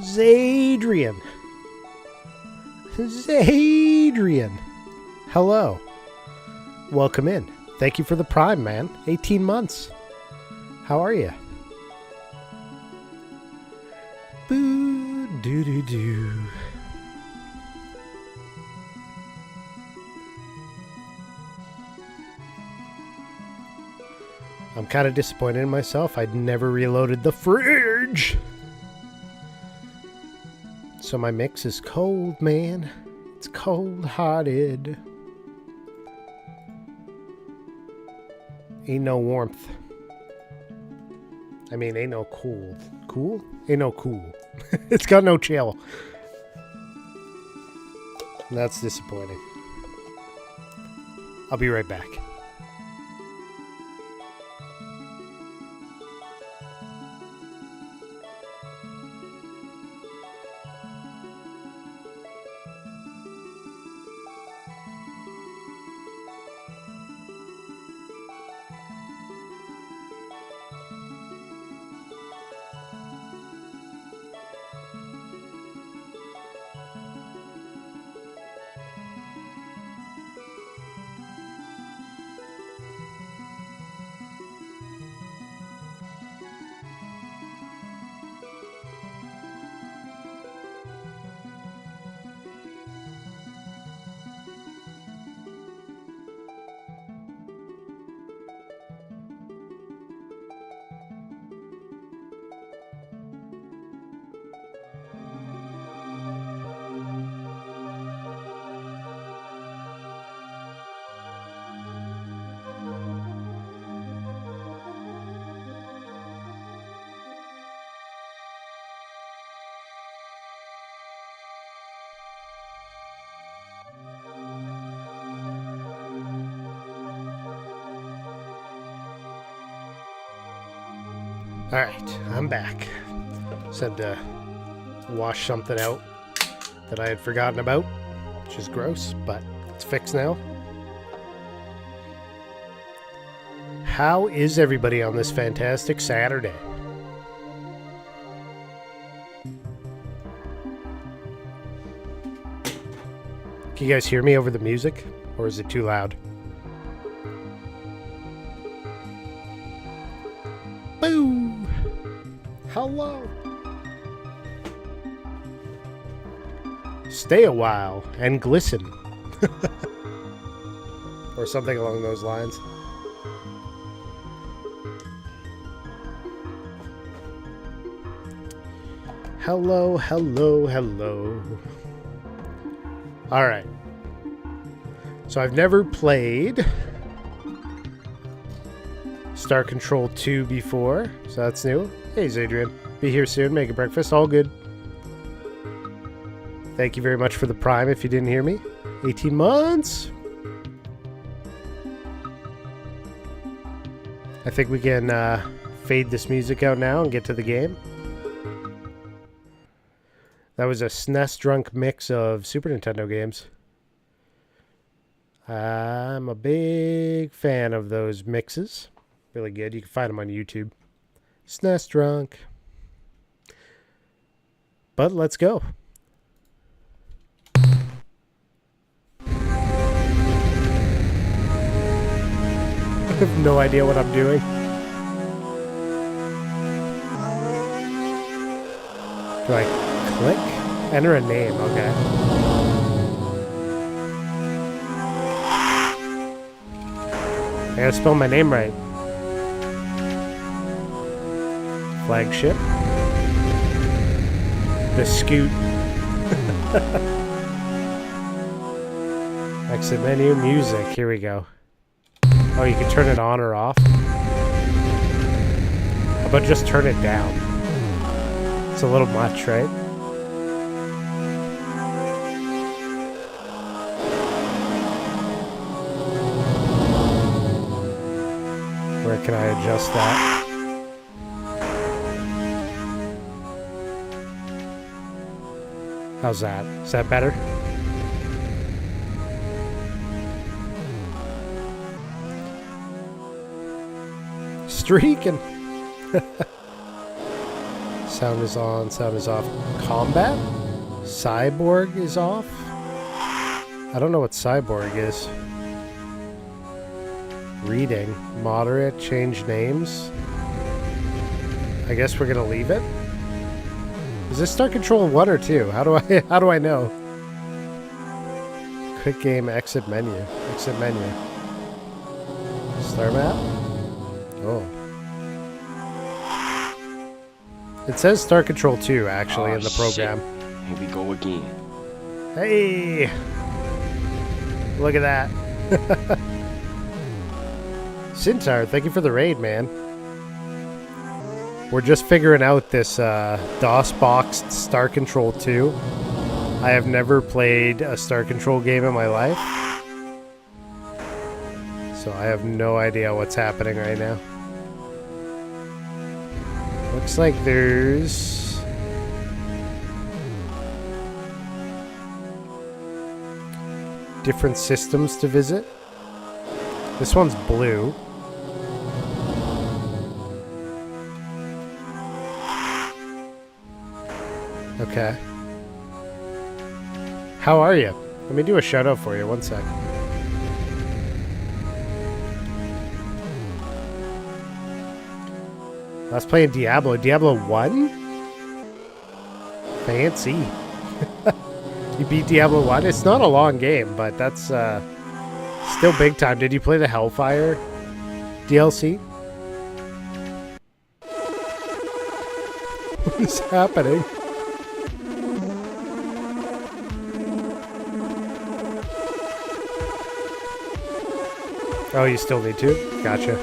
Zadrian. Zadrian. Hello. Welcome in. Thank you for the Prime, man. 18 months. How are you? Boo doo doo doo. I'm kind of disappointed in myself. I'd never reloaded the fridge. So my mix is cold, man. It's cold-hearted. Ain't no warmth. I mean, ain't no cool. Cool? Ain't no cool. It's got no chill. That's disappointing. I'll be right back. Alright, I'm back. Said to wash something out that I had forgotten about, which is gross, but it's fixed now. How is everybody on this fantastic Saturday? Can you guys hear me over the music, or is it too loud? Boo! Hello! Stay a while and glisten. Or something along those lines. Hello, hello, hello. Alright. So I've never played Star Control 2 before, so that's new. Hey, Zadrian. Be here soon, making breakfast. All good. Thank you very much for the Prime if you didn't hear me. 18 months! I think we can fade this music out now and get to the game. That was a SNES drunk mix of Super Nintendo games. I'm a big fan of those mixes. Really good. You can find them on YouTube. SNES drunk. But let's go. I have no idea what I'm doing. Do I click? Enter a name, okay. I gotta spell my name right. Flagship. The Scoot. Exit menu, music. Here we go. Oh, you can turn it on or off. How about just turn it down? It's a little much, right? Where can I adjust that? How's that? Is that better? Streaking. Sound is on, sound is off. Combat? Cyborg is off? I don't know what cyborg is. Reading. Moderate. Change names. I guess we're gonna leave it. Is this Start Control 1 or 2? How do I know? Quick game, exit menu. Exit menu. Star map? Oh. It says Start Control 2 actually in the program. Shit. Here we go again. Hey! Look at that. Sintar, thank you for the raid, man. We're just figuring out this DOS-boxed Star Control 2. I have never played a Star Control game in my life. So I have no idea what's happening right now. Looks like there's... different systems to visit. This one's blue. Okay. How are you? Let me do a shout out for you. One sec. I was playing Diablo. Diablo 1? Fancy. You beat Diablo 1? It's not a long game, but that's still big time. Did you play the Hellfire DLC? What is happening? Oh, you still need to? Gotcha.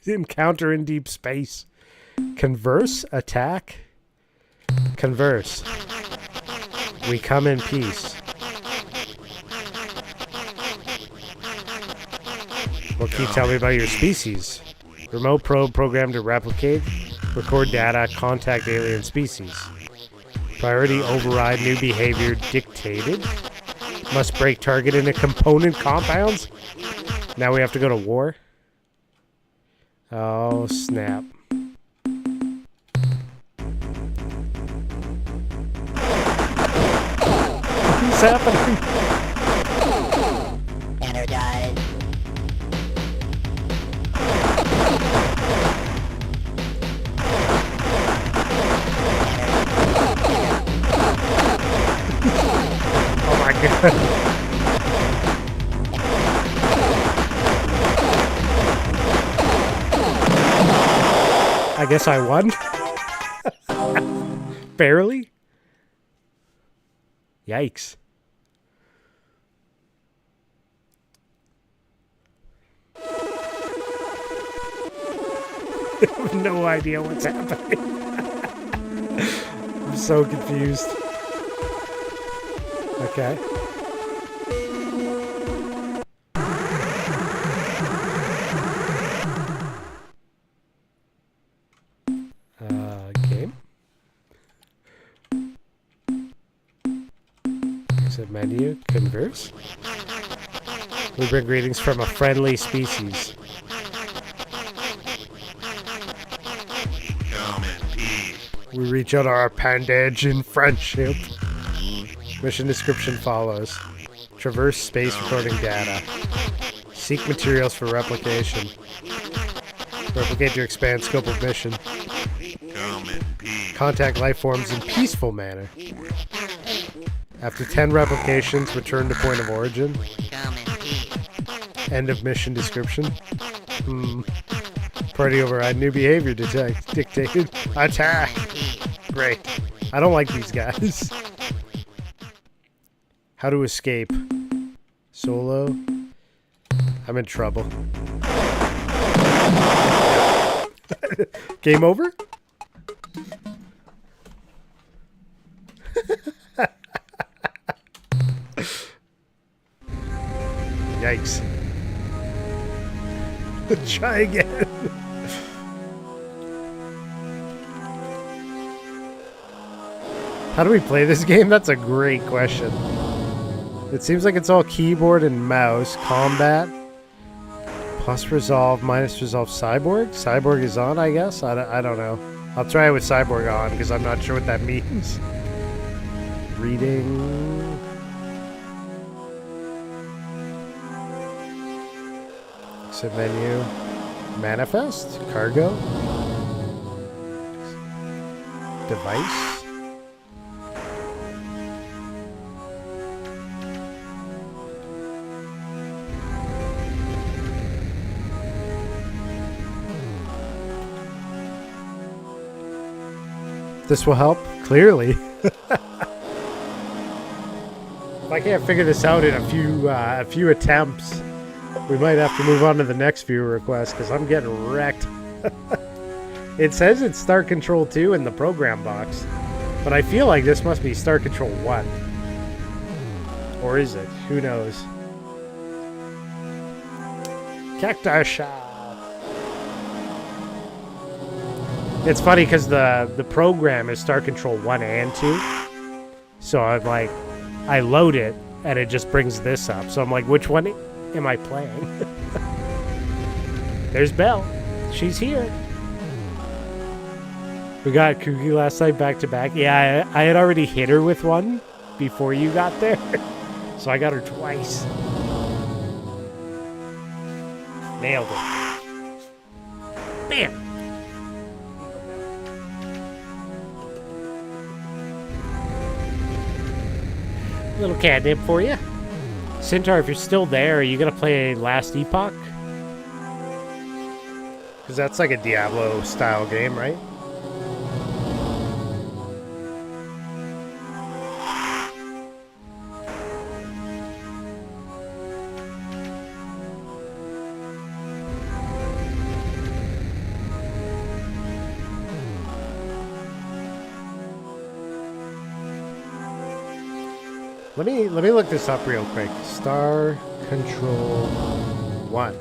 Encounter in deep space. Converse, attack. Converse. We come in peace. What can you tell me about your species? Remote probe programmed to replicate, record data, contact alien species. Priority override new behavior dictated. Must break target into component compounds. Now we have to go to war. Oh, snap. What's happening? Energize. Oh my god. I guess I won. Barely? Yikes. I have no idea what's happening. I'm so confused. Okay. Game. Exit menu. Converse. We bring greetings from a friendly species. We reach out our appendage in friendship. Mission description follows. Traverse space recording data. Seek materials for replication. Replicate to expand scope of mission. Contact life forms in peaceful manner. After 10 replications, return to point of origin. End of mission description. Party override new behavior dictated. Attack! Great. I don't like these guys. How to escape. Solo. I'm in trouble. Game over? Yikes. Try again. How do we play this game? That's a great question. It seems like it's all keyboard and mouse. Combat. Plus resolve, minus resolve. Cyborg? Cyborg is on, I guess? I don't know. I'll try it with Cyborg on, because I'm not sure what that means. Reading. Exit menu. Manifest? Cargo? Device? This will help, clearly. If I can't figure this out in a few attempts, we might have to move on to the next viewer request because I'm getting wrecked. It says it's Start Control 2 in the program box, but I feel like this must be Start Control 1. Or is it? Who knows? Cacti Shop. It's funny because the program is Start Control 1 and 2. So I'm like, I load it and it just brings this up. So I'm like, which one am I playing? There's Belle. She's here. We got Kooky last night back to back. Yeah, I had already hit her with one before you got there. So I got her twice. Nailed it. Bam. Little catnip for you. Centaur, if you're still there, are you going to play Last Epoch? Because that's like a Diablo-style game, right? Let me look this up real quick. Star Control 1.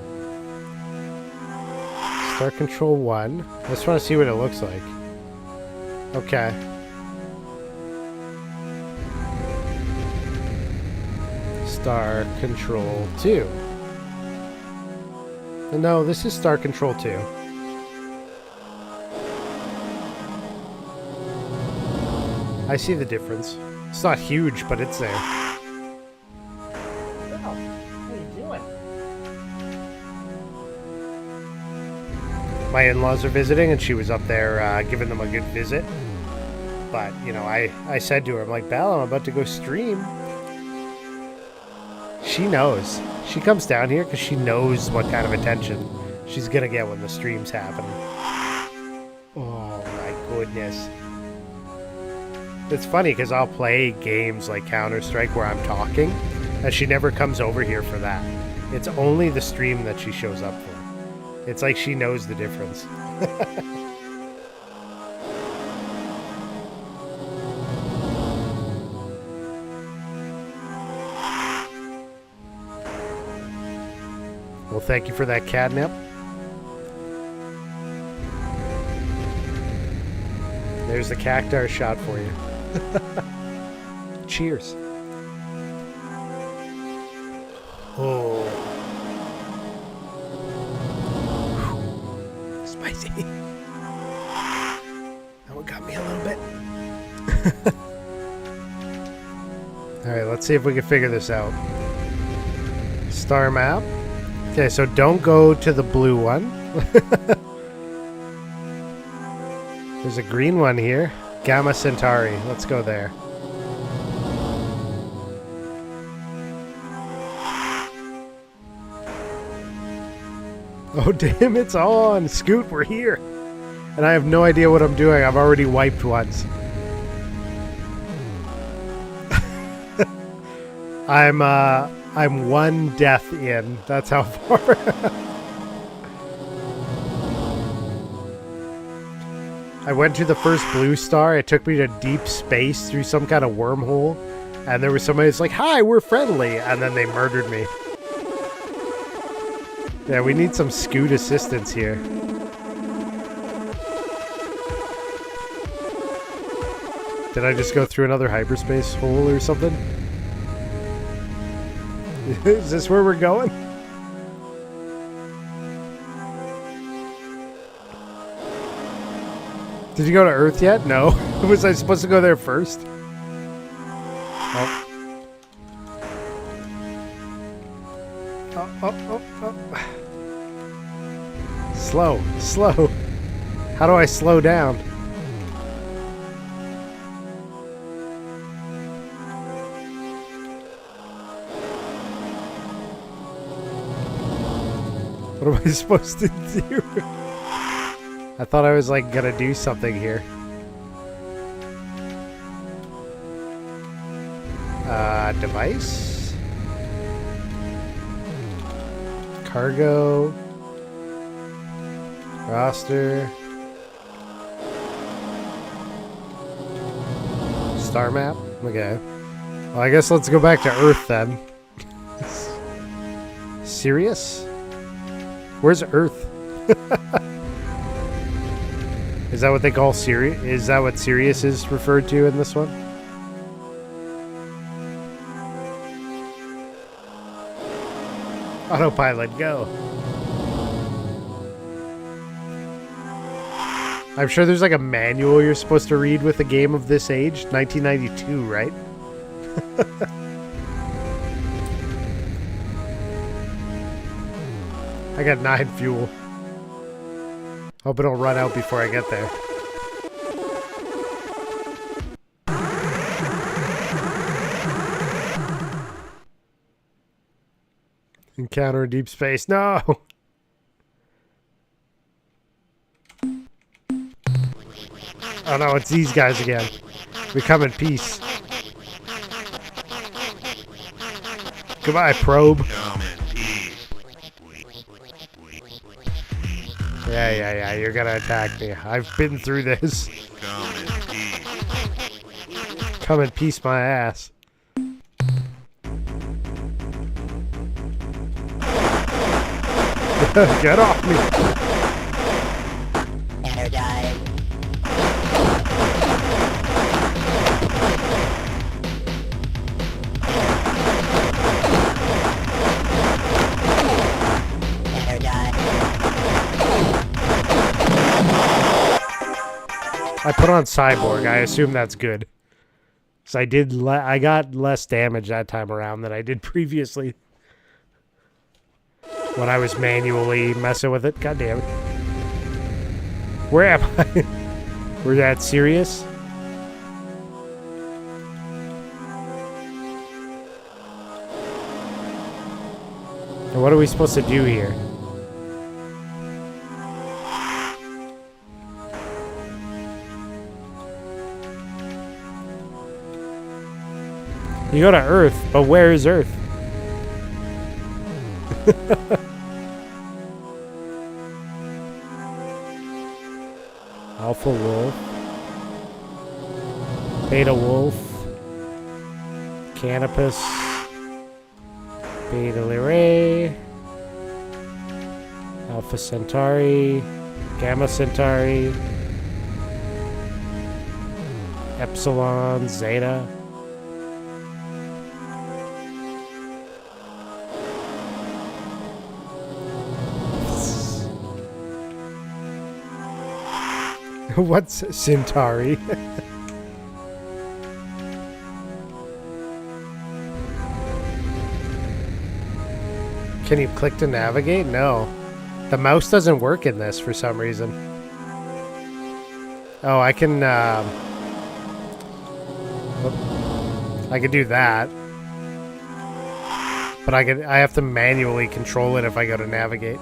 Star Control 1. I just want to see what it looks like. Okay. Star Control 2. No, this is Star Control 2. I see the difference. It's not huge, but it's there. How are you doing? My in-laws are visiting, and she was up there giving them a good visit. But, you know, I said to her, I'm like, Belle, I'm about to go stream. She knows. She comes down here because she knows what kind of attention she's going to get when the stream's happening. Oh, my goodness. It's funny because I'll play games like Counter-Strike where I'm talking, and she never comes over here for that. It's only the stream that she shows up for. It's like she knows the difference. Well, thank you for that catnip. There's the cactar shot for you. Cheers. Oh. Spicy. That one got me a little bit. Alright, let's see if we can figure this out. Star map. Okay, so don't go to the blue one. There's a green one here. Gamma Centauri. Let's go there. Oh, damn, it's on. Scoot, we're here. And I have no idea what I'm doing. I've already wiped once. I'm one death in. That's how far. I went to the first blue star. It took me to deep space through some kind of wormhole. And there was somebody that's like, hi, we're friendly. And then they murdered me. Yeah, we need some scoot assistance here. Did I just go through another hyperspace hole or something? Is this where we're going? Did you go to Earth yet? No. Was I supposed to go there first? Oh. Oh. Slow. How do I slow down? What am I supposed to do? I thought I was like gonna do something here. Device? Cargo? Roster? Star map? Okay. Well, I guess let's go back to Earth then. Sirius? Where's Earth? Is that what they call Sirius? Is that what Sirius is referred to in this one? Autopilot, go. I'm sure there's like a manual you're supposed to read with a game of this age. 1992, right? I got 9 fuel. Hope it'll run out before I get there. Encounter in deep space. No! Oh no, it's these guys again. We come in peace. Goodbye, probe. Yeah, you're gonna attack me. I've been through this. Come in peace, my ass. Get off me! Energize. I put on Cyborg. I assume that's good. So I got less damage that time around than I did previously. When I was manually messing with it. God damn it. Where am I? We're at Sirius? And what are we supposed to do here? You go to Earth, but where is Earth? Alpha Wolf, Beta Wolf, Canopus, Beta Lyrae, Alpha Centauri, Gamma Centauri, Epsilon, Zeta. What's Centauri? Can you click to navigate? No. The mouse doesn't work in this for some reason. Oh, I can do that. But I have to manually control it if I go to navigate.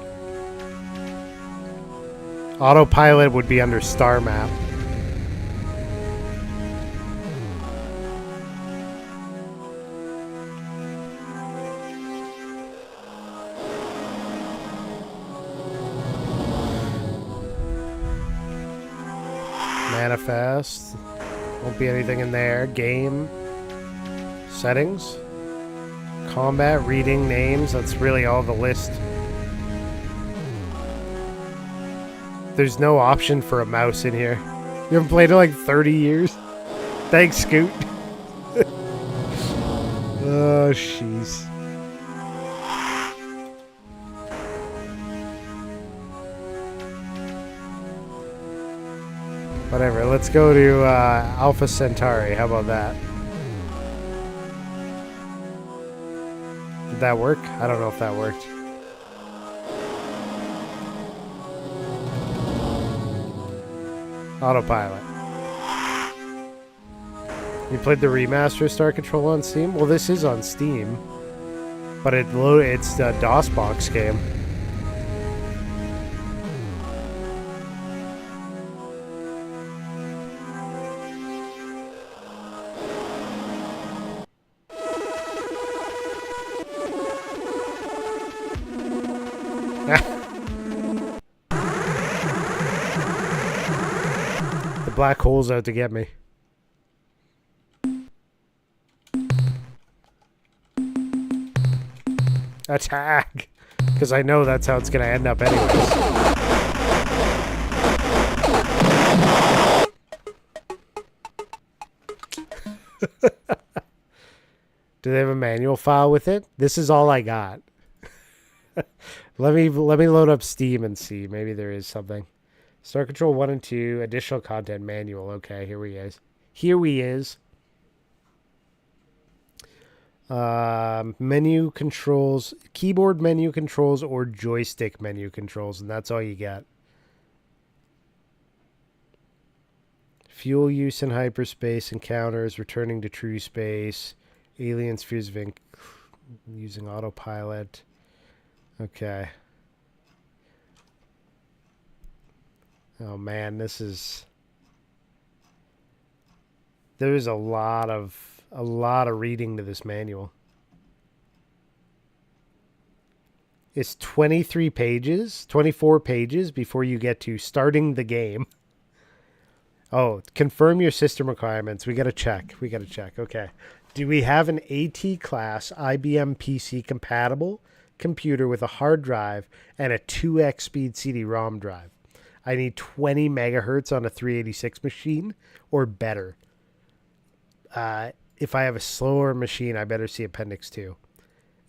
Autopilot would be under star map. manifest. Won't be anything in there. Game. Settings. Combat, reading, names. That's really all the list. There's no option for a mouse in here. You haven't played in like 30 years? Thanks, Scoot. Oh, jeez. Whatever, let's go to Alpha Centauri. How about that? Did that work? I don't know if that worked. Autopilot. You played the remaster of Star Control on Steam? Well, this is on Steam, but it's the DOSBox game. The black hole's out to get me. Attack! Because I know that's how it's going to end up anyways. Do they have a manual file with it? This is all I got. Let me load up Steam and see. Maybe there is something. Star Control 1 and 2, additional content manual. Okay, here we is. Here we is. Menu controls, keyboard menu controls, or joystick menu controls, and that's all you get. Fuel use in hyperspace, encounters, returning to true space, alien spheres of using autopilot. Okay. Oh man, there's a lot of reading to this manual. It's 23 pages, 24 pages before you get to starting the game. Oh, confirm your system requirements. We got to check. Okay. Do we have an AT class IBM PC compatible computer with a hard drive and a 2x speed CD-ROM drive? I need 20 megahertz on a 386 machine or better. If I have a slower machine, I better see Appendix 2.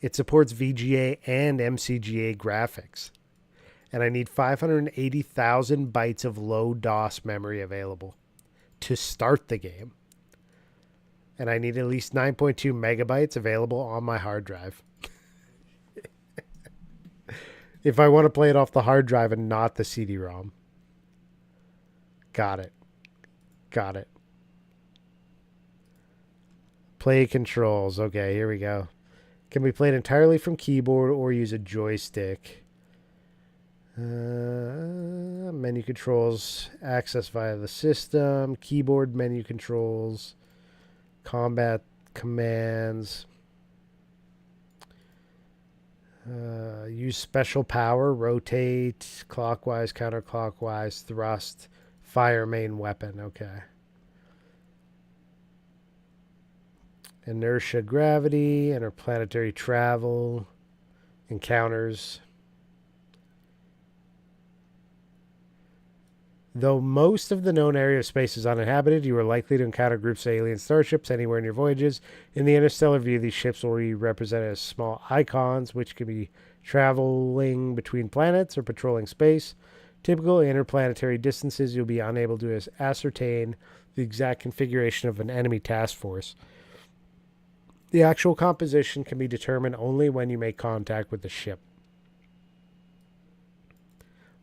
It supports VGA and MCGA graphics. And I need 580,000 bytes of low DOS memory available to start the game. And I need at least 9.2 megabytes available on my hard drive. If I want to play it off the hard drive and not the CD-ROM. Got it. Play controls. Okay, here we go. Can be played entirely from keyboard or use a joystick. Menu controls. Access via the system. Keyboard menu controls. Combat commands. Use special power. Rotate. Clockwise, counterclockwise. Thrust. Fire main weapon. Okay. Inertia, gravity, interplanetary travel, encounters. Though most of the known area of space is uninhabited, you are likely to encounter groups of alien starships anywhere in your voyages. In the interstellar view, these ships will be represented as small icons, which can be traveling between planets or patrolling space. Typical interplanetary distances, you'll be unable to ascertain the exact configuration of an enemy task force. The actual composition can be determined only when you make contact with the ship.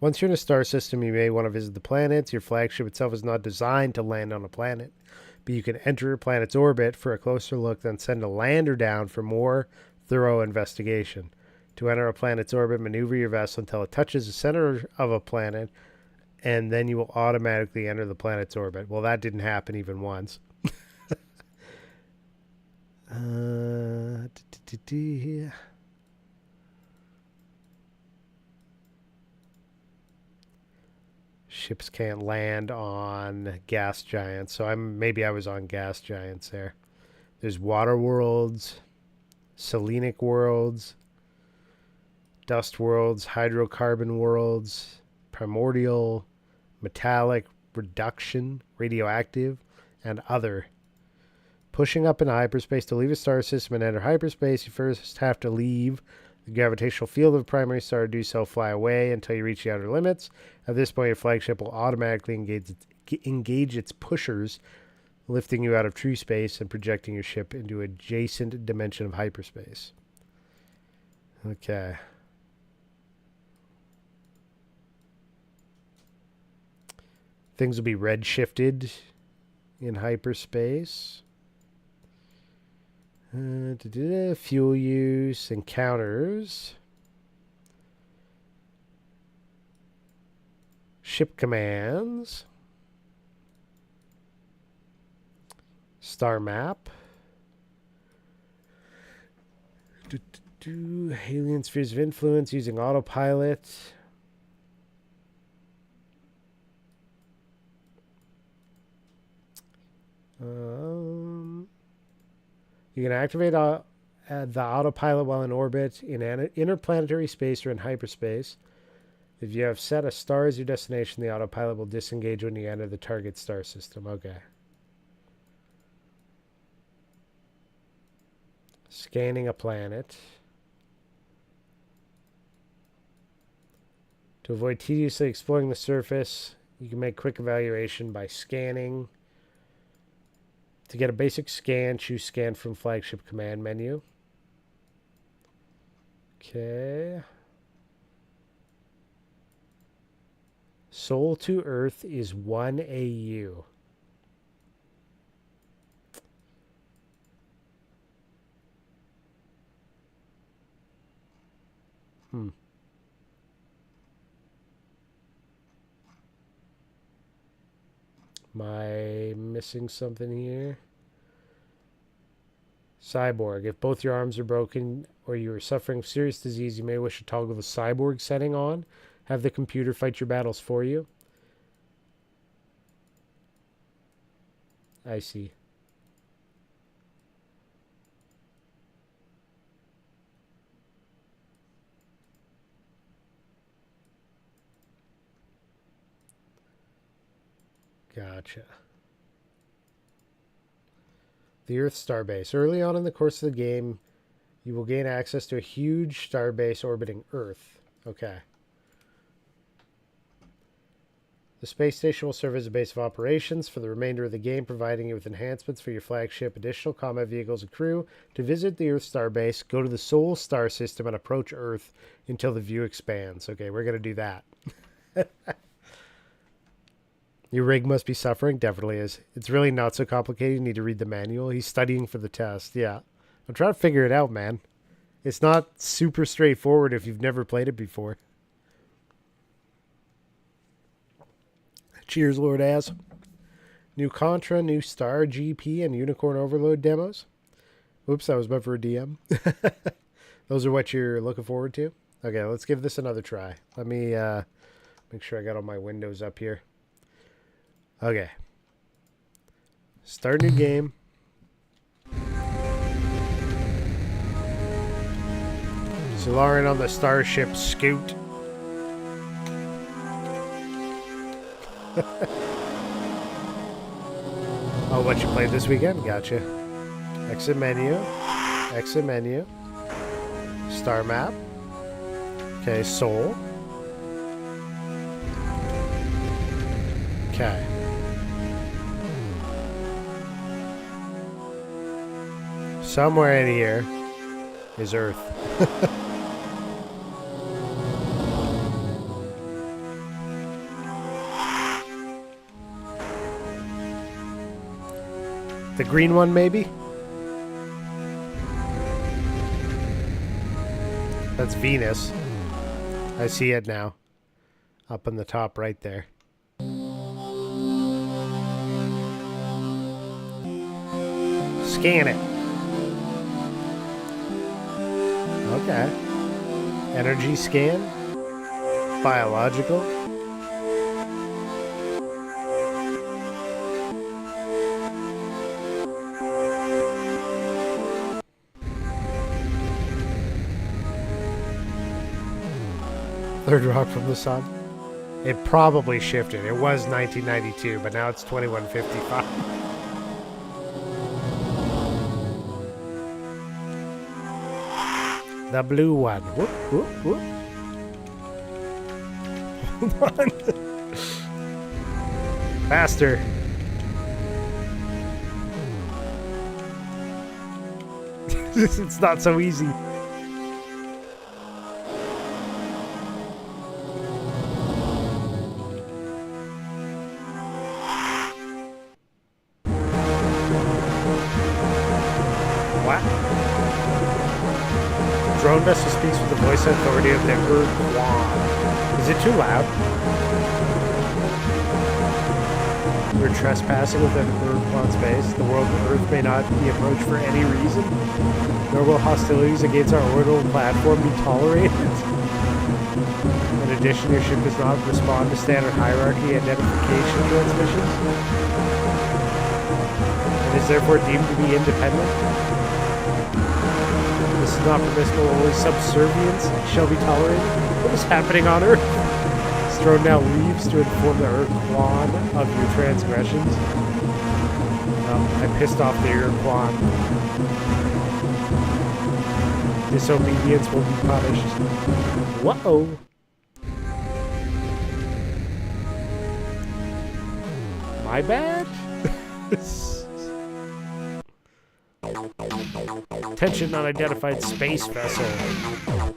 Once you're in a star system, you may want to visit the planets. Your flagship itself is not designed to land on a planet, but you can enter a planet's orbit for a closer look, then send a lander down for more thorough investigation. To enter a planet's orbit, maneuver your vessel until it touches the center of a planet, and then you will automatically enter the planet's orbit. Well, that didn't happen even once. Ships can't land on gas giants. So maybe I was on gas giants there. There's water worlds, selenic worlds, dust worlds, hydrocarbon worlds, primordial, metallic, reduction, radioactive, and other. Pushing up into hyperspace. To leave a star system and enter hyperspace, you first have to leave the gravitational field of a primary star. To do so, fly away until you reach the outer limits. At this point, your flagship will automatically engage its pushers, lifting you out of true space and projecting your ship into an adjacent dimension of hyperspace. Okay. Things will be redshifted in hyperspace. Fuel use, encounters, ship commands, star map, alien spheres of influence using autopilot. You can activate the autopilot while in orbit in interplanetary space or in hyperspace. If you have set a star as your destination, the autopilot will disengage when you enter the target star system. Okay. Scanning a planet. To avoid tediously exploring the surface, you can make quick evaluation by scanning. To get a basic scan, choose Scan from Flagship Command menu. Okay. Sol to Earth is 1 AU. Am I missing something here? Cyborg. If both your arms are broken or you are suffering serious disease, you may wish to toggle the cyborg setting on. Have the computer fight your battles for you. I see. Gotcha. The Earth Starbase. Early on in the course of the game, you will gain access to a huge starbase orbiting Earth. Okay. The space station will serve as a base of operations for the remainder of the game, providing you with enhancements for your flagship, additional combat vehicles, and crew. To visit the Earth Starbase, go to the Sol star system and approach Earth until the view expands. Okay, we're going to do that. Your rig must be suffering. Definitely is. It's really not so complicated. You need to read the manual. He's studying for the test. Yeah. I'm trying to figure it out, man. It's not super straightforward if you've never played it before. Cheers, Lord Az. New Contra, new Star GP, and Unicorn Overload demos. Oops, that was meant for a DM. Those are what you're looking forward to? Okay, let's give this another try. Let me make sure I got all my windows up here. Okay. Start new game. Sularin on the Starship Scoot. Oh, what you played this weekend? Gotcha. Exit menu. Exit menu. Star map. Okay, Sol. Okay. Somewhere in here is Earth. The green one, maybe? That's Venus. I see it now. Up in the top right there. Scan it. Okay. Energy scan. Biological. Third rock from the sun. It probably shifted. It was 1992, but now it's 2155. The blue one. Whoop, whoop, whoop. Hold on. Faster. It's not so easy. What? Drone vessel speaks with the voice and authority of the Ur-Quan. Is it too loud? We're trespassing within Ur-Quan's base. The world of Earth may not be approached for any reason. Nor will hostilities against our orbital platform be tolerated. In addition, your ship does not respond to standard hierarchy identification transmissions. And is therefore deemed to be independent. This is not permissible. Only subservience shall be tolerated. What is happening on Earth? Strode now leaves to inform the Ur-Quan of your transgressions. No, I pissed off the Ur-Quan. Disobedience will be punished. Whoa! My bad? Attention, unidentified space vessel.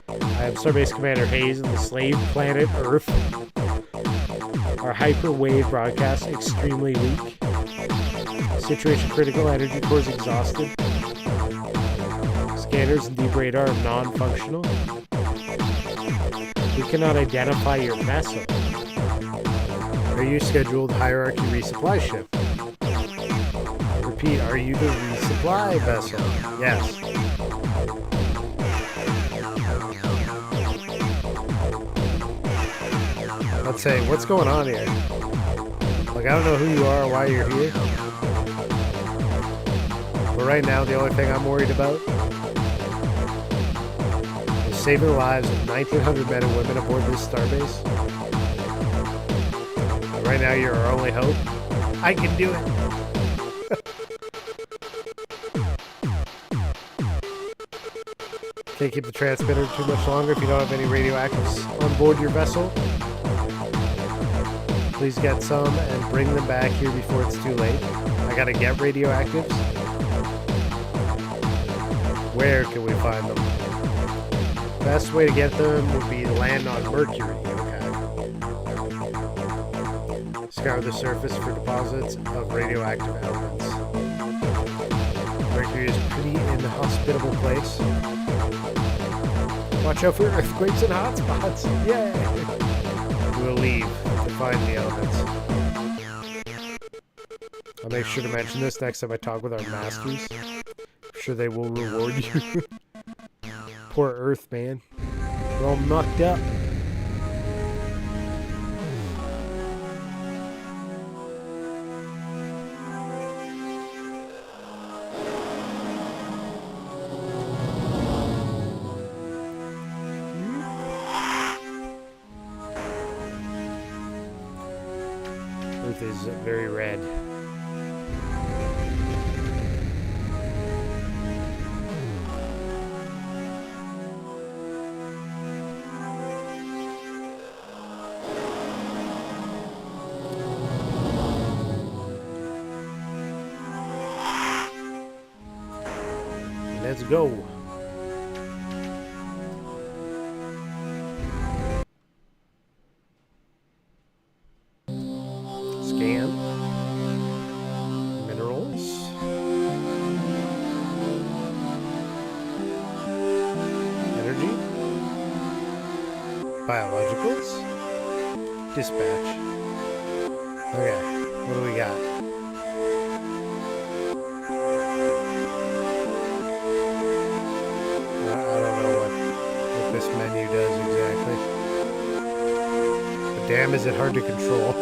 I am Starbase Commander Hayes of the slave planet Earth. Our hyperwave broadcast extremely weak. Situation critical, energy cores exhausted. Scanners and deep radar are non-functional. We cannot identify your vessel. Are you scheduled hierarchy resupply ship? Repeat, are you the resupply vessel? Yes. Let's say, what's going on here? Like, I don't know who you are or why you're here. But right now, the only thing I'm worried about is saving the lives of 1,900 men and women aboard this starbase. And right now, you're our only hope. I can do it. Can't keep the transmitter too much longer if you don't have any radioactives on board your vessel. Please get some and bring them back here before it's too late. I gotta get radioactives. Where can we find them? Best way to get them would be to land on Mercury. Okay. Scour the surface for deposits of radioactive elements. Mercury is pretty inhospitable place. Watch out for earthquakes and hotspots. Yay! We'll leave to find the elements. I'll make sure to mention this next time I talk with our masters. I'm sure they will reward you. Poor Earth, man. We're all knocked up. Earth is very red. Let's go. Scan. Minerals. Energy. Biologicals. Dispatch. Okay, what do we got? I don't know what this menu does exactly. But damn, is it hard to control.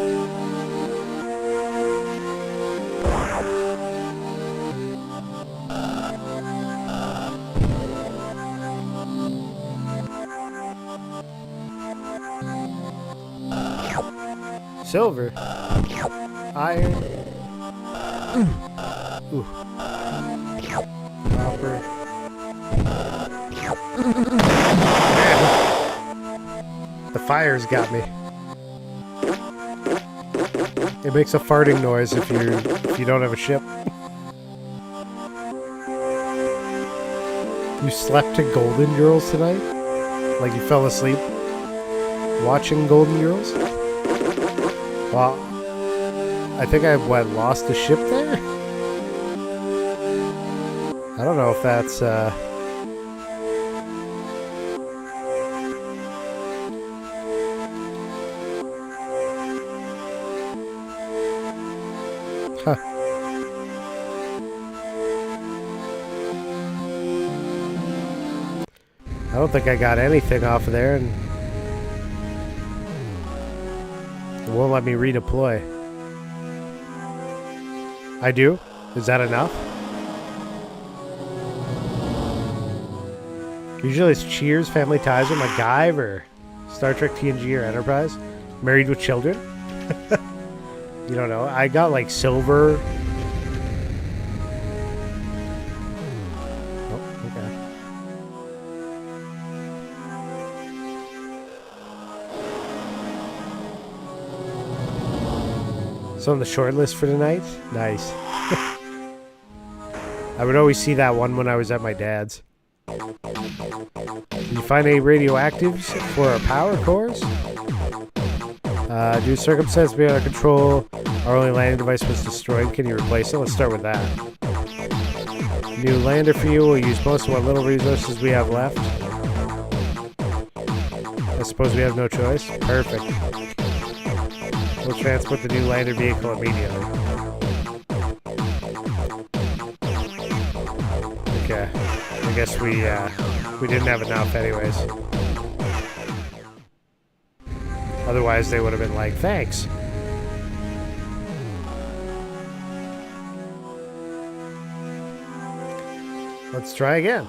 Silver. Iron. Ooh. Copper. The fire's got me. It makes a farting noise if you don't have a ship. You slept to Golden Girls tonight? Like you fell asleep watching Golden Girls? Well, I think I lost a ship there? I don't know if that's huh. I don't think I got anything off of there, and it won't let me redeploy. I do? Is that enough? Usually it's Cheers, Family Ties, or MacGyver, Star Trek, TNG, or Enterprise. Married with Children. You don't know. I got like Silver. Oh, okay. So on the short list for tonight? Nice. I would always see that one when I was at my dad's. Did you find any radioactives for our power cores? Due to circumstance beyond our control, our only landing device was destroyed. Can you replace it? Let's start with that. New lander for you. We'll use most of what little resources we have left. I suppose we have no choice. Perfect. We'll transport the new lander vehicle immediately. Okay. I guess we didn't have enough anyways. Otherwise, they would have been like, thanks. Let's try again.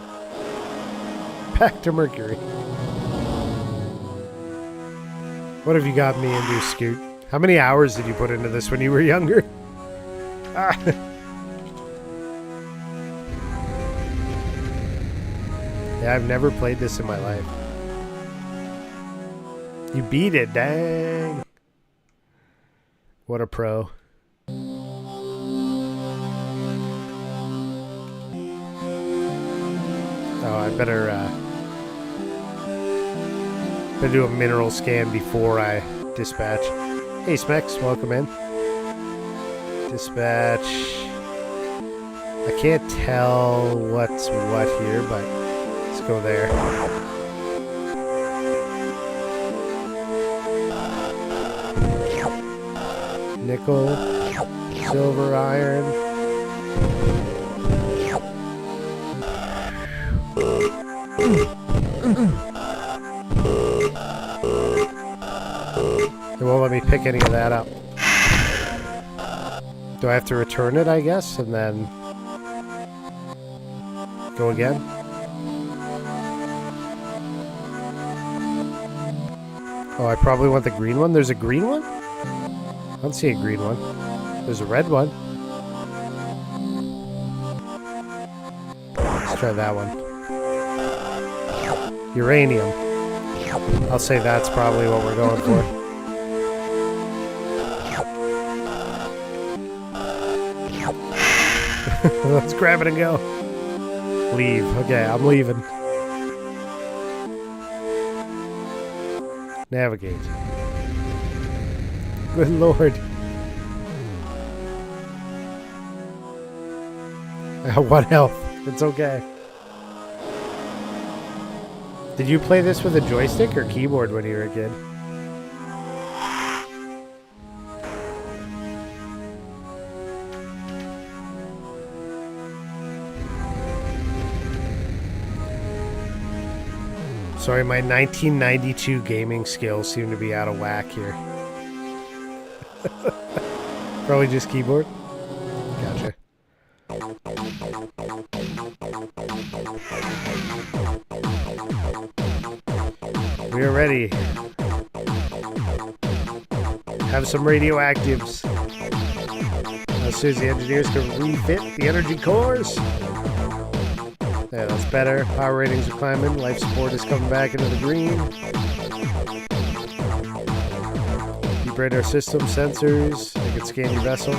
Back to Mercury. What have you got me into, Scoot? How many hours did you put into this when you were younger? Ah. Yeah, I've never played this in my life. You beat it, dang. What a pro. Oh, I better do a mineral scan before I dispatch. Hey, Smex, welcome in. Dispatch. I can't tell what's what here, but let's go there. Nickel, silver, iron. It won't let me pick any of that up. Do I have to return it, I guess, and then go again? Oh, I probably want the green one. There's a green one? I don't see a green one. There's a red one. Let's try that one. Uranium. I'll say that's probably what we're going for. Let's grab it and go. Leave. Okay, I'm leaving. Navigate. Good lord. I have 1 health. It's okay. Did you play this with a joystick or keyboard when you were a kid? Sorry, my 1992 gaming skills seem to be out of whack here. Probably just keyboard. Gotcha. We are ready. Have some radioactives. As soon as the engineers can refit the energy cores. Yeah, that's better. Power ratings are climbing. Life support is coming back into the green. Deep radar system sensors. I can scan your vessel.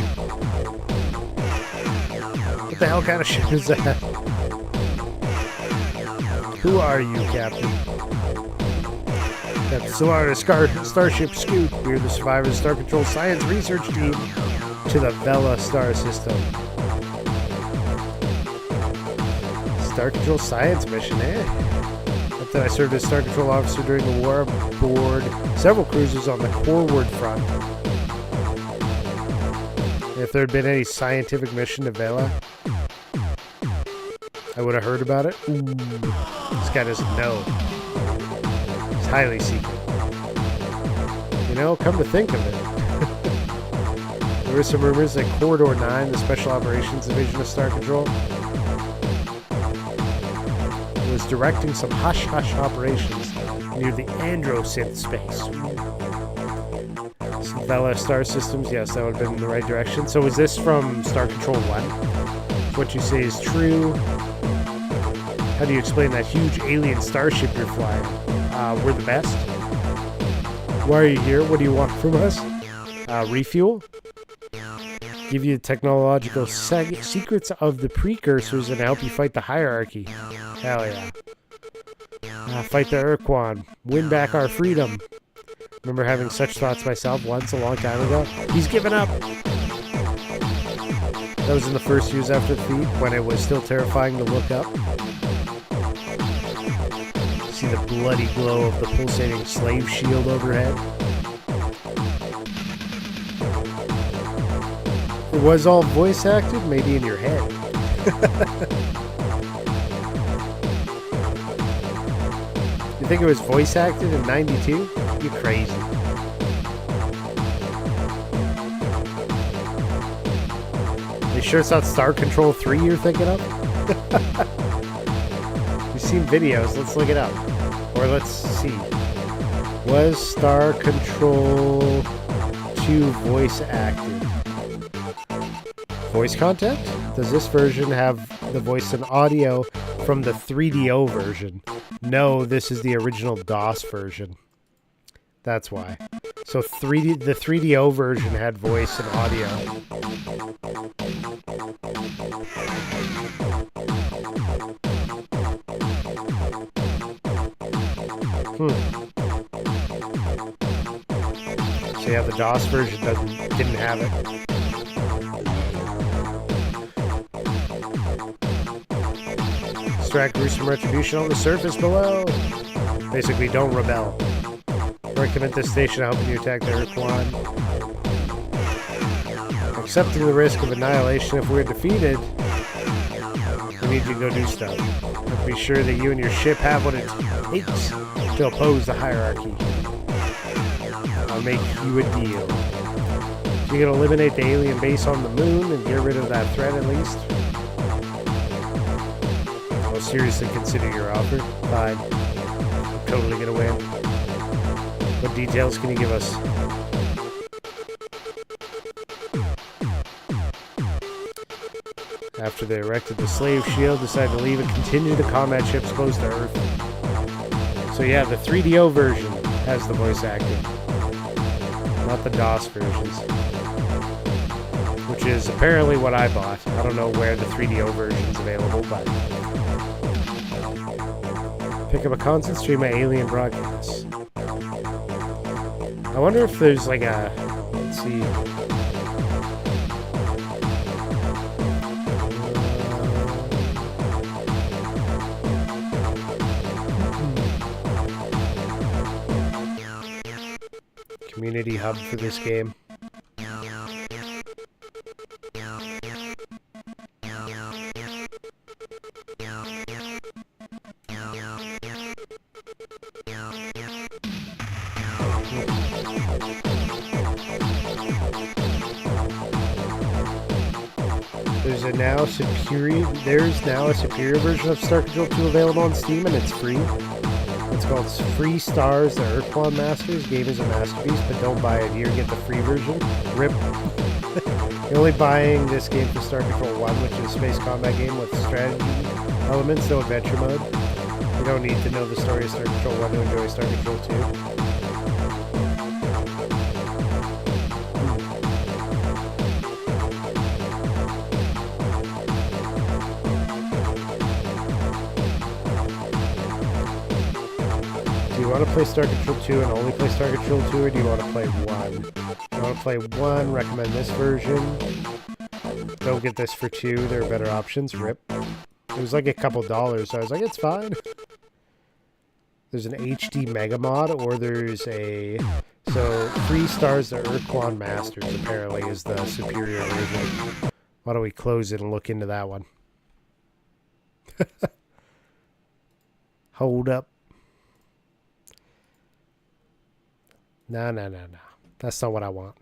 What the hell kind of ship is that? Who are you, Captain? That's Sularin Starship Scoot. We're the survivors of the Star Control Science Research Team to the Vela star system. Star Control Science mission, eh? After I served as Star Control Officer during the war aboard several cruisers on the forward front. If there had been any scientific mission to Vela, I would have heard about it. Ooh, this guy doesn't know. It's highly secret. You know, come to think of it. There were some rumors that Corridor 9, the Special Operations Division of Star Control, was directing some hush-hush operations near the Androsynth space. Some Vela star systems, yes, that would have been in the right direction. So is this from Star Control 1? What you say is true. How do you explain that huge alien starship you're flying? We're the best. Why are you here? What do you want from us? Refuel? Give you the technological secrets of the precursors and help you fight the hierarchy. Hell yeah. Fight the Urquan. Win back our freedom. Remember having such thoughts myself once a long time ago? He's given up! That was in the first years after the feat, when it was still terrifying to look up. See the bloody glow of the pulsating slave shield overhead. It was all voice acted, maybe in your head. You think it was voice acted in '92? You crazy. You sure it's not Star Control 3 you're thinking of? You've seen videos, let's look it up. Or let's see. Was Star Control 2 voice acted? Voice content? Does this version have the voice and audio from the 3DO version? No, this is the original DOS version. That's why. So the 3DO version had voice and audio. So yeah, the DOS version didn't have it. Extract gruesome retribution on the surface below. Basically, don't rebel. Recommend this station helping you attack the Urquan. Accepting the risk of annihilation if we're defeated. We need you to go do stuff. But be sure that you and your ship have what it takes to oppose the hierarchy. I'll make you a deal. You can eliminate the alien base on the moon and get rid of that threat at least. I'll seriously consider your offer. Fine. I'm totally gonna win. What details can you give us? After they erected the slave shield, decided to leave and continue to combat ships close to Earth. So yeah, the 3DO version has the voice acting. Not the DOS versions. Which is apparently what I bought. I don't know where the 3DO version's available, but... Pick up a constant stream of alien broadcasts. I wonder if there's like a... Let's see... Community hub for this game. There's now a superior version of Star Control 2 available on Steam, and it's free. It's called Free Stars, the Urquan Masters. Game is a masterpiece, but don't buy it here. Get the free version. RIP. You're only buying this game for Star Control 1, which is a space combat game with strategy elements, no adventure mode. You don't need to know the story of Star Control 1 to enjoy Star Control 2. Do you want to play Star Control 2 and only play Star Control 2, or do you want to play 1? If you want to play 1, recommend this version. Don't get this for 2, there are better options. RIP. It was like a couple dollars, so I was like, it's fine. There's an HD Mega Mod, or there's a... So, 3 stars the Urquan Masters, apparently, is the superior version. Why don't we close it and look into that one? Hold up. No. That's not what I want.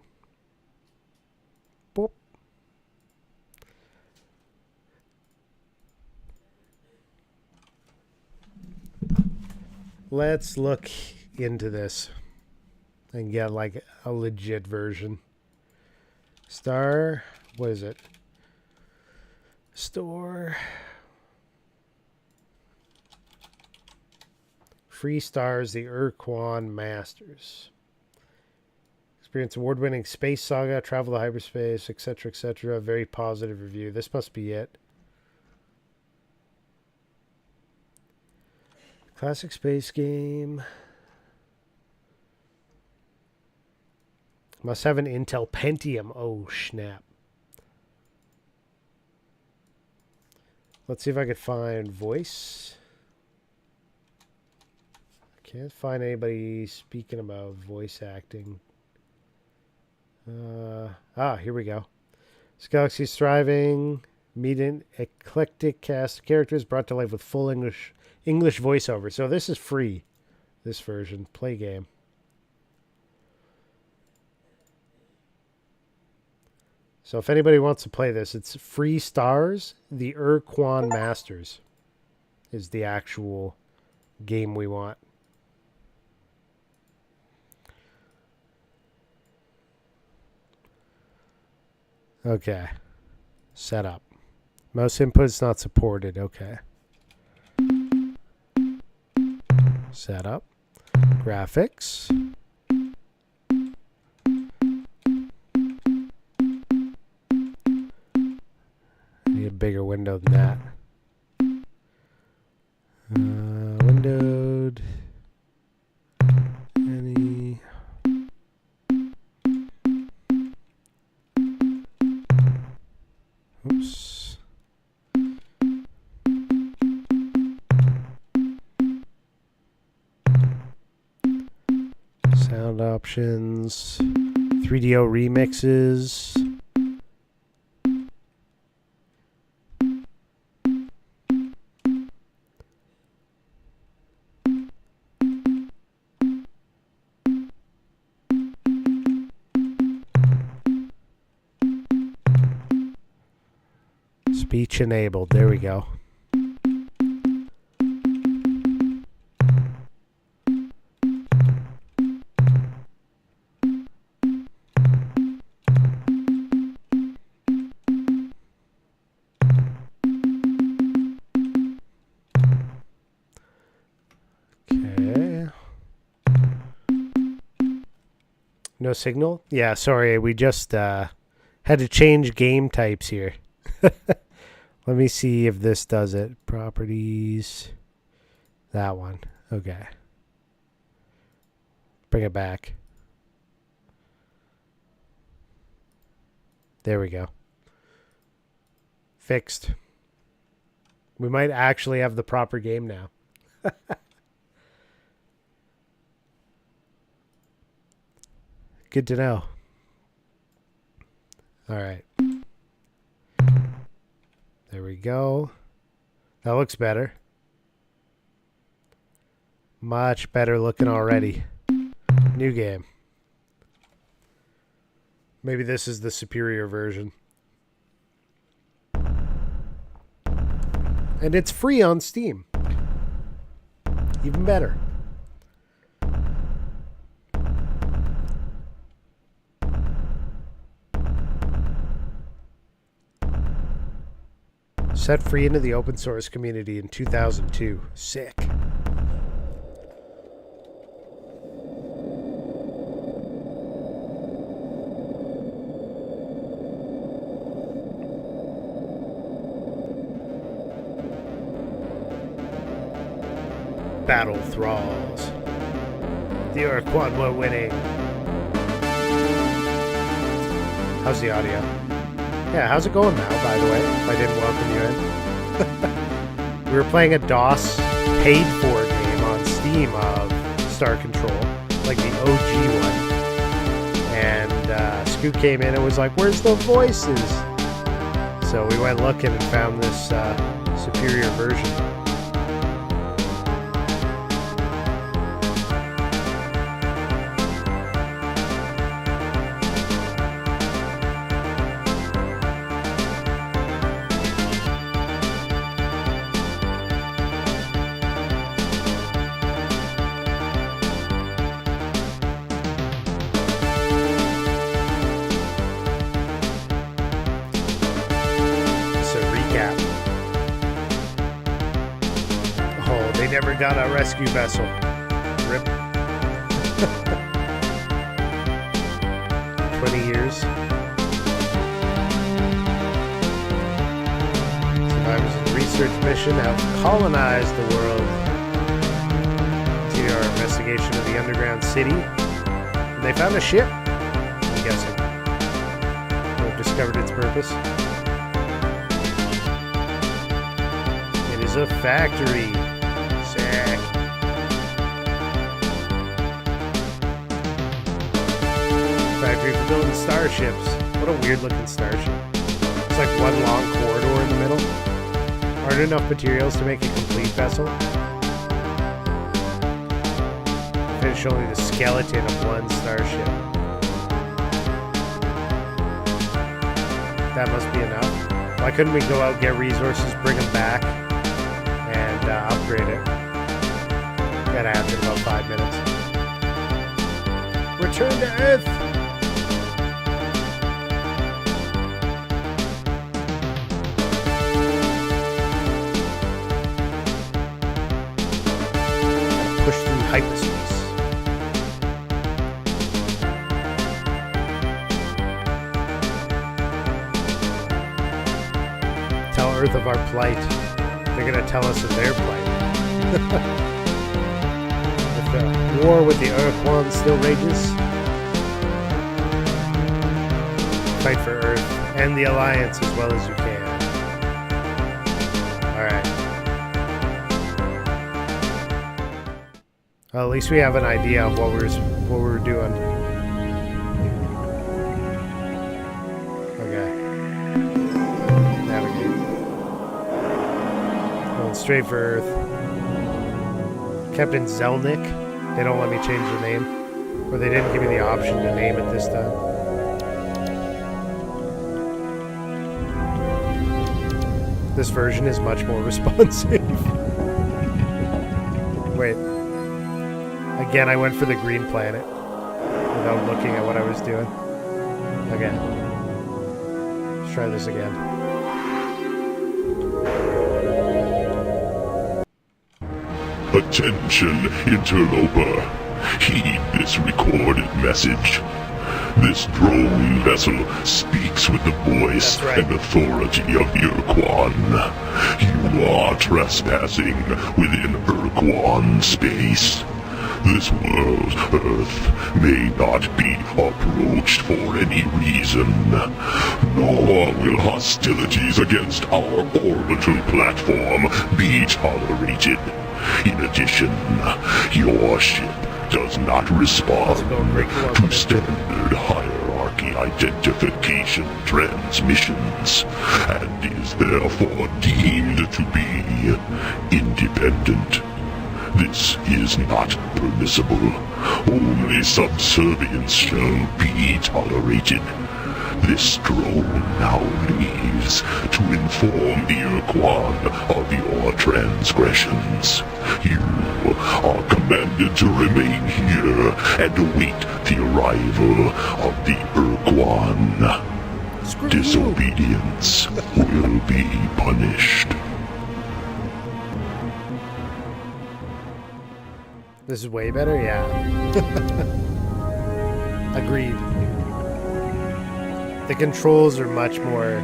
Boop. Let's look into this and get like a legit version. Star, what is it? Store. Free stars, the Urquan Masters. Experience award-winning space saga, travel to hyperspace, etc., etc. Very positive review. This must be it. Classic space game. Must have an Intel Pentium. Oh, snap. Let's see if I could find voice. I can't find anybody speaking about voice acting. Here we go. This galaxy's thriving. Meet an eclectic cast of characters brought to life with full English voiceover. So this is free. This version. Play game. So if anybody wants to play this, it's Free Stars. The Urquan Masters is the actual game we want. Okay. Setup. Mouse input's not supported. Okay. Setup. Graphics. I need a bigger window than that. Windowed. Any... Oops. Sound options. 3DO remixes. Speech enabled. There we go. Okay. No signal? Yeah, sorry. We just had to change game types here. Let me see if this does it. Properties. That one. Okay. Bring it back. There we go. Fixed. We might actually have the proper game now. Good to know. All right. There we go. That looks better. Much better looking already. New game. Maybe this is the superior version. And it's free on Steam. Even better. Set free into the open source community in 2002. Sick. Battle Thralls. The Urquan were winning. How's the audio? Yeah, how's it going now, by the way, if I didn't welcome you in? We were playing a DOS paid-for game on Steam of Star Control, like the OG one. And Scoot came in and was like, "Where's the voices?" So we went looking and found this superior version. Never got a rescue vessel. Rip. 20 years. Survivors of the research mission have colonized the world. Continue our investigation of the underground city. And they found a ship, I'm guessing. They've discovered its purpose. It is a factory. Factory for building starships. What a weird looking starship. It's like one long corridor in the middle. Aren't enough materials to make a complete vessel. Finish only the skeleton of one starship. That must be enough. Why couldn't we go out, get resources, bring them back, and upgrade it? That happens in about 5 minutes. Return to Earth! Push through hyperspace. Tell Earth of our plight. They're gonna tell us of their plight. If the war with the Urquan still rages, fight for Earth and the Alliance as well as you can. Alright. Well, at least we have an idea of what we're doing. Okay. Navigate. Going straight for Earth. Captain Zelnick. They don't let me change the name. Or they didn't give me the option to name it this time. This version is much more responsive. Wait. Again, I went for the green planet without looking at what I was doing. Okay. Let's try this again. Attention, interloper. Heed this recorded message. This drone vessel speaks with the voice and authority of the Urquan. You are trespassing within Urquan space. This world, Earth, may not be approached for any reason, nor will hostilities against our orbital platform be tolerated. In addition, your ship does not respond to standard hierarchy identification transmissions, and is therefore deemed to be independent. This is not permissible. Only subservience shall be tolerated. This drone now leaves to inform the Urquan of your transgressions. You are commanded to remain here and await the arrival of the Urquan. Screw you. Disobedience will be punished. This is way better? Yeah. Agreed. The controls are much more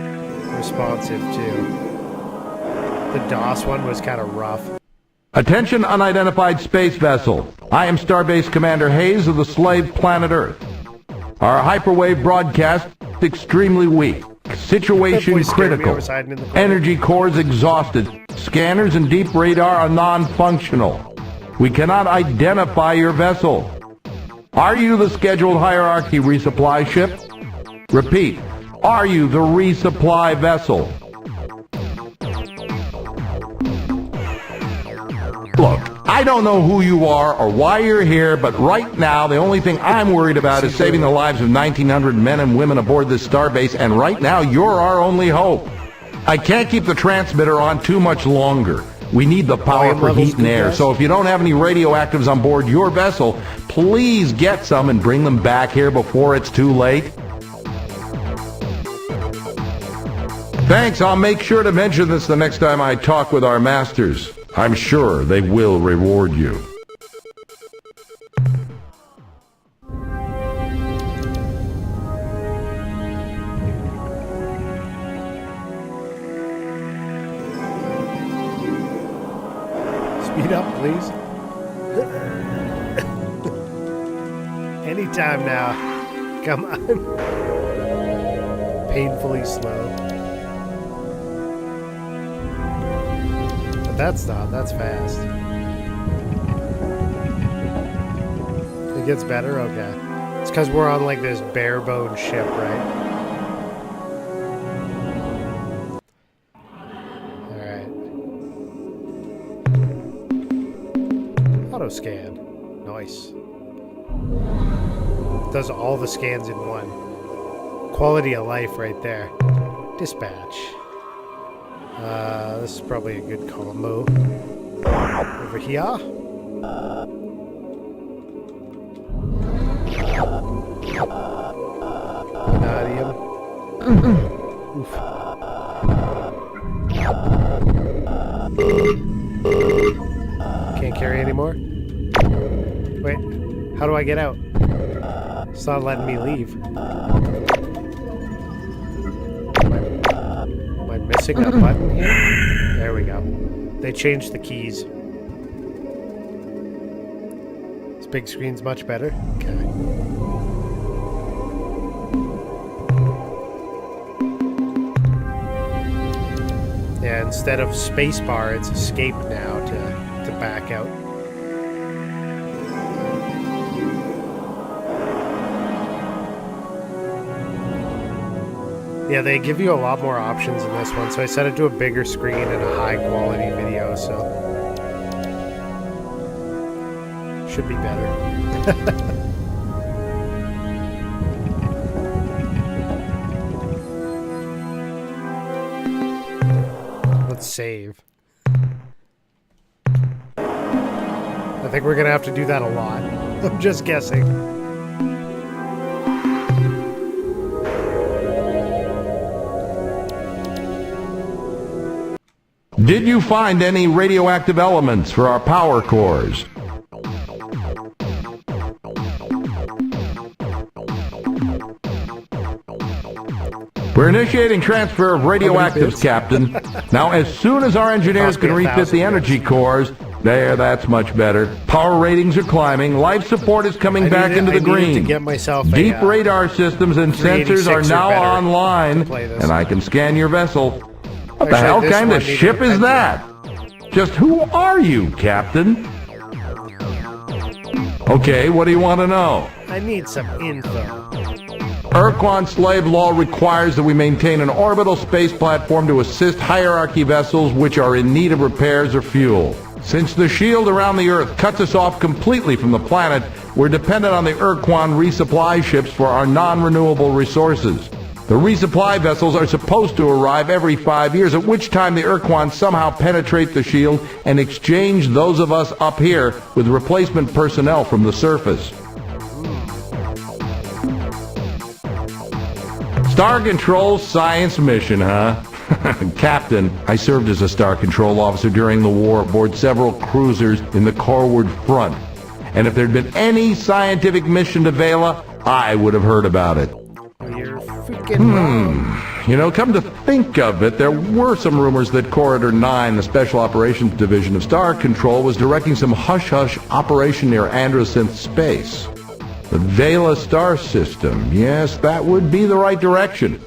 responsive, too. The DOS one was kind of rough. Attention unidentified space vessel. I am Starbase Commander Hayes of the slave planet Earth. Our hyperwave broadcast is extremely weak. Situation Boy scared me. I critical. was hiding in the corner. Energy cores exhausted. Scanners and deep radar are non-functional. We cannot identify your vessel. Are you the scheduled hierarchy resupply ship? Repeat, are you the resupply vessel? Look, I don't know who you are or why you're here, but right now the only thing I'm worried about is saving the lives of 1,900 men and women aboard this starbase, and right now you're our only hope. I can't keep the transmitter on too much longer. We need the power for heat and air, so if you don't have any radioactives on board your vessel, please get some and bring them back here before it's too late. Thanks, I'll make sure to mention this the next time I talk with our masters. I'm sure they will reward you. Speed up, please. Anytime now. Come on. Painfully slow. But that's not. That's fast. It gets better? Okay. It's because we're on like this bare bone ship, right? Scan. Nice. Does all the scans in one. Quality of life right there. Dispatch. This is probably a good combo. Over here. Vanadium. Oof. Can't carry anymore? Wait, how do I get out? It's not letting me leave. Am I missing a button here? There we go. They changed the keys. This big screen's much better? Okay. Yeah, instead of spacebar, it's escape now to back out. Yeah, they give you a lot more options in this one, so I set it to a bigger screen and a high quality video, so should be better. Let's save. I think we're gonna have to do that a lot. I'm just guessing. Did you find any radioactive elements for our power cores? We're initiating transfer of radioactives, Captain. Now, as soon as our engineers can refit the energy cores, there, that's much better. Power ratings are climbing. Life support is coming back into the green. To get myself a, Deep radar systems and sensors are now online, and I can scan your vessel. What the hell kind of ship is that? Just who are you, Captain? Okay, what do you want to know? I need some info. Urquan slave law requires that we maintain an orbital space platform to assist hierarchy vessels which are in need of repairs or fuel. Since the shield around the Earth cuts us off completely from the planet, we're dependent on the Urquan resupply ships for our non-renewable resources. The resupply vessels are supposed to arrive every 5 years, at which time the Urquan somehow penetrate the shield and exchange those of us up here with replacement personnel from the surface. Star Control science mission, huh? Captain, I served as a Star Control officer during the war aboard several cruisers in the Corward Front. And if there'd been any scientific mission to Vela, I would have heard about it. You're freaking wrong. You know, come to think of it, there were some rumors that Corridor 9, the Special Operations Division of Star Control, was directing some hush-hush operation near Androsynth Space. The Vela star system, yes, that would be the right direction.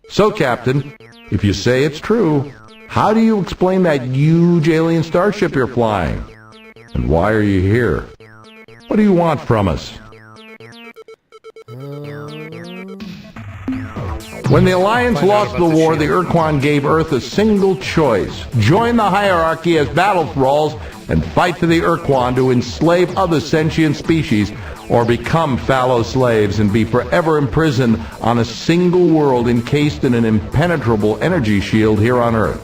So, Captain, if you say it's true, how do you explain that huge alien starship you're flying? And why are you here? What do you want from us? When the Alliance lost the war, the Urquan gave Earth a single choice. Join the hierarchy as battle thralls and fight for the Urquan to enslave other sentient species, or become fallow slaves and be forever imprisoned on a single world encased in an impenetrable energy shield here on Earth.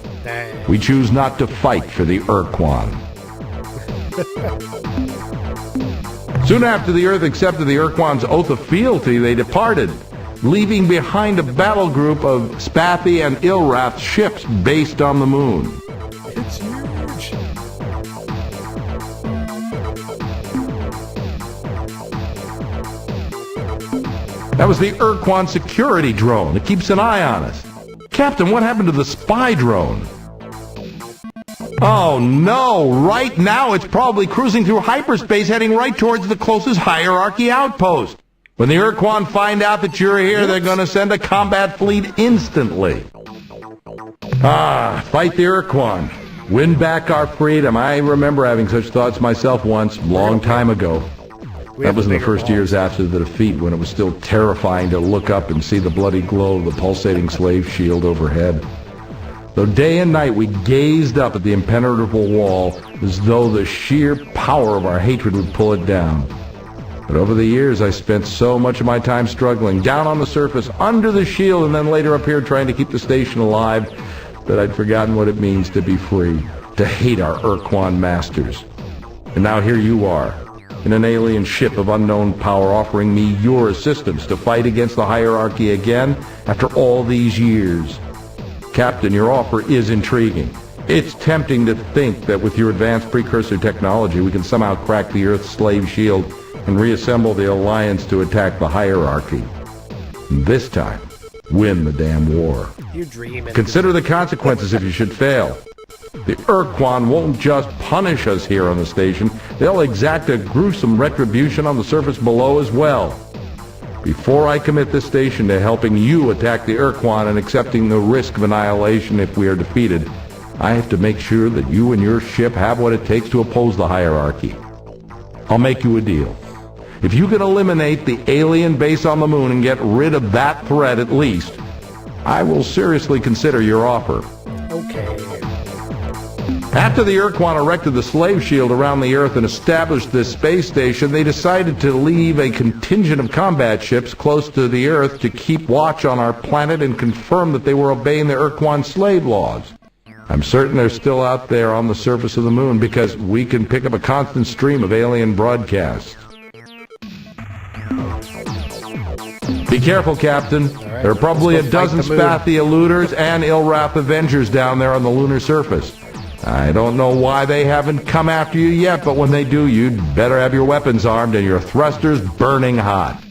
We choose not to fight for the Urquan. Soon after the Earth accepted the Urquan's oath of fealty, they departed, leaving behind a battle group of Spathi and Ilrath ships based on the moon. It's huge. That was the Urquan security drone that keeps an eye on us. Captain, what happened to the spy drone? Oh no, right now it's probably cruising through hyperspace heading right towards the closest hierarchy outpost. When the Urquan find out that you're here, they're going to send a combat fleet instantly. Fight the Urquan. Win back our freedom. I remember having such thoughts myself once, long time ago. That was in the first years after the defeat, when it was still terrifying to look up and see the bloody glow of the pulsating slave shield overhead. Though day and night we gazed up at the impenetrable wall as though the sheer power of our hatred would pull it down. But over the years I spent so much of my time struggling, down on the surface, under the shield, and then later up here trying to keep the station alive, that I'd forgotten what it means to be free, to hate our Urquan masters. And now here you are, in an alien ship of unknown power, offering me your assistance to fight against the hierarchy again after all these years. Captain, your offer is intriguing. It's tempting to think that with your advanced precursor technology we can somehow crack the Earth's slave shield and reassemble the Alliance to attack the hierarchy. And this time, win the damn war. You're dreaming. Consider the consequences if you should fail. The Urquan won't just punish us here on the station, they'll exact a gruesome retribution on the surface below as well. Before I commit this station to helping you attack the Urquan and accepting the risk of annihilation if we are defeated, I have to make sure that you and your ship have what it takes to oppose the hierarchy. I'll make you a deal. If you can eliminate the alien base on the moon and get rid of that threat at least, I will seriously consider your offer. Okay. After the Urquan erected the slave shield around the Earth and established this space station, they decided to leave a contingent of combat ships close to the Earth to keep watch on our planet and confirm that they were obeying the Urquan slave laws. I'm certain they're still out there on the surface of the moon because we can pick up a constant stream of alien broadcasts. Be careful, Captain. Right, there are probably a dozen the moon. Spathi eluders and Ilrath Avengers down there on the lunar surface. I don't know why they haven't come after you yet, but when they do, you'd better have your weapons armed and your thrusters burning hot.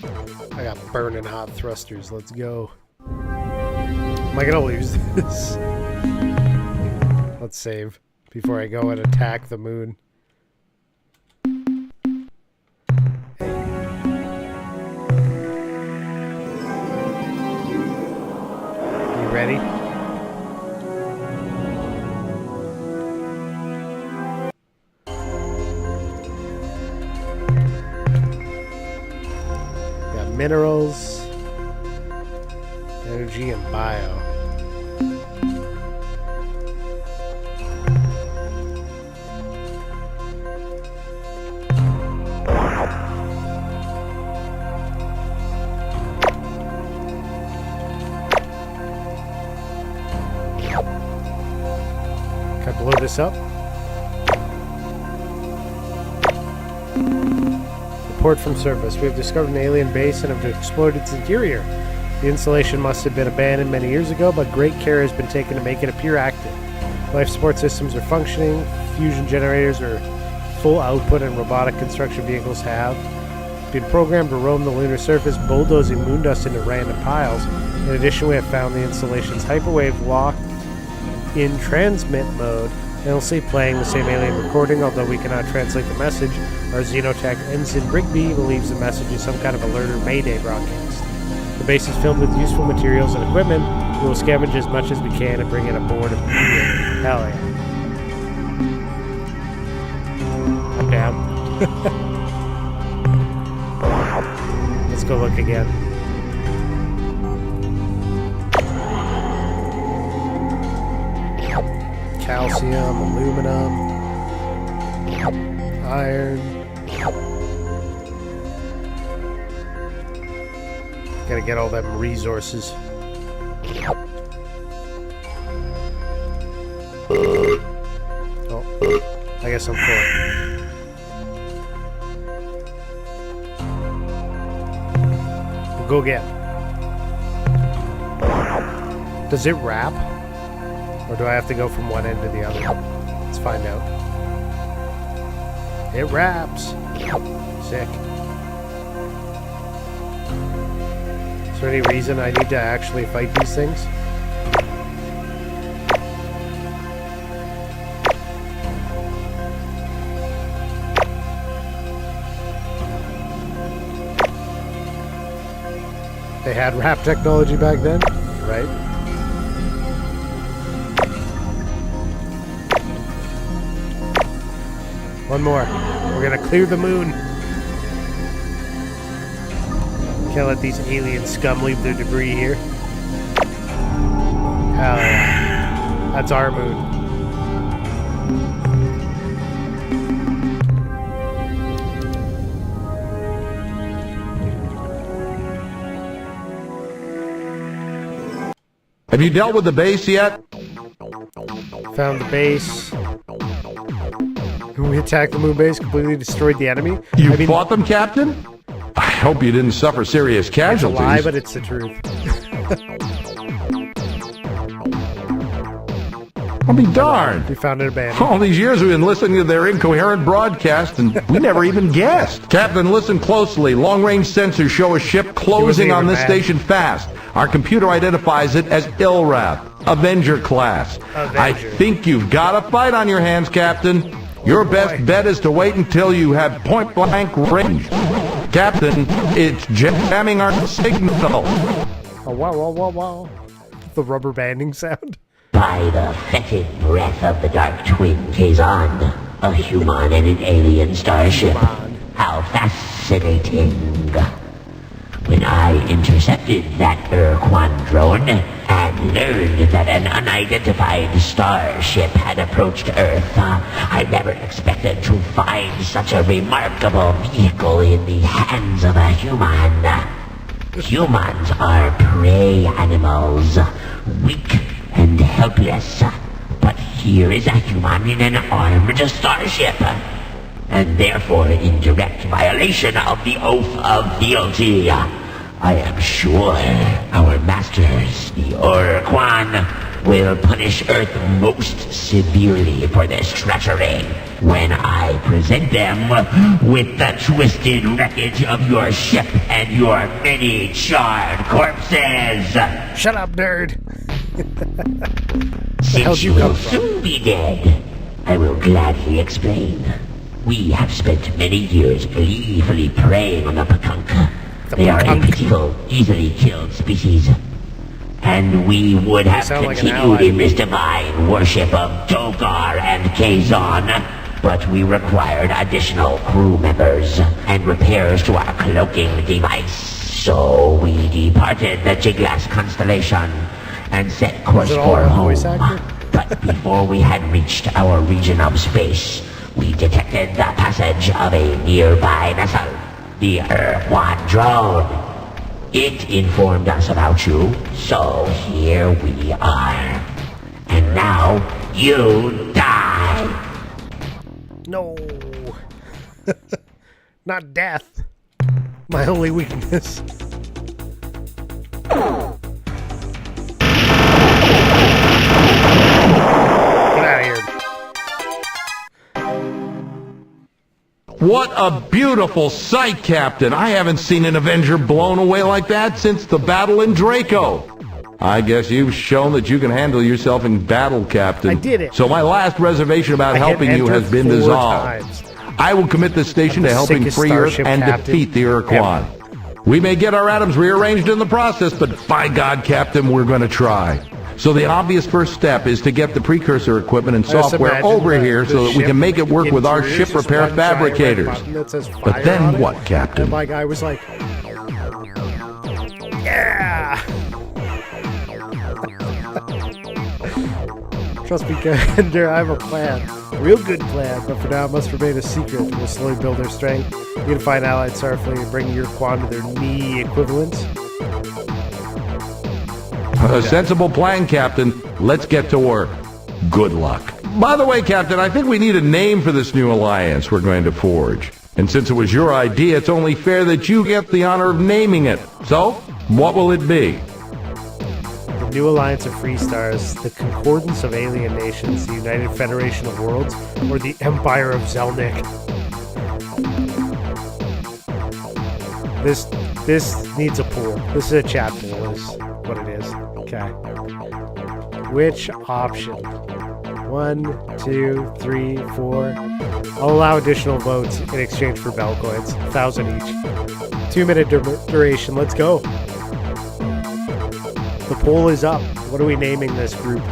I got burning hot thrusters. Let's go. Am I gonna lose this? Let's save before I go and attack the moon. You ready? Minerals, energy, and bio. Can I blow this up? Report from surface. We have discovered an alien base and have explored its interior. The installation must have been abandoned many years ago, but great care has been taken to make it appear active. Life support systems are functioning, fusion generators are full output, and robotic construction vehicles have been programmed to roam the lunar surface, bulldozing moondust into random piles. In addition, we have found the installation's hyperwave locked in transmit mode, and it'll see playing the same alien recording, although we cannot translate the message. Our Xenotech Ensign Brigby believes the message is some kind of alert or mayday broadcast. The base is filled with useful materials and equipment. We will scavenge as much as we can and bring it aboard immediately. Hell yeah. I'm down. Let's go look again. Calcium, aluminum, iron. Gotta get all them resources. Oh, I guess I'm full. We'll go again. Does it wrap? Or do I have to go from one end to the other? Let's find out. It wraps. Sick. Is there any reason I need to actually fight these things? They had wrap technology back then, right? One more. We're gonna clear the moon. Can't let these alien scum leave their debris here. Hell yeah. That's our moon. Have you dealt with the base yet? Found the base. We attacked the moon base, completely destroyed the enemy. You fought them, Captain? I hope you didn't suffer serious It's a casualties. lie, but it's the truth. I'll be darned. We found it abandoned. All these years we've been listening to their incoherent broadcast, and we never even guessed. Captain, listen closely. Long-range sensors show a ship closing on this station fast. Our computer identifies it as Ilrath, Avenger class. I think you've got a fight on your hands, Captain. Your best bet is to wait until you have point-blank range. Captain, it's jamming our signal. Oh, wow, wow, wow, wow. The rubber banding sound. By the fetid breath of the Dark Twin Kazon, a human and an alien starship. How fascinating. When I intercepted that Urquan drone and learned that an unidentified starship had approached Earth, I never expected to find such a remarkable vehicle in the hands of a human. Humans are prey animals, weak and helpless. But here is a human in an armed starship, and therefore in direct violation of the oath of fealty. I am sure our masters, the Urquan, will punish Earth most severely for this treachery when I present them with the twisted wreckage of your ship and your many charred corpses. Shut up, nerd. Since you will soon be dead, I will gladly explain. We have spent many years gleefully preying on the Pakunk. They are a pitiful, easily killed species. And we would have continued in this divine worship of Togar and Kazon, but we required additional crew members and repairs to our cloaking device. So we departed the Jiglass constellation and set course for home. But before we had reached our region of space, we detected the passage of a nearby vessel, the Urquan drone. It informed us about you, so here we are. And now, you die! No. Not death. My only weakness. out of here. What a beautiful sight, Captain. I haven't seen an Avenger blown away like that since the battle in Draco. I guess you've shown that you can handle yourself in battle, Captain. I did it. So my last reservation about helping you has been dissolved. I will commit this station to helping free Earth and defeat the Iroquois. We may get our atoms rearranged in the process, but by God, Captain, we're going to try. So the obvious first step is to get the precursor equipment and software over here so that we can make it work with our ship repair fabricators. But then what, Captain? And my guy was like, yeah! Trust me, Commander, I have a plan. A real good plan, but for now it must remain a secret. We'll slowly build their strength, unify an allied Starfleet, and bring your Quan to their knee equivalent. A sensible plan, Captain. Let's get to work. Good luck. By the way, Captain, I think we need a name for this new alliance we're going to forge. And since it was your idea, it's only fair that you get the honor of naming it. So, what will it be? The New Alliance of Free Stars, the Concordance of Alien Nations, the United Federation of Worlds, or the Empire of Zelnik. This needs a pool. This is a chat pool, is what it is. Okay. Which option? 1, 2, 3, 4. I'll allow additional votes in exchange for bell coins. 1,000 each. 2-minute duration. Let's go. The poll is up. What are we naming this group?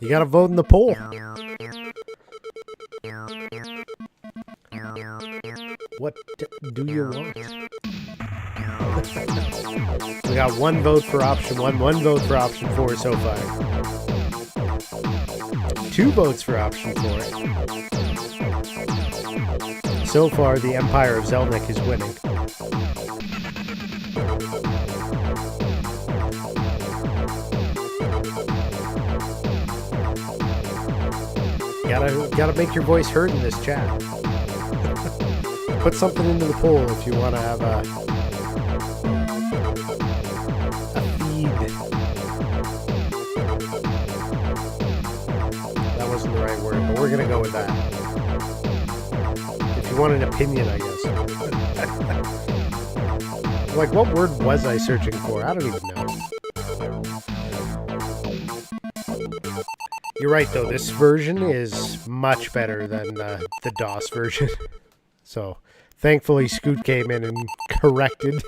You gotta vote in the poll. What do you want? We got 1 vote for option 1, 1 vote for option 4 so far. 2 votes for option 4. So far, the Empire of Zelnik is winning. Gotta make your voice heard in this chat. Put something into the poll if you want to have a feed. That wasn't the right word, but we're gonna go with that. If you want an opinion, I guess. Like, what word was I searching for? I don't even know. You're right, though. This version is much better than the DOS version. So, thankfully, Scoot came in and corrected.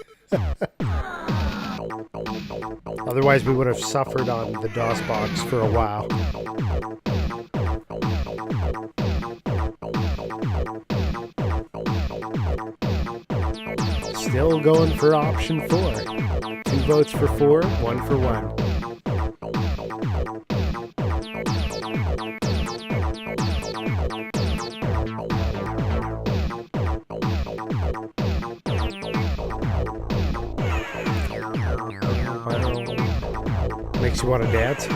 Otherwise, we would have suffered on the DOS box for a while. Still going for option 4. 2 votes for 4, 1 for 1. Makes you want to dance?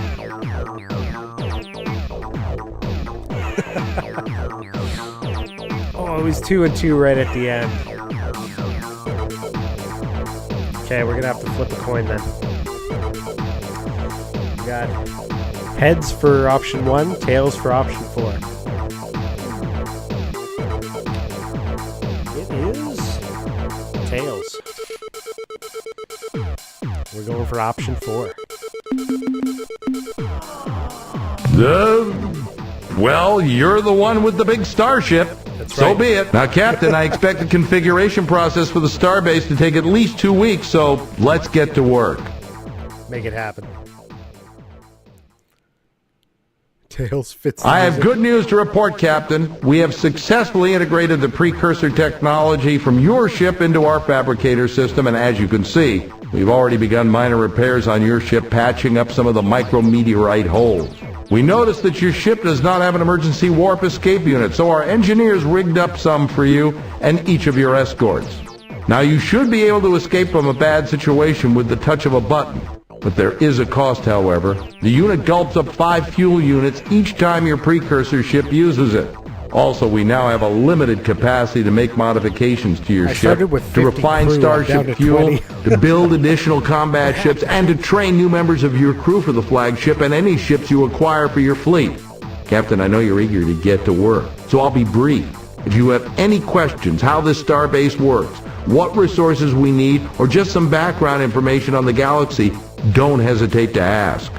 Oh, it was 2 and 2 right at the end. Okay, we're gonna have to flip a coin then. We got heads for option 1, tails for option 4. It is tails. We're going for option 4. Well, you're the one with the big starship. That's so right. be it. Now, Captain, I expect the configuration process for the starbase to take at least 2 weeks, so let's get to work. Make it happen. Tails fits. I have good news to report, Captain. We have successfully integrated the precursor technology from your ship into our fabricator system, and as you can see, we've already begun minor repairs on your ship, patching up some of the micrometeorite holes. We noticed that your ship does not have an emergency warp escape unit, so our engineers rigged up some for you and each of your escorts. Now, you should be able to escape from a bad situation with the touch of a button. But there is a cost, however. The unit gulps up 5 fuel units each time your precursor ship uses it. Also, we now have a limited capacity to make modifications to your I ship, started with to 50 refine crew, I'm down starship to fuel, 20. to build additional combat ships, and to train new members of your crew for the flagship and any ships you acquire for your fleet. Captain, I know you're eager to get to work, so I'll be brief. If you have any questions how this starbase works, what resources we need, or just some background information on the galaxy, don't hesitate to ask.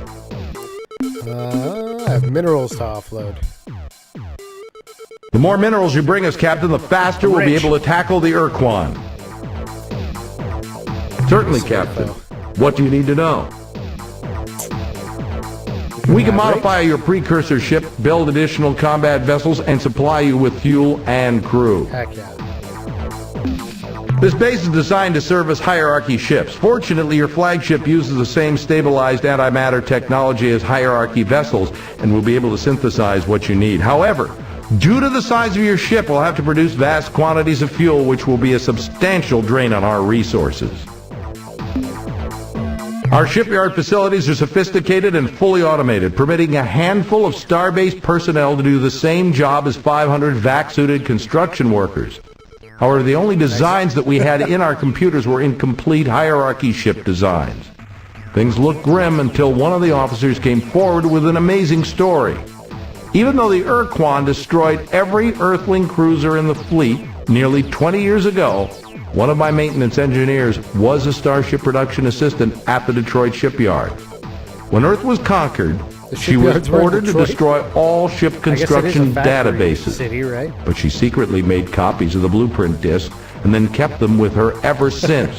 I have minerals to offload. The more minerals you bring us, Captain, the faster we'll be Rich. able to tackle the Urquan. Certainly, Captain. What do you need to know? We can modify your precursor ship, build additional combat vessels, and supply you with fuel and crew. Heck yeah. This base is designed to service hierarchy ships. Fortunately, your flagship uses the same stabilized antimatter technology as hierarchy vessels and will be able to synthesize what you need. However, due to the size of your ship, we'll have to produce vast quantities of fuel, which will be a substantial drain on our resources. Our shipyard facilities are sophisticated and fully automated, permitting a handful of starbase personnel to do the same job as 500 vac-suited construction workers. However, the only designs that we had in our computers were incomplete hierarchy ship designs. Things looked grim until one of the officers came forward with an amazing story. Even though the Urquan destroyed every Earthling cruiser in the fleet nearly 20 years ago, one of my maintenance engineers was a starship production assistant at the Detroit shipyard. When Earth was conquered, she was shipyards were in ordered to Detroit? destroy all ship I guess it is a construction factory databases. city, right? But she secretly made copies of the blueprint discs and then kept them with her ever since.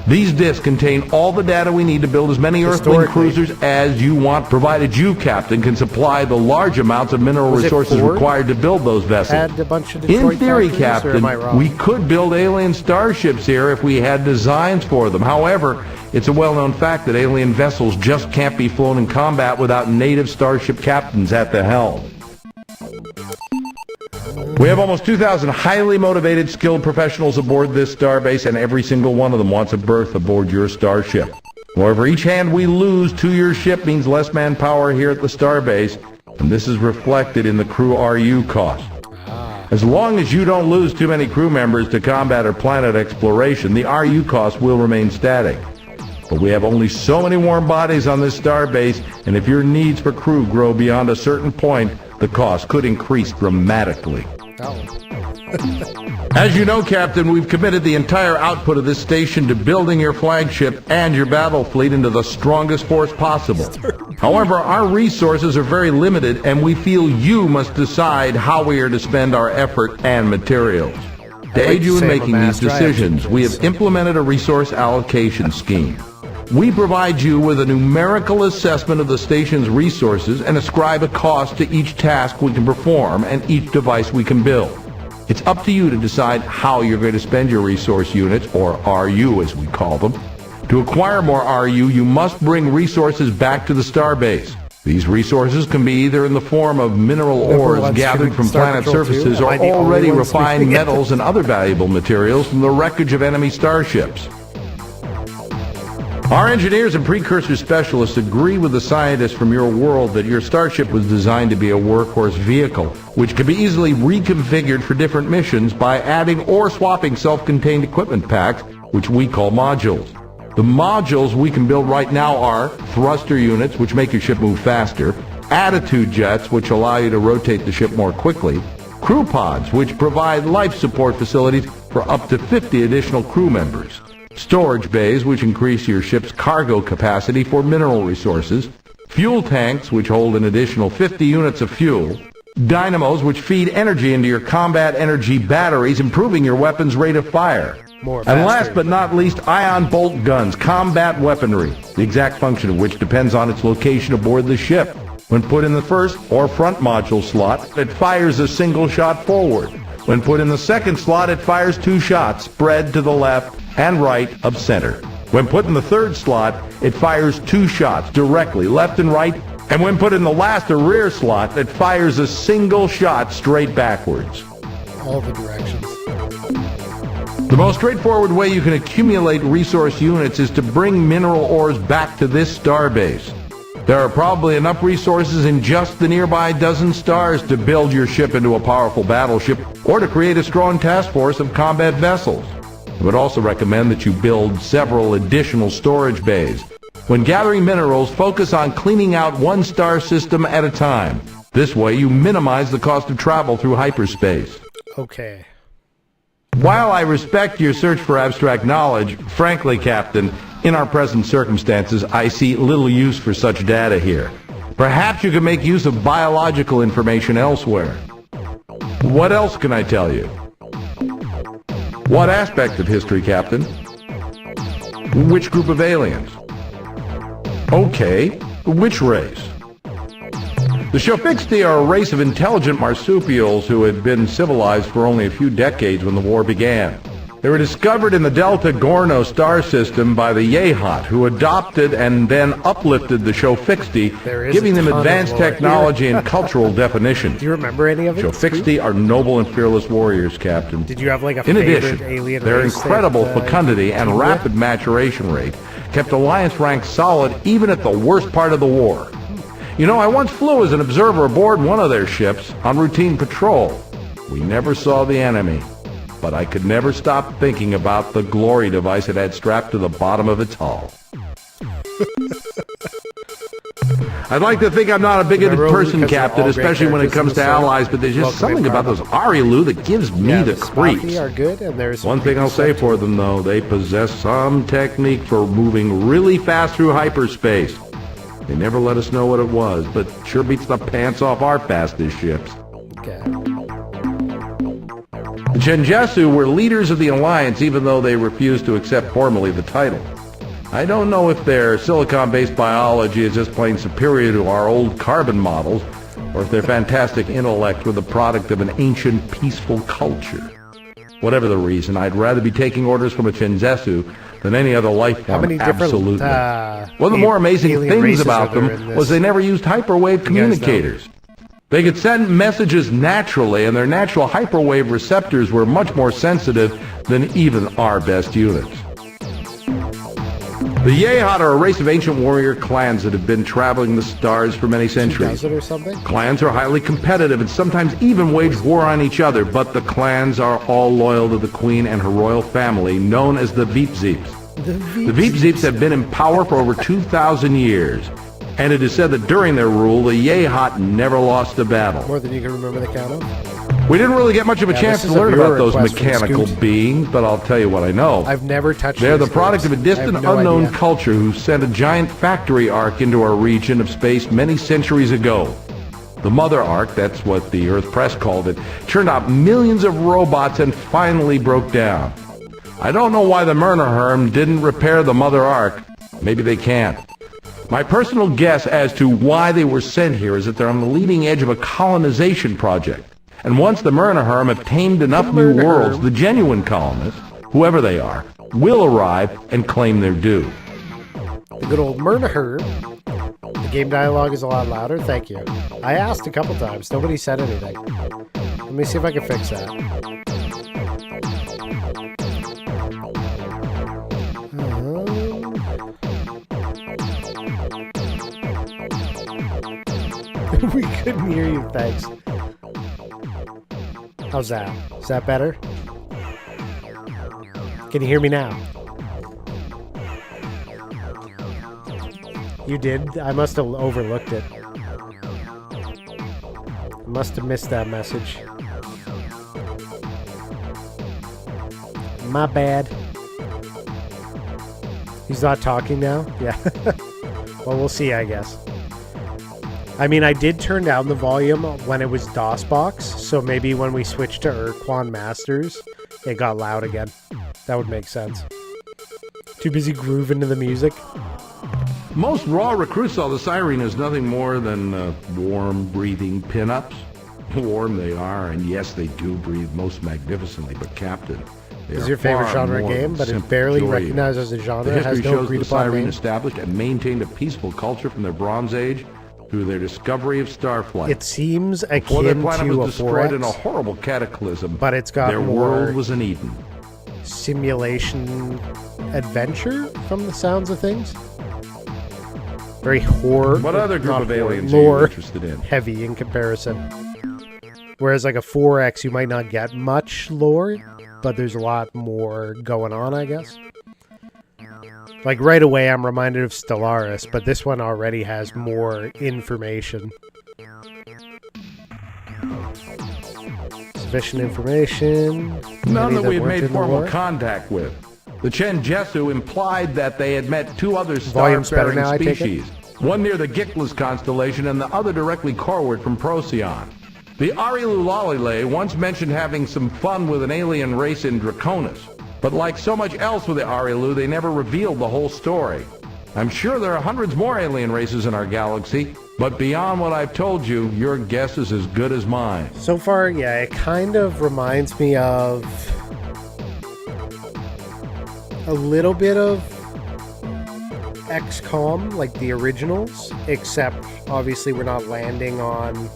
These discs contain all the data we need to build as many Earthling Historically. cruisers as you want, provided you, Captain, can supply the large amounts of mineral Was it resources Ford required to build those vessels. Had a bunch of Detroit In theory, factories, or am I Captain, wrong? we could build alien starships here if we had designs for them. However, it's a well-known fact that alien vessels just can't be flown in combat without native starship captains at the helm. We have almost 2,000 highly motivated, skilled professionals aboard this starbase, and every single one of them wants a berth aboard your starship. However, each hand we lose to your ship means less manpower here at the starbase, and this is reflected in the crew RU cost. As long as you don't lose too many crew members to combat or planet exploration, the RU cost will remain static. But we have only so many warm bodies on this starbase, and if your needs for crew grow beyond a certain point, the cost could increase dramatically. As you know, Captain, we've committed the entire output of this station to building your flagship and your battle fleet into the strongest force possible. However, our resources are very limited, and we feel you must decide how we are to spend our effort and materials. To aid you in making these decisions, we have implemented a resource allocation scheme. We provide you with a numerical assessment of the station's resources and ascribe a cost to each task we can perform and each device we can build. It's up to you to decide how you're going to spend your resource units, or RU as we call them. To acquire more RU, you must bring resources back to the starbase. These resources can be either in the form of mineral ores gathered from planet surfaces or already refined metals and other valuable materials from the wreckage of enemy starships. Our engineers and precursor specialists agree with the scientists from your world that your starship was designed to be a workhorse vehicle, which can be easily reconfigured for different missions by adding or swapping self-contained equipment packs, which we call modules. The modules we can build right now are thruster units, which make your ship move faster, attitude jets, which allow you to rotate the ship more quickly, crew pods, which provide life support facilities for up to 50 additional crew members, storage bays, which increase your ship's cargo capacity for mineral resources, fuel tanks, which hold an additional 50 units of fuel, dynamos, which feed energy into your combat energy batteries, improving your weapon's rate of fire. And last but not least, ion bolt guns, combat weaponry, the exact function of which depends on its location aboard the ship. When put in the first or front module slot, it fires a single shot forward. When put in the second slot, it fires 2 shots, spread to the left and right of center. When put in the third slot, it fires 2 shots directly, left and right. And when put in the last or rear slot, it fires a single shot straight backwards. All the directions. The most straightforward way you can accumulate resource units is to bring mineral ores back to this starbase. There are probably enough resources in just the nearby dozen stars to build your ship into a powerful battleship or to create a strong task force of combat vessels. I would also recommend that you build several additional storage bays. When gathering minerals, focus on cleaning out one star system at a time. This way you minimize the cost of travel through hyperspace. Okay. While I respect your search for abstract knowledge, frankly, Captain, in our present circumstances, I see little use for such data here. Perhaps you could make use of biological information elsewhere. What else can I tell you? What aspect of history, Captain? Which group of aliens? Okay, which race? The Shofixti are a race of intelligent marsupials who had been civilized for only a few decades when the war began. They were discovered in the Delta Gorno star system by the Yehat, who adopted and then uplifted the Shofixti, giving them advanced technology and cultural definition. Do you remember any of it? Shofixti are noble and fearless warriors, Captain. Did you have like a In favorite addition, alien their race incredible that, fecundity and rapid maturation rate kept Alliance ranks solid even at the worst part of the war. You know, I once flew as an observer aboard one of their ships on routine patrol. We never saw the enemy, but I could never stop thinking about the glory device it had strapped to the bottom of its hull. I'd like to think I'm not a bigoted person, Captain, especially when it comes to allies, but there's just something about those Arilu that gives me the creeps. Are good, and there's one thing I'll say for them, though, they possess some technique for moving really fast through hyperspace. They never let us know what it was, but sure beats the pants off our fastest ships. Okay. The Chenjesu were leaders of the Alliance, even though they refused to accept formally the title. I don't know if their silicon-based biology is just plain superior to our old carbon models, or if their fantastic intellect were the product of an ancient, peaceful culture. Whatever the reason, I'd rather be taking orders from a Chenjesu than any other life form, absolutely. One of the more amazing things about them was they never used hyperwave communicators. They could send messages naturally, and their natural hyperwave receptors were much more sensitive than even our best units. The Yehat are a race of ancient warrior clans that have been traveling the stars for many centuries. Clans are highly competitive and sometimes even wage war on each other, but the clans are all loyal to the Queen and her royal family, known as the Veepzeeps. The Veepzeeps have been in power for over 2,000 years, and it is said that during their rule, the Yehat never lost a battle. More than you can remember the count of? We didn't really get much of a chance to learn about those mechanical beings, but I'll tell you what I know. I've never touched They're the product of a distant, unknown culture who sent a giant factory ark into our region of space many centuries ago. The Mother Ark, that's what the Earth Press called it, turned out millions of robots and finally broke down. I don't know why the Myrnaherm didn't repair the Mother Ark. Maybe they can't. My personal guess as to why they were sent here is that they're on the leading edge of a colonization project. And once the Myrnaherm have tamed enough new worlds, the genuine colonists, whoever they are, will arrive and claim their due. The good old Myrnaherm. The game dialogue is a lot louder, thank you. I asked a couple times, nobody said anything. Let me see if I can fix that. We couldn't hear you, thanks. How's that? Is that better? Can you hear me now? You did? I must have overlooked it. I must have missed that message. My bad. He's not talking now? Yeah. Well, we'll see, I guess. I mean, I did turn down the volume when it was DOSBox, so maybe when we switched to Urquan Masters, it got loud again. That would make sense. Too busy grooving to the music. Most raw recruits saw the Sularin as nothing more than warm, breathing pin-ups. Warm they are, and yes, they do breathe most magnificently, but Captain, they is are your favorite far genre more game, but than it's barely simple joy. recognized as a genre. The It has history no shows the agreed-upon Sularin name. established and maintained a peaceful culture from their Bronze Age through their discovery of starflight. It seems Before their akin planet to a was destroyed 4X, in a horrible cataclysm, but it's got their more world was an Eden. simulation adventure from the sounds of things. Very horror. What other group not of horror, aliens are you lore interested in? heavy in comparison. Whereas like a 4X, you might not get much lore, but there's a lot more going on, I guess. Like right away, I'm reminded of Stellaris, but this one already has more information. Sufficient information. None Any that we've weren't made in the formal lore? contact with. The Chen Jesu implied that they had met two other Volume's better now, I star-faring take it? species, one near the Gickless constellation and the other directly coreward from Procyon. The Arilu Lalile once mentioned having some fun with an alien race in Draconis, but like so much else with the Arilu, they never revealed the whole story. I'm sure there are hundreds more alien races in our galaxy, but beyond what I've told you, your guess is as good as mine. So far, yeah, it kind of reminds me of a little bit of XCOM, like the originals, except obviously we're not landing on,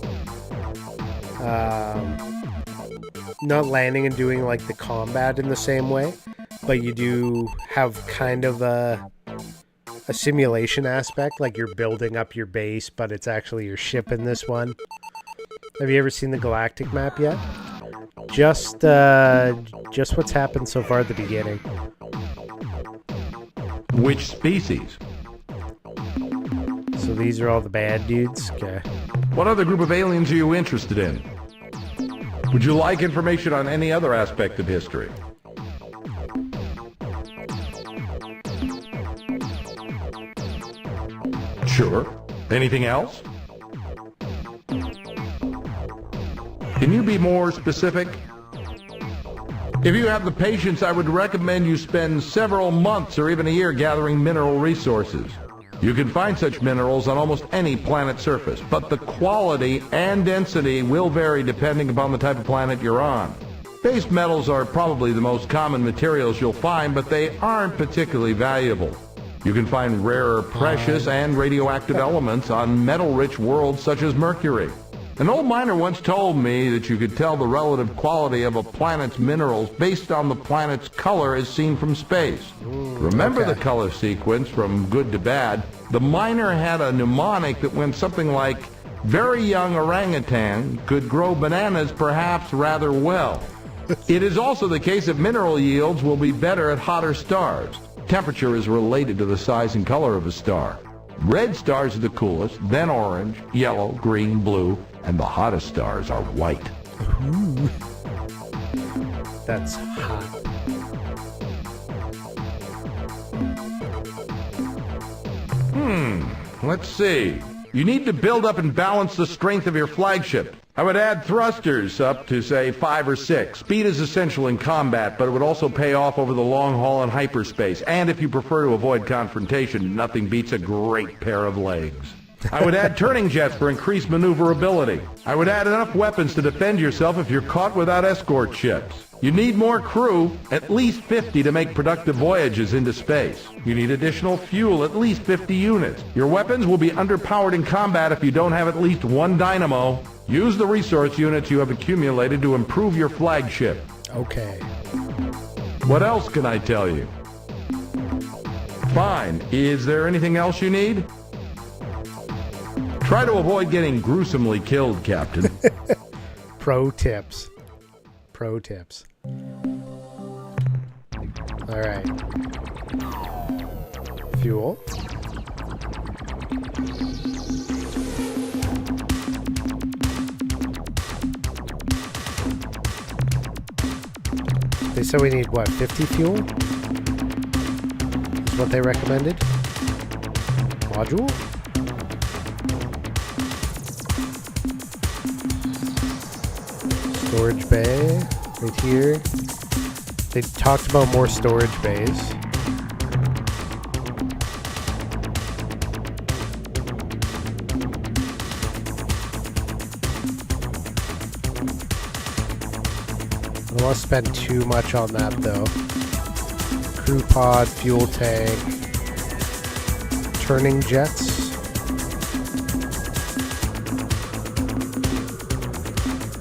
not landing and doing like the combat in the same way, but you do have kind of a simulation aspect, like you're building up your base, but it's actually your ship in this one. Have you ever seen the galactic map yet? Just what's happened so far at the beginning. Which species? So these are all the bad dudes? Okay. What other group of aliens are you interested in? Would you like information on any other aspect of history? Sure. Anything else? Can you be more specific? If you have the patience, I would recommend you spend several months or even a year gathering mineral resources. You can find such minerals on almost any planet surface, but the quality and density will vary depending upon the type of planet you're on. Base metals are probably the most common materials you'll find, but they aren't particularly valuable. You can find rarer precious and radioactive elements on metal-rich worlds such as Mercury. An old miner once told me that you could tell the relative quality of a planet's minerals based on the planet's color as seen from space. Remember the color sequence from good to bad? The miner had a mnemonic that went something like, very young orangutan could grow bananas perhaps rather well. It is also the case that mineral yields will be better at hotter stars. Temperature is related to the size and color of a star. Red stars are the coolest, then orange, yellow, green, blue, and the hottest stars are white. Ooh. That's hot. Let's see. You need to build up and balance the strength of your flagship. I would add thrusters up to, say, 5 or 6. Speed is essential in combat, but it would also pay off over the long haul in hyperspace. And if you prefer to avoid confrontation, nothing beats a great pair of legs. I would add turning jets for increased maneuverability. I would add enough weapons to defend yourself if you're caught without escort ships. You need more crew, at least 50 to make productive voyages into space. You need additional fuel, at least 50 units. Your weapons will be underpowered in combat if you don't have at least one dynamo. Use the resource units you have accumulated to improve your flagship. Okay. What else can I tell you? Fine. Is there anything else you need? Try to avoid getting gruesomely killed, Captain. Pro tips. Pro tips. All right. Fuel. They said we need, what, 50 fuel? Is what they recommended? Module? Storage bay, right here. They talked about more storage bays. I don't want to spend too much on that though. Crew pod, fuel tank, turning jets.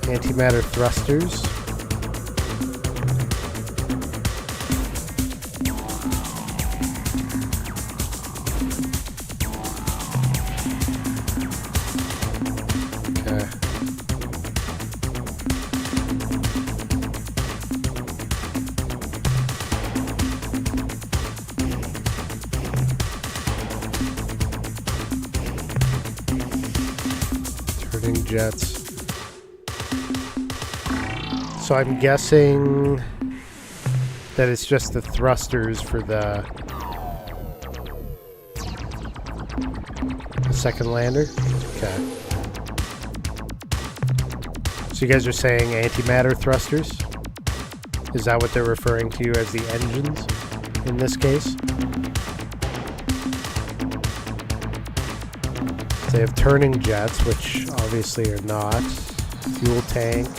Antimatter thrusters. turning jets. So I'm guessing that it's just the thrusters for the second lander. Okay. So you guys are saying antimatter thrusters? Is that what they're referring to as the engines in this case? They have turning jets, which obviously are not. Fuel tank,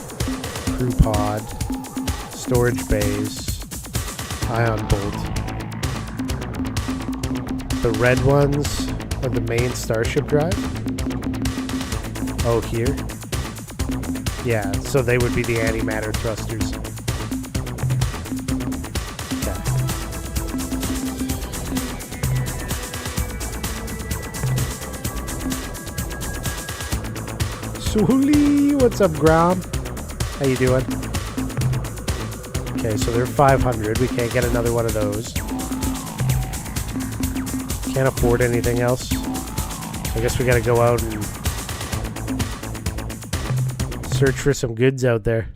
crew pod, storage bays, ion bolt. The red ones are the main Starship drive. Oh, here? Yeah, so they would be the antimatter thrusters. Suli, what's up, Grom? How you doing? Okay, so they're 500. We can't get another one of those. Can't afford anything else. I guess we gotta go out and search for some goods out there.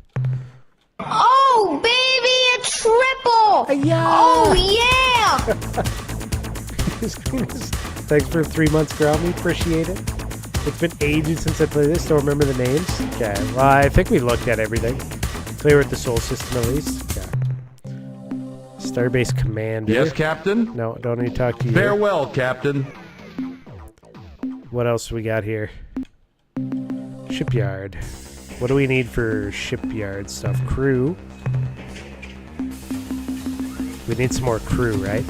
Oh, baby, a triple! Yeah. Oh, yeah! Thanks for 3 months, Grom. We appreciate it. It's been ages since I played this. Don't remember the names. Okay. Well, I think we looked at everything. Clear with the Sol system at least. Okay. Starbase Commander. Yes, Captain? No, don't need to talk to you. Farewell, Captain. What else do we got here? Shipyard. What do we need for shipyard stuff? Crew. We need some more crew, right?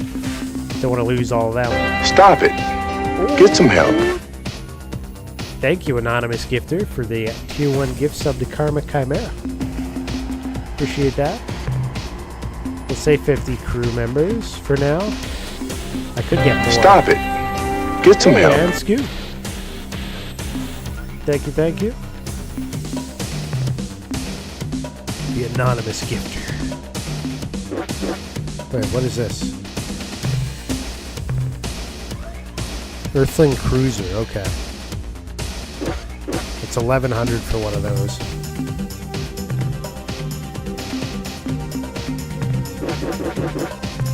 Don't want to lose all of them. Stop it. Get some help. Thank you, Anonymous Gifter, for the Tier 1 gift sub to Karma Chimera. Appreciate that. We'll say 50 crew members for now. I could get more. Stop it. Get some help. And Scoot. Thank you, thank you. The Anonymous Gifter. Wait, what is this? Earthling Cruiser, okay. It's 1,100 for one of those.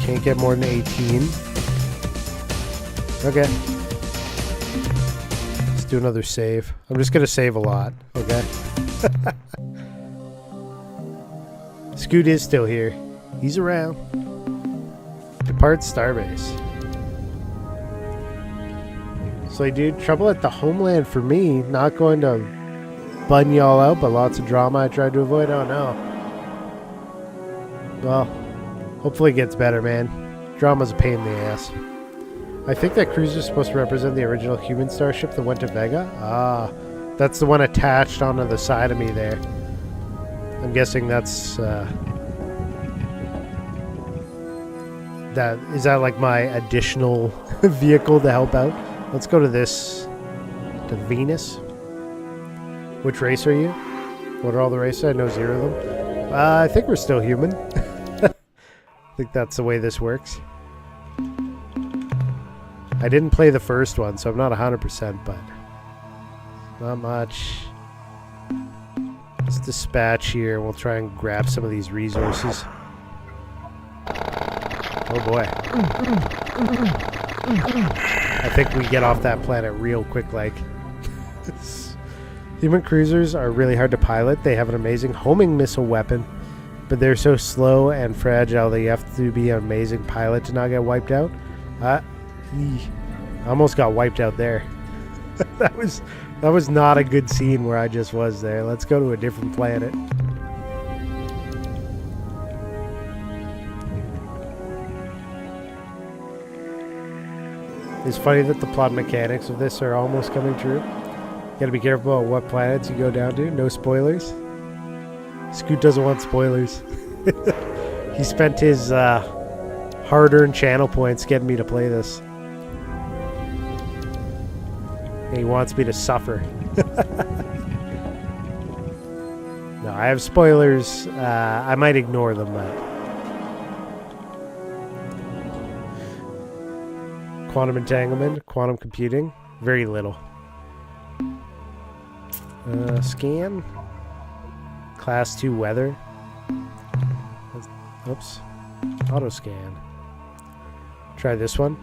Can't get more than 18. Okay. Let's do another save. I'm just gonna save a lot, okay? Scoot is still here. He's around. Depart Starbase. So, dude, trouble at the homeland for me. Not going to bun y'all out, but lots of drama I tried to avoid. Oh, no. Well, hopefully it gets better, man. Drama's a pain in the ass. I think that cruiser is supposed to represent the original human starship that went to Vega. Ah, that's the one attached onto the side of me there. I'm guessing that's... Is that like my additional vehicle to help out? Let's go to this. To Venus. Which race are you? What are all the races? I know 0 of them. I think we're still human. I think that's the way this works. I didn't play the first one, so I'm not 100%, but not much. Let's dispatch here. We'll try and grab some of these resources. Oh boy. I think we get off that planet real quick, like. Human cruisers are really hard to pilot. They have an amazing homing missile weapon, but they're so slow and fragile that you have to be an amazing pilot to not get wiped out. I almost got wiped out there. that was not a good scene where I just was there. Let's go to a different planet. It's funny that the plot mechanics of this are almost coming true. You gotta be careful about what planets you go down to. No spoilers. Scoot doesn't want spoilers. He spent his hard-earned channel points getting me to play this. And he wants me to suffer. No, I have spoilers. I might ignore them, but... Quantum entanglement, quantum computing, very little. Scan. Class 2 weather. Oops. Auto scan. Try this one.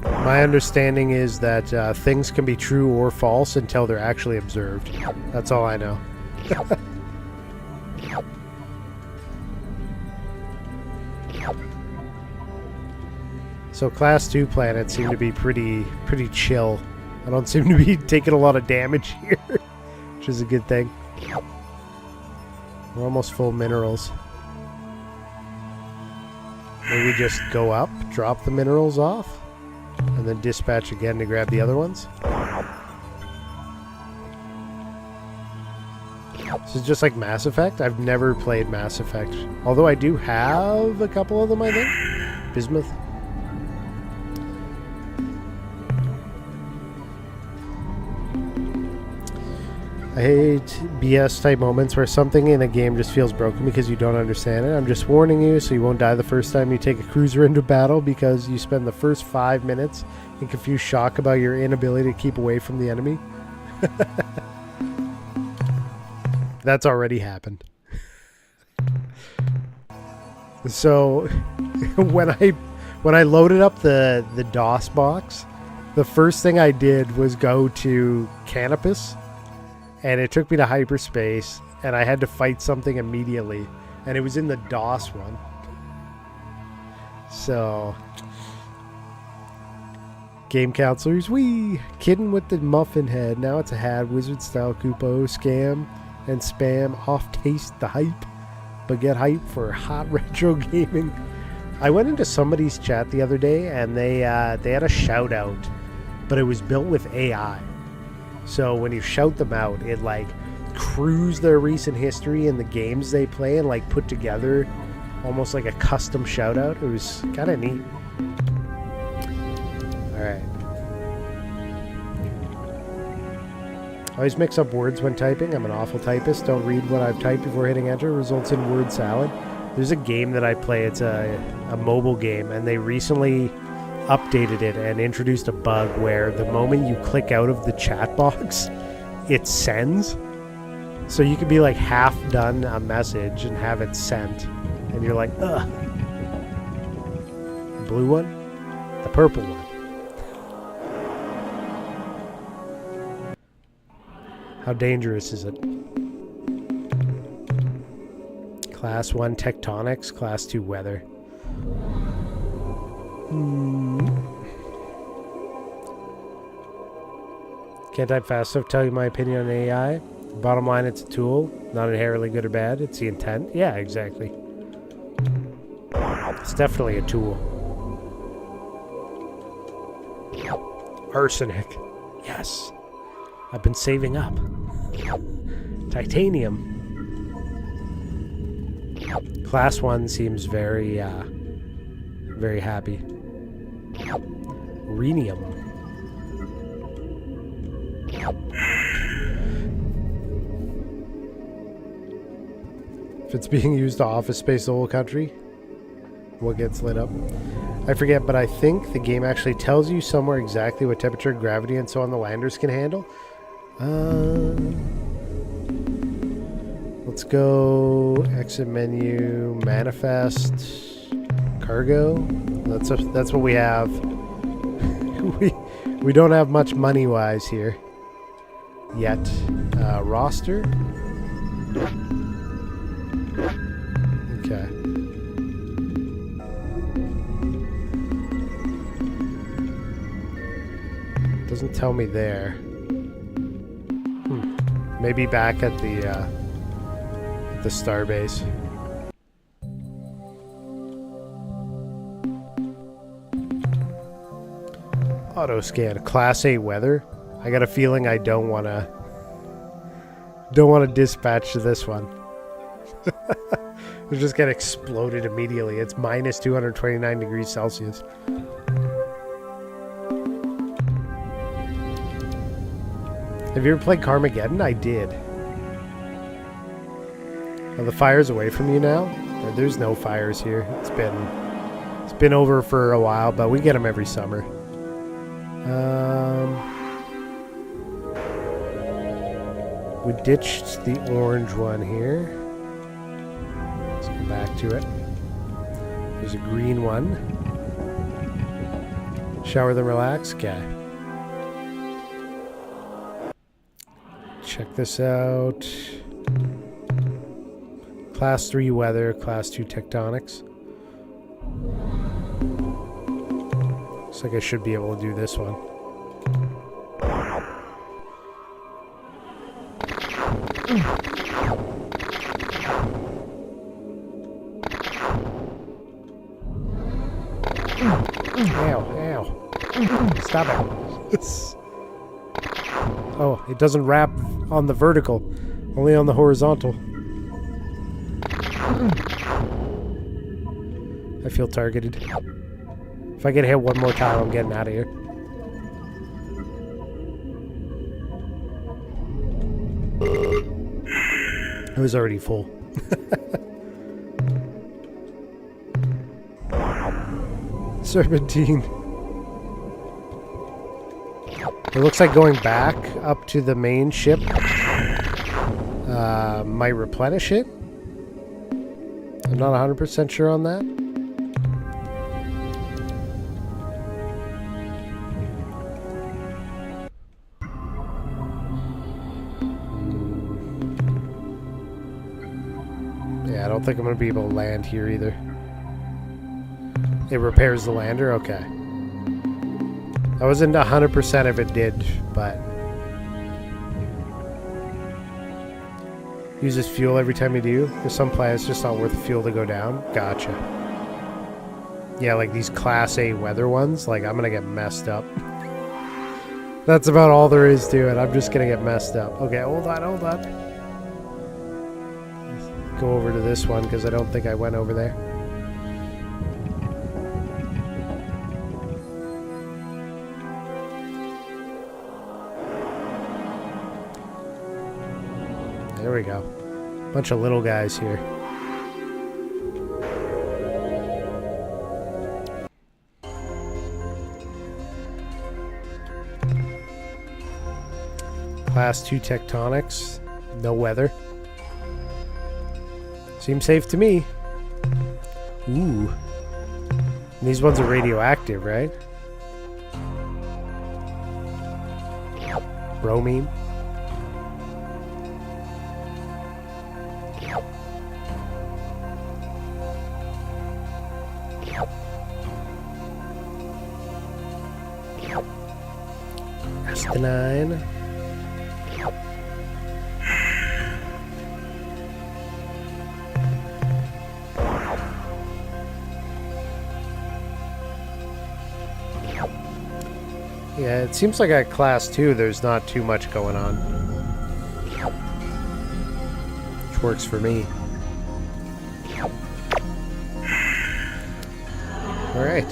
My understanding is that things can be true or false until they're actually observed. That's all I know. So class 2 planets seem to be pretty chill. I don't seem to be taking a lot of damage here, which is a good thing. We're almost full minerals. Maybe just go up, drop the minerals off, and then dispatch again to grab the other ones. This is just like Mass Effect. I've never played Mass Effect, although I do have a couple of them, I think. Bismuth. I hate BS type moments where something in a game just feels broken because you don't understand it. I'm just warning you so you won't die the first time you take a cruiser into battle because you spend the first 5 minutes in confused shock about your inability to keep away from the enemy. That's already happened. So when I loaded up the DOS box, the first thing I did was go to Canopus. And it took me to hyperspace, and I had to fight something immediately. And it was in the DOS one. So, game counselors, wee! Kidding with the muffin head. Now it's a hat, wizard-style Koopo, scam and spam, off-taste the hype. But get hype for hot retro gaming. I went into somebody's chat the other day, and they had a shout-out. But it was built with AI. So when you shout them out, it like crews their recent history and the games they play and like put together almost like a custom shout out. It was kind of neat. Alright. Always mix up words when typing. I'm an awful typist. Don't read what I've typed before hitting enter. Results in word salad. There's a game that I play. It's a mobile game, and they recently updated it and introduced a bug where the moment you click out of the chat box, it sends. So you could be like half done a message and have it sent, and you're like, ugh. Blue one? The purple one. How dangerous is it? Class 1 tectonics, Class 2 weather. Can't type fast enough. Tell you my opinion on AI. Bottom line, it's a tool. Not inherently good or bad. It's the intent. Yeah, exactly. It's definitely a tool. Arsenic. Yes. I've been saving up. Titanium. Class 1 seems very happy. Rhenium. If it's being used to office space the whole country, what gets lit up? I forget, but I think the game actually tells you somewhere exactly what temperature, gravity, and so on the landers can handle. Let's go exit menu, manifest, cargo. That's what we have. we don't have much money wise here yet. Roster. Okay. Doesn't tell me there. Maybe back at the starbase. Auto scan, Class A weather. I got a feeling I don't want to dispatch to this one. It'll just get exploded immediately. It's minus 229 degrees Celsius. Have you ever played Carmageddon? I did. Are the fires away from you now? There's no fires here. It's been It's been over for a while, but we get them every summer. We ditched the orange one here. Let's go back to it. There's a green one. Shower then relax. Okay. Check this out. Class 3 weather, Class 2 tectonics. Looks like I should be able to do this one. Ow, ow. Stop it. Oh, it doesn't wrap on the vertical, only on the horizontal. I feel targeted. If I get hit one more time, I'm getting out of here. It was already full. Serpentine. It looks like going back up to the main ship might replenish it. I'm not 100% sure on that. Yeah, I don't think I'm going to be able to land here either. It repairs the lander? Okay. I wasn't 100% if it did, but... Uses fuel every time you do? Because some planets just not worth the fuel to go down? Gotcha. Yeah, like these Class A weather ones, like I'm going to get messed up. That's about all there is to it. I'm just going to get messed up. Okay, hold on, hold on. Go over to this one because I don't think I went over there. There we go. Bunch of little guys here. Class 2 tectonics. No weather. Seems safe to me. Ooh. And these ones are radioactive, right? Bromine. Astenine. Yeah, it seems like at Class 2 there's not too much going on. Which works for me. Alright.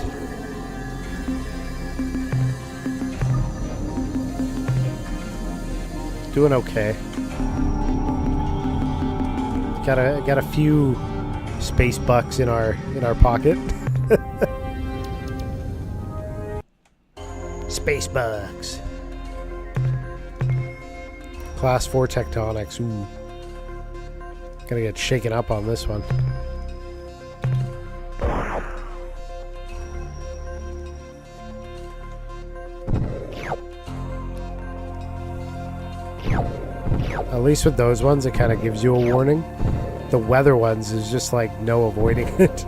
Doing okay. Got a few space bucks in our pocket. Space bucks. Class 4 tectonics. Ooh. Gotta get shaken up on this one. At least with those ones, it kind of gives you a warning. The weather ones is just like no avoiding it.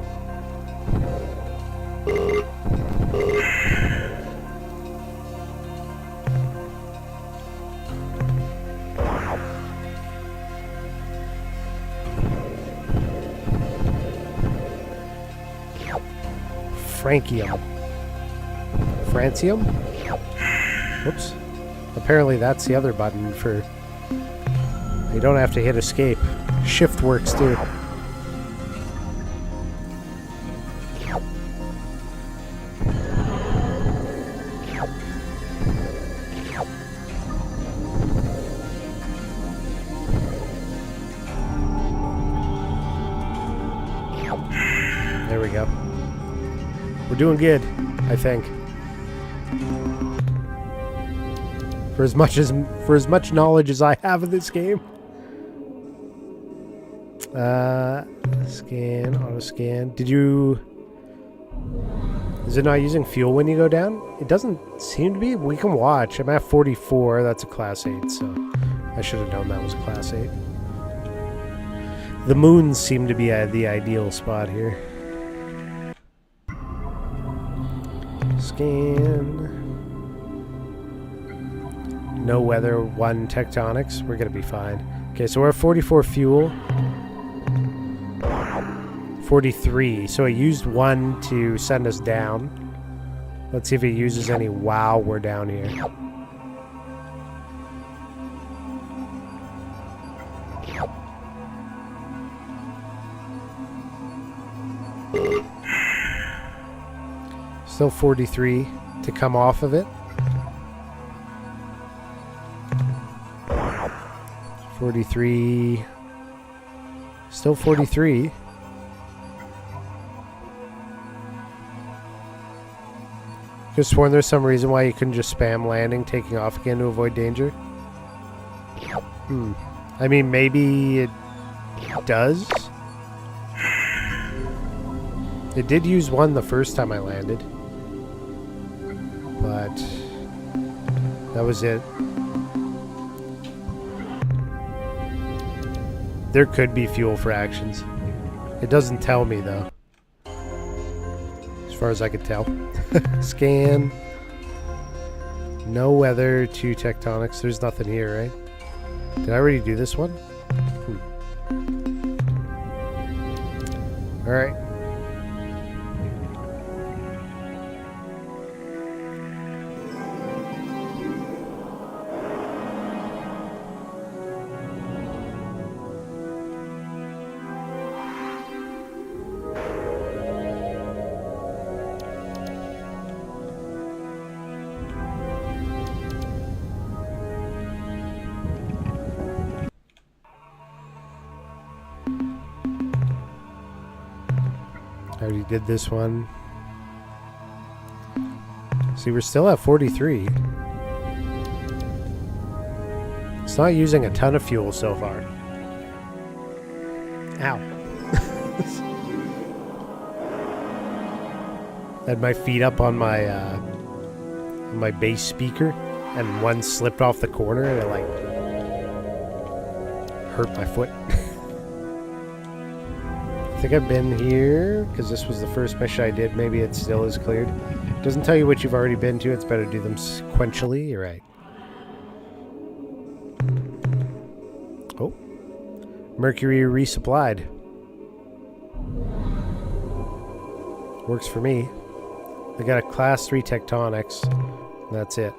Francium. Francium? Whoops. Apparently that's the other button for... You don't have to hit escape. Shift works too. There we go. We're doing good, I think. For as much knowledge as I have of this game. Scan, auto scan. Is it not using fuel when you go down? It doesn't seem to be. We can watch. I'm at 44. That's a class 8, so I should have known that was a class 8. The moons seem to be the ideal spot here. Scan. No weather, 1 tectonics. We're going to be fine. Okay, so we're at 44 fuel. 43. So it used 1 to send us down. Let's see if it uses any while we're down here. Still 43 to come off of it. 43. Still 43. Just sworn there's some reason why you couldn't just spam landing, taking off again to avoid danger. I mean, maybe it does. It did use 1 the first time I landed. But that was it. There could be fuel fractions. It doesn't tell me though. As far as I could tell. Scan. No weather, 2 tectonics. There's nothing here, right? Did I already do this one? Alright. I already did this one. See, we're still at 43. It's not using a ton of fuel so far. Ow. I had my feet up on my bass speaker, and one slipped off the corner, and it like hurt my foot. I think I've been here, because this was the first mission I did. Maybe it still is cleared. It doesn't tell you what you've already been to. It's better to do them sequentially. You're right. Oh. Mercury resupplied. Works for me. I got a class 3 tectonics. That's it.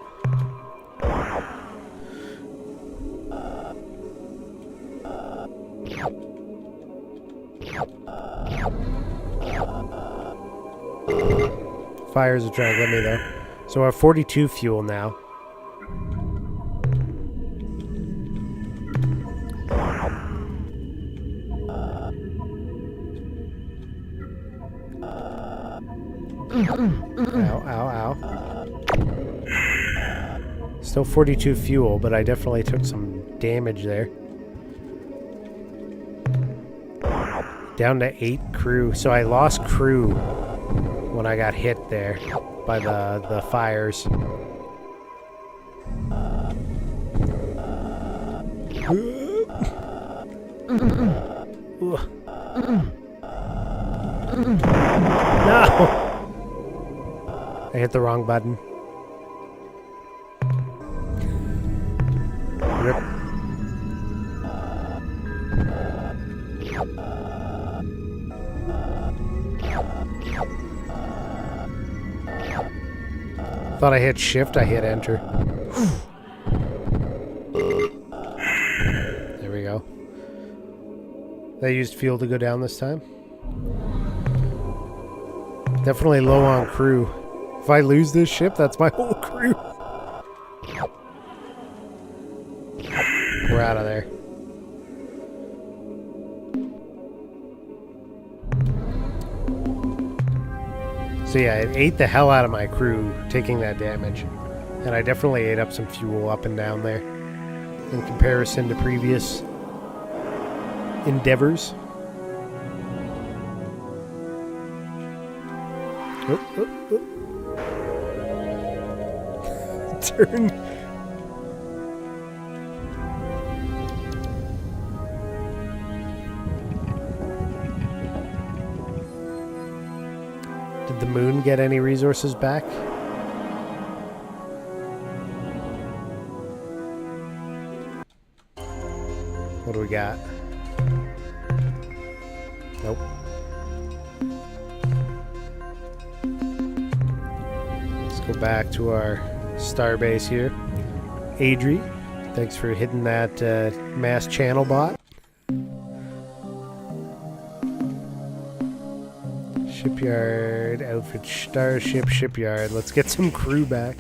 Fires are trying to get me though. So we're at 42 fuel now. Ow, ow, ow. Still 42 fuel, but I definitely took some damage there. Down to 8 crew. So I lost crew when I got hit there by the fires. No! I hit the wrong button. Rip. Thought I hit shift, I hit enter. There we go. They used fuel to go down this time. Definitely low on crew. If I lose this ship, that's my whole crew. We're out of there. So yeah, it ate the hell out of my crew taking that damage. And I definitely ate up some fuel up and down there in comparison to previous endeavors. Turn. Did the moon get any resources back? What do we got? Nope. Let's go back to our star base here. Adri, thanks for hitting that mass channel bot. Shipyard, outfit, starship, shipyard. Let's get some crew back.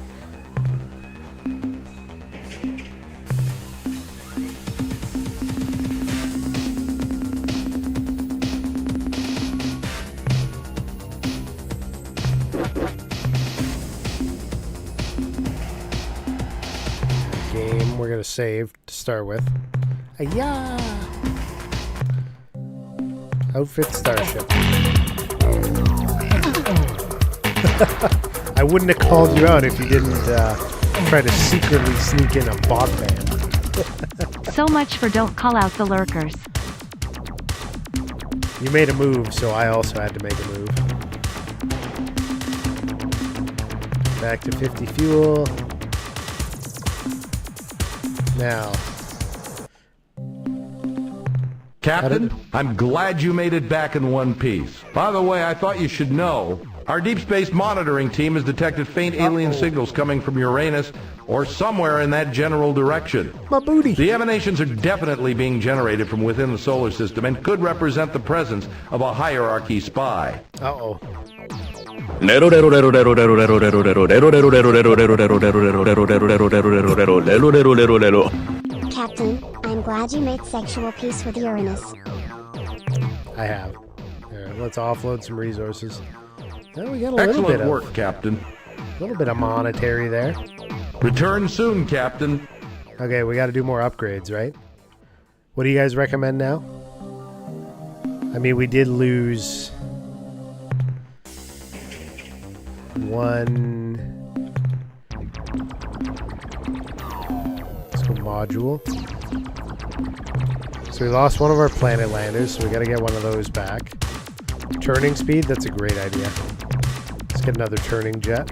Game we're gonna save to start with. Ayah! Outfit, starship. I wouldn't have called you out if you didn't try to secretly sneak in a bot ban. So much for don't call out the lurkers. You made a move, so I also had to make a move. Back to 50 fuel. Now. Captain, I'm glad you made it back in one piece. By the way, I thought you should know, our deep space monitoring team has detected faint alien signals coming from Uranus or somewhere in that general direction. My booty. The emanations are definitely being generated from within the solar system and could represent the presence of a hierarchy spy. Uh-oh. Captain, I'm glad you made sexual peace with Uranus. I have. Alright, let's offload some resources. Well, we got a Excellent work, Captain. little bit of monetary there. Return soon, Captain. Okay, we got to do more upgrades, right? What do you guys recommend now? I mean, we did lose one. Let's go module. So we lost one of our planet landers, so we got to get one of those back. Turning speed, that's a great idea. Let's get another turning jet.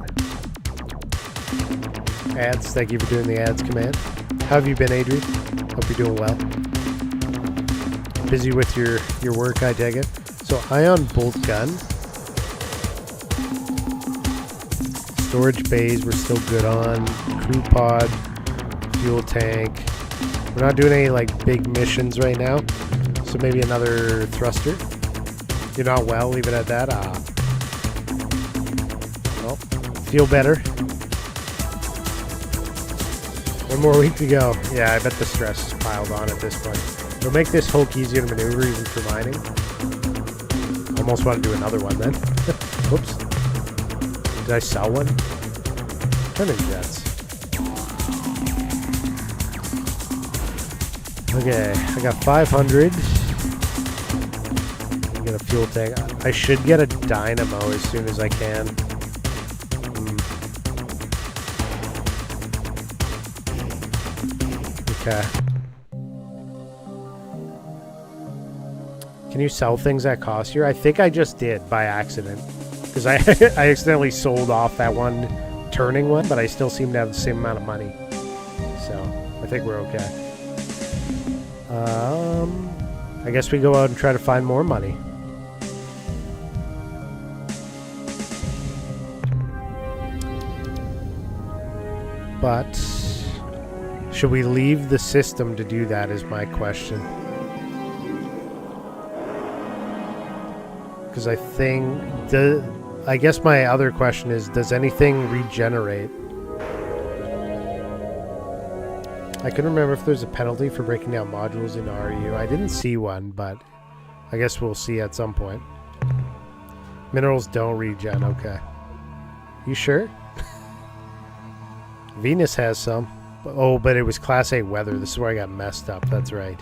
Ads, thank you for doing the ads command. How have you been, Adri? Hope you're doing well. Busy with your work, I take it. So ion bolt gun. Storage bays we're still good on. Crew pod, fuel tank. We're not doing any like big missions right now. So maybe another thruster. You're not well, leave it at that. Well, feel better. One more week to go. Yeah, I bet the stress is piled on at this point. It'll make this Hulk easier to maneuver even for mining. Almost want to do another one then. Whoops. Did I sell one? Turning jets. Okay, I got 500. Get a fuel tank. I should get a dynamo as soon as I can. Okay. Can you sell things that cost you? I think I just did by accident. Because I I accidentally sold off that one turning one, but I still seem to have the same amount of money. So, I think we're okay. I guess we go out and try to find more money. But should we leave the system to do that is my question. Because I think I guess my other question is, does anything regenerate? I couldn't remember if there's a penalty for breaking down modules in RU. I didn't see one, but I guess we'll see at some point. Minerals don't regen, okay. You sure? Venus has some. Oh, but it was Class A weather. This is where I got messed up. That's right.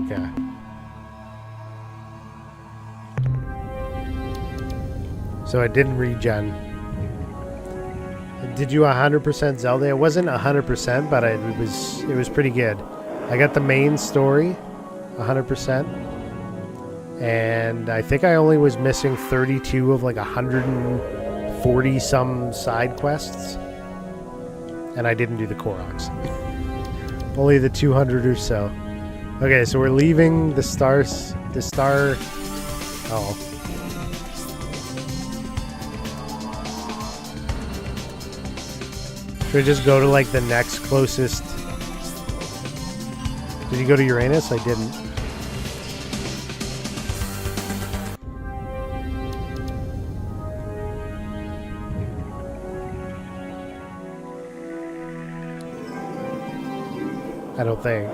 Okay. So I didn't regen. Did you 100% Zelda? It wasn't 100%, but it was pretty good. I got the main story 100%. And I think I only was missing 32 of like 140 some side quests. And I didn't do the Koroks. Only the 200 or so. Okay, so we're leaving the star. Oh. Should we just go to like the next closest? Did you go to Uranus? I didn't. I don't think.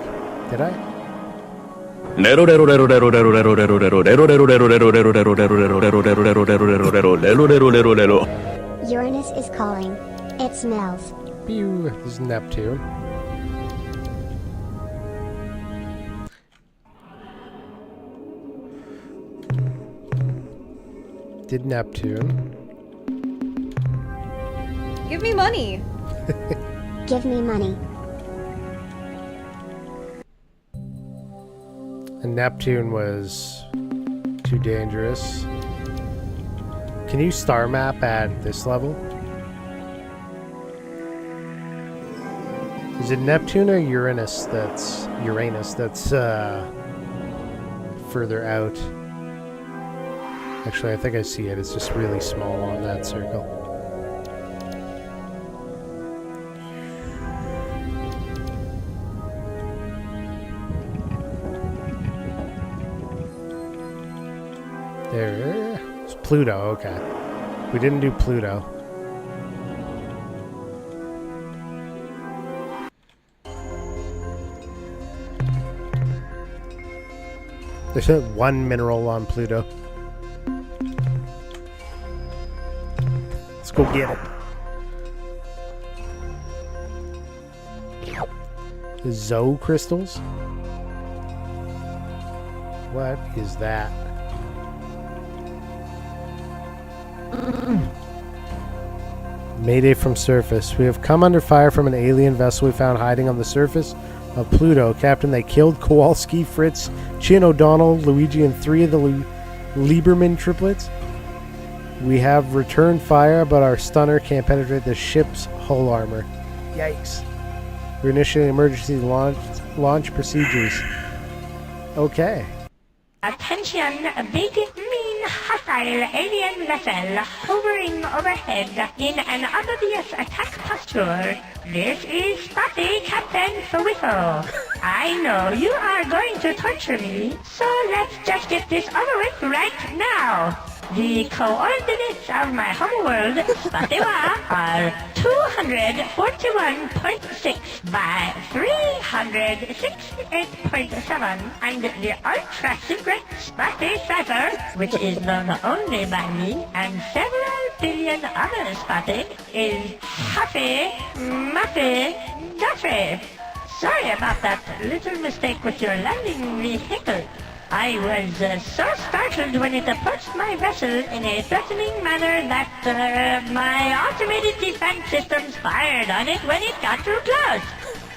Did I? Uranus is calling. It smells. Pew. This is Neptune. Did Neptune. Give me money. Give me money. And Neptune was too dangerous. Can you star map at this level? Is it Neptune or Uranus that's further out? Actually, I think I see it. It's just really small on that circle. There. It's Pluto, okay. We didn't do Pluto. There's one mineral on Pluto. Let's go get it. The Zoe crystals? What is that? Mayday from surface. We have come under fire from an alien vessel we found hiding on the surface of Pluto. Captain, they killed Kowalski, Fritz, Chin O'Donnell, Luigi, and 3 of the Lieberman triplets. We have returned fire, but our stunner can't penetrate the ship's hull armor. Yikes. We're initiating emergency launch procedures. Okay. Attention, a big, mean, hostile alien vessel hovering overhead in an obvious attack posture. This is Spotty Captain Whistle. I know you are going to torture me, so let's just get this over with right now. The coordinates of my homeworld, Spottywa, are 241.6 by 368.7, and the ultra-secret Spotty Cipher, which is known only by me and several billion other Spotty, is Huffy, Muffy, Duffy. Sorry about that little mistake with your landing vehicle. I was so startled when it approached my vessel in a threatening manner that my automated defense systems fired on it when it got too close.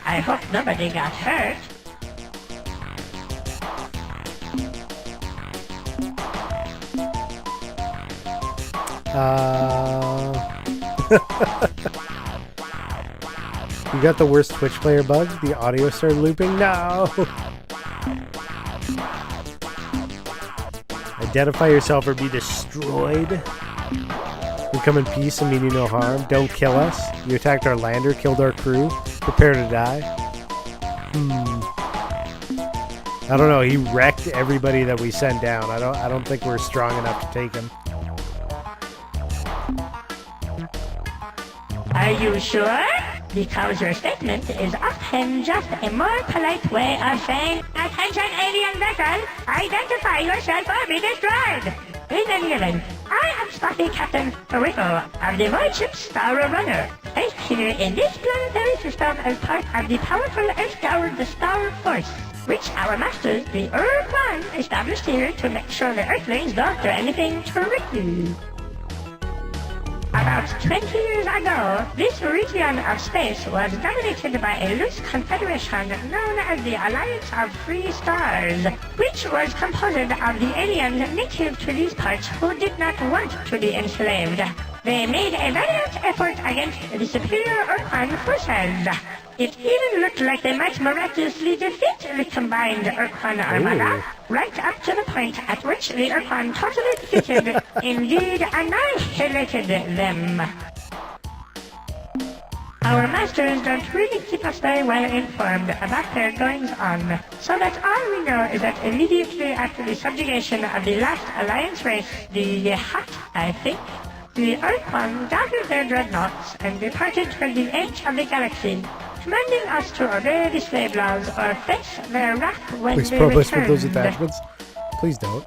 I hope nobody got hurt. You got the worst Twitch player bug? The audio started looping? No! Identify yourself or be destroyed. We come in peace and mean you no harm. Don't kill us. You attacked our lander, killed our crew. Prepare to die. I don't know. He wrecked everybody that we sent down. I don't think we're strong enough to take him. Are you sure? Because your statement is often just a more polite way of saying, attention alien vessel, identify yourself or be destroyed. 9/11. I am Spocky Captain Rico of the Voyageship Star Runner, placed here in this planetary system as part of the powerful Earth-powered Star Force, which our masters, the Ur-Quan, established here to make sure the Earthlings don't do anything tricky. About 20 years ago, this region of space was dominated by a loose confederation known as the Alliance of Free Stars, which was composed of the aliens native to these parts who did not want to be enslaved. They made a valiant effort against the superior Urquan forces. It even looked like they might miraculously defeat the combined Urquan armada, right up to the point at which the Urquan totally defeated, indeed annihilated them. Our masters don't really keep us very well informed about their goings-on, so that all we know is that immediately after the subjugation of the last Alliance race, the Hut, I think, the Urquan gathered their dreadnoughts and departed toward the edge of the galaxy, commanding us to obey the slave laws or face their wrath when Please they probe us with those returned. attachments. Please don't.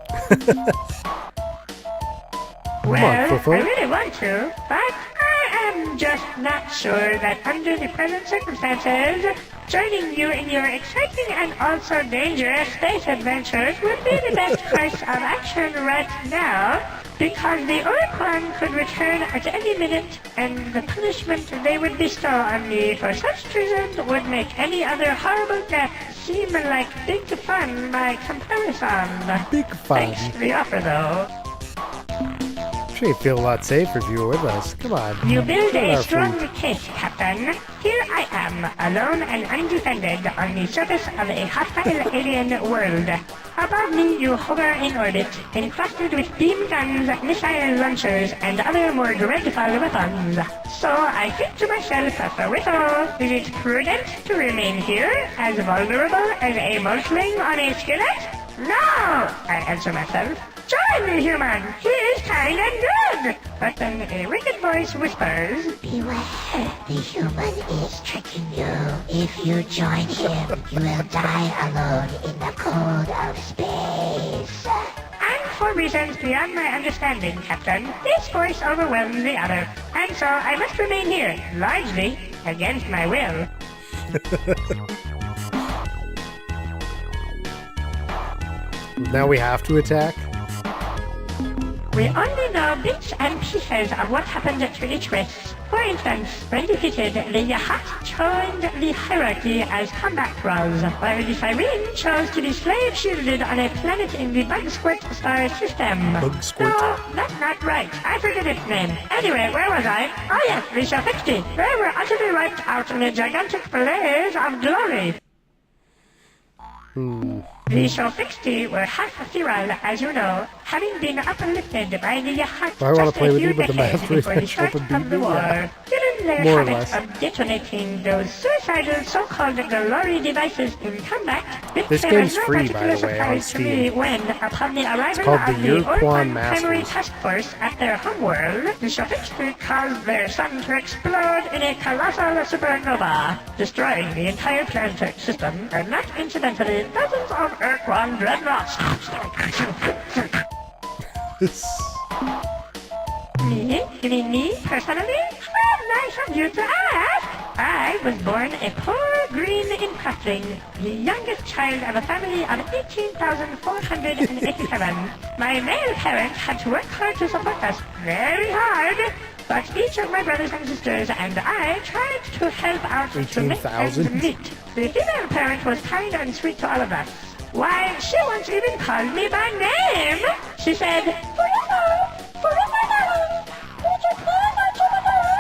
Well, Fofo. I really want to, but I am just not sure that under the present circumstances, joining you in your exciting and also dangerous space adventures would be the best course of action right now, because the Urquan could return at any minute, and the punishment they would bestow on me for such treason would make any other horrible death seem like big fun by comparison. Big fun. Thanks for the offer, though. I'm sure you feel a lot safer if you were with us. Come on. You build Get a our strong food. case, Captain. Here I am, alone and undefended on the surface of a hostile alien world. Above me you hover in orbit, encrusted with beam guns, missile launchers, and other more dreadful weapons. So I think to myself, Rico, is it prudent to remain here, as vulnerable as a mulchling on a skillet? No, I answer myself. Join me, human! He is kind and good! But then a wicked voice whispers, Beware, the human is tricking you. If you join him, you will die alone in the cold of space. and for reasons beyond my understanding, Captain, this voice overwhelms the other, and so I must remain here, largely against my will. Now we have to attack? We only know bits and pieces of what happened to each race. For instance, when defeated, the Yahat joined the hierarchy as combat roles, while the Sirene chose to be slave-shielded on a planet in the Bug Squirt star system. Bug Squirt? No, that's not right. I forget its name. Anyway, where was I? Oh yes, the Shafixti. They were utterly wiped out in a gigantic blaze of glory. The Shofixti were half feral, as you know, having been uplifted by the Yahat I wanna just play a with few you, but the decades master before the is start open of the BB, war. yeah. Given their More or habit less. of detonating those suicidal so-called glory devices in combat, it This came game's as no free, by particular the way, on surprise to me Steam. when, upon the arrival called of the the Urquan Urquan Masters. Primary Task Force at their homeworld, the Shofixti caused their sun to explode in a colossal supernova, destroying the entire planetary system, and not incidentally dozens of Urquan dreadnoughts. Me? You mean me, personally? Well, nice of you to ask. I was born a poor green incrusting, the youngest child of a family of 18,487. My male parents had to work hard to support us, very hard. But each of my brothers and sisters and I tried to help out to make ends 18,000? meet. The female parent was kind and sweet to all of us. Why, she once even called me by name. She said, Forever, darling, would you please answer the door?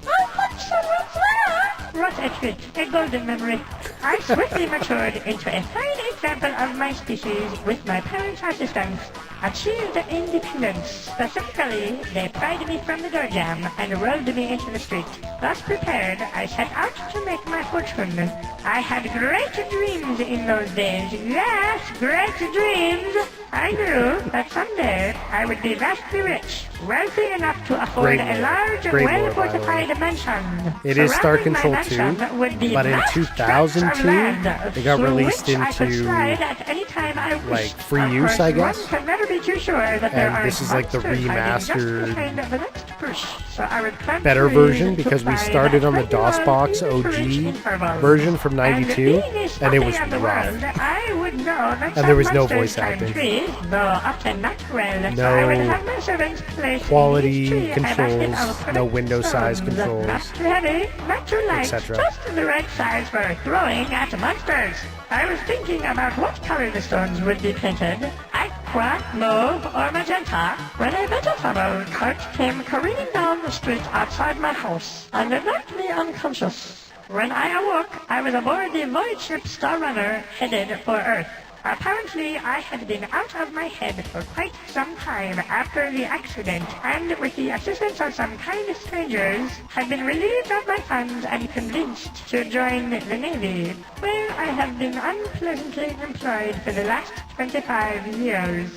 I want someone's love. What a treat, a golden memory. I swiftly matured into a fine example of my species with my parents' assistance. Achieved independence. Specifically, they pried me from the door jam and rolled me into the street. Thus prepared, I set out to make my fortune. I had great dreams in those days. Yes, great dreams. I knew that someday I would be vastly rich, wealthy enough to afford Great a lore. large, Great lore, by the well-fortified mansion. It is Star Surrounding my Control 2, mansion would be but in vast 2002, tracts of land it got through released which I could into, slide at any time I wished. like, free Of use, course, I guess. One can never be too sure that there And are this is like the monsters hiding just remastered behind the next bush. So I would plant better trees version to because we provide started on the regular DOSBox nutrient OG intervals. version from '92, and it was of the rough. world, I would know that And there was some no monsters voice climb acting. trees, though often not well. No So I would have my servants place quality in each tree a basket controls, of no correct window size stones, controls, not too heavy, not too light, etc. just the right size for throwing at monsters. I was thinking about what color the stones would be painted. Aqua, mauve, or magenta, when a vegetable cart came careening down the street outside my house and it knocked me unconscious. When I awoke, I was aboard the void ship Star Runner headed for Earth. Apparently, I had been out of my head for quite some time after the accident, and with the assistance of some kind strangers, had been relieved of my funds and convinced to join the Navy, where I have been unpleasantly employed for the last 25 years.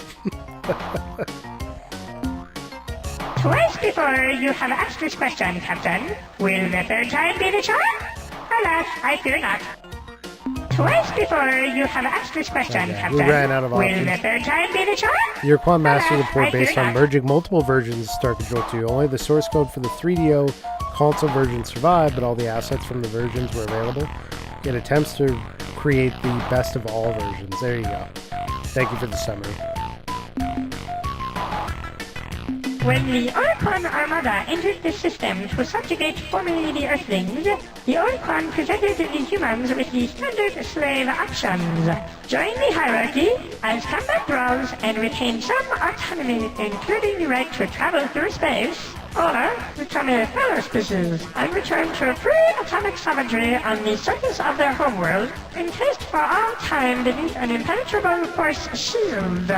Twice before you have asked this question, Captain. Will the third time be the charm? Alas, I fear not. Twice before you have asked this question, Okay, Captain. we ran out of Will options. the third time be the charm? Your Quan Master Alas, report I based fear on not. merging multiple versions of Star Control 2. Only the source code for the 3DO console version survived, but all the assets from the versions were available. It attempts to create the best of all versions. There you go. Thank you for the summary. When the Oricon Armada entered the system to subjugate formerly the Earthlings, the Oricon presented the humans with the standard slave options. Join the hierarchy as combat brawls and retain some autonomy, including the right to travel through space, or become a fellow species and return to free atomic savagery on the surface of their homeworld, encased for all time beneath an impenetrable force shield.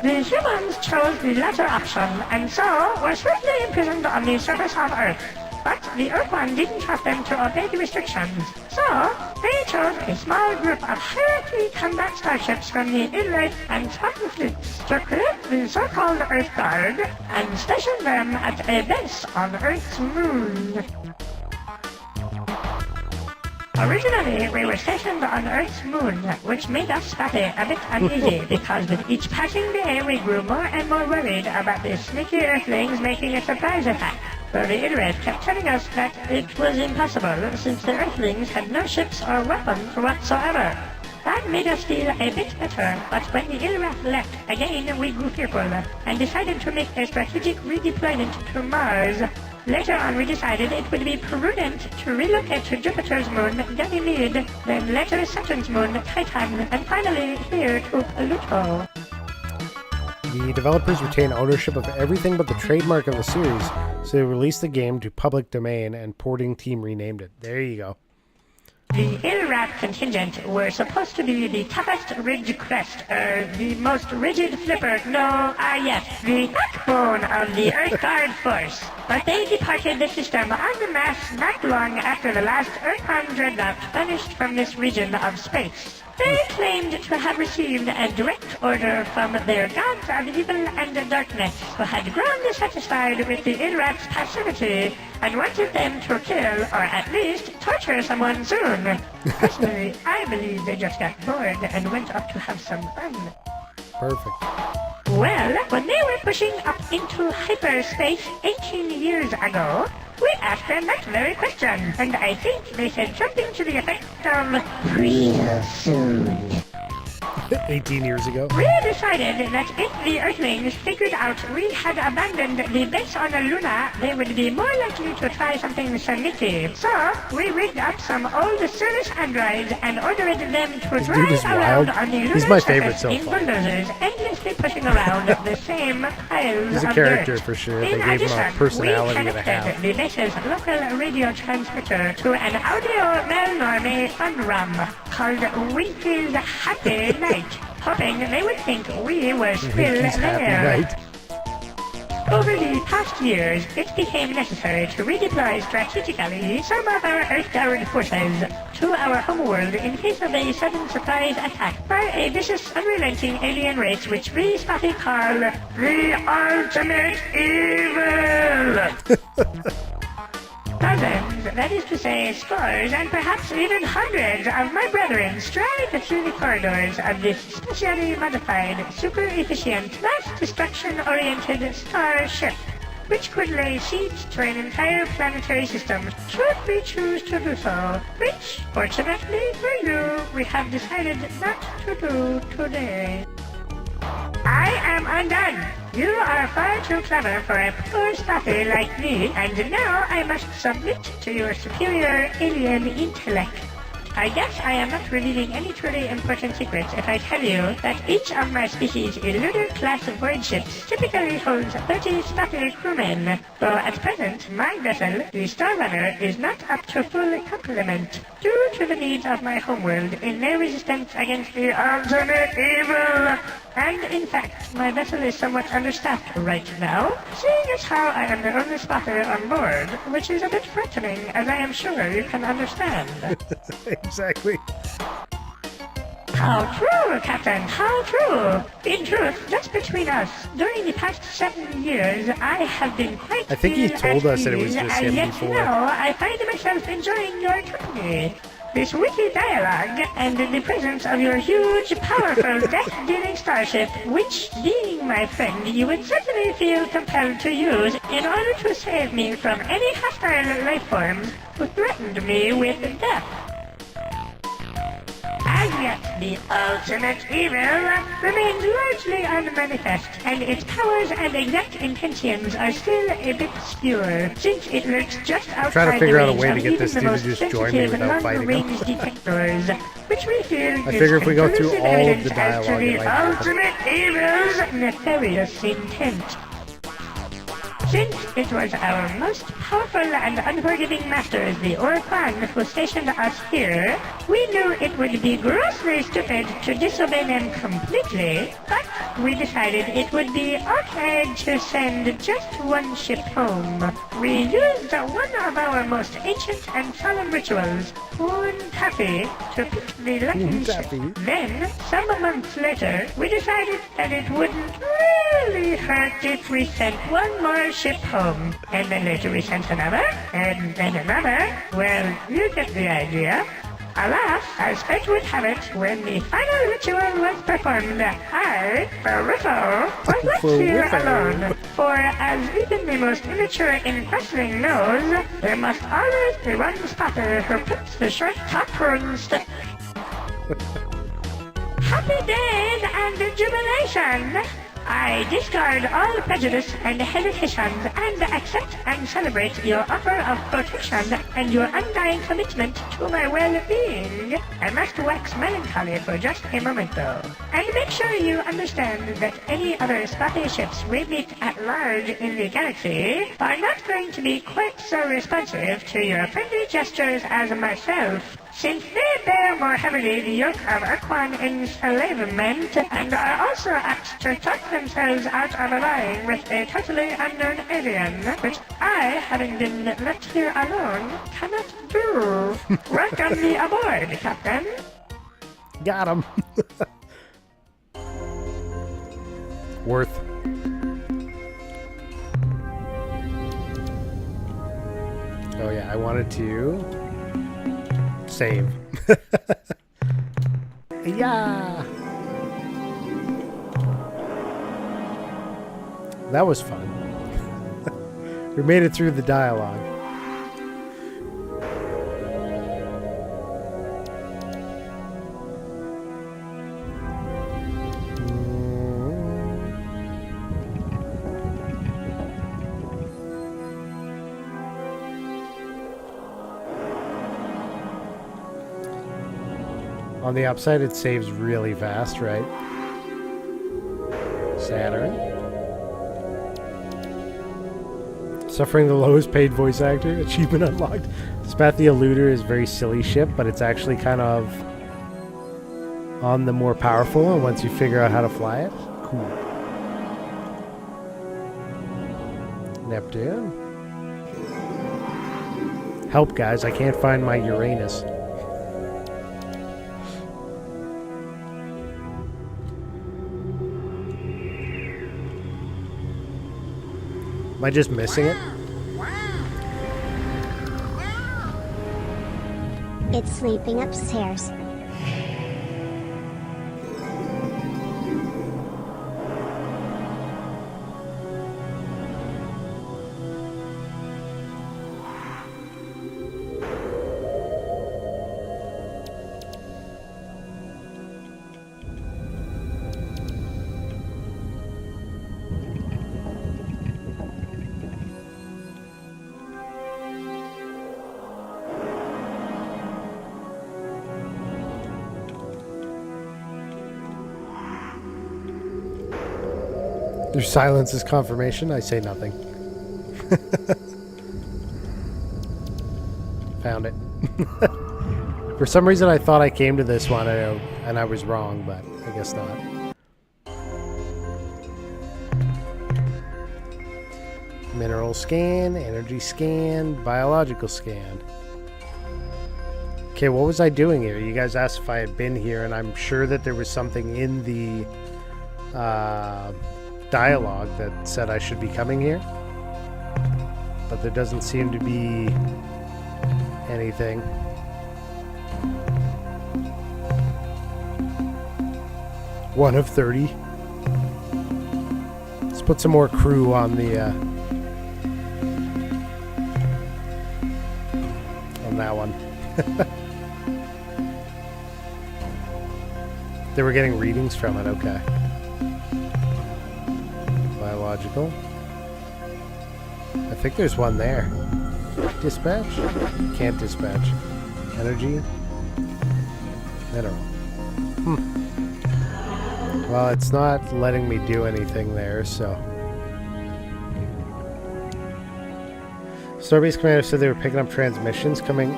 The humans chose the latter option, and so were swiftly imprisoned on the surface of Earth. But the Earthman didn't trust them to obey the restrictions, so they chose a small group of hierarchy combat starships from the Illite and Spartan fleets to create the so-called Earth Guard and station them at a base on Earth's moon. Originally, we were stationed on Earth's moon, which made us Spatty a bit uneasy because with each passing day we grew more and more worried about the sneaky Earthlings making a surprise attack. Though the Illyrate kept telling us that it was impossible since the Earthlings had no ships or weapons whatsoever. That made us feel a bit better, but when the Illyrate left, again we grew fearful and decided to make a strategic redeployment to Mars. Later on we decided it would be prudent to relocate to Jupiter's moon, Ganymede, then later Saturn's moon, Titan, and finally here to Pluto. The developers retain ownership of everything but the trademark of the series, so they released the game to public domain and porting team renamed it. There you go. The Illyrate contingent were supposed to be the toughest ridge crest, the most rigid flipper, yes, the backbone of the Earth Guard force. But they departed the system en masse not long after the last Earthbound dreadnought vanished from this region of space. They claimed to have received a direct order from their gods of evil and darkness, who had grown dissatisfied with the Illyrite's passivity and wanted them to kill or at least torture someone soon. Personally, I believe they just got bored and went up to have some fun. Perfect. Well, when they were pushing up into hyperspace 18 years ago, we asked them that very question, and I think they said something to the effect of, Real soon. 18 years ago. we decided that if the Earthlings figured out we had abandoned the base on Luna, they would be more likely to try something sneaky. So, we rigged up some old service androids and ordered them to This dude drive is around wild. on the He's lunar my favorite surface so in far. bulldozers, endlessly pushing around the same piles He's a of character dirt. for sure. In They gave him a addition, personality we and a connected half. the base's local radio transmitter to an audio malnorme fun rum called Winky's Happy Night, hoping they would think we were still He's happy, there. right? Over the past years, it became necessary to redeploy strategically some of our Earth-powered forces to our homeworld in case of a sudden surprise attack by a vicious, unrelenting alien race which we Spotty call the Ultimate Evil! Dozens, that is to say scores and perhaps even hundreds of my brethren stride through the corridors of this specially modified, super-efficient, mass destruction-oriented starship, which could lay siege to an entire planetary system should we choose to do so, which, fortunately for you, we have decided not to do today. I am undone! You are far too clever for a poor Spotty like me, and now I must submit to your superior alien intellect. I guess I am not revealing any truly important secrets if I tell you that each of my species' lunar-class void ships typically holds 30 Spotty crewmen, though at present my vessel, the Starrunner, is not up to full complement due to the needs of my homeworld in their resistance against the Ultimate Evil. And in fact, my vessel is somewhat understaffed right now, seeing as how I am the only spotter on board, which is a bit frightening, as I am sure you can understand. Exactly. How true, Captain, how true! In truth, just between us, during the past 7 years, I have been quite I think he told us that it was ease, just and him yet before. now I find myself enjoying your company. This witty dialogue, and the presence of your huge, powerful, death-dealing starship, which, being my friend, you would certainly feel compelled to use in order to save me from any hostile life forms who threatened me with death. As yet, the Ultimate Evil remains largely unmanifest, and its powers and exact intentions are still a bit obscure, since it lurks just outside trying to the figure out a range way of to get even this the dude to most just join me sensitive without fighting him. long-range detectors, which we feel I is figure if we go through conclusive all of evidence the as to dialogue, it the might happen. Ultimate Evil's nefarious intent. Since it was our most powerful and unforgiving masters, the Orquan, who stationed us here, we knew it would be grossly stupid to disobey them completely, but we decided it would be okay to send just one ship home. We used one of our most ancient and solemn rituals, Poon Taffy, to pick the lucky ship. Then, some months later, we decided that it wouldn't really hurt if we sent one more ship home. And then later we sent another, and then another. Well, you get the idea. Alas, as fate would have it, when the final ritual was performed, I, Barriffo, was left here alone. For as even the most immature in wrestling knows, there must always be one spotter who puts the short top first. Happy days and jubilation! I discard all prejudice and hesitations and accept and celebrate your offer of protection and your undying commitment to my well-being. I must wax melancholy for just a moment though, and make sure you understand that any other spotty ships we meet at large in the galaxy are not going to be quite so responsive to your friendly gestures as myself, since they bear more heavily the yoke of Urquan enslavement and are also apt to talk themselves out of allying with a totally unknown alien, which I, having been left here alone, cannot do. Welcome me aboard, Captain. Got him. Worth. Oh yeah, I wanted to save. Yeah. That was fun. We made it through the dialogue. On the upside, it saves really fast, right? Saturn. Suffering the lowest paid voice actor. Achievement unlocked. Spat the Eluder is a very silly ship, but it's actually kind of on the more powerful one once you figure out how to fly it. Cool. Neptune. Help, guys. I can't find my Uranus. Am I just missing it? It's sleeping upstairs. Their silence is confirmation. I say nothing. Found it. For some reason, I thought I came to this one and I was wrong, but I guess not. Mineral scan, energy scan, biological scan. Okay, what was I doing here? You guys asked if I had been here, and I'm sure that there was something in the dialogue that said I should be coming here, but there doesn't seem to be anything. One of 30. Let's put some more crew on the on that one. They were getting readings from it. Okay. Biological. I think there's one there. Dispatch? Can't dispatch. Energy. Mineral. Well, it's not letting me do anything there, so. Starbase Commander said they were picking up transmissions coming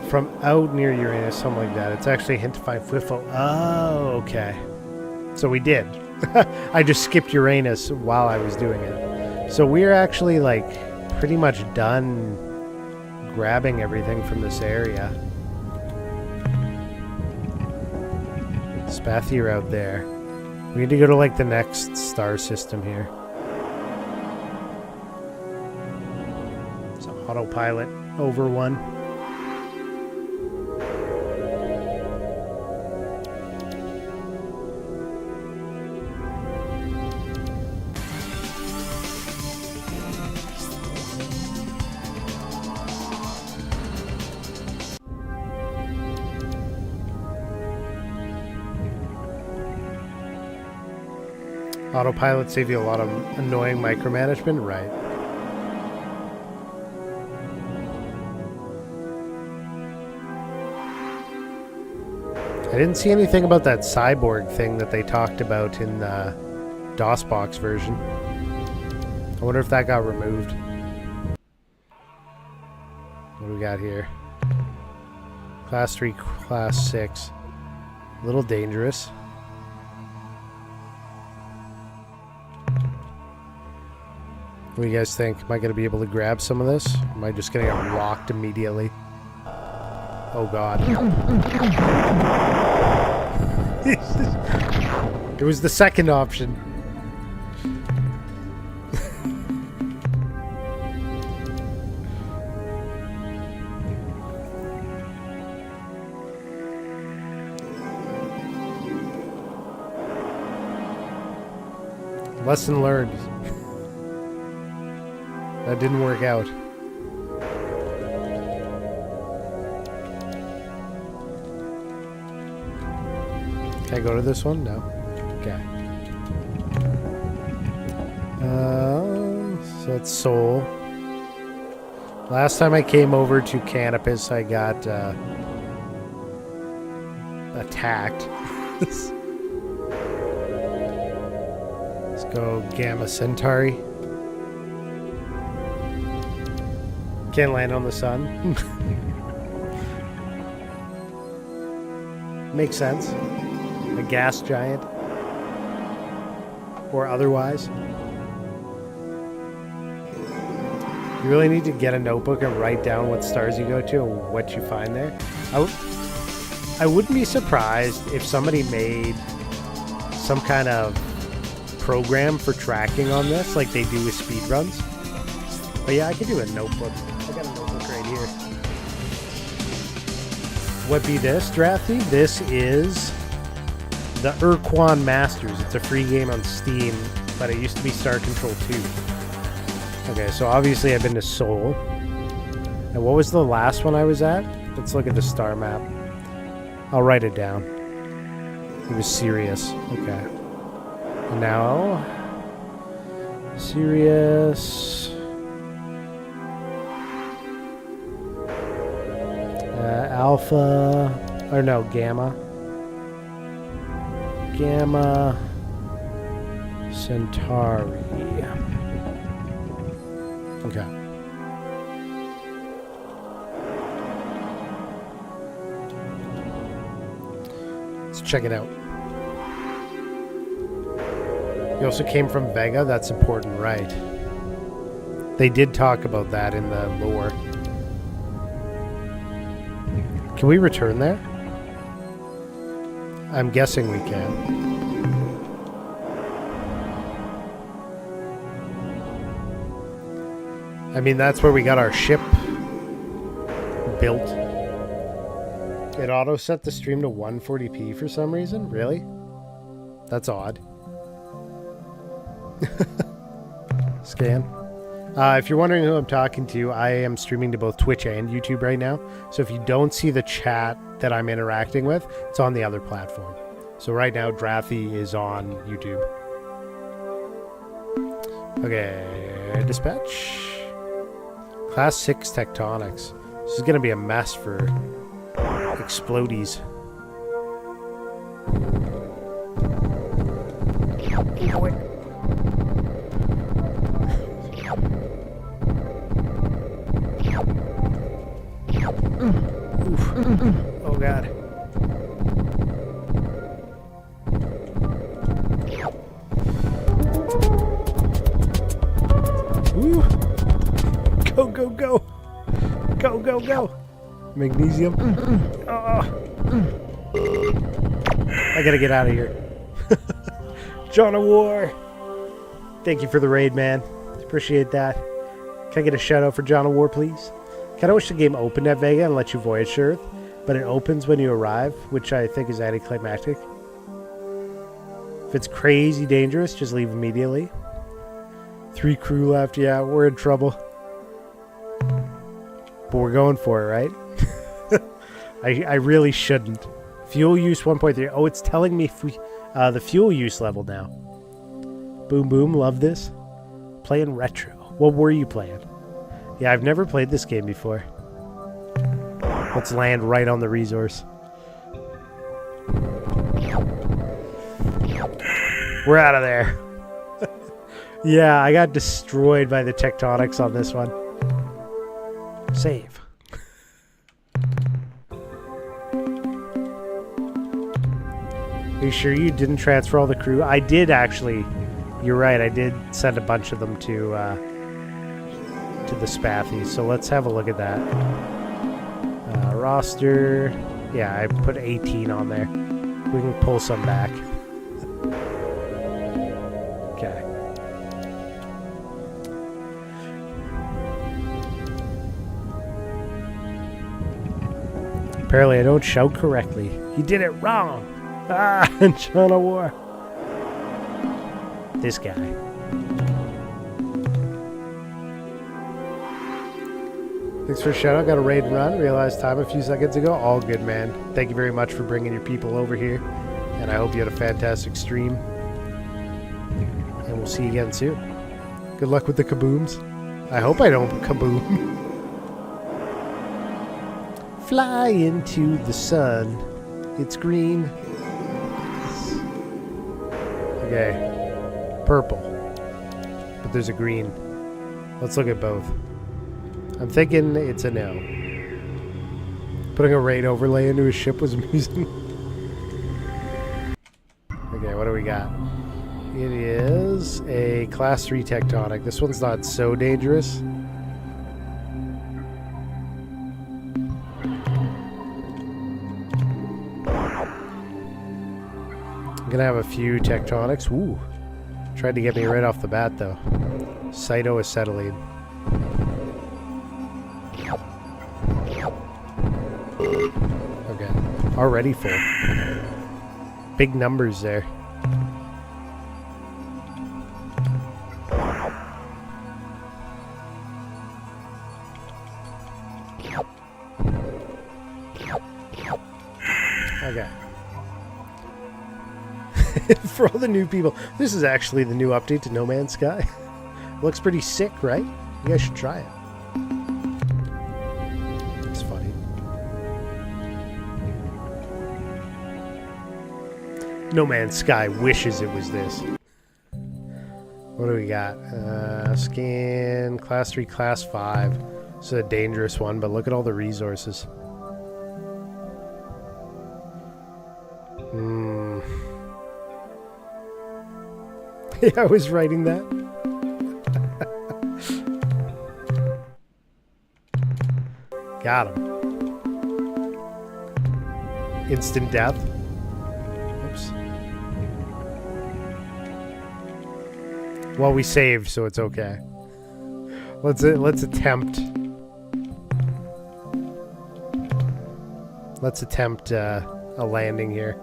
from out near Uranus, something like that. It's actually a hint to find Fliffle. Oh, okay. So we did. I just skipped Uranus while I was doing it. So we're actually, like, pretty much done grabbing everything from this area. Spathier out there. We need to go to, like, the next star system here. It's autopilot over one. Autopilot save you a lot of annoying micromanagement, right? I didn't see anything about that cyborg thing that they talked about in the DOSBox version. I wonder if that got removed. What do we got here? Class 3, Class 6. A little dangerous. What do you guys think? Am I going to be able to grab some of this? Am I just going to get rocked immediately? Oh god. It was the second option. Lesson learned. That didn't work out. Can I go to this one? No. Okay. So it's Seoul. Last time I came over to Canopus, I got attacked. Let's go Gamma Centauri. Can't land on the sun. Makes sense. A gas giant. Or otherwise. You really need to get a notebook and write down what stars you go to and what you find there. I wouldn't be surprised if somebody made some kind of program for tracking on this, like they do with speedruns. But yeah, I could do a notebook. I got a notebook right here. What be this, Drafty? This is the Urquan Masters. It's a free game on Steam, but it used to be Star Control 2. Okay, so obviously I've been to Seoul. And what was the last one I was at? Let's look at the star map. I'll write it down. It was Sirius. Okay. And now, Sirius. Alpha. Or no, Gamma. Gamma Centauri. Okay. Let's check it out. You also came from Vega. That's important, right? They did talk about that in the lore. Can we return there? I'm guessing we can. I mean, that's where we got our ship built. It auto set the stream to 140p for some reason? Really? That's odd. Scan. If you're wondering who I'm talking to, I am streaming to both Twitch and YouTube right now. So if you don't see the chat that I'm interacting with, it's on the other platform. So right now, Drathy is on YouTube. Okay, dispatch. Class 6 tectonics. This is going to be a mess for explodies. Oh god. Ooh. Go, go, go. Go, go, go. Magnesium. I gotta get out of here. John of War. Thank you for the raid, man. Appreciate that. Can I get a shout out for John of War, please? Kinda wish the game opened at Vega and let you voyage to Earth, but it opens when you arrive, which I think is anticlimactic. If it's crazy dangerous, just leave immediately. 3 crew left, yeah, we're in trouble. But we're going for it, right? I really shouldn't. Fuel use 1.3. Oh, it's telling me the fuel use level now. Boom, boom, love this. Playing retro. What were you playing? Yeah, I've never played this game before. Let's land right on the resource. We're out of there. Yeah, I got destroyed by the tectonics on this one. Save. Are you sure you didn't transfer all the crew? I did actually. You're right, I did send a bunch of them to the Spathies. So let's have a look at that. Roster. Yeah, I put 18 on there. We can pull some back. Okay. Apparently I don't shout correctly. You did it wrong. Ah, John of War. This guy. Thanks for a shout out. Got a raid and run. Realized time a few seconds ago. All good, man. Thank you very much for bringing your people over here. And I hope you had a fantastic stream. And we'll see you again soon. Good luck with the kabooms. I hope I don't kaboom. Fly into the sun. It's green. Okay. Purple. But there's a green. Let's look at both. I'm thinking it's a no. Putting a raid overlay into his ship was amusing. Okay, what do we got? It is a class 3 tectonic. This one's not so dangerous. gonna have a few tectonics. Ooh. Tried to get me right off the bat, though. Cytoacetylene. Okay. Already full. Big numbers there. Okay. For all the new people, this is actually the new update to No Man's Sky. Looks pretty sick, right? You guys should try it. It's funny. No Man's Sky wishes it was this. What do we got? Scan, Class 3, Class 5. This is a dangerous one, but look at all the resources. Yeah, I was writing that. Got him. Instant death. Oops. Well, we saved, so it's okay. Let's attempt. Let's attempt a landing here.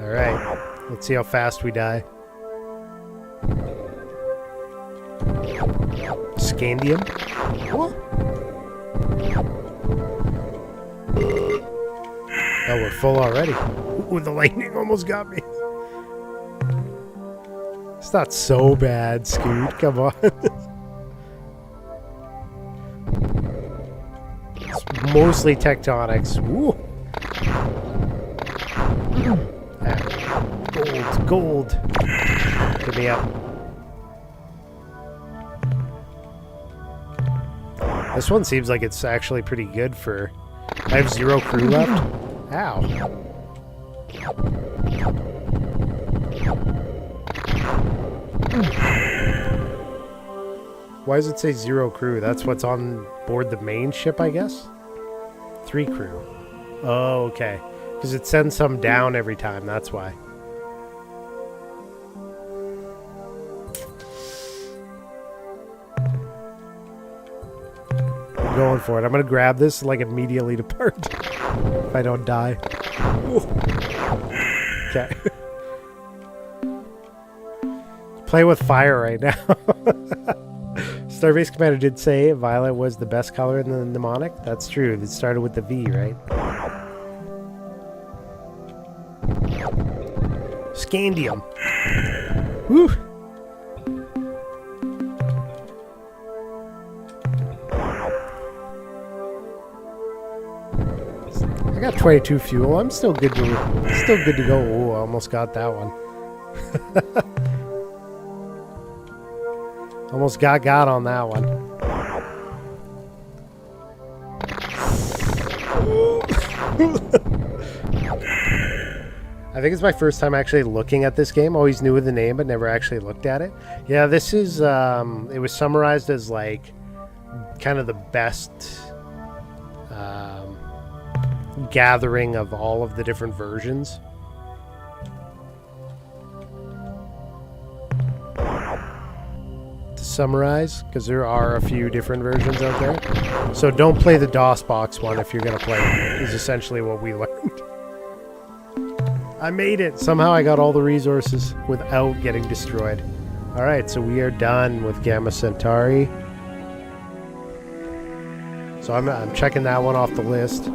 All right. Let's see how fast we die. Scandium. What? Oh, we're full already. Ooh, the lightning almost got me. It's not so bad, Scoot. Come on. It's mostly tectonics. Ooh. Gold. Get me up. This one seems like it's actually pretty good for... I have 0 crew left. Ow. Why does it say 0 crew? That's what's on board the main ship, I guess? 3 crew. Oh, okay. Because it sends some down every time, that's why. I'm going for it. I'm going to grab this like immediately depart. If I don't die. Ooh. Okay. Play with fire right now. Starbase Commander did say violet was the best color in the mnemonic. That's true. It started with the V, right? Scandium. Woo! I got 22 fuel. I'm still good to go. Oh, I almost got that one. Almost got on that one. I think it's my first time actually looking at this game. Always knew the name, but never actually looked at it. Yeah, this is, it was summarized as like kind of the best gathering of all of the different versions. To summarize, because there are a few different versions out there. So don't play the DOS box one if you're going to play it, is essentially what we learned. I made it! Somehow I got all the resources without getting destroyed. Alright, so we are done with Gamma Centauri. So I'm checking that one off the list.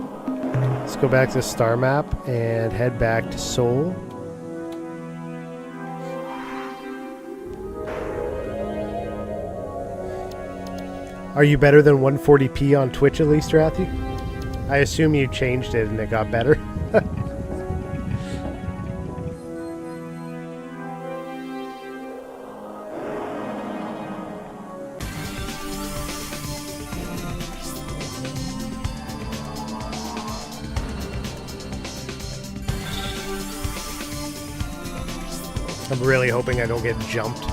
Let's go back to the star map and head back to Sol. Are you better than 140p on Twitch at least, Rathy? I assume you changed it and it got better. I'm really hoping I don't get jumped.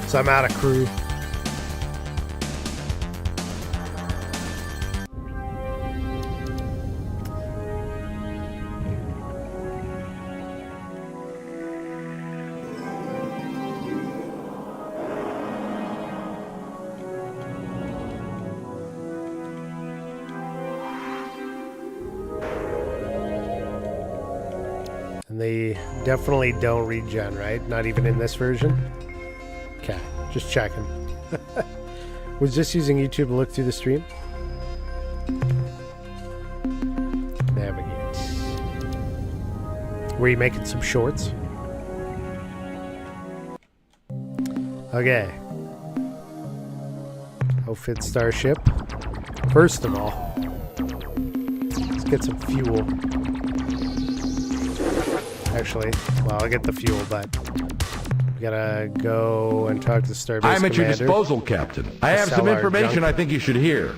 So I'm out of crew. And they definitely don't regen, right? Not even in this version? Okay, just checking. Was just using YouTube to look through the stream? Navigate. Were you making some shorts? Okay. Outfit Starship. First of all, let's get some fuel. Actually, well, I'll get the fuel, but we gotta go and talk to Starbase I'm at your Commander. disposal, Captain. I have Sell some our information junk. I think you should hear.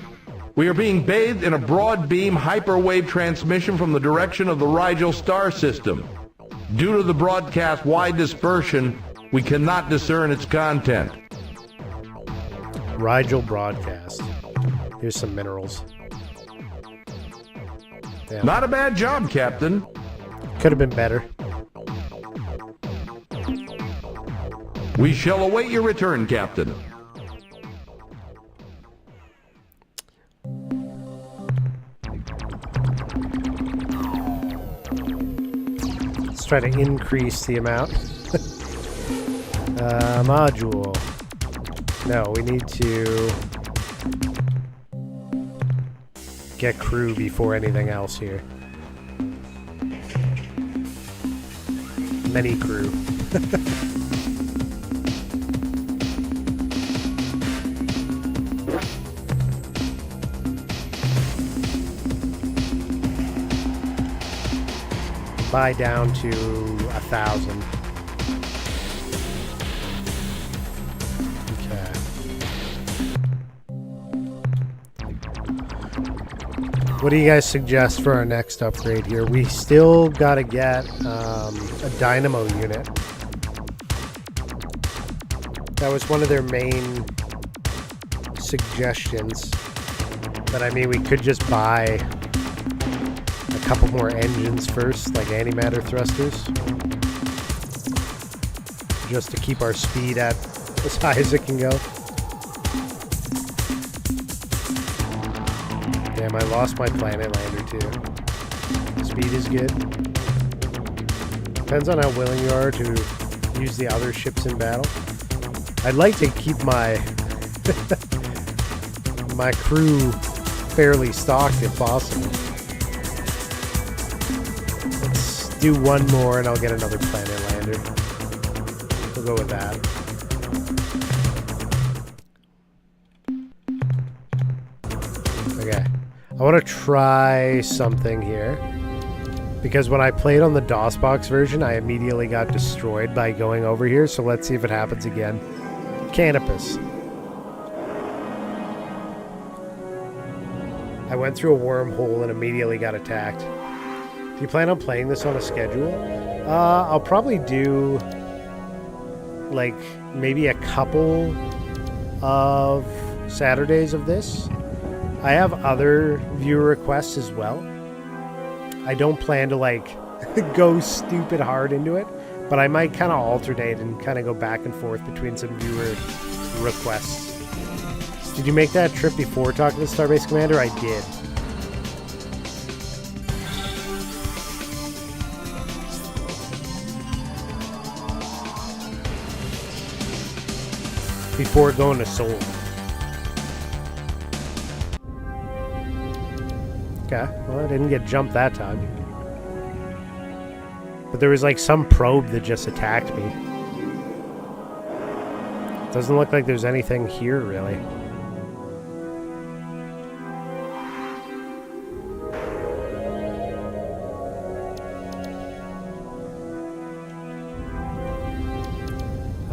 We are being bathed in a broad beam hyperwave transmission from the direction of the Rigel star system. Due to the broadcast wide dispersion, we cannot discern its content. Rigel broadcast. Here's some minerals. Damn. Not a bad job, Captain. Could have been better. We shall await your return, Captain. Let's try to increase the amount. Module. No, we need to get crew before anything else here. Many crew. Buy down to 1,000. Okay. What do you guys suggest for our next upgrade here? We still gotta get a dynamo unit. That was one of their main suggestions. But I mean, we could just buy a couple more engines first, like antimatter thrusters, just to keep our speed at as high as it can go. Damn, I lost my planet lander too. Speed is good. Depends on how willing you are to use the other ships in battle. I'd like to keep my my crew fairly stocked if possible. Do one more and I'll get another planet lander. We'll go with that. Okay. I want to try something here. Because when I played on the DOSBox version, I immediately got destroyed by going over here. So let's see if it happens again. Canopus. I went through a wormhole and immediately got attacked. Do you plan on playing this on a schedule? I'll probably do like maybe a couple of Saturdays of this. I have other viewer requests as well. I don't plan to like go stupid hard into it, but I might kind of alternate and kind of go back and forth between some viewer requests. Did you make that trip before talking to Starbase Commander? I did. Before going to Seoul. Okay, well I didn't get jumped that time. But there was like some probe that just attacked me. Doesn't look like there's anything here really.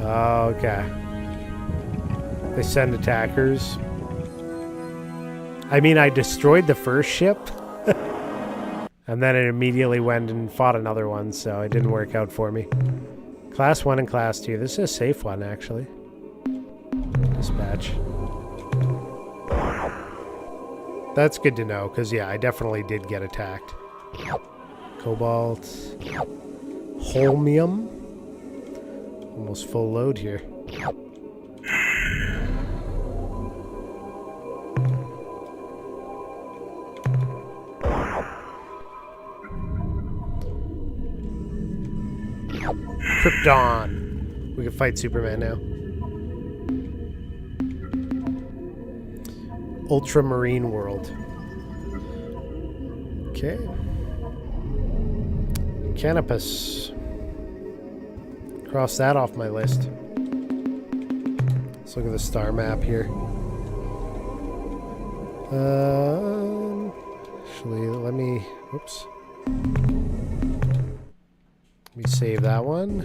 Okay. They send attackers. I mean, I destroyed the first ship. And then it immediately went and fought another one, so it didn't work out for me. Class 1 and Class 2. This is a safe one, actually. Dispatch. That's good to know, because, yeah, I definitely did get attacked. Cobalt. Holmium. Almost full load here. Krypton. We can fight Superman now. Ultramarine world. Okay. Canopus. Cross that off my list. Let's look at the star map here. Actually, let me... Oops. Let me save that one.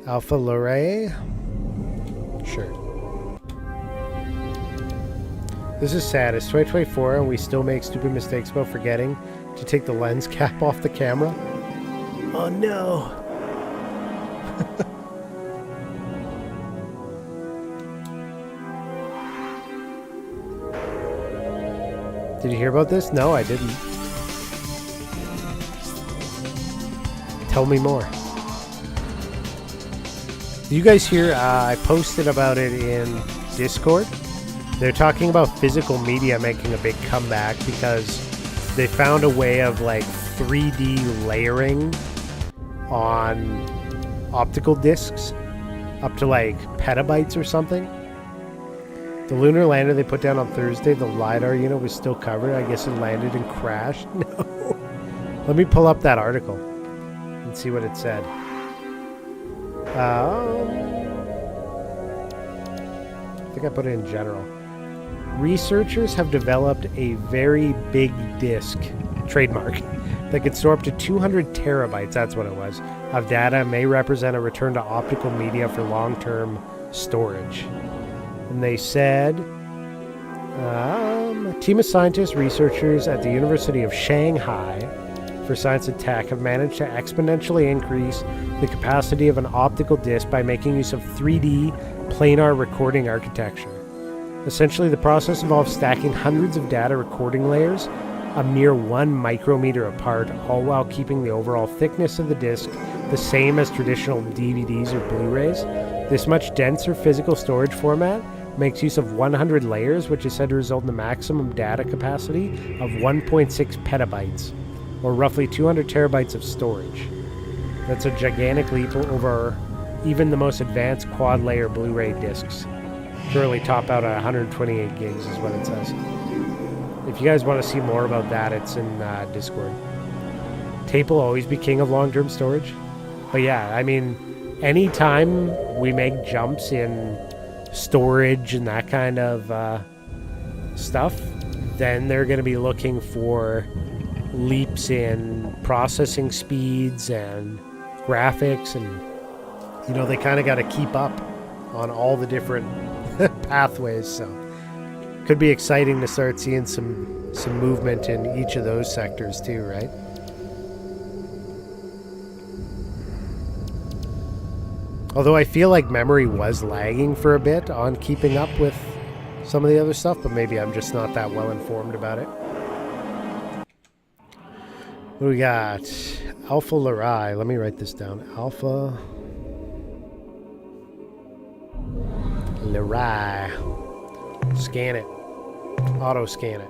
Alpha Luray. Sure. This is sad. It's 2024 and we still make stupid mistakes about forgetting to take the lens cap off the camera. Oh no. Did you hear about this? No, I didn't. Tell me more. You guys hear, I posted about it in Discord. They're talking about physical media making a big comeback because they found a way of like 3D layering on optical discs up to like petabytes or something. The lunar lander they put down on Thursday, the LiDAR unit was still covered. I guess it landed and crashed. No. Let me pull up that article and see what it said. I think I put it in general. Researchers have developed a very big disk, trademark, that could store up to 200 terabytes, that's what it was, of data and may represent a return to optical media for long-term storage. And they said, a team of scientists, researchers at the University of Shanghai for Science and Tech have managed to exponentially increase the capacity of an optical disc by making use of 3D planar recording architecture. Essentially, the process involves stacking hundreds of data recording layers a mere 1 micrometer apart, all while keeping the overall thickness of the disc the same as traditional DVDs or Blu-rays. This much denser physical storage format makes use of 100 layers, which is said to result in a maximum data capacity of 1.6 petabytes, or roughly 200 terabytes of storage. That's a gigantic leap over even the most advanced quad-layer Blu-ray discs. Currently top out at 128 gigs is what it says. If you guys want to see more about that, it's in Discord. Tape will always be king of long-term storage. But yeah, I mean, anytime we make jumps in storage and that kind of stuff, then they're going to be looking for leaps in processing speeds and graphics, and you know, they kind of got to keep up on all the different pathways. So could be exciting to start seeing some movement in each of those sectors too, right? Although I feel like memory was lagging for a bit on keeping up with some of the other stuff, but maybe I'm just not that well informed about it. What do we got? Alpha Luray. Let me write this down. Alpha Luray. Scan it. Auto scan it.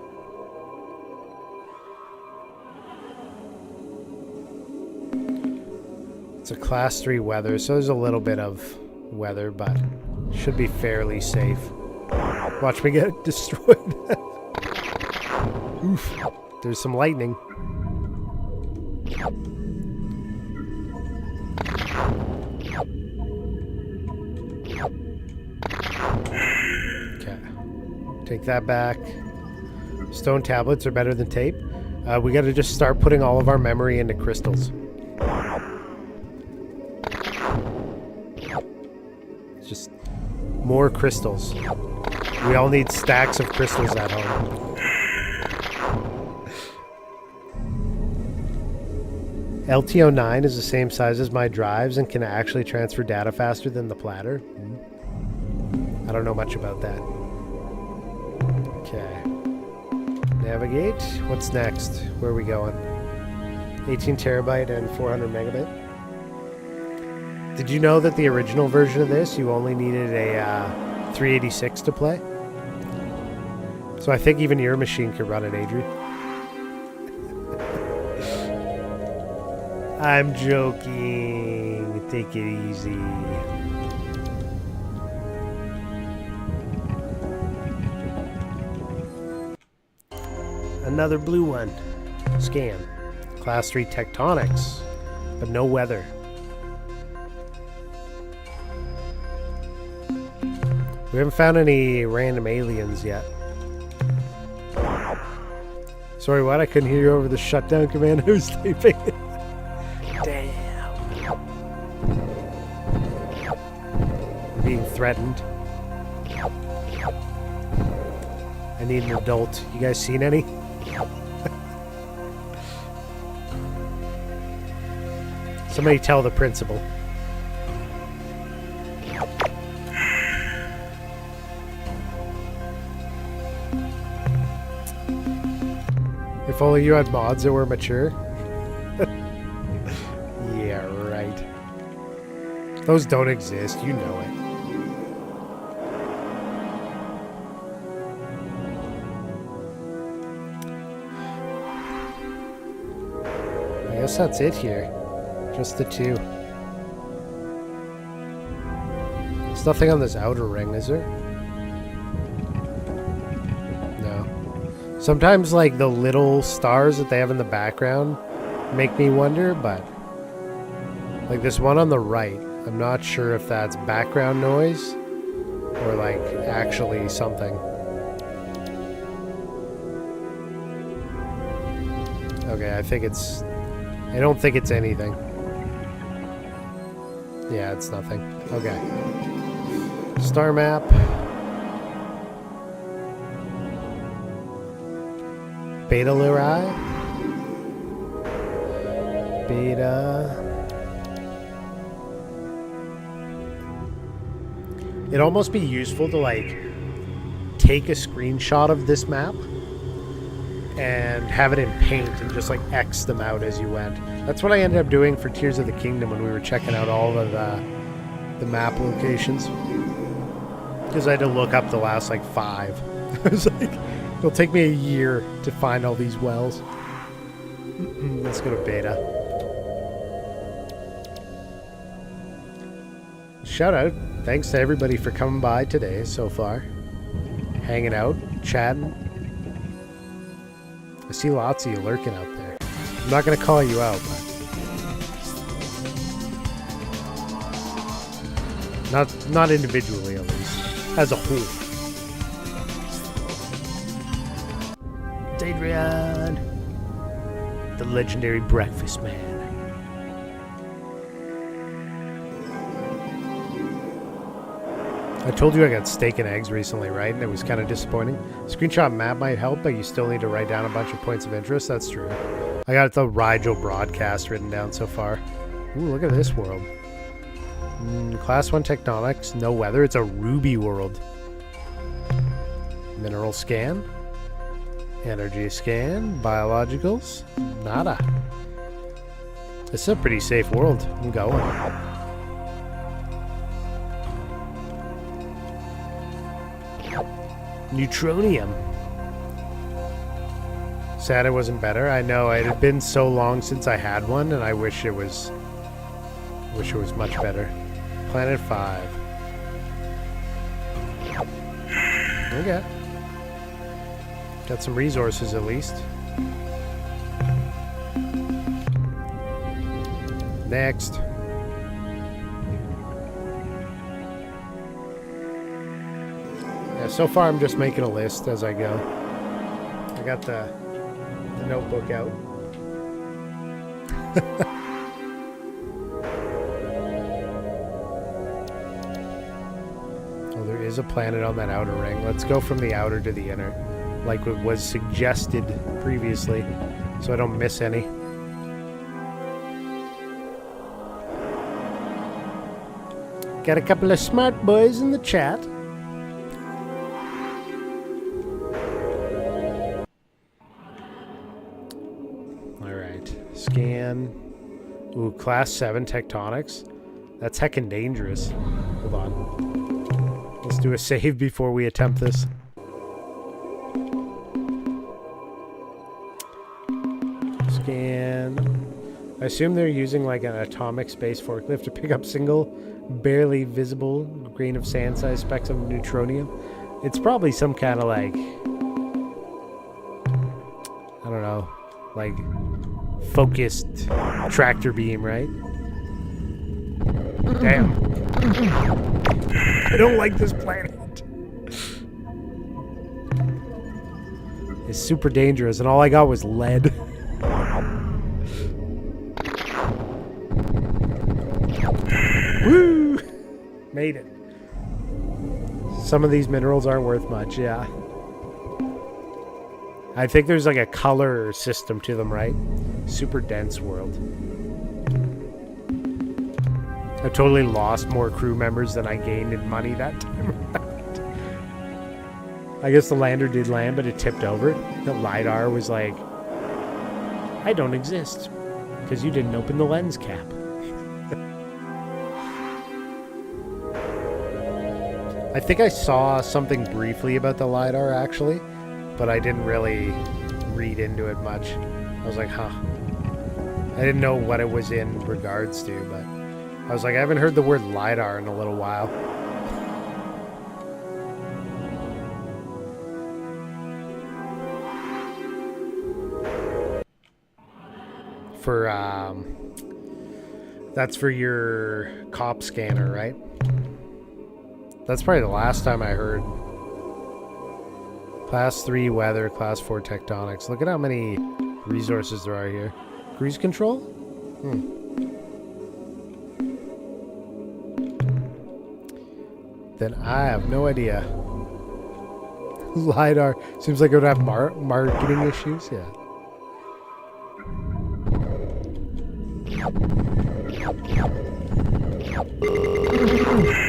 It's a class 3 weather, so there's a little bit of weather, but should be fairly safe. Watch me get destroyed. Oof. There's some lightning. Okay. Take that back. Stone tablets are better than tape. We got to just start putting all of our memory into crystals. Just more crystals. We all need stacks of crystals at home. LTO9 is the same size as my drives and can actually transfer data faster than the platter. I don't know much about that. Okay. Navigate. What's next? Where are we going? 18 terabyte and 400 megabit. Did you know that the original version of this, you only needed a 386 to play? So I think even your machine could run it, Adrian. I'm joking. Take it easy. Another blue one. Scan. Class 3 tectonics, but no weather. We haven't found any random aliens yet. Sorry, what? I couldn't hear you over the shutdown command. I was sleeping. Damn. I'm being threatened. I need an adult. You guys seen any? Somebody tell the principal. If only you had mods that were mature. Yeah, right. Those don't exist, you know it. I guess that's it here. Just the two. There's nothing on this outer ring, is there? No. Sometimes, like, the little stars that they have in the background make me wonder, but... like, this one on the right, I'm not sure if that's background noise or, like, actually something. Okay, I think it's... I don't think it's anything. Yeah, it's nothing. Okay. Star map. Beta Lurai. Beta. It'd almost be useful to, like, take a screenshot of this map and have it in paint and just, like, X them out as you went. That's what I ended up doing for Tears of the Kingdom when we were checking out all of the map locations. Because I had to look up the last, like, 5. I was like, it'll take me a year to find all these wells. Let's go to beta. Shout out. Thanks to everybody for coming by today so far. Hanging out, chatting. I see lots of you lurking out there. I'm not going to call you out, but... Not individually, at least. As a whole. Adrian! The legendary breakfast man. I told you I got steak and eggs recently, right? And it was kind of disappointing. Screenshot map might help, but you still need to write down a bunch of points of interest. That's true. I got the Rigel broadcast written down so far. Ooh, look at this world. Class 1 tectonics, no weather. It's a ruby world. Mineral scan. Energy scan. Biologicals. Nada. This is a pretty safe world. I'm going. Neutronium. Sad it wasn't better. I know it had been so long since I had one, and I wish it was much better. Planet 5. Okay. Got some resources at least. Next. Yeah, so far I'm just making a list as I go. I got the notebook out. Oh, there is a planet on that outer ring. Let's go from the outer to the inner, like it was suggested previously, so I don't miss any. Got a couple of smart boys in the chat. Scan. Ooh, class 7 tectonics. That's heckin' dangerous. Hold on. Let's do a save before we attempt this. Scan. I assume they're using like an atomic space forklift to pick up single, barely visible grain of sand-sized specks of neutronium. It's probably some kind of like, I don't know, like focused tractor beam, right? Damn. I don't like this planet. It's super dangerous, and all I got was lead. Woo! Made it. Some of these minerals aren't worth much, yeah. I think there's like a color system to them, right? Super dense world. I totally lost more crew members than I gained in money that time. I guess the lander did land, but it tipped over. The LiDAR was like, I don't exist, because you didn't open the lens cap. I think I saw something briefly about the LiDAR, actually, but I didn't really read into it much. I was like, huh. I didn't know what it was in regards to, but I was like, I haven't heard the word LiDAR in a little while. That's for your cop scanner, right? That's probably the last time I heard. Class 3 weather, Class 4 tectonics. Look at how many resources there are here. Cruise control? Then I have no idea. LiDAR. Seems like it would have marketing issues, yeah.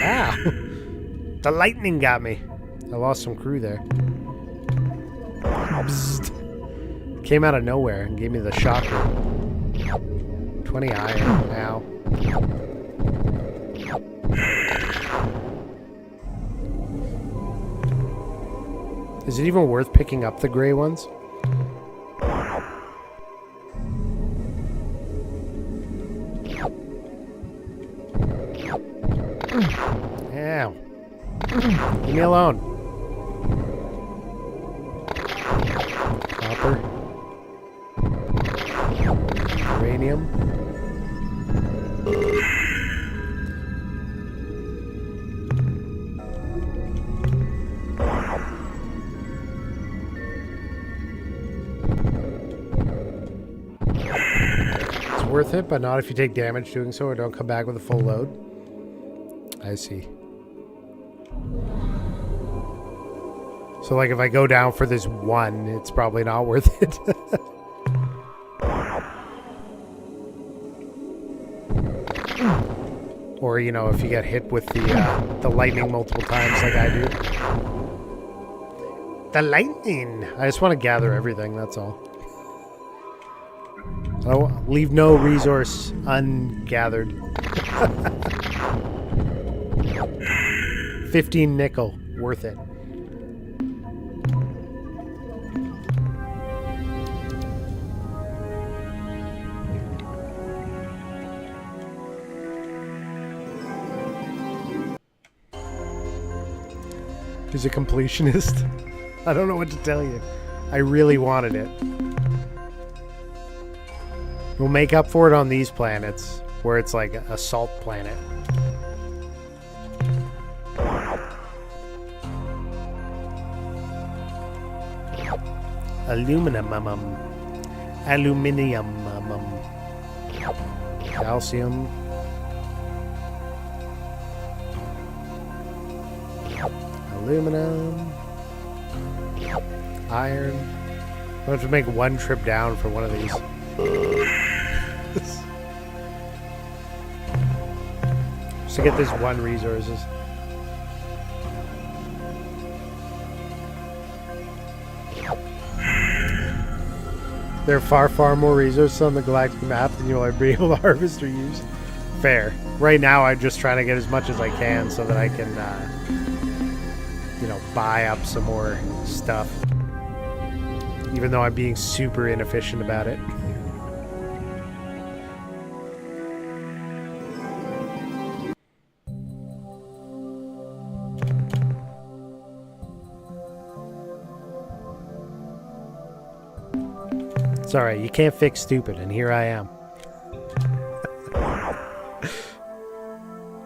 Ow! The lightning got me. I lost some crew there. Bzzzt. Came out of nowhere and gave me the shocker. 20 iron. Ow. Is it even worth picking up the gray ones? Ow. Leave me alone. Copper. Uranium. It's worth it, but not if you take damage doing so or don't come back with a full load. I see. So, like, if I go down for this one, it's probably not worth it. Or, you know, if you get hit with the lightning multiple times like I do. The lightning! I just want to gather everything, that's all. I'll leave no resource ungathered. 15 nickel. Worth it. He's a completionist. I don't know what to tell you. I really wanted it. We'll make up for it on these planets, where it's like a salt planet. Aluminium. Calcium. Aluminum. Iron. I'll have to make one trip down for one of these. Just to get this one resources. There are far, far more resources on the galactic map than you'll ever be able to harvest or use. Fair. Right now, I'm just trying to get as much as I can so that I can, you know, buy up some more stuff. Even though I'm being super inefficient about it. It's alright, you can't fix stupid, and here I am.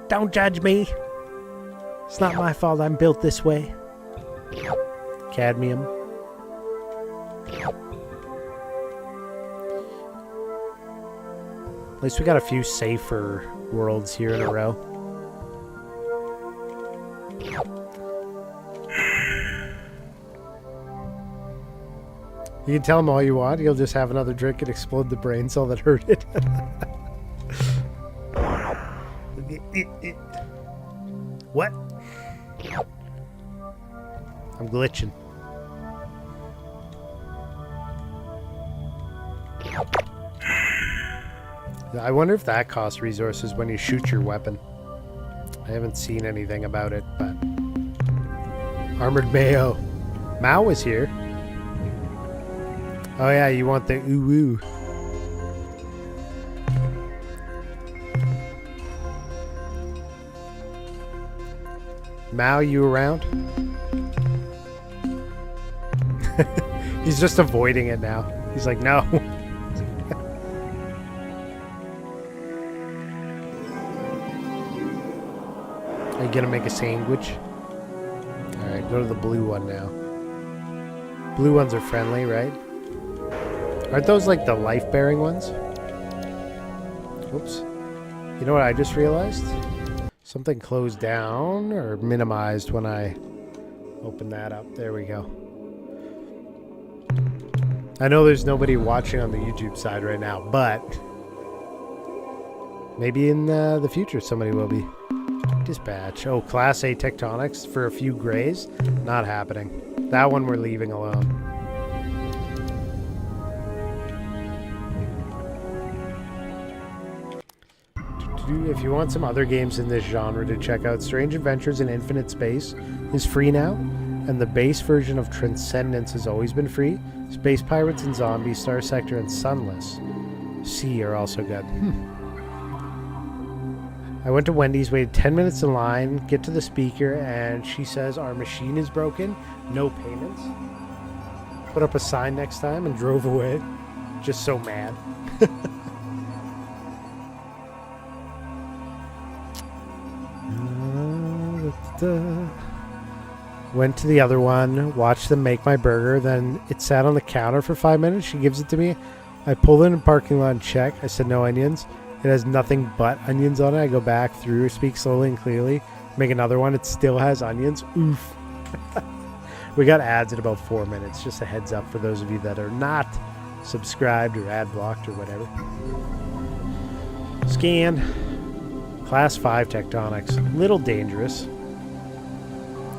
Don't judge me. It's not my fault I'm built this way. Cadmium. At least we got a few safer worlds here in a row. You can tell him all you want. He'll just have another drink and explode the brain cell that hurt it. What? I'm glitching. I wonder if that costs resources when you shoot your weapon. I haven't seen anything about it, but... Armored Mayo. Mao is here. Oh yeah, you want the ooh-woo. Mao, you around? He's just avoiding it now. He's like, no. Are you gonna make a sandwich? Alright, go to the blue one now. Blue ones are friendly, right? Aren't those like the life-bearing ones? Whoops. You know what I just realized? Something closed down or minimized when I opened that up. There we go. I know there's nobody watching on the YouTube side right now, but maybe in the future somebody will be. Dispatch. Oh, Class A tectonics for a few grays? Not happening. That one we're leaving alone. If you want some other games in this genre to check out, Strange Adventures in Infinite Space is free now, and the base version of Transcendence has always been free. Space Pirates and Zombies, Star Sector, and Sunless C are also good. I went to Wendy's, waited 10 minutes in line, get to the speaker, and she says our machine is broken, no payments. Put up a sign next time and drove away. Just so mad. Went to the other one, watched them make my burger, then it sat on the counter for 5 minutes. She gives it to me. I pulled in a parking lot and check. I said no onions. It has nothing but onions on it. I go back through, speak slowly and clearly, make another one. It still has onions. Oof. We got ads in about 4 minutes. Just a heads up for those of you that are not subscribed or ad blocked or whatever. Scan. Class 5 tectonics. Little dangerous.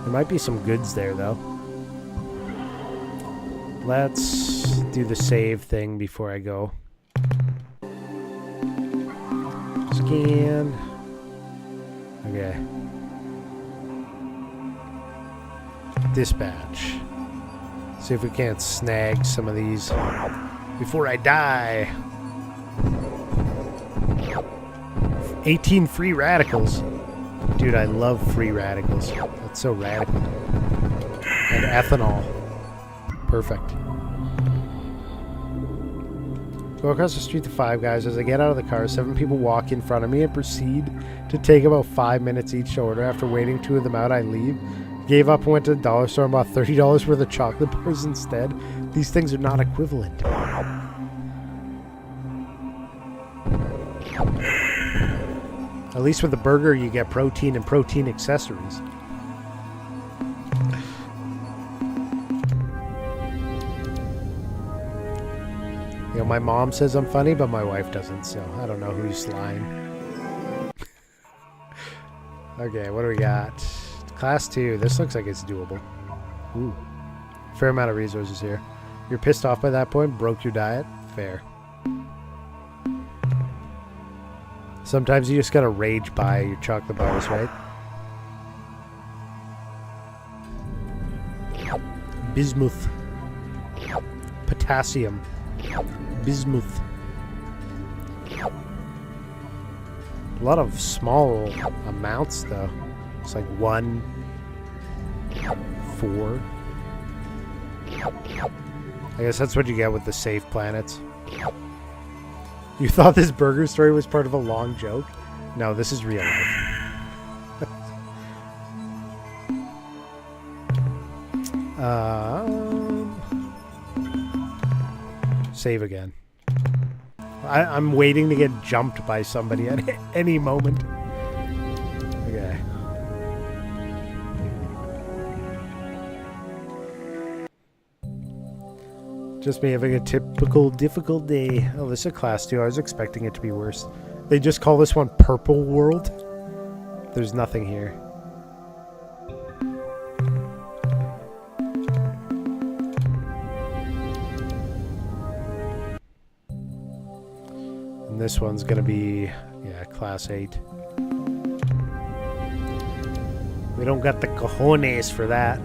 There might be some goods there, though. Let's do the save thing before I go. Scan. Okay. Dispatch. See if we can't snag some of these before I die. 18 free radicals. Dude, I love free radicals. That's so radical. And ethanol. Perfect. Go across the street to Five Guys. As I get out of the car, 7 people walk in front of me and proceed to take about 5 minutes each to order. After waiting 2 of them out, I leave. Gave up and went to the dollar store and bought $30 worth of chocolate bars instead. These things are not equivalent. At least with the burger, you get protein and protein accessories. You know, my mom says I'm funny, but my wife doesn't, so I don't know who's lying. Okay, what do we got? Class 2. This looks like it's doable. Ooh. Fair amount of resources here. You're pissed off by that point? Broke your diet? Fair. Sometimes you just gotta rage buy your chocolate bars, right? Bismuth. Potassium. Bismuth. A lot of small amounts, though. It's like 1, 4. I guess that's what you get with the safe planets. You thought this burger story was part of a long joke? No, this is real life. Save again. I'm waiting to get jumped by somebody at any moment. Okay. Just me having a typical difficult day. Oh, this is a class 2. I was expecting it to be worse. They just call this one Purple World. There's nothing here. And this one's gonna be, yeah, class 8. We don't got the cojones for that.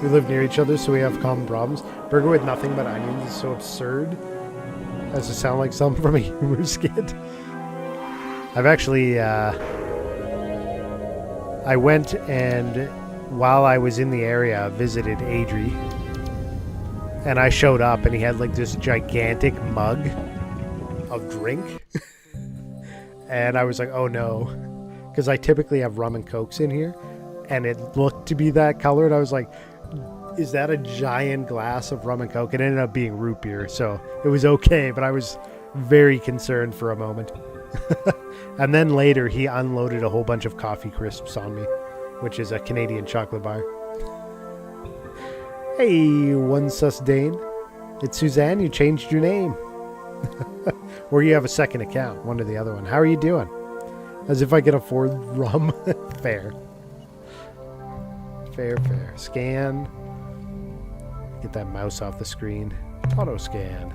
We live near each other, so we have common problems. Burger with nothing but onions is so absurd as to sound like something from a humor skit. I've actually, I went and while I was in the area, visited Adri. And I showed up and he had like this gigantic mug of drink. And I was like, oh no. Because I typically have rum and cokes in here. And it looked to be that color. And I was like, is that a giant glass of rum and coke? It ended up being root beer. So it was okay. But I was very concerned for a moment. And then later he unloaded a whole bunch of coffee crisps on me. Which is a Canadian chocolate bar. Hey, one sus Dane. It's Suzanne, you changed your name. Or you have a second account, one or the other one. How are you doing? As if I can afford rum. Fair. Fair. Scan. Get that mouse off the screen. Auto scan.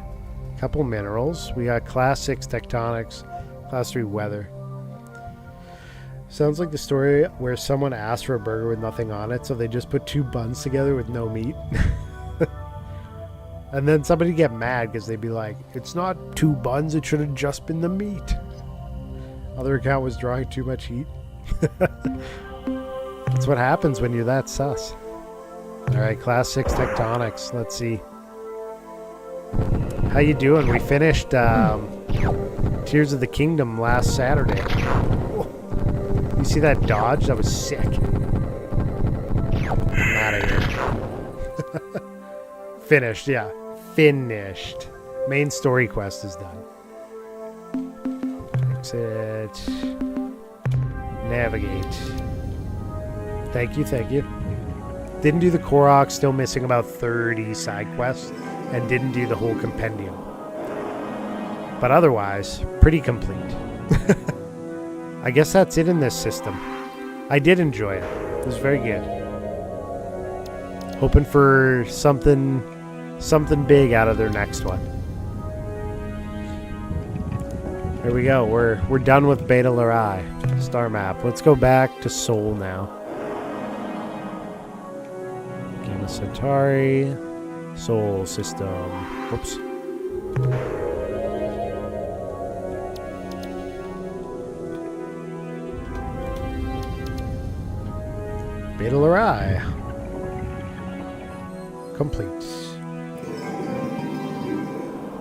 Couple minerals. We got class 6 tectonics, class 3 weather. Sounds like the story where someone asked for a burger with nothing on it, so they just put 2 buns together with no meat. And then somebody get mad because they'd be like, it's not 2 buns, it should have just been the meat. Other account was drawing too much heat. That's what happens when you're that sus. Alright, class 6 tectonics. Let's see. How you doing? We finished Tears of the Kingdom last Saturday. You see that dodge? That was sick. I'm out of here. Finished, yeah. Finished. Main story quest is done. Exit. Navigate. Thank you. Didn't do the Korok, still missing about 30 side quests, and didn't do the whole compendium. But otherwise, pretty complete. I guess that's it in this system. I did enjoy it. It was very good. Hoping for something big out of their next one. There we go. We're done with Beta Larai. Star map. Let's go back to Seoul now. Gamma Centauri. Seoul system. Whoops. Beta Larai. Complete.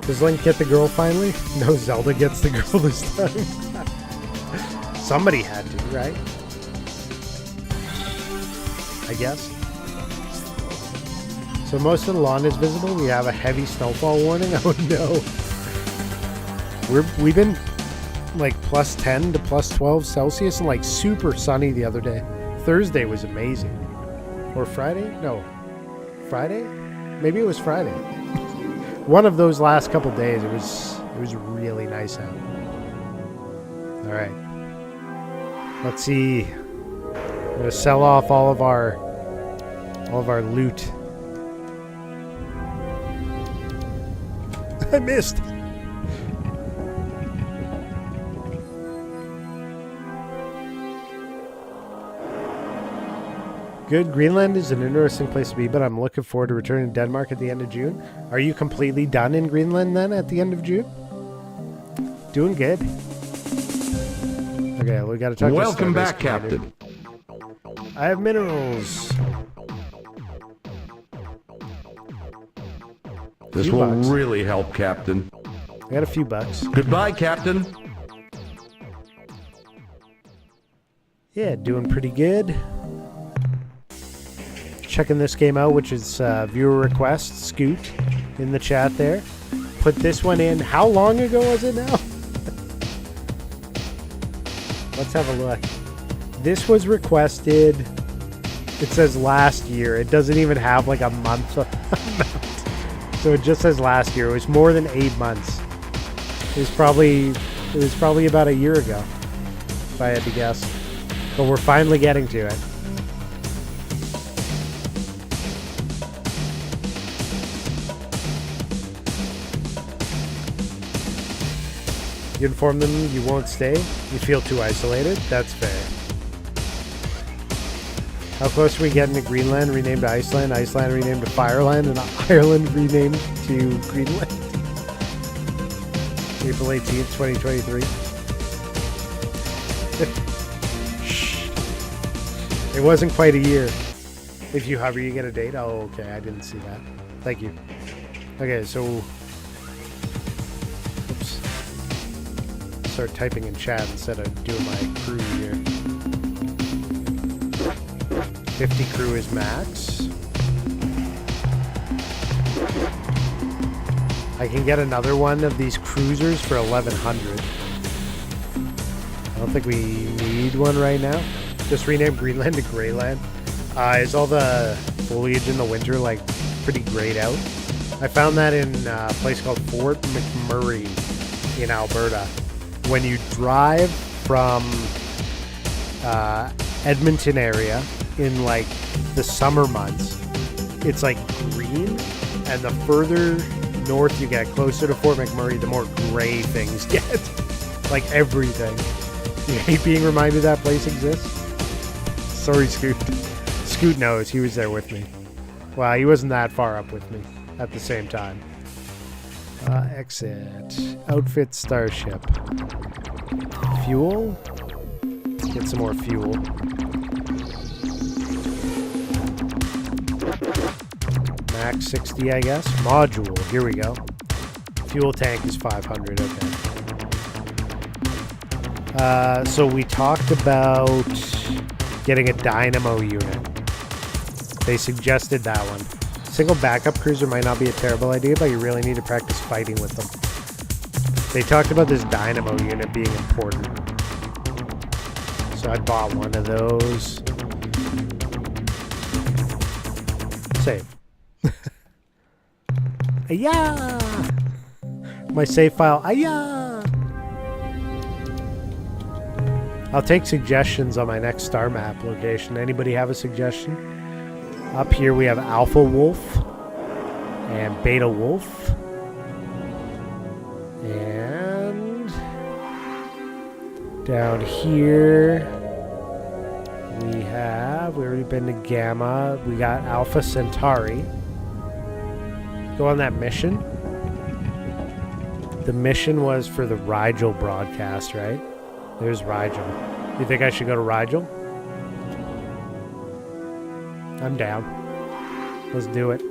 Does Link get the girl finally? No, Zelda gets the girl this time. Somebody had to, right? I guess. So most of the lawn is visible. We have a heavy snowfall warning. Oh no. We've been like plus 10 to plus 12 Celsius and like super sunny the other day. Thursday was amazing. Or Friday? No. Friday? Maybe it was Friday. One of those last couple days, it was really nice out. All right. Let's see. I'm gonna sell off all of our loot. I missed. Good. Greenland is an interesting place to be, but I'm looking forward to returning to Denmark at the end of June. Are you completely done in Greenland then at the end of June? Doing good. Okay, we gotta talk. Welcome back, Captain. I have minerals. This Few will bucks. really help, Captain. I got a few bucks. Goodbye, Captain. Yeah, doing pretty good. Checking this game out, which is viewer request, Scoot, in the chat there. Put this one in. How long ago was it now? Let's have a look. This was requested, it says last year. It doesn't even have like a month amount. So it just says last year. It was more than 8 months. It was probably about a year ago, if I had to guess. But we're finally getting to it. You inform them you won't stay? You feel too isolated? That's fair. How close are we getting to Greenland renamed to Iceland, Iceland renamed to Fireland, and Ireland renamed to Greenland? April 18th, 2023. Shh. It wasn't quite a year. If you hover, you get a date. Oh, okay. I didn't see that. Thank you. Okay, so... Oops. Start typing in chat instead of doing my crew here. 50 crew is max. I can get another one of these cruisers for 1,100. I don't think we need one right now. Just rename Greenland to Greyland. Is all the foliage in the winter like pretty grayed out? I found that in a place called Fort McMurray in Alberta. When you drive from Edmonton area in like the summer months, it's like green, and the further north you get, closer to Fort McMurray, the more gray things get. Like everything. You hate being reminded that place exists? Sorry, Scoot. Scoot knows. He was there with me. Well, he wasn't that far up with me at the same time. Exit. Outfit Starship. Fuel? Get some more fuel. Max 60, I guess. Module. Here we go. Fuel tank is 500. Okay. So we talked about getting a dynamo unit. They suggested that one. Single backup cruiser might not be a terrible idea, but you really need to practice fighting with them. They talked about this dynamo unit being important. So I bought one of those. Save. Ayah! My save file. Ayah! I'll take suggestions on my next star map location. Anybody have a suggestion? Up here we have Alpha Wolf and Beta Wolf. And down here we've already been to Gamma. We got Alpha Centauri. Go on that mission. The mission was for the Rigel broadcast, right? There's Rigel. You think I should go to Rigel? I'm down. Let's do it.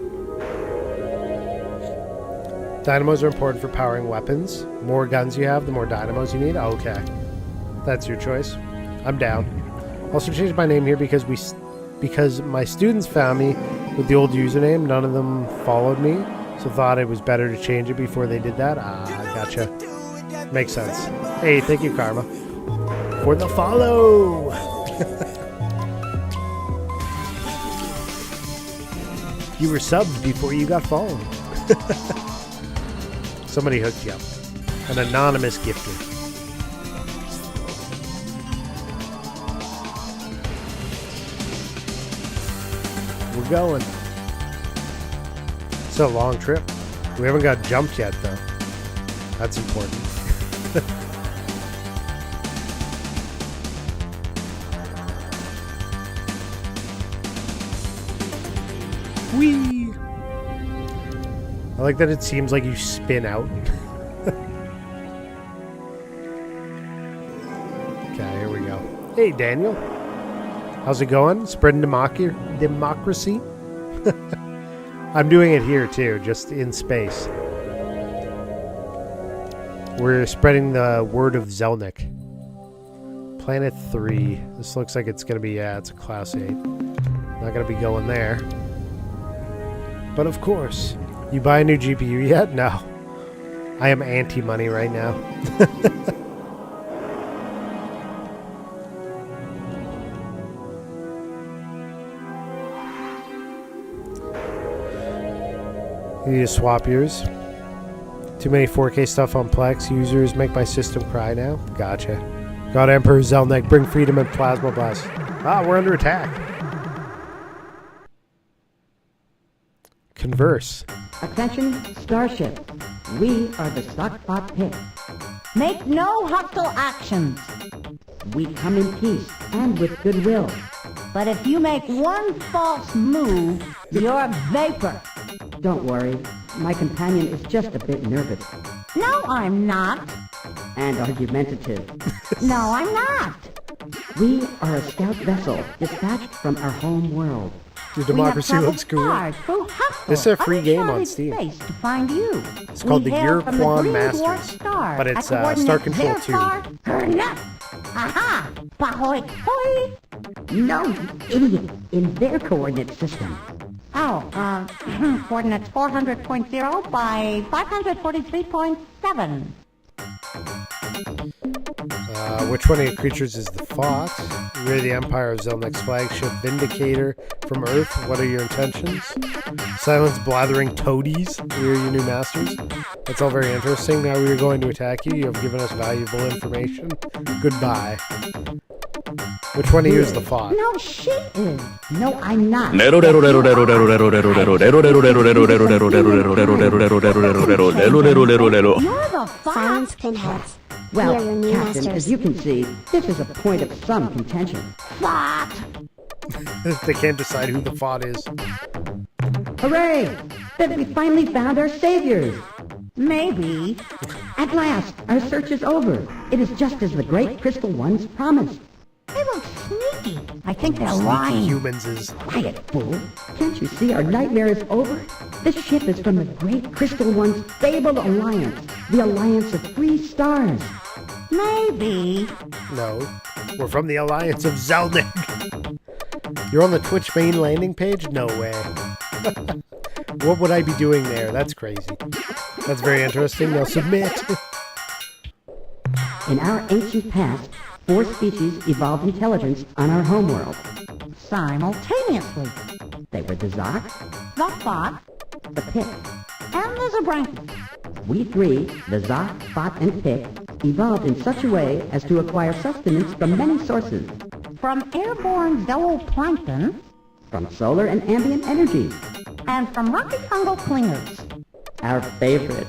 Dynamos are important for powering weapons. More guns you have, the more dynamos you need. Okay. That's your choice. I'm down. Also changed my name here because my students found me with the old username. None of them followed me, so thought it was better to change it before they did that. Gotcha. Makes sense. Hey, thank you, Karma, for the follow. You were subbed before you got followed. Somebody hooked you up. An anonymous gifter. We're going. It's a long trip. We haven't got jumped yet, though. That's important. Whee! I like that it seems like you spin out. Okay, here we go. Hey, Daniel. How's it going? Spreading democracy? I'm doing it here too, just in space. We're spreading the word of Zelnik. Planet 3. This looks like it's gonna be, yeah, it's a class 8. Not gonna be going there. But of course, you buy a new GPU yet? No. I am anti-money right now. You need to swap yours. Too many 4K stuff on Plex. Users make my system cry now. Gotcha. God Emperor Zelnik, bring freedom and plasma blast. Ah, we're under attack. Converse. Attention, Starship. We are the Stockbot Pit. Make no hostile actions. We come in peace and with goodwill. But if you make one false move, you're vapor. Don't worry, my companion is just a bit nervous. No, I'm not. And argumentative. No, I'm not. We are a scout vessel dispatched from our home world. Your democracy looks cool. This is a free game on Steam. To find you. It's called the Yurquan Masters, but it's Star Control 2. Aha! Pahoy hoy! No, you idiot! In their coordinate system. Oh, coordinates 400.0 by 543.7. Which one of your creatures is the fox? You're the Empire of Zelnik's flagship Vindicator from Earth. What are your intentions? Silence blathering toadies. We are your new masters. That's all very interesting. Now we are going to attack you. You have given us valuable information. Goodbye. Which one of you is the fox? No, she is. No, I'm not. You're the fox. Silence, pinheads. Well, We are your new Captain, masters. as you can see, this is a point of some contention. Fought. They can't decide who the fox is. Hooray! That we finally found our saviors! Maybe. At last, our search is over. It is just as the great Crystal Ones promised. They look sneaky. I think they're Sneaky lying. humans is. Quiet, fool. Can't you see our nightmare is over? This ship is from the great Crystal One's fabled alliance. The alliance of 3 stars. Maybe. No. We're from the Alliance of Zelnik. You're on the Twitch main landing page? No way. What would I be doing there? That's crazy. That's very interesting. Now submit. In our ancient past, 4 species evolved intelligence on our homeworld. Simultaneously. They were the Zok, The fox the Pit. and the zebranki. We 3, the Zok, Fot, and Pit, evolved in such a way as to acquire sustenance from many sources. From airborne zooplankton From solar and ambient energy. and from rocky fungal clingers. Our favorite.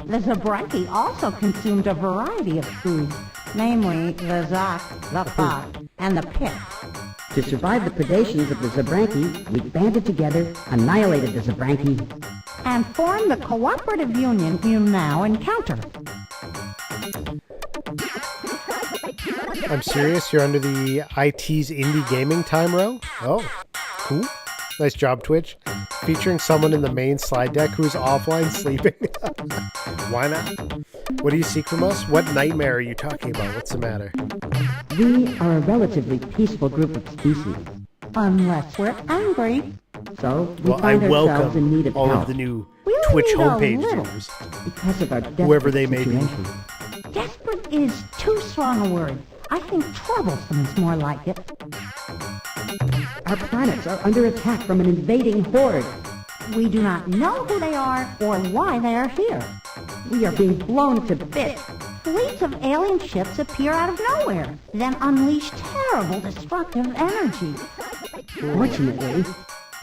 The zebranki also consumed a variety of foods, namely the zok, the fox, and the pit. To survive the predations of the Zabranki, we banded together, annihilated the Zabranki, And formed the cooperative union you now encounter. I'm serious. You're under the IT's indie gaming time row? Oh, cool. Nice job, Twitch. Featuring someone in the main slide deck who is offline sleeping. Why not? What do you seek from us? What nightmare are you talking about? What's the matter? We are a relatively peaceful group of species. Unless we're angry. So, we Well, I find ourselves in need welcome of all help. of the new We only Twitch need a homepage little. viewers. Because of our desperate Whoever they may be. situation. Desperate is too strong a word. I think troublesome is more like it. Our planets are under attack from an invading horde. We do not know who they are or why they are here. We are being blown to bits. Fleets of alien ships appear out of nowhere, then unleash terrible destructive energy. Fortunately,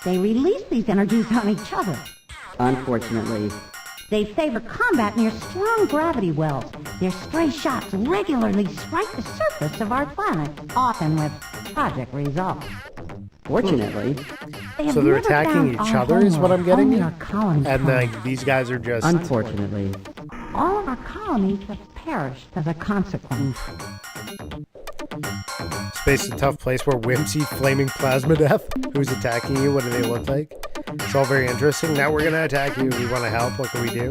They release these energies on each other. unfortunately, They favor combat near strong gravity wells. Their stray shots regularly strike the surface of our planet, often with tragic results. fortunately, They have So they're never attacking found each our other is what I'm homeworld, getting? only our colonies And found. like these guys are just unfortunately, All of our colonies have perished as a consequence. Space is a tough place where wimps eat flaming plasma death. Who's attacking you? What do they look like? It's all very interesting. Now we're gonna attack you. We want to help. What can we do?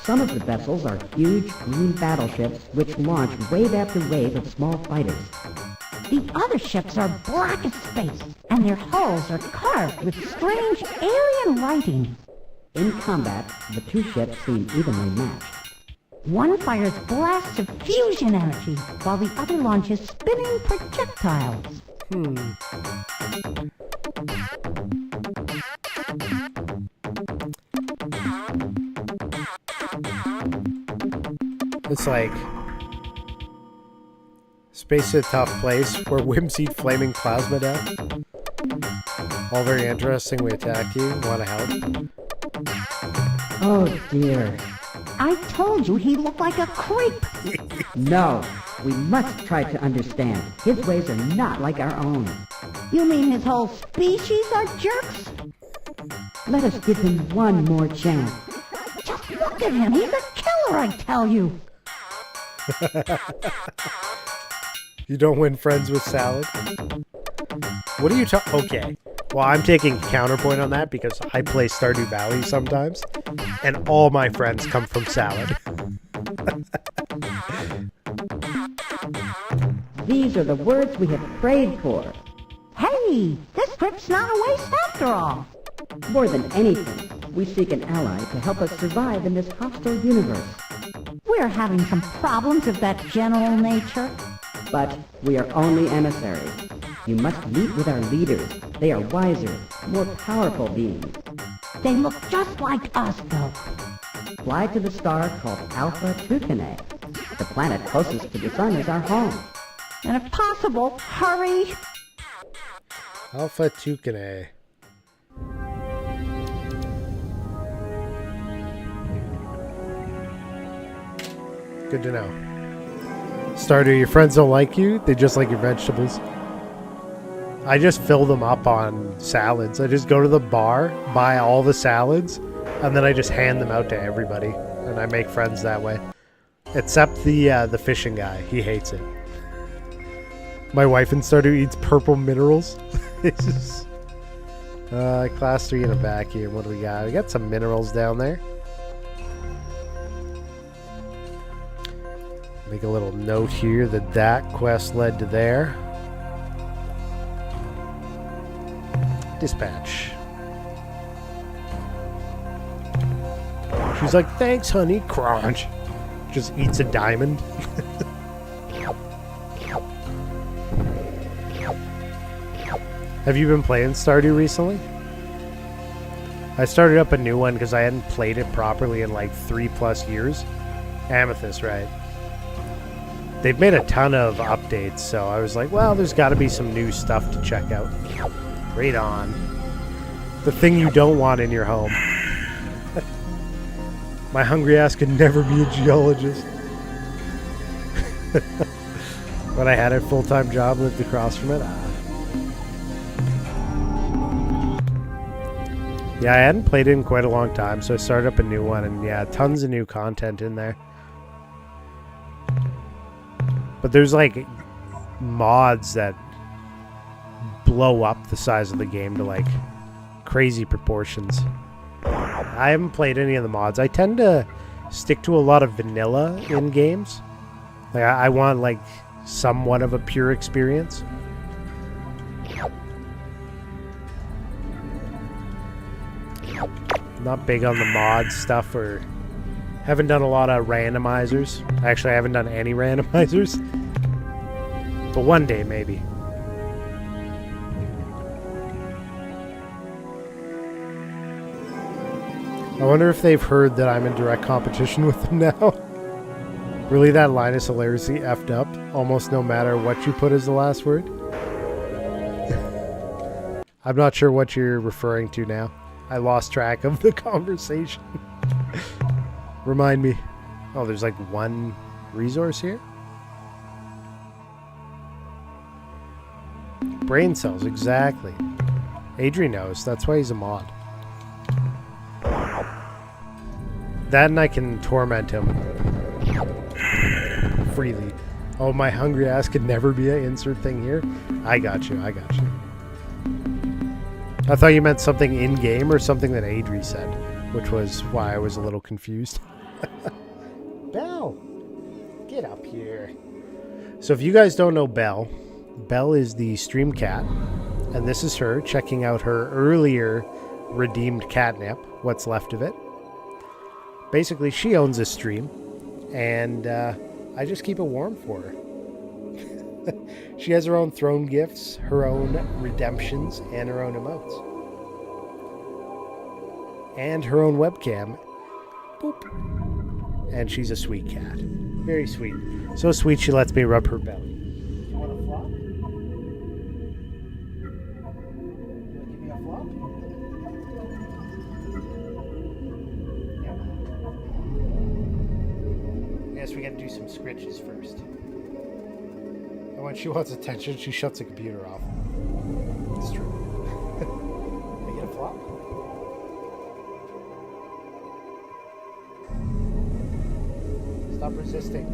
Some of the vessels are huge green battleships which launch wave after wave of small fighters. The other ships are black as space, and their hulls are carved with strange alien writing. In combat, the two ships seem evenly matched. One fires blasts of fusion energy, while the other launches spinning projectiles. It's like space is a tough place where whims eat flaming plasma down. All very interesting. We attack you. Want to help? Oh dear. I told you he looked like a creep. No, we must try to understand. His ways are not like our own. You mean his whole species are jerks? Let us give him one more chance. Just look at him. He's a killer, I tell you. You don't win friends with salad? What are you talking? Okay. Well, I'm taking counterpoint on that because I play Stardew Valley sometimes, and all my friends come from salad. These are the words we have prayed for. Hey, this trip's not a waste after all. More than anything, we seek an ally to help us survive in this hostile universe. We're having some problems of that general nature. But we are only emissaries. You must meet with our leaders. They are wiser, more powerful beings. They look just like us, though. Fly to the star called Alpha Tucanae. The planet closest to the sun is our home. And if possible, hurry. Alpha Tucanae. Good to know. Stardew, your friends don't like you. They just like your vegetables. I just fill them up on salads. I just go to the bar, buy all the salads, and then I just hand them out to everybody. And I make friends that way. Except the fishing guy. He hates it. My wife in Stardew eats purple minerals. It's just... class 3 in a vacuum. What do we got? We got some minerals down there. Make a little note here that that quest led to there. Dispatch. She's like, thanks, honey. Crunch. Just eats a diamond. Have you been playing Stardew recently? I started up a new one because I hadn't played it properly in like 3+ years. Amethyst, right? They've made a ton of updates, so I was like, well, there's got to be some new stuff to check out. Right on. The thing you don't want in your home. My hungry ass could never be a geologist. When I had a full-time job, lived across from it. Yeah, I hadn't played it in quite a long time, so I started up a new one, and yeah, tons of new content in there. But there's like mods that blow up the size of the game to like crazy proportions. I haven't played any of the mods. I tend to stick to a lot of vanilla in games. Like I want like somewhat of a pure experience. Not big on the mod stuff, or haven't done a lot of randomizers. Actually, I haven't done any randomizers. But one day, maybe. I wonder if they've heard that I'm in direct competition with them now. Really, that line is hilariously effed up, almost no matter what you put as the last word. I'm not sure what you're referring to now. I lost track of the conversation. Remind me. Oh, there's like one resource here? Brain cells, exactly. Adrian knows. That's why he's a mod. That and I can torment him freely. Oh, my hungry ass could never be an insert thing here. I got you. I got you. I thought you meant something in-game or something that Adri said, which was why I was a little confused. Belle! Get up here. So if you guys don't know Belle, Belle is the stream cat, and this is her checking out her earlier redeemed catnip, what's left of it. Basically, she owns this stream, and I just keep it warm for her. She has her own throne gifts, her own redemptions, and her own emotes. And her own webcam. Boop. And she's a sweet cat. Very sweet. So sweet she lets me rub her belly. You want a flop? You want to give me a flop? Yeah. Yes, we got to do some scritches first. And when she wants attention, she shuts the computer off. It's true. Can I get a flop? Stop resisting.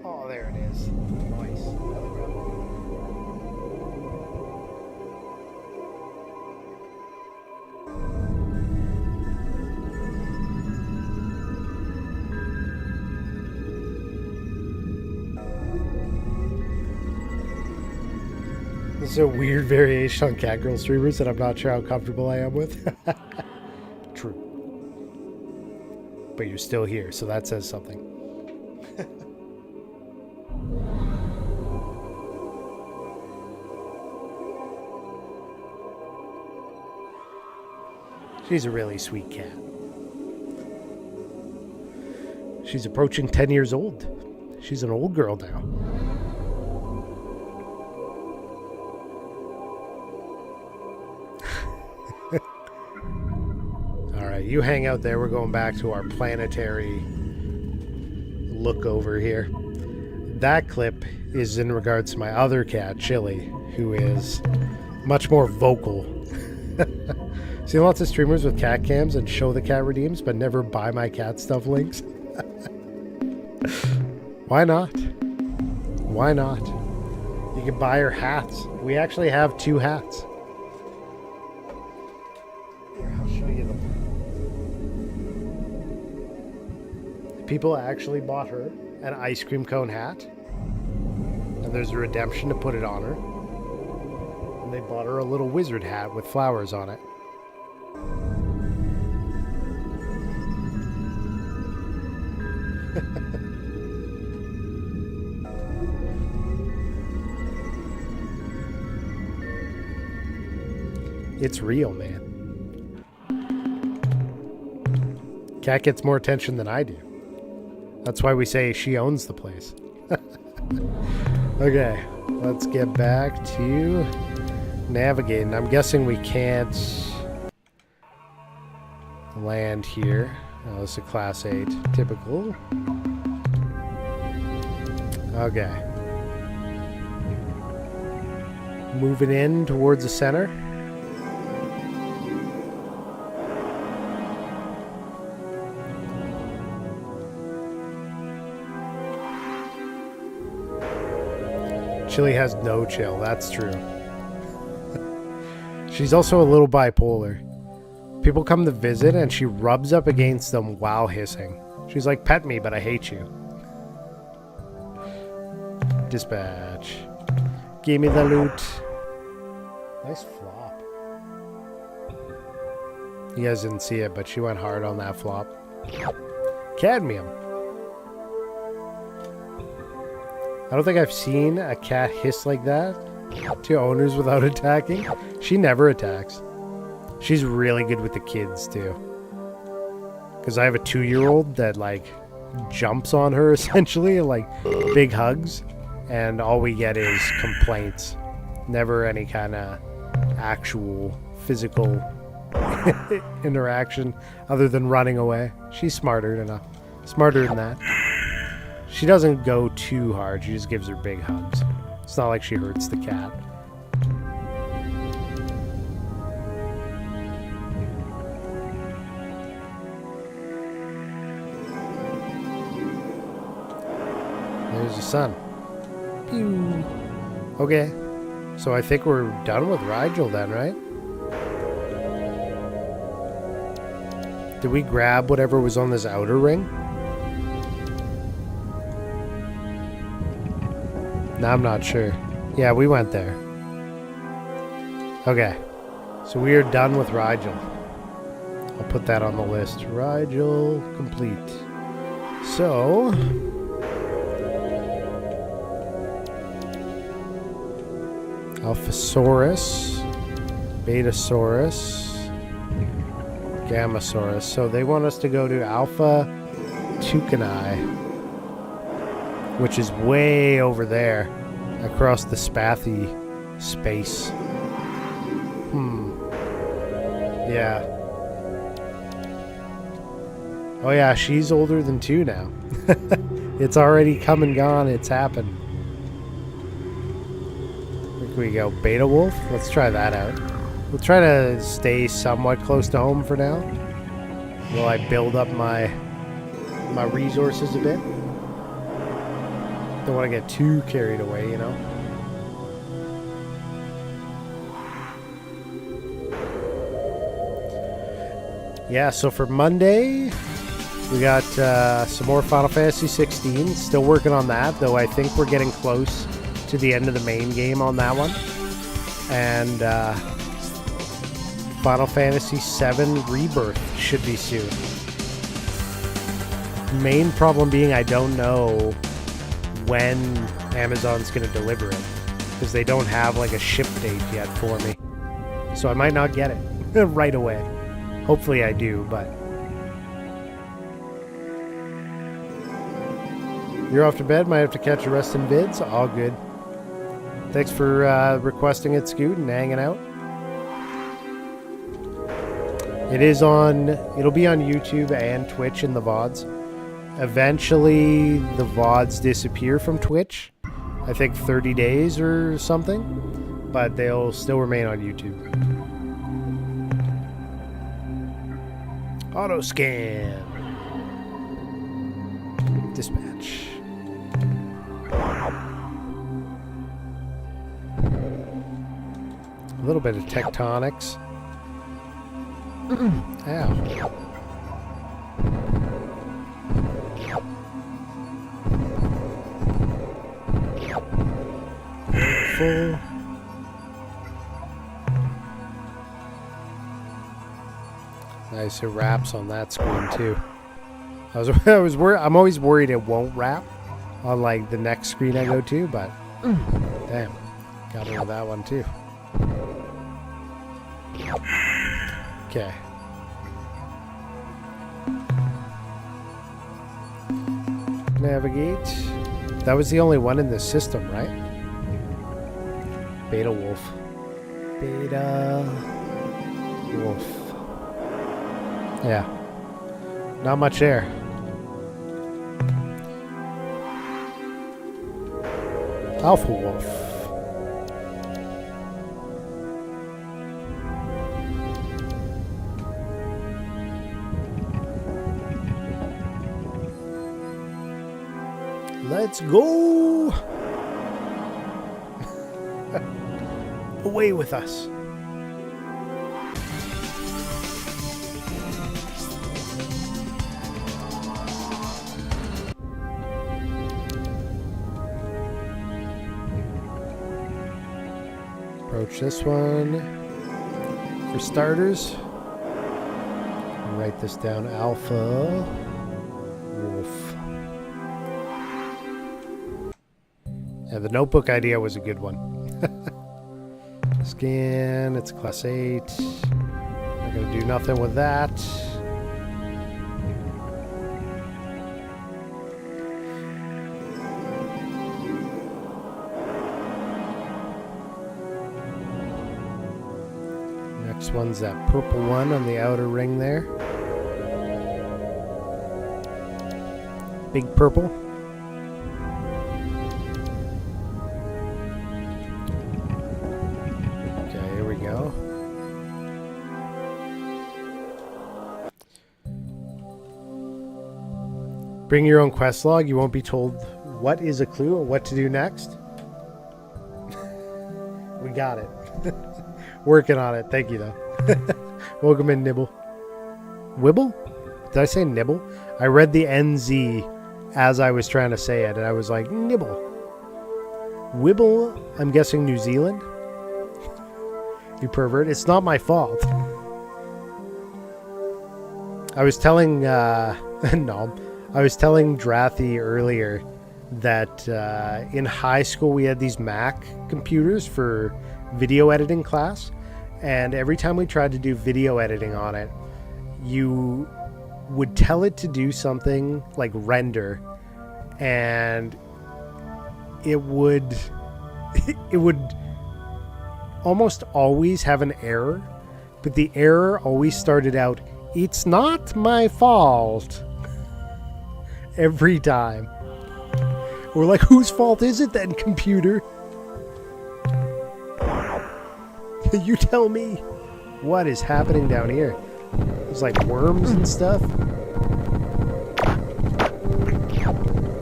Oh, there it is. Nice. This is a weird variation on Catgirl streamers that I'm not sure how comfortable I am with. True. But you're still here, so that says something. She's a really sweet cat. She's approaching 10 years old. She's an old girl now. Alright, you hang out there. We're going back to our planetary look over here. That clip is in regards to my other cat, Chili, who is much more vocal. See lots of streamers with cat cams and show the cat redeems, but never buy my cat stuff links. Why not? Why not? You can buy her hats. We actually have 2 hats. Here, I'll show you them. People actually bought her an ice cream cone hat. And there's a redemption to put it on her. And they bought her a little wizard hat with flowers on it. It's real, man. Cat gets more attention than I do. That's why we say she owns the place. Okay, let's get back to navigating. I'm guessing we can't land here. Oh, this is a class 8. Typical. Okay. Moving in towards the center. Chili has no chill, that's true. She's also a little bipolar. People come to visit and she rubs up against them while hissing. She's like, pet me, but I hate you. Dispatch. Give me the loot. Nice flop. You guys didn't see it, but she went hard on that flop. Cadmium. I don't think I've seen a cat hiss like that to owners without attacking. She never attacks. She's really good with the kids, too. Because I have a 2-year-old that, like, jumps on her, essentially, like, big hugs. And all we get is complaints. Never any kind of actual physical interaction other than running away. She's smarter enough. Smarter than that. She doesn't go too hard. She just gives her big hugs. It's not like she hurts the cat. There's the sun. Pew. Okay. So I think we're done with Rigel then, right? Did we grab whatever was on this outer ring? No, I'm not sure. Yeah, we went there. Okay. So we are done with Rigel. I'll put that on the list. Rigel complete. So... Alphasaurus, Betasaurus, Gammasaurus. So they want us to go to Alpha Tucani, which is way over there, across the Spathy space. Yeah. Oh yeah, she's older than 2 now. It's already come and gone. It's happened. Where can we go? Beta Wolf? Let's try that out. We'll try to stay somewhat close to home for now, while I build up my resources a bit. Don't want to get too carried away, you know. Yeah, so for Monday, we got some more Final Fantasy 16. Still working on that, though I think we're getting close to the end of the main game on that one. And Final Fantasy 7 Rebirth should be soon. Main problem being I don't know when Amazon's going to deliver it, because they don't have like a ship date yet for me. So I might not get it right away. Hopefully I do, but... You're off to bed, might have to catch a rest in vids. All good. Thanks for requesting it, Scoot, and hanging out. It'll be on YouTube and Twitch in the VODs. Eventually, the VODs disappear from Twitch. I think 30 days or something. But they'll still remain on YouTube. Auto scan. Dispatch. A little bit of tectonics. Ow. Full. Nice, it wraps on that screen too. I'm always worried it won't wrap on like the next screen I go to, but damn, got rid of that one too. Okay. Navigate. That was the only one in this system, right? Beta Wolf. Beta Wolf. Yeah. Not much air. Alpha Wolf. Let's go! Away with us. Approach this one. For starters, write this down. Alpha Wolf. Yeah, the notebook idea was a good one. Scan, it's class 8. Not gonna do nothing with that. Next one's that purple one on the outer ring there. Big purple. Bring your own quest log. You won't be told what is a clue or what to do next. We We got it. Working on it. Thank you, though. Welcome in, Nibble. Wibble? Did I say nibble? I read the NZ as I was trying to say it, and I was like, nibble. Wibble, I'm guessing New Zealand? You pervert. It's not my fault. I was telling, no, I was telling Drathy earlier that in high school we had these Mac computers for video editing class, and every time we tried to do video editing on it, you would tell it to do something like render, and it would almost always have an error, but the error always started out, "It's not my fault." Every time. We're like, whose fault is it then, computer? You tell me. What is happening down here? There's like worms and stuff.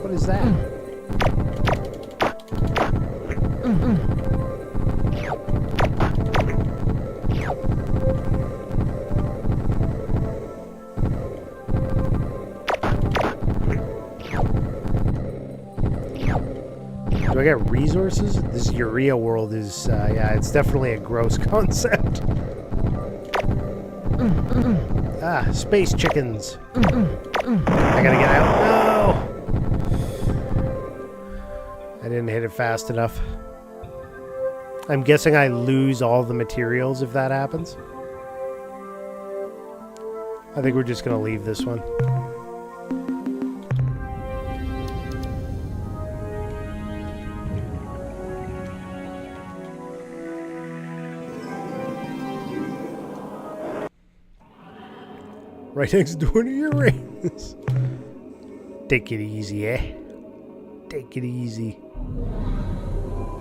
What is that? Do I get resources? This urea world is, yeah, it's definitely a gross concept. Ah, space chickens. I gotta get out. No! I didn't hit it fast enough. I'm guessing I lose all the materials if that happens. I think we're just gonna leave this one. Right next door to Uranus. Take it easy, eh? Take it easy.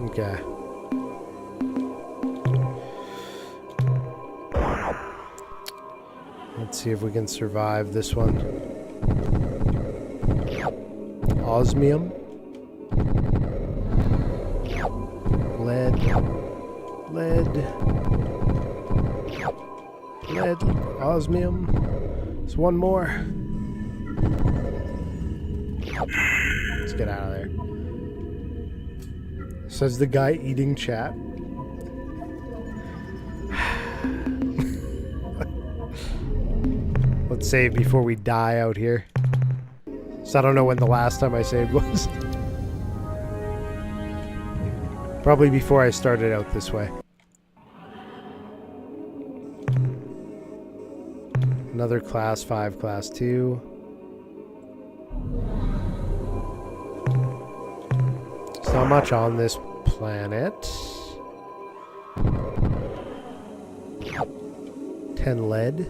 Okay. Let's see if we can survive this one. Osmium. Lead. Osmium. There's one more. Let's get out of there. Says the guy eating chat. Let's save before we die out here. So I don't know when the last time I saved was. Probably before I started out this way. Another class 5, class 2. There's not much on this planet. 10 lead.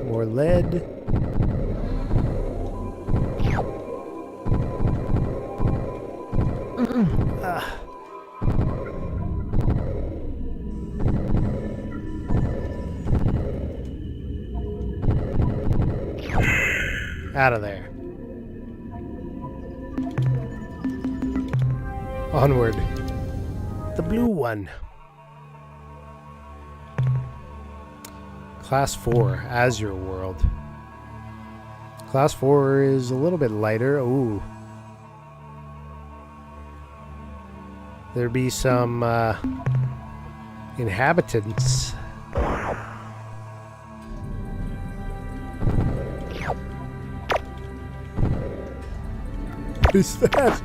More lead. Out of there. Onward. The blue one. Class 4, Azure World. Class 4 is a little bit lighter. Ooh. There be some inhabitants. What is that?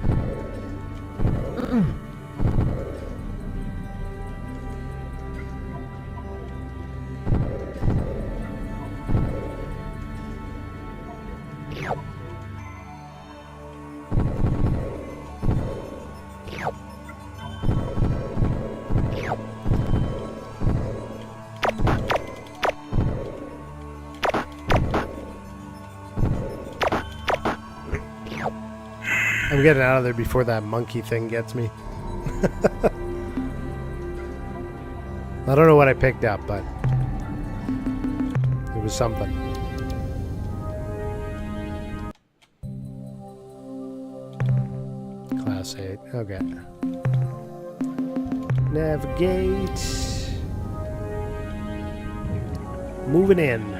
I'm getting out of there before that monkey thing gets me. I don't know what I picked up, but it was something. Class 8. Okay. Navigate. Moving in.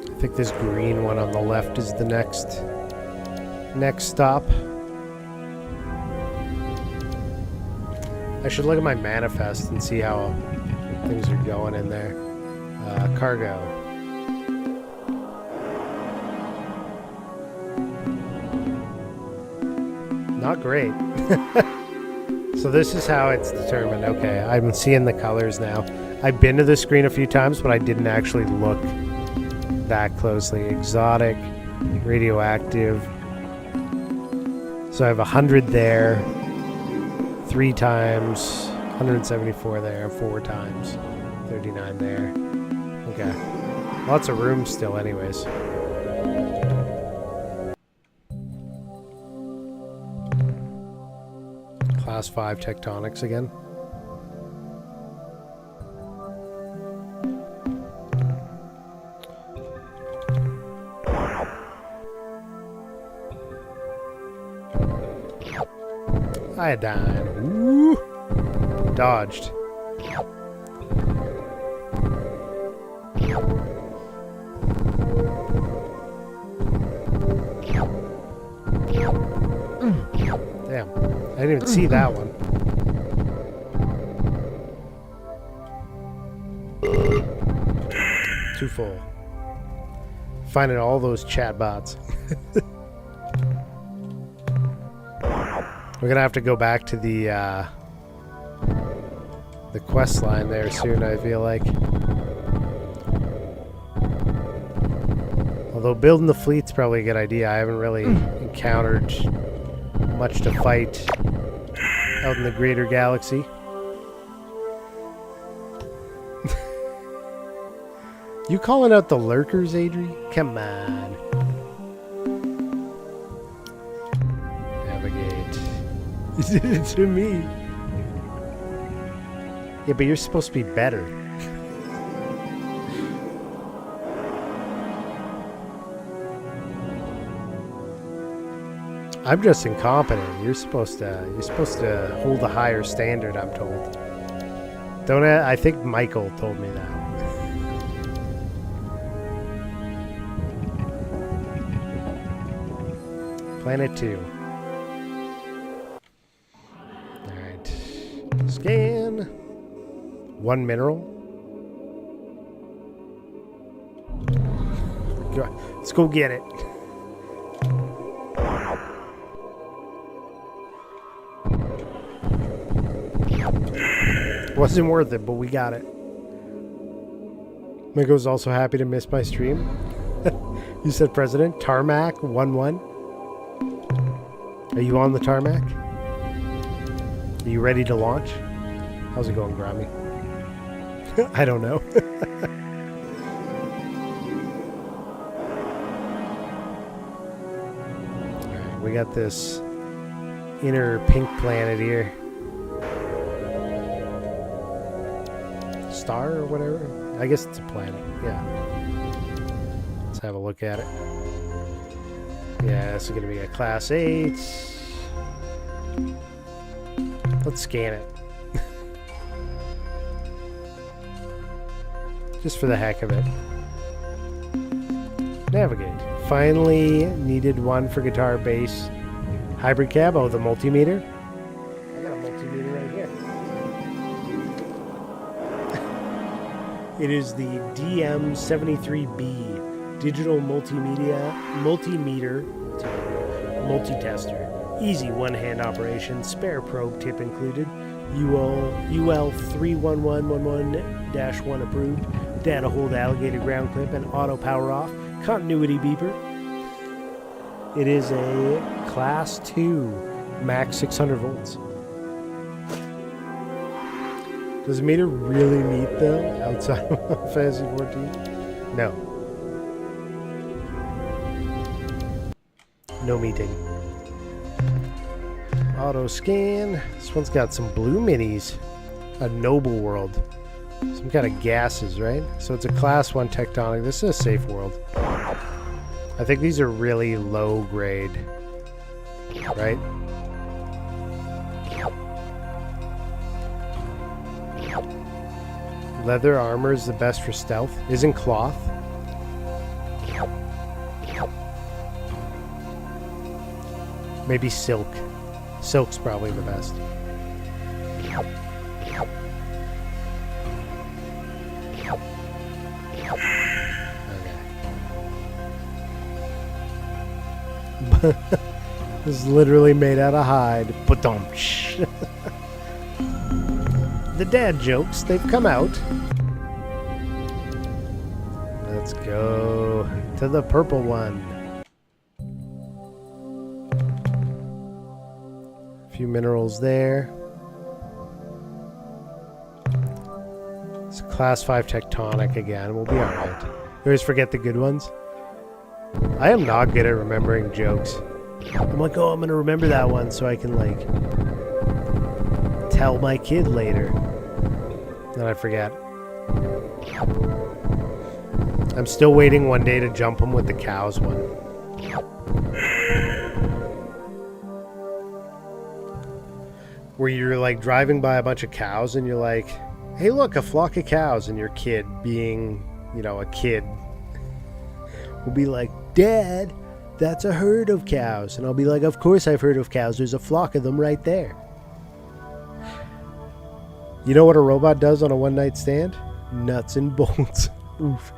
I think this green one on the left is the next stop. I should look at my manifest and see how things are going in there. Cargo. Not great. So this is how it's determined. Okay, I'm seeing the colors now. I've been to the screen a few times, but I didn't actually look that closely. Exotic, radioactive. So I have 100 there, 3 times, 174 there, 4 times, 39 there. Okay. Lots of room still anyways. Class 5 tectonics again. Iodine. Ooh. Dodged. Damn. I didn't even see that one. Too full. Finding all those chatbots. We're gonna have to go back to the quest line there soon, I feel like. Although building the fleet's probably a good idea. I haven't really encountered much to fight out in the greater galaxy. You calling out the lurkers, Adri? Come on. Navigate. You did it to me. Yeah, but you're supposed to be better. I'm just incompetent. You're supposed to hold a higher standard, I'm told. Don't I think Michael told me that. Planet 2. Alright. Scan. 1 mineral. Let's go get it. Wasn't worth it, but we got it. Miko's also happy to miss my stream. You said President. Tarmac 1-1. Are you on the tarmac? Are you ready to launch? How's it going, Grammy? I don't know. Alright, we got this inner pink planet here. Star or whatever? I guess it's a planet, yeah. Let's have a look at it. Yeah, this is going to be a Class 8. Let's scan it. Just for the heck of it. Navigate. Finally needed one for guitar, bass, hybrid cab. Oh, the multimeter. I got a multimeter right here. It is the DM73B digital multimeter multi-tester. Easy one-hand operation. Spare probe tip included. UL 31111-1 approved. Data hold alligator ground clip and auto power off. Continuity beeper. It is a Class 2 max 600 volts. Does the meter really meet though outside of Fantasy 14? No. No meeting. Auto scan. This one's got some blue minis. A Noble World. Some kind of gases, right? So it's a class 1 tectonic. This is a safe world. I think these are really low grade, right? Leather armor is the best for stealth. Isn't cloth? Maybe silk. Silk's probably the best. Okay. This is literally made out of hide. Ba-dum-sh. The dad jokes, they've come out. Let's go to the purple one. A few minerals there. It's class 5 tectonic again. We'll be alright. You always forget the good ones. I am not good at remembering jokes. I'm like, oh, I'm gonna remember that one so I can, like, tell my kid later. Then I forget. I'm still waiting one day to jump him with the cows one. Where you're like driving by a bunch of cows and you're like, hey look, a flock of cows, and your kid, being, you know, a kid, will be like, Dad, that's a herd of cows. And I'll be like, of course I've heard of cows, there's a flock of them right there. You know what a robot does on a one-night stand? Nuts and bolts. Oof.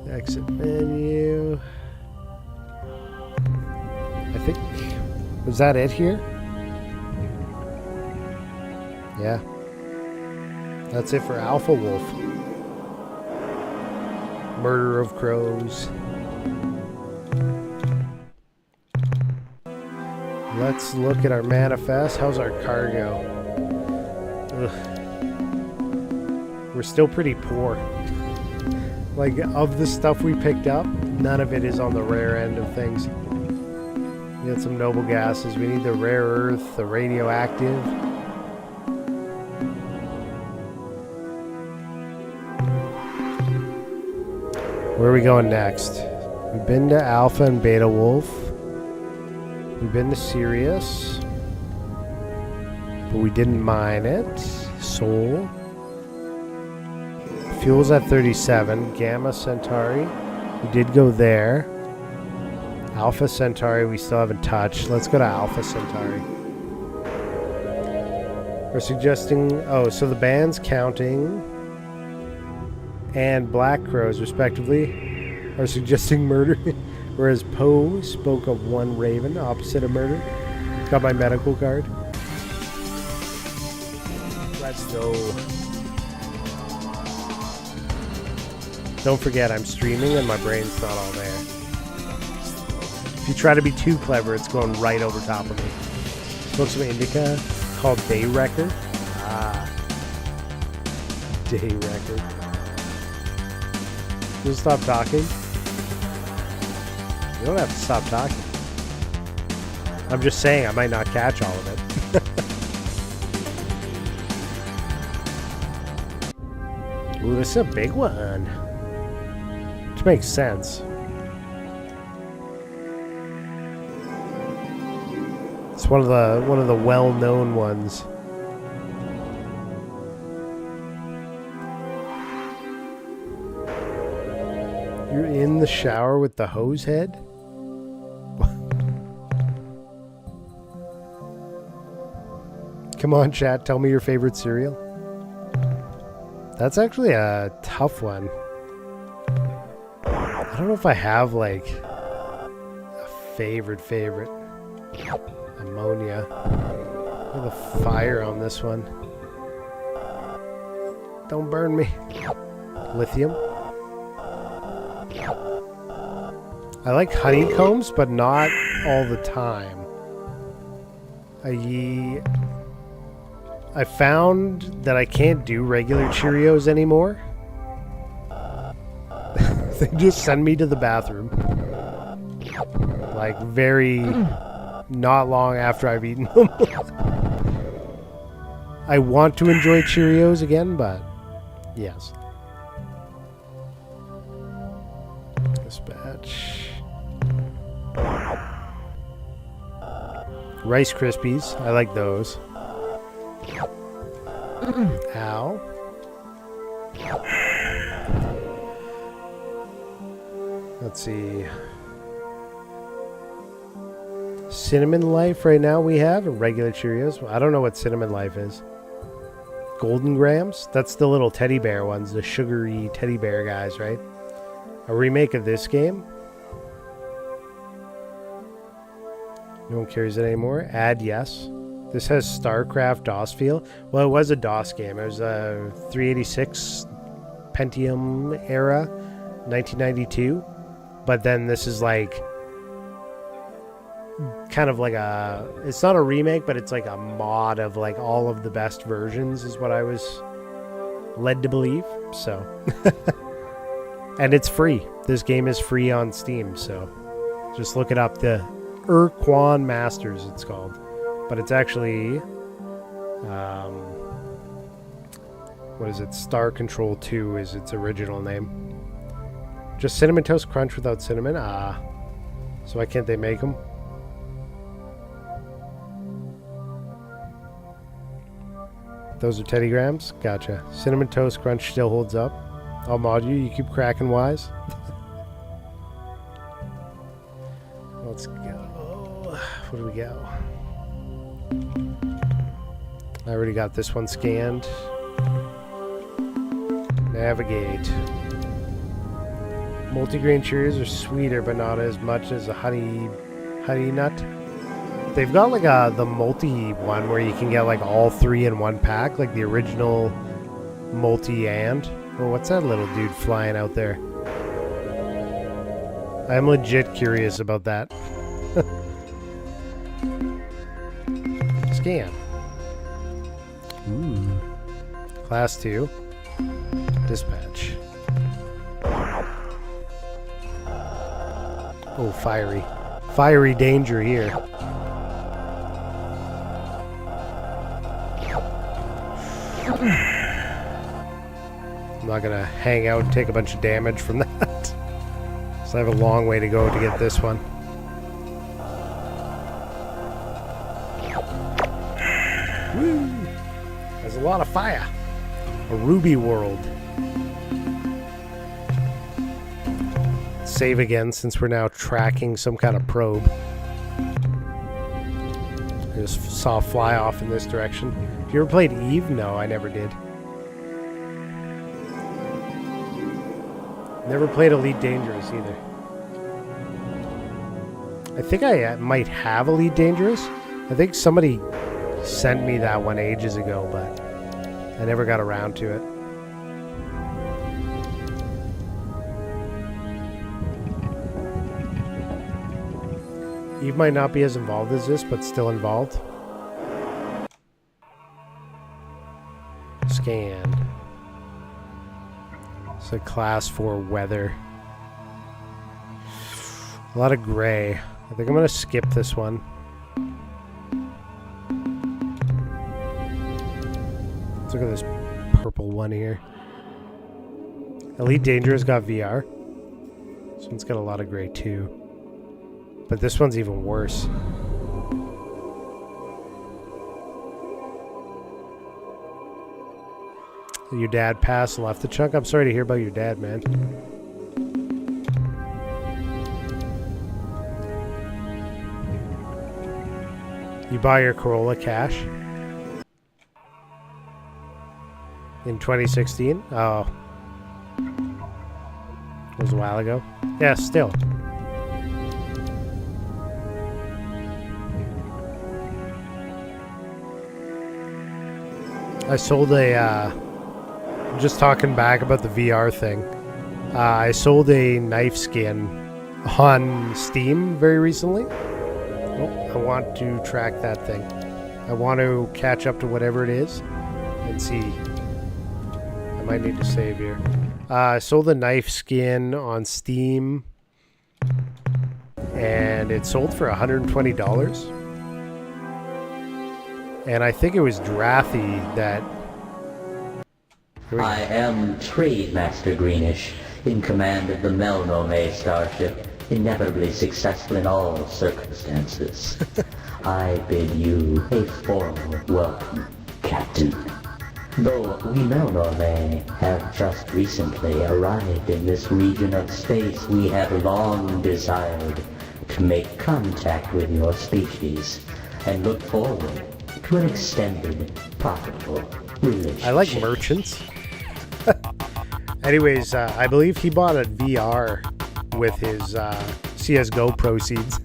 Exit menu. I think... Was that it here? Yeah. That's it for Alpha Wolf. Murder of crows. Let's look at our manifest. How's our cargo? Ugh. We're still pretty poor. Like, of the stuff we picked up, none of it is on the rare end of things. We got some noble gases. We need the rare earth, the radioactive. Where are we going next? We've been to Alpha and Beta Wolf. We've been to Sirius, but we didn't mine it. Sol. Fuel's at 37. Gamma Centauri. We did go there. Alpha Centauri we still haven't touched. Let's go to Alpha Centauri. We're suggesting... Oh, so the band's counting and Black Crows, respectively, are suggesting murder. Whereas Poe spoke of one raven, opposite of murder. Got my medical card. Let's go. Don't forget, I'm streaming and my brain's not all there. If you try to be too clever, it's going right over top of me. Smoked some indica called Day Record. Ah. Day Record. Just stop talking. You don't have to stop talking. I'm just saying I might not catch all of it. Ooh, this is a big one. Which makes sense. It's one of the well-known ones. You're in the shower with the hose head? Come on, chat, tell me your favorite cereal. That's actually a tough one. I don't know if I have, like, a favorite. Ammonia. Look at the fire on this one. Don't burn me. Lithium. I like honeycombs, but not all the time. I found that I can't do regular Cheerios anymore. They just send me to the bathroom. Like, very not long after I've eaten them. I want to enjoy Cheerios again, but yes. Dispatch. Rice Krispies. I like those. Ow. Let's see. Cinnamon Life right now we have, and regular Cheerios. I don't know what Cinnamon Life is. Golden Grams? That's the little teddy bear ones, the sugary teddy bear guys, right? A remake of this game. No one carries it anymore. Add yes. This has StarCraft DOS feel. Well, it was a DOS game. It was a 386 Pentium era, 1992. But then this is like kind of like a, it's not a remake, but it's like a mod of like all of the best versions is what I was led to believe. So, and it's free. This game is free on Steam. So just look it up. The Urquan Masters it's called, but it's actually, what is it? Star Control 2 is its original name. Just Cinnamon Toast Crunch without cinnamon? Ah. So why can't they make them? Those are Teddy Grams? Gotcha. Cinnamon Toast Crunch still holds up. I'll mod you. You keep cracking wise. Let's go. What do we go? I already got this one scanned. Navigate. Multigrain Cheerios are sweeter, but not as much as a honey nut. They've got like the multi one where you can get like all three in one pack, like the original multi and. Oh, what's that little dude flying out there? I'm legit curious about that. Scan. Ooh. Class 2. Dispatch. Oh, fiery. Fiery danger here. I'm not gonna hang out and take a bunch of damage from that. So I have a long way to go to get this one. Woo! There's a lot of fire. A ruby world. Save again since we're now tracking some kind of probe. I just saw a fly off in this direction. Have you ever played Eve? No, I never did. Never played Elite Dangerous either. I think I might have Elite Dangerous. I think somebody sent me that one ages ago, but I never got around to it. Eve might not be as involved as this, but still involved. Scan. It's a class 4 weather. A lot of gray. I think I'm going to skip this one. Let's look at this purple one here. Elite Dangerous got VR. This one's got a lot of gray too. But this one's even worse. Your dad passed and left the chunk? I'm sorry to hear about your dad, man. You buy your Corolla cash? In 2016? Oh. It was a while ago. Yeah, still. I sold a, just talking back about the VR thing. I sold a knife skin on Steam very recently. Oh, I want to track that thing. I want to catch up to whatever it is and see. I might need to save here. I sold a knife skin on Steam and it sold for $120. And I think it was Drathy that... I am Trade Master Greenish, in command of the Melnome starship, inevitably successful in all circumstances. I bid you a formal welcome, Captain. Though we Melnome have just recently arrived in this region of space, we have long desired to make contact with your species and look forward to an extended, profitable relationship. I like merchants. Anyways, I believe he bought a VR with his CSGO proceeds.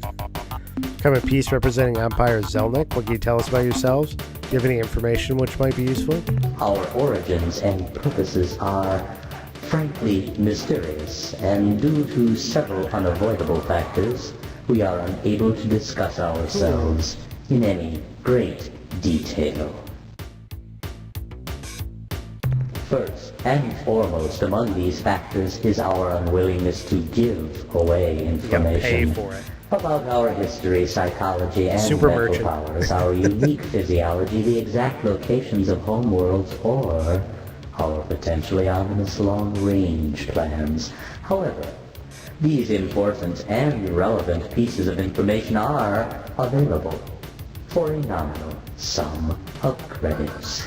Come in peace representing Empire Zelnik. What can you tell us about yourselves? Do you have any information which might be useful? Our origins and purposes are frankly mysterious, and due to several unavoidable factors, we are unable to discuss ourselves in any great detail. First and foremost among these factors is our unwillingness to give away information pay for it. about our history, psychology, and Super mental merchant. powers, our unique physiology, the exact locations of homeworlds, or our potentially ominous long-range plans. However, these important and relevant pieces of information are available for a nominal sum of credits.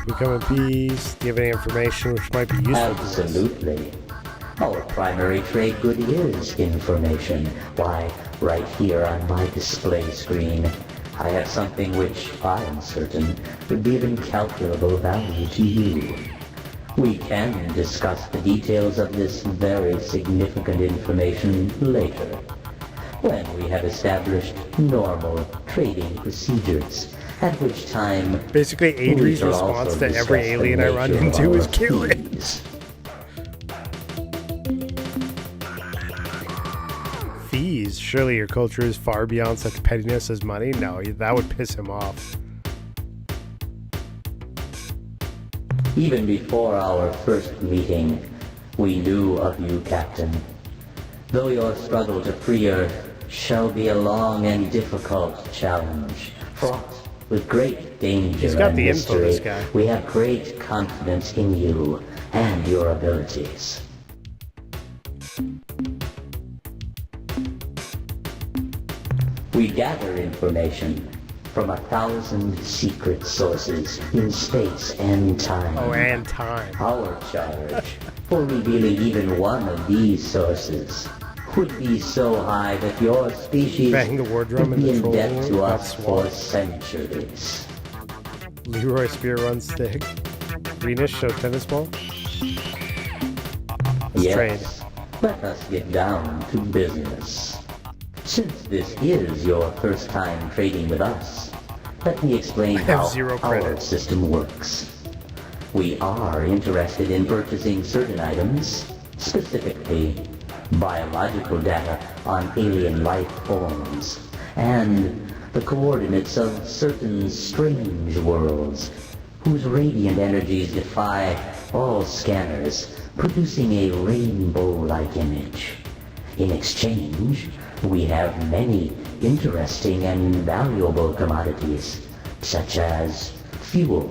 We come in peace. Do you have any information which might be useful to us? Absolutely. Our primary trade good is information. Why, right here on my display screen, I have something which I am certain would be of incalculable value to you. We can discuss the details of this very significant information later, when we have established normal trading procedures, at which time... Basically, Adri's we shall response also to every discuss the alien I run nature of into our is kill it. fees. Fees? Surely your culture is far beyond such pettiness as money? No, that would piss him off. Even before our first meeting, we knew of you, Captain. Though your struggle to free Earth shall be a long and difficult challenge, fraught with great danger He's got and the info, mystery, this guy. we have great confidence in you and your abilities. We gather information from 1,000 secret sources in space and time. Oh, and time. Our charge for revealing even one of these sources would be so high that your species Bang the war drum would be in in the debt troll to room, us that's for why. centuries. Leroy Spear runs stick. Greenish show tennis ball. Let's trade. Yes, let us get down to business. Since this is your first time trading with us, let me explain have how 0 our credit. system works. We are interested in purchasing certain items, specifically biological data on alien life forms, and the coordinates of certain strange worlds whose radiant energies defy all scanners, producing a rainbow-like image. In exchange, we have many interesting and valuable commodities, such as fuel,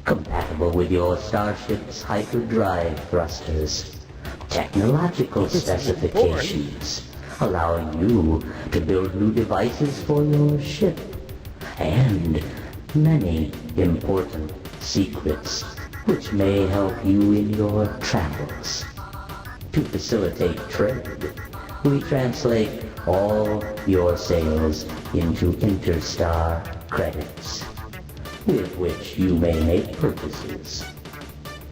compatible with your starship's hyperdrive thrusters, technological specifications, allowing you to build new devices for your ship, and many important secrets which may help you in your travels. To facilitate trade, we translate all your sales into interstar credits, with which you may make purchases.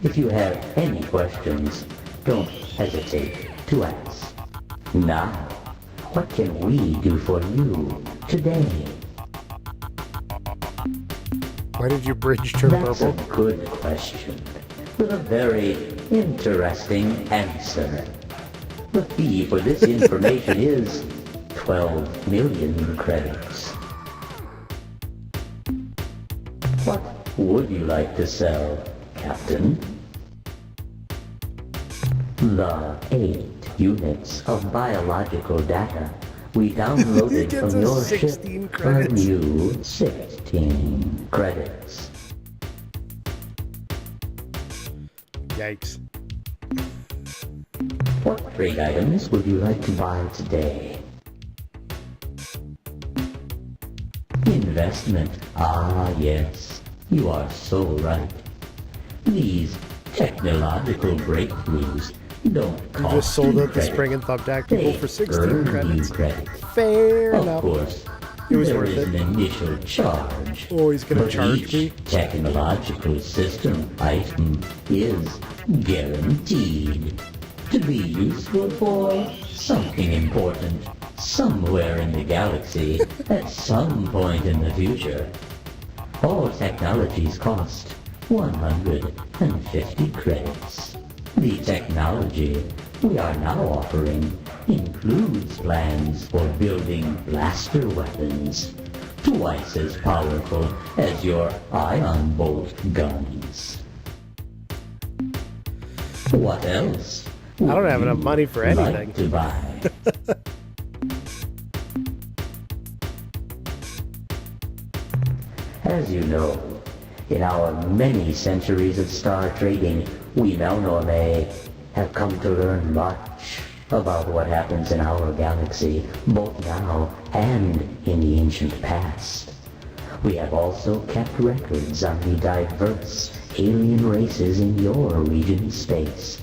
If you have any questions, don't hesitate to ask. Now, what can we do for you today? Why did your bridge turn That's purple? a good question, with a very interesting answer. The fee for this information is 12 million credits. What would you like to sell, Captain? The 8 units of biological data We downloaded gets from us your 16 ship credits. a new 16 credits. Yikes. What trade items would you like to buy today? Investment. Ah, yes. You are so right. These technological breakthroughs don't You cost just sold you out the credit. Spring and Thumbtack people They for 16 earn credits. you credits. Fair Of enough. course, It was there worth is it. an initial charge. Oh, he's gonna but charge each me? technological system item is guaranteed to be useful for something important somewhere in the galaxy at some point in the future. All technologies cost 150 credits. The technology we are now offering includes plans for building blaster weapons, twice as powerful as your ion bolt guns. What else? I don't have enough money for anything. Like to buy? As you know, in our many centuries of star trading, we Melnorme have come to learn much about what happens in our galaxy, both now and in the ancient past. We have also kept records on the diverse alien races in your region of space.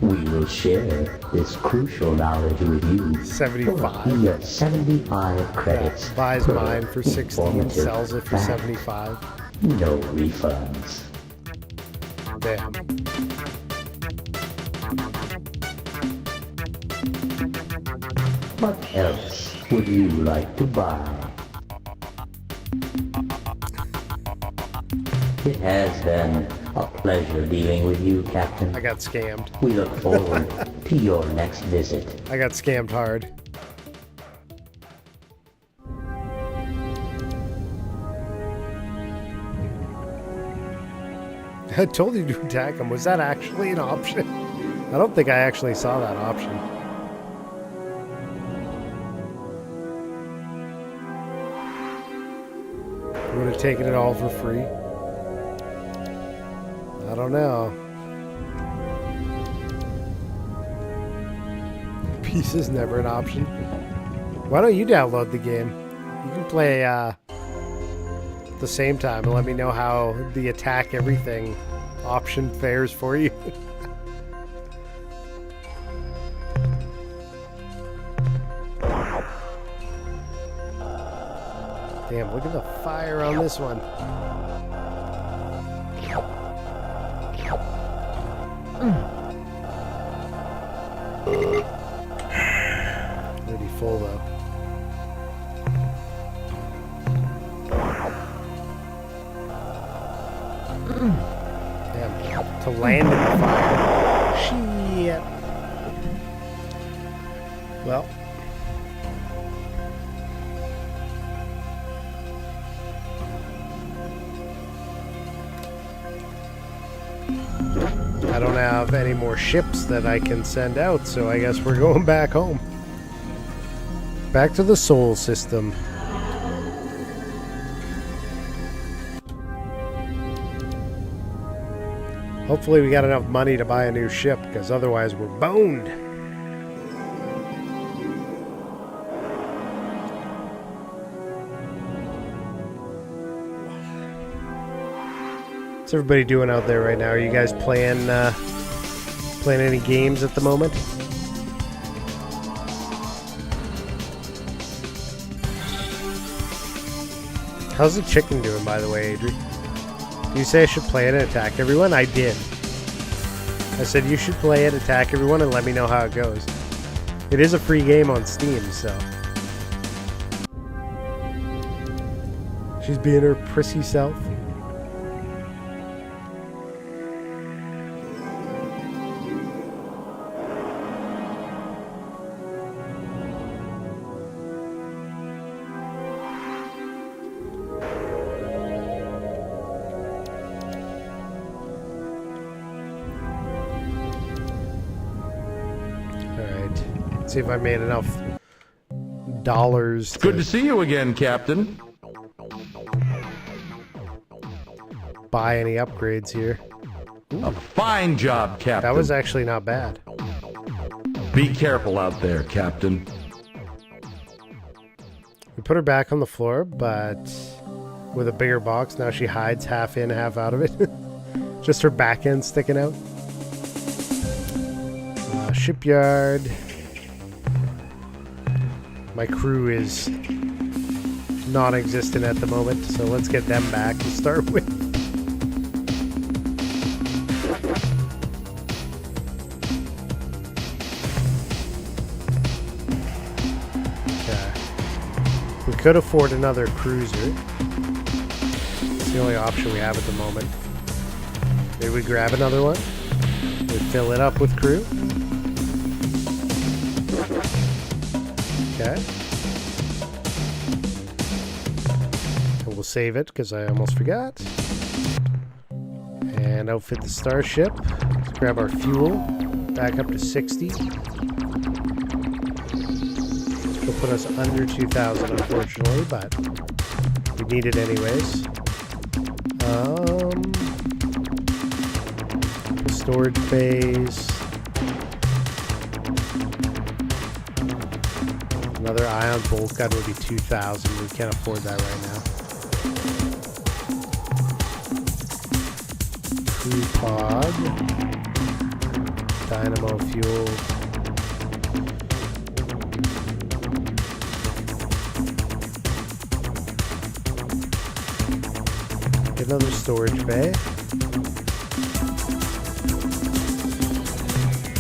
We will share this crucial knowledge with you. 75. For a fee of 75 credits. Buys per mine for 16, informative sells it for fact. 75. No refunds. Damn. What else would you like to buy? It has been a pleasure dealing with you, Captain. I got scammed. We look forward to your next visit. I got scammed hard. I told you to attack him. Was that actually an option? I don't think I actually saw that option. Would have taken it all for free. I don't know. Peace is never an option. Why don't you download the game? You can play at the same time and let me know how the attack everything option fares for you. Damn, look at the fire on this one. Already full though. Damn, to land in the fire. Shit. Well. I don't have any more ships that I can send out, so I guess we're going back home. Back to the Sol system. Hopefully we got enough money to buy a new ship, because otherwise we're boned. What's everybody doing out there right now? Are you guys playing any games at the moment? How's the chicken doing, by the way, Adri? Did you say I should play it and attack everyone? I did. I said you should play it, attack everyone, and let me know how it goes. It is a free game on Steam, so. She's being her prissy self. See if I made enough dollars. Good to see you again, Captain. Buy any upgrades here. A fine job, Captain. That was actually not bad. Be careful out there, Captain. We put her back on the floor, but with a bigger box. Now she hides half in, half out of it. Just her back end sticking out. Shipyard. My crew is non-existent at the moment, so let's get them back to start with. We could afford another cruiser. It's the only option we have at the moment. Maybe we grab another one. We fill it up with crew. Okay. And we'll save it because I almost forgot. And outfit the starship. Let's grab our fuel. Back up to 60. It'll put us under 2,000, unfortunately, but we need it anyways. Storage phase. Another ion bolt gun would be 2,000. We can't afford that right now. Crew pod. Dynamo fuel. Another storage bay.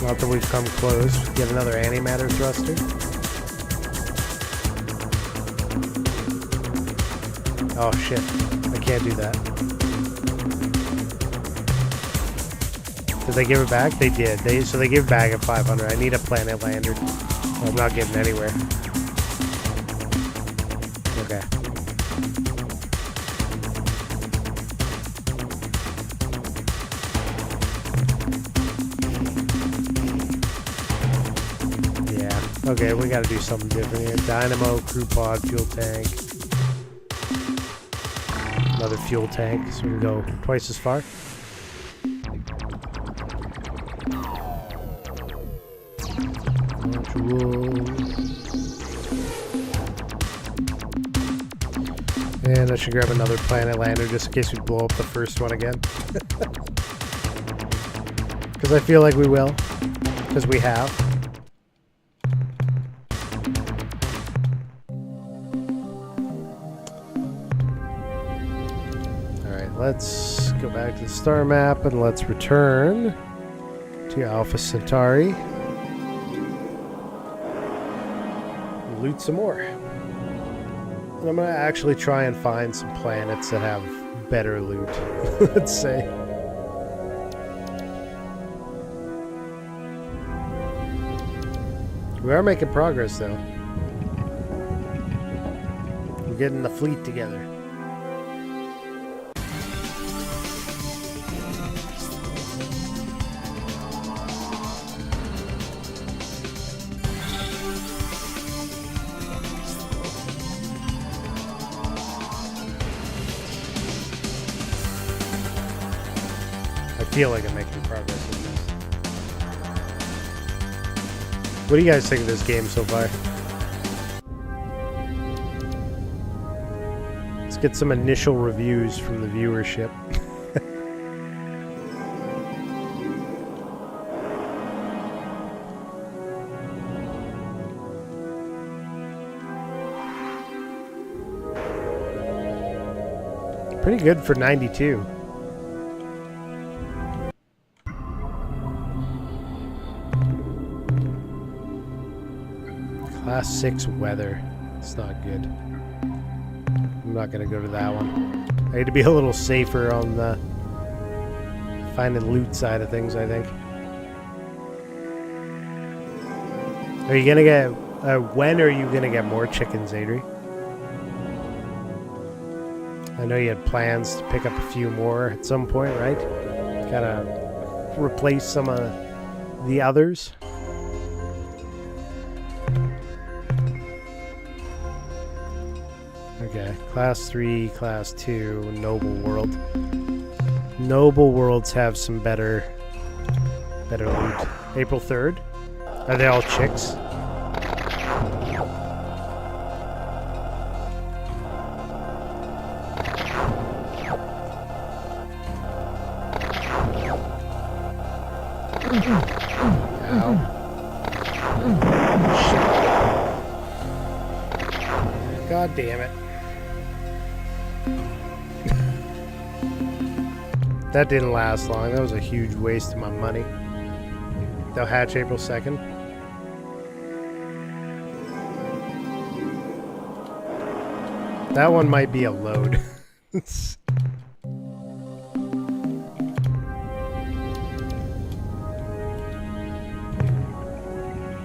Not that we've come close. Get another antimatter thruster. Oh shit. I can't do that. Did they give it back? They did. So they give it back at 500. I need a planet lander. I'm not getting anywhere. Okay. Okay, we gotta do something different here. Dynamo, crew pod, fuel tank. Another fuel tank, so we can go twice as far. And I should grab another planet lander just in case we blow up the first one again. Because I feel like we will. Because we have. Let's go back to the star map and let's return to Alpha Centauri. Loot some more. And I'm going to actually try and find some planets that have better loot, let's say. We are making progress though. We're getting the fleet together. I feel like I'm making progress with this. What do you guys think of this game so far? Let's get some initial reviews from the viewership. Pretty good for 92. Class 6 weather. It's not good. I'm not going to go to that one. I need to be a little safer on the finding loot side of things, I think. Are you going to get... when are you going to get more chickens, Adri? I know you had plans to pick up a few more at some point, right? Kind of replace some of the others. Class 3, Class 2, Noble World. Noble Worlds have some better loot. April 3rd? Are they all chicks? Ow. God damn it. That didn't last long. That was a huge waste of my money. They'll hatch April 2nd. That one might be a load.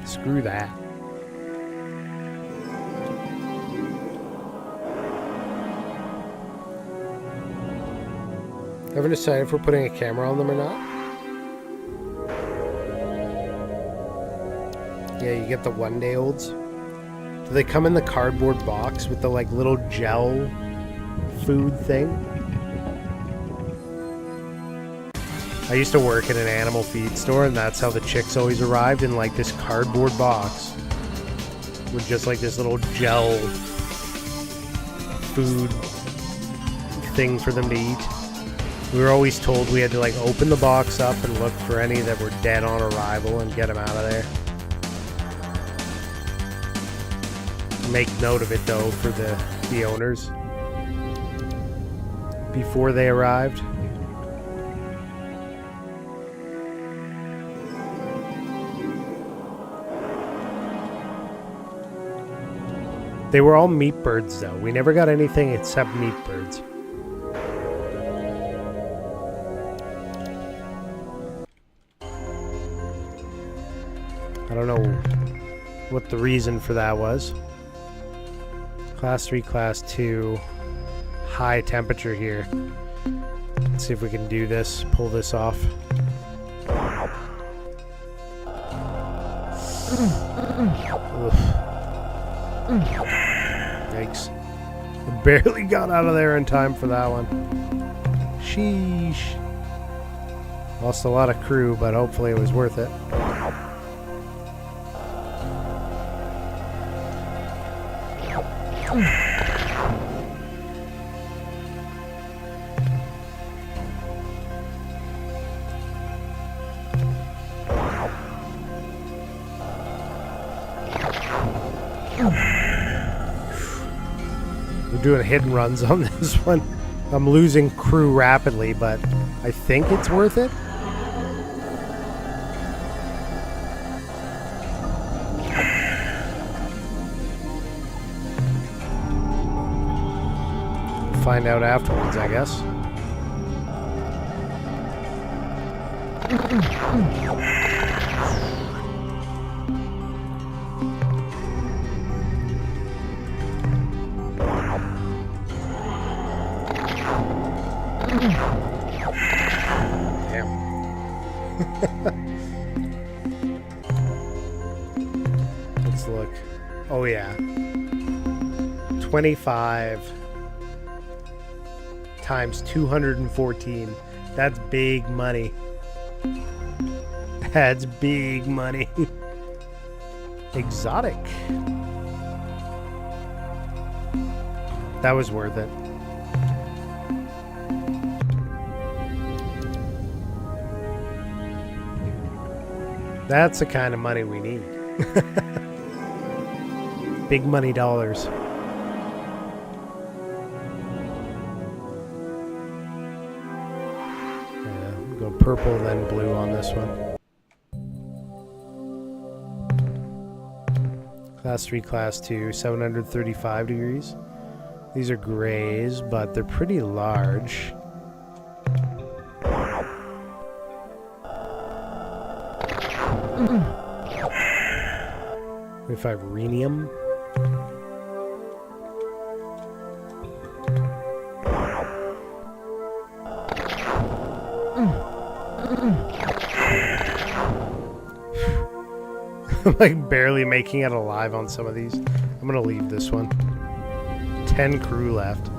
Screw that. Haven't decided if we're putting a camera on them or not. Yeah, you get the one-day-olds. Do they come in the cardboard box with the like little gel food thing? I used to work at an animal feed store, and that's how the chicks always arrived, in like this cardboard box with just like this little gel food thing for them to eat. We were always told we had to like open the box up and look for any that were dead on arrival and get them out of there. Make note of it though for the owners before they arrived. They were all meat birds though. We never got anything except meat birds. I don't know what the reason for that was. Class 3, Class 2, high temperature here. Let's see if we can do this, pull this off. Yikes. I barely got out of there in time for that one. Sheesh. Lost a lot of crew, but hopefully it was worth it. We're doing hit and runs on this one. I'm losing crew rapidly, but I think it's worth it. Find out afterwards, I guess. Damn. Let's look. Oh yeah. 25 times 214. That's big money. That's big money. Exotic. That was worth it. That's the kind of money we need. Big money dollars. Go purple, then blue on this one. Class 3, Class 2, 735 degrees. These are grays, but they're pretty large. If I have rhenium. I'm like barely making it alive on some of these. I'm gonna leave this one. 10 crew left.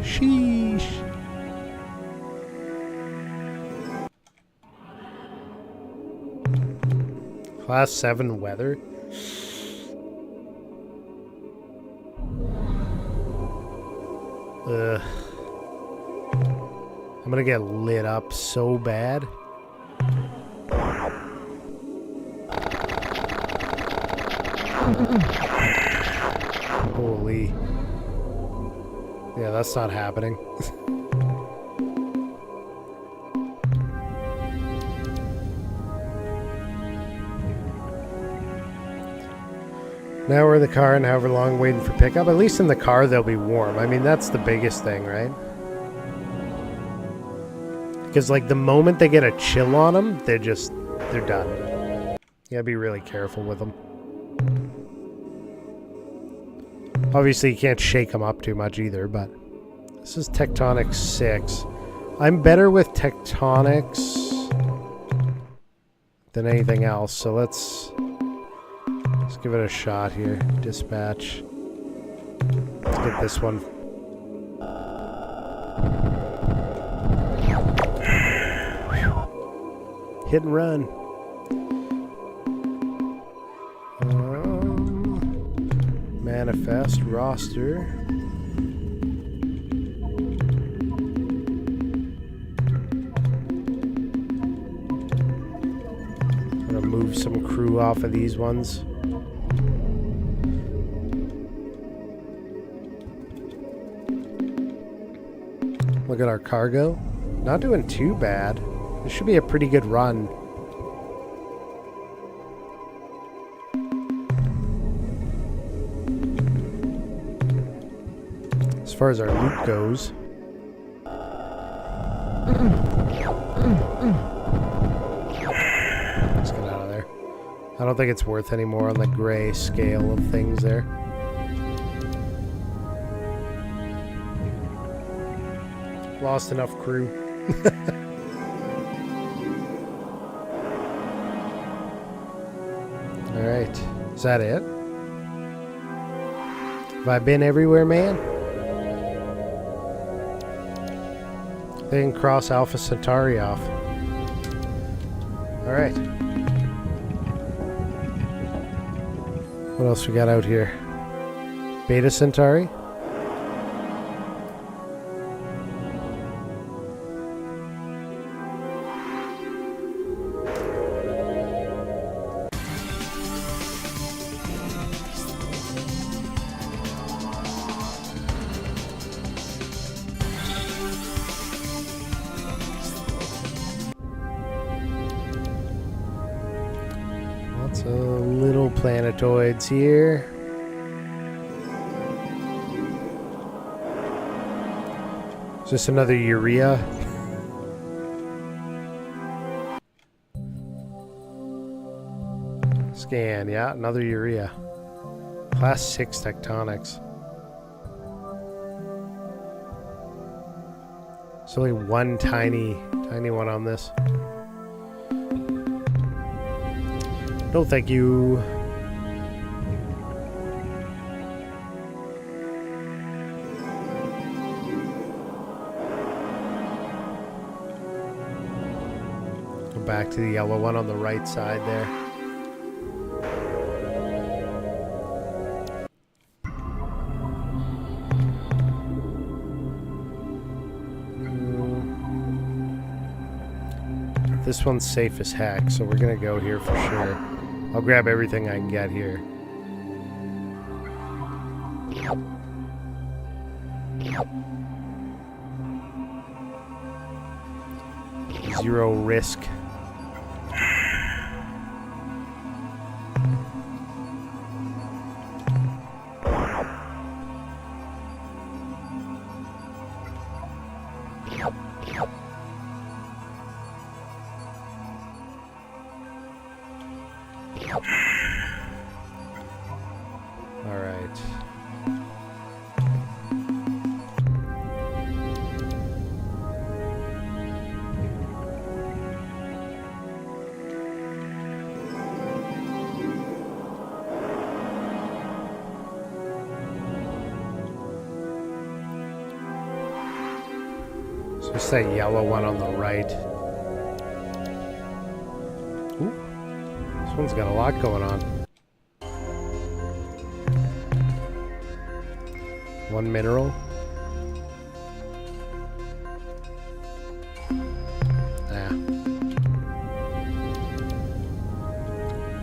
Sheesh. Class 7 weather. Ugh. I'm gonna get lit up so bad. Holy. Yeah, that's not happening. Now we're in the car and however long waiting for pickup. At least in the car they'll be warm. I mean, that's the biggest thing, right? Because like the moment they get a chill on them, they're done. You gotta be really careful with them. Obviously you can't shake them up too much either, but this is Tectonics 6. I'm better with Tectonics than anything else, so let's give it a shot here. Dispatch. Let's get this one. Hit and run. Manifest roster. I'm gonna move some crew off of these ones. Look at our cargo. Not doing too bad. This should be a pretty good run. As far as our loot goes. Let's get out of there. I don't think it's worth any more on the gray scale of things there. Lost enough crew. Alright. Is that it? Have I been everywhere, man? They can cross Alpha Centauri off. Alright. What else we got out here? Beta Centauri? Lots of little planetoids here. Is this another urea? Scan, yeah, another urea. Class 6 tectonics. There's only one tiny one on this. No, thank you. Go back to the yellow one on the right side there. This one's safe as heck, so we're gonna go here for sure. I'll grab everything I can get here. Zero risk. All right. Just that yellow one on the right. Ooh, this one's got a lot going on. One mineral. Yeah.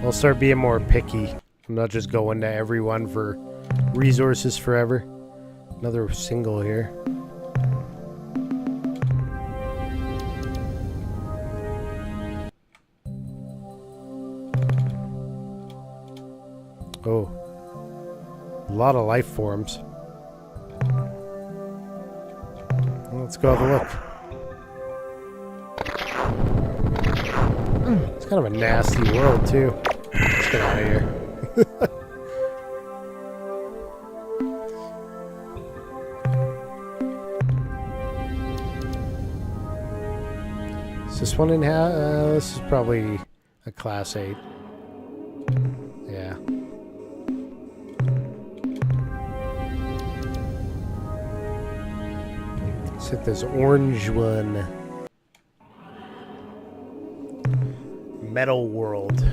I'll start being more picky. I'm not just going to everyone for resources forever. Another single here. Oh. A lot of life forms. Let's go have a look. It's kind of a nasty world, too. Let's get out of here. Is this one in half? This is probably a class 8. Yeah. Let's hit this orange one. Metal World.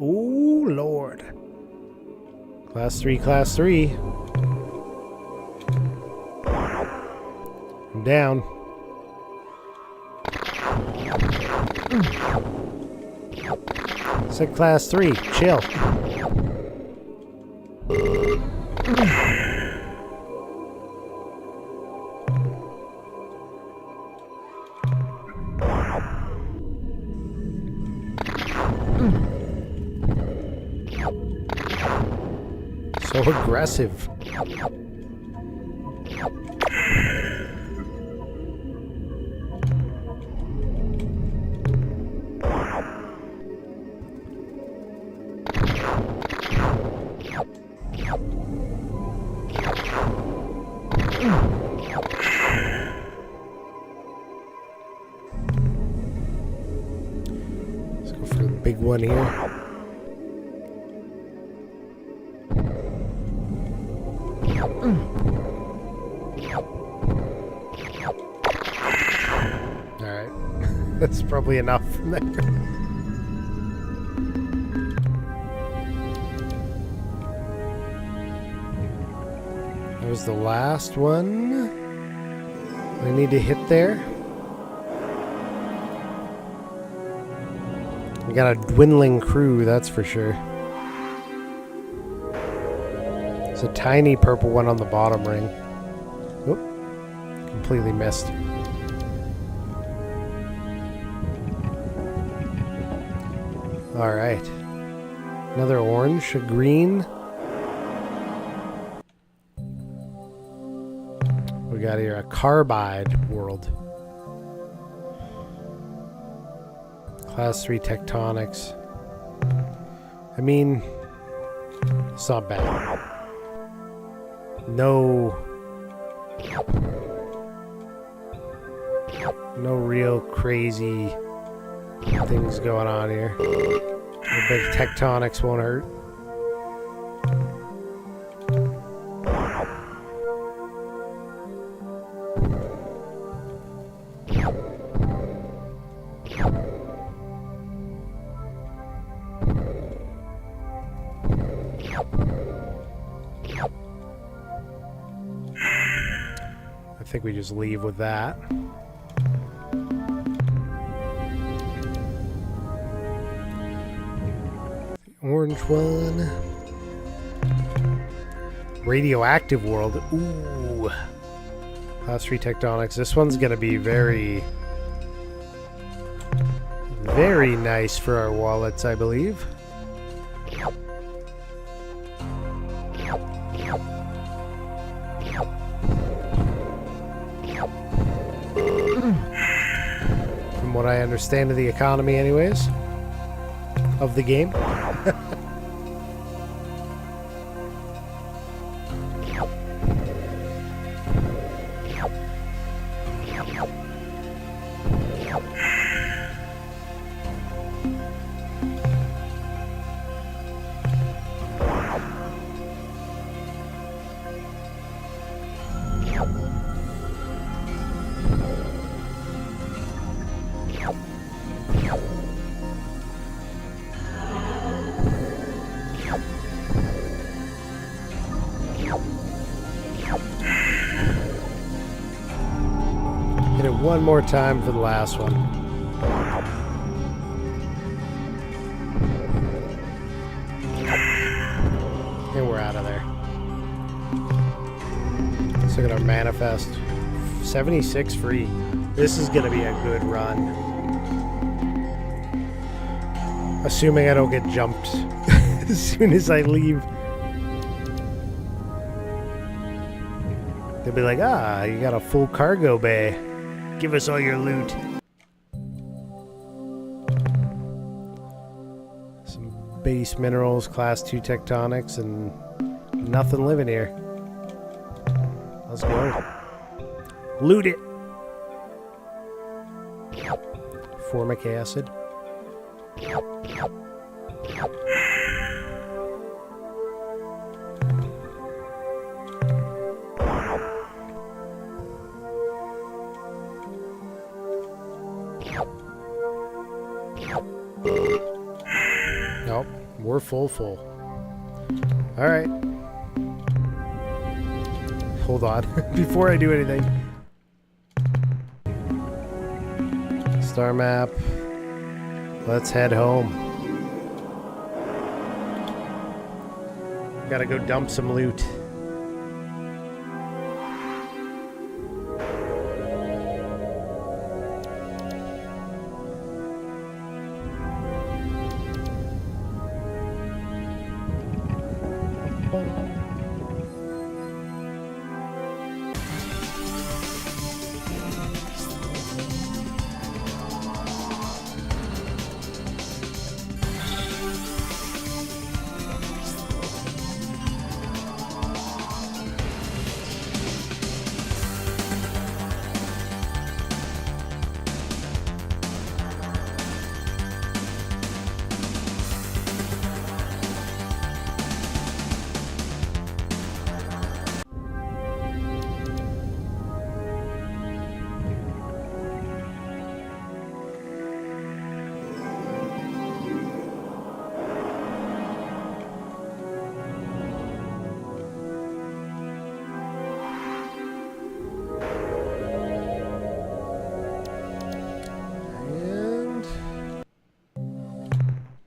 Ooh, Lord. Class 3, Class 3. I'm down. Said Class 3. Chill. So aggressive. Let's go for the big one here. Alright. That's probably enough from there. That was the last one. I need to hit there. We got a dwindling crew, that's for sure. There's a tiny purple one on the bottom ring. Oop. Completely missed. Alright. Another orange, a green. We got here a carbide world. Class 3 tectonics. I mean, it's not bad. No real crazy things going on here. A bit of tectonics won't hurt. I think we just leave with that. Orange one. Radioactive world. Ooh. Class 3 tectonics. This one's gonna be very nice for our wallets, I believe. From what I understand of the economy anyways. Of the game. One more time for the last one. And we're out of there. Let's look at our manifest. 76 free. This is gonna be a good run. Assuming I don't get jumped as soon as I leave. They'll be like, ah, you got a full cargo bay. Give us all your loot. Some base minerals, class 2 tectonics, and nothing living here. Let's go. Loot it. Formic acid. Nope, we're full. All right. Hold on, before I do anything. Star map. Let's head home. Gotta go dump some loot.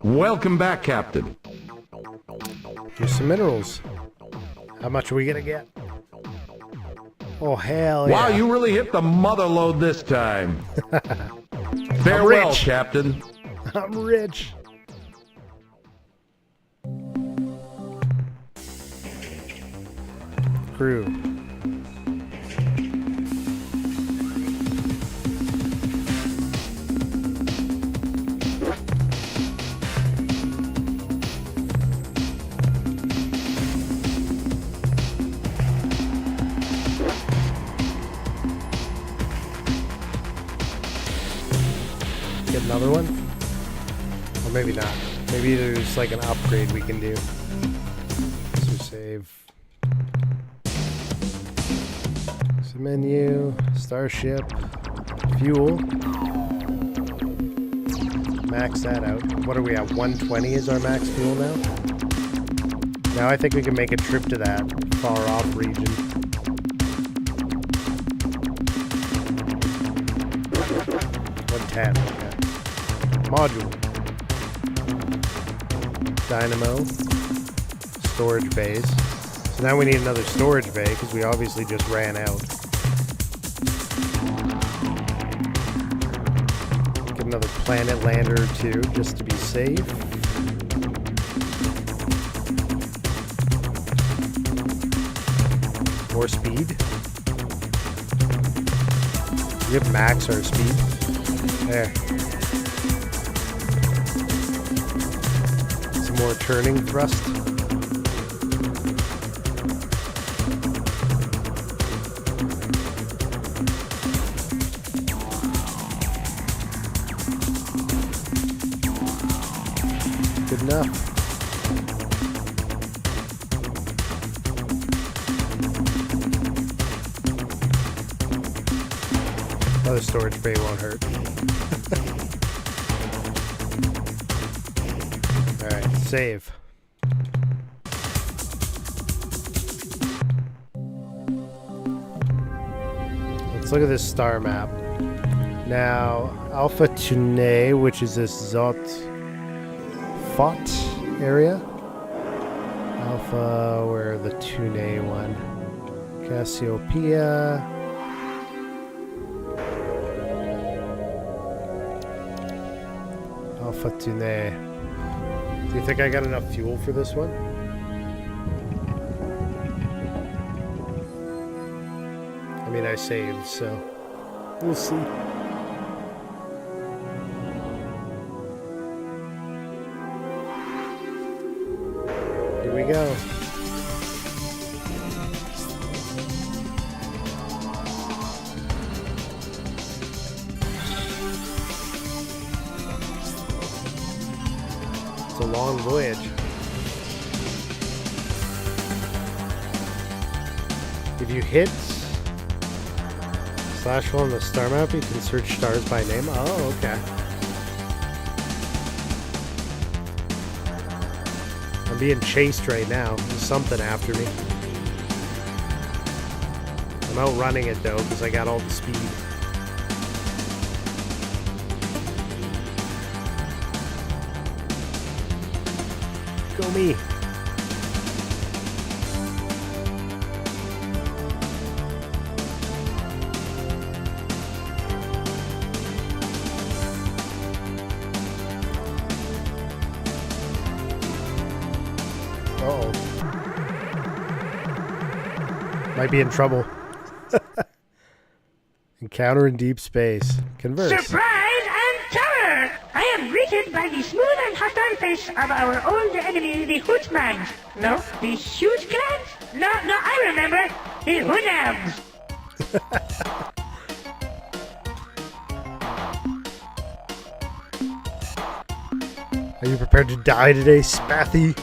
Welcome back, Captain. Here's some minerals. How much are we gonna get? Oh, hell yeah. Wow, you really hit the mother load this time. Farewell, Captain. I'm rich. Crew. Get another one? Or maybe not. Maybe there's like an upgrade we can do. So save. So menu, starship, fuel. Max that out. What are we at? 120 is our max fuel now? Now I think we can make a trip to that far off region. 110, okay. Module. Dynamo. Storage bays. So now we need another storage bay because we obviously just ran out. Get another planet lander or two just to be safe. More speed. We have max our speed. There. Some more turning thrust. Good enough. Another storage bay won't hurt. Alright, save. Let's look at this star map. Now, Alpha Tuné, which is this Zot Fot area. Alpha, where the Tuné one? Cassiopeia. Alpha Tuné. Do you think I got enough fuel for this one? I mean, I saved, so we'll see. Here we go. It's a long voyage. If you hit /1 on the star map, you can search stars by name. Oh, okay. I'm being chased right now. There's something after me. I'm outrunning it though, because I got all the speed. Go me. Uh-oh. Might be in trouble. Encounter in deep space. Converse. Surprise and terror! I am greeted by the smooth and hostile face of our old enemy, the Hootman. No, the huge clans? No, I remember. The Hoonams. Are you prepared to die today, Spathy?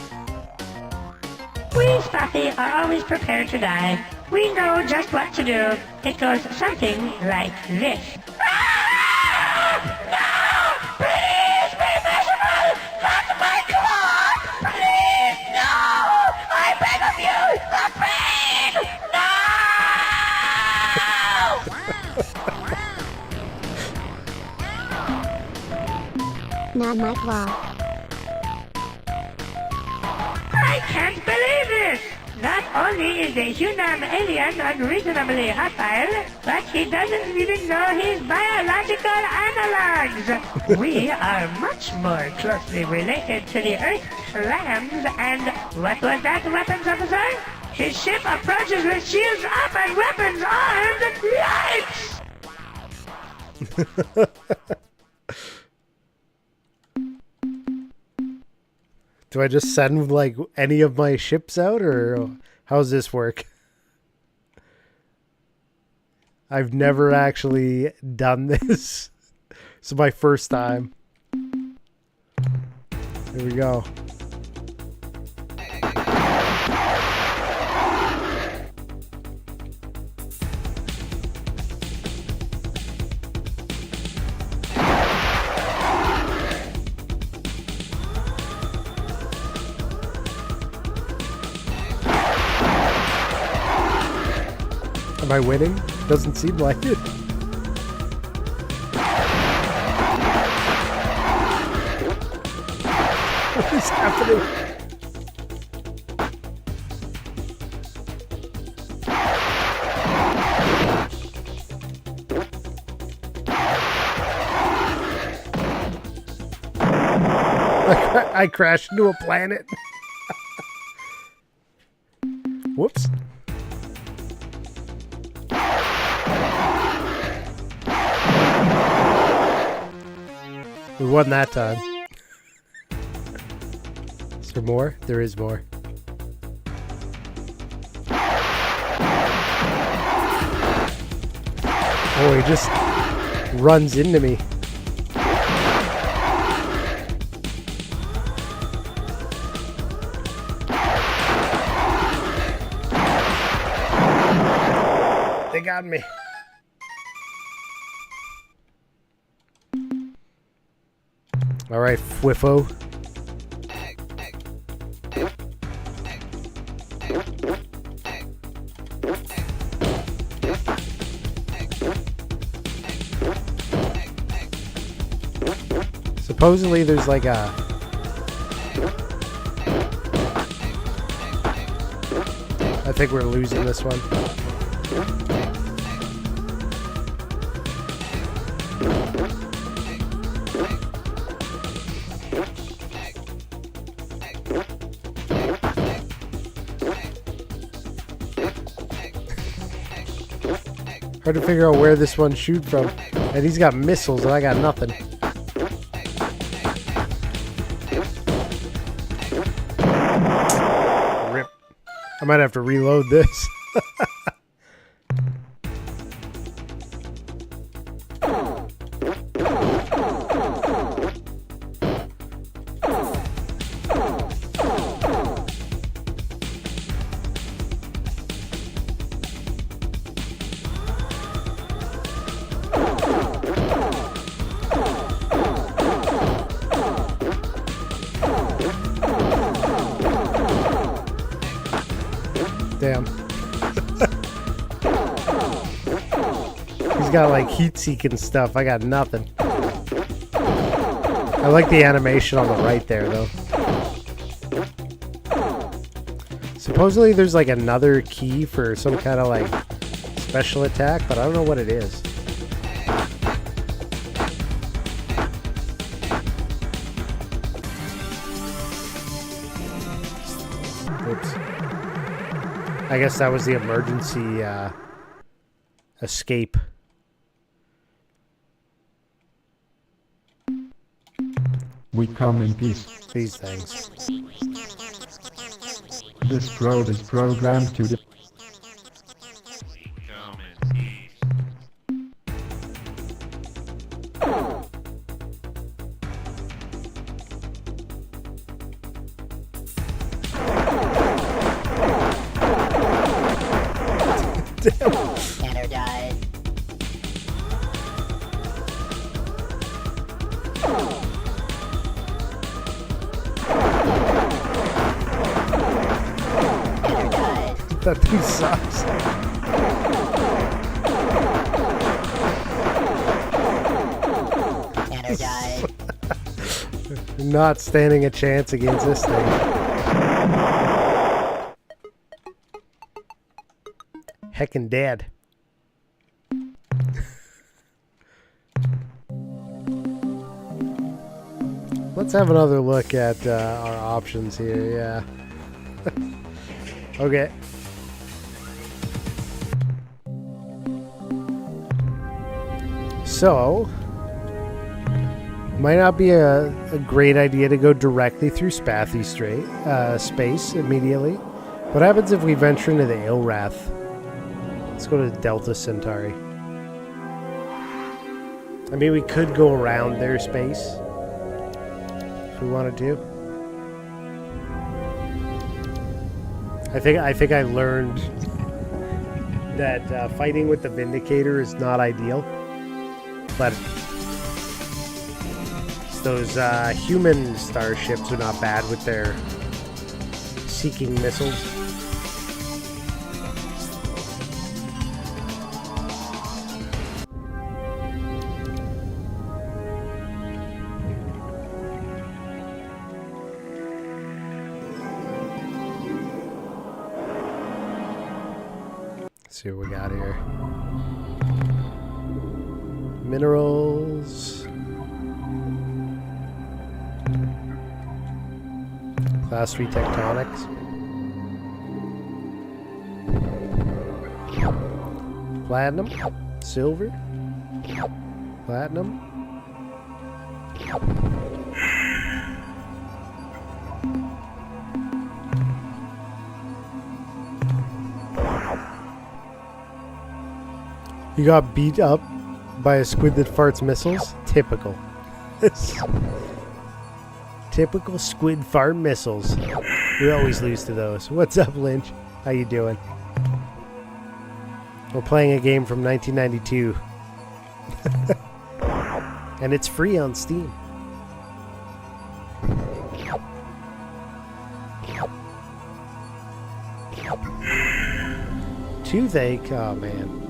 We Spathy are always prepared to die. We know just what to do. It goes something like this. Ah! No! Please be merciful! Not my claw! Please, no! I beg of you! The pain! No! Not my claw. I can't believe this! Not only is the Hunam alien unreasonably hostile, but he doesn't even know his biological analogs! We are much more closely related to the Earth lambs, and what was that, weapons officer? His ship approaches with shields up and weapons armed! Yikes! Do I just send like any of my ships out, or how's this work? I've never actually done this. This is my first time. Here we go. Am I winning? Doesn't seem like it. What is happening? I crashed into a planet. Whoops. We won that time. Is there more? There is more. Oh, he just runs into me. They got me. All right, Fwiffo. Supposedly there's like a... I think we're losing this one. Hard to figure out where this one shoot from. And he's got missiles and I got nothing. Rip. I might have to reload this. Damn. He's got like heat seeking stuff. I got nothing. I like the animation on the right there though. Supposedly there's like another key for some kind of like special attack, but I don't know what it is. Oops. I guess that was the emergency escape. We come in peace. These things. This probe is programmed to Tanner died. Tanner died. That thing sucks. Tanner died. Not standing a chance against this thing. Heckin' dead. Let's have another look at our options here, yeah. Okay. So, might not be a great idea to go directly through Spathy space immediately. What happens if we venture into the Ilrath? Let's go to Delta Centauri. I mean, we could go around their space if we wanted to. I think I learned that fighting with the Vindicator is not ideal, but those human starships are not bad with their seeking missiles. See what we got here. Minerals. Class 3 tectonics. Platinum. Silver. Platinum. You got beat up by a squid that farts missiles? Typical. Typical squid fart missiles. We always lose to those. What's up, Lynch? How you doing? We're playing a game from 1992. And it's free on Steam. Toothache? Oh, man.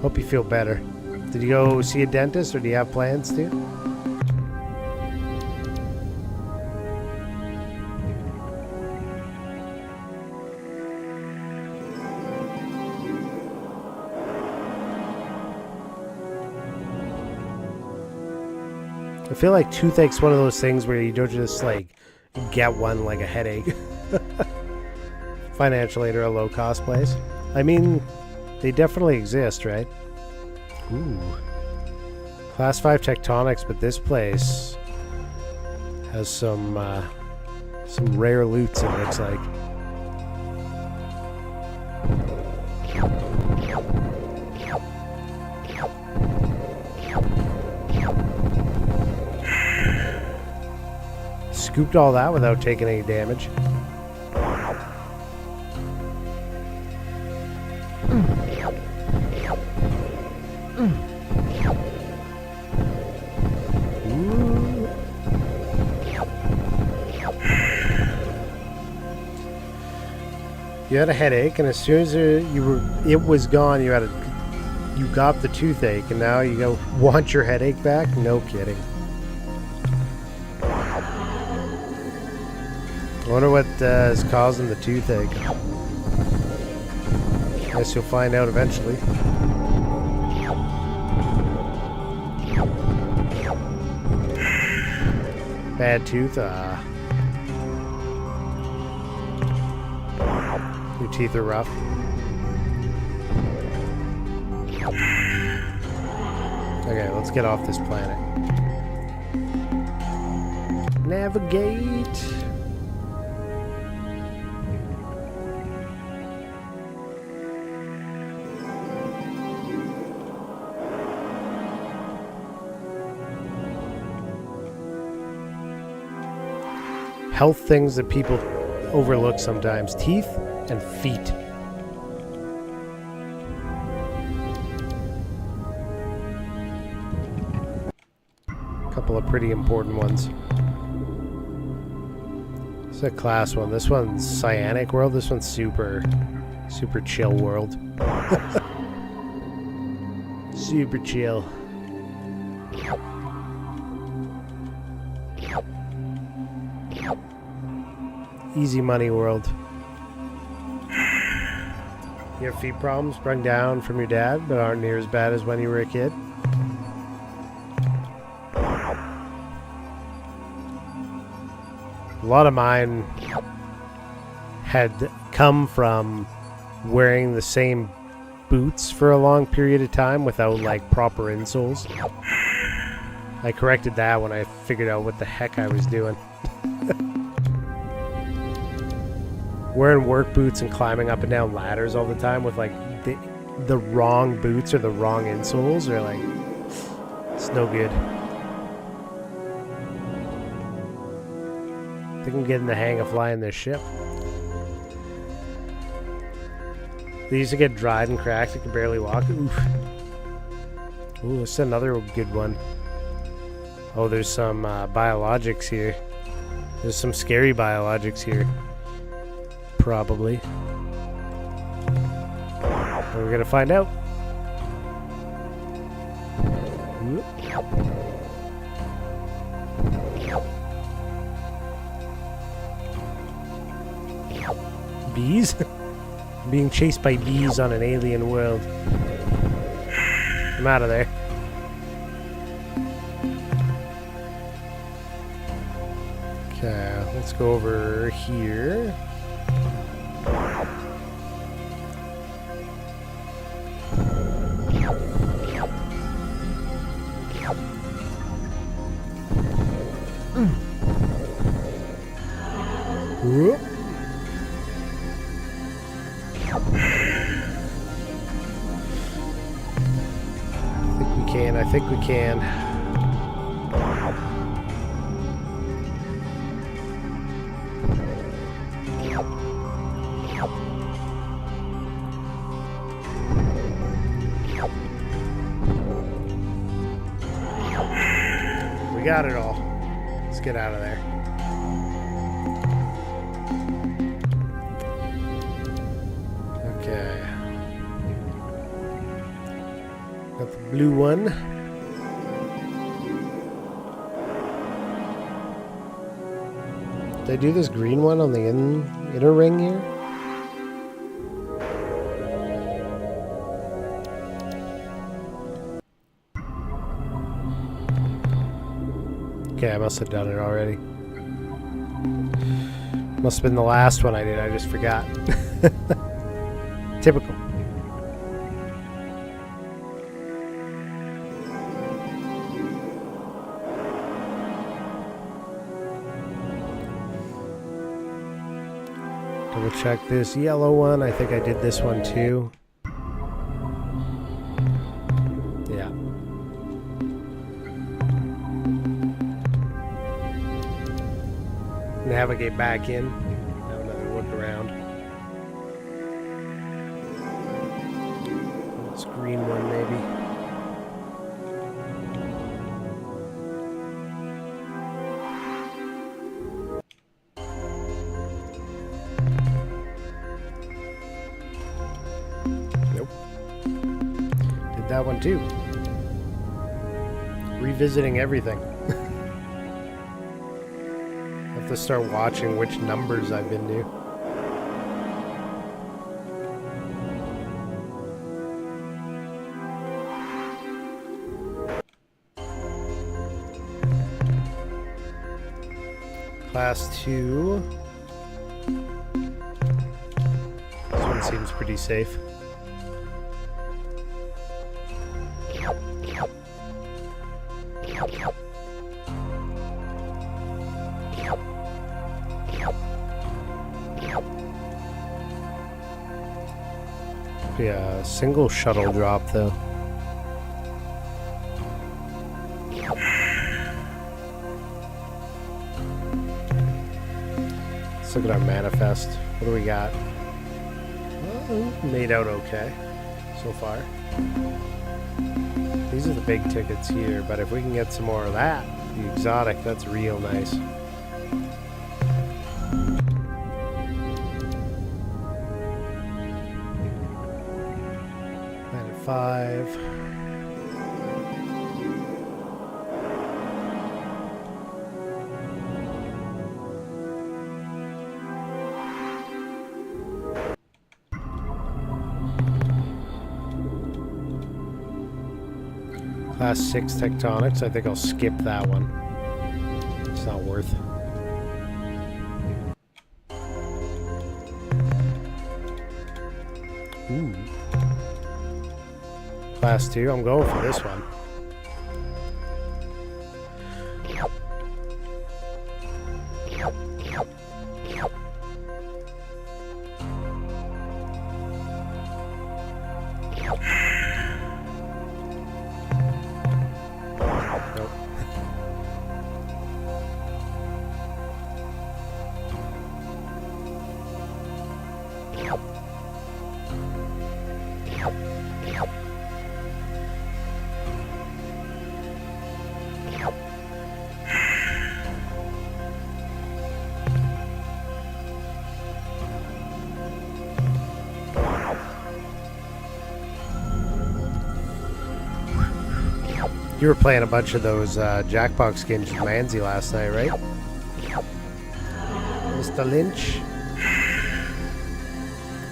Hope you feel better. Did you go see a dentist, or do you have plans to? I feel like toothache's one of those things where you don't just like get one like a headache. Financial aid or a low-cost place. I mean, they definitely exist, right? Ooh. Class 5 tectonics, but this place has some rare loots, it looks like. Scooped all that without taking any damage. You had a headache, and as soon as it was gone, you got the toothache, and now you want your headache back? No kidding. I wonder what is causing the toothache. Guess you'll find out eventually. Bad tooth? Your teeth are rough. Okay, let's get off this planet. Navigate. Health things that people overlook sometimes. Teeth and feet. A couple of pretty important ones. This is a class one. This one's Cyanic World. This one's super chill world. Super chill. Easy money world. You have feet problems sprung down from your dad, but aren't near as bad as when you were a kid? A lot of mine had come from wearing the same boots for a long period of time without like proper insoles. I corrected that when I figured out what the heck I was doing. Wearing work boots and climbing up and down ladders all the time with like the wrong boots or the wrong insoles are like, it's no good. I think I'm getting the hang of flying this ship. They used to get dried and cracked. I could barely walk. Oof. Ooh, this is another good one. Oh, there's some biologics here. There's some scary biologics here. Probably. We're gonna find out. Bees? Being chased by bees on an alien world. I'm out of there. Okay, let's go over here. Whoop. I think we can. We got it all. Let's get out of there. Okay. Got the blue one. Did I do this green one on the inner ring here? Okay, I must have done it already. Must have been the last one I did, I just forgot. Typical. Double check this yellow one. I think I did this one too. Yeah. Navigate back in. Have another look around. This green one, maybe. Nope. Did that one too. Revisiting everything. Have to start watching which numbers I've been to. Class 2. This one seems pretty safe. Be a single shuttle drop though. Let's look at our manifest. What do we got? Made out okay so far. These are the big tickets here, but if we can get some more of that, the exotic, that's real nice. Planet 5. Class 6 tectonics. I think I'll skip that one. It's not worth. Ooh. Class 2. I'm going for this one. You were playing a bunch of those Jackbox games with Manzi last night, right? Mr. Lynch?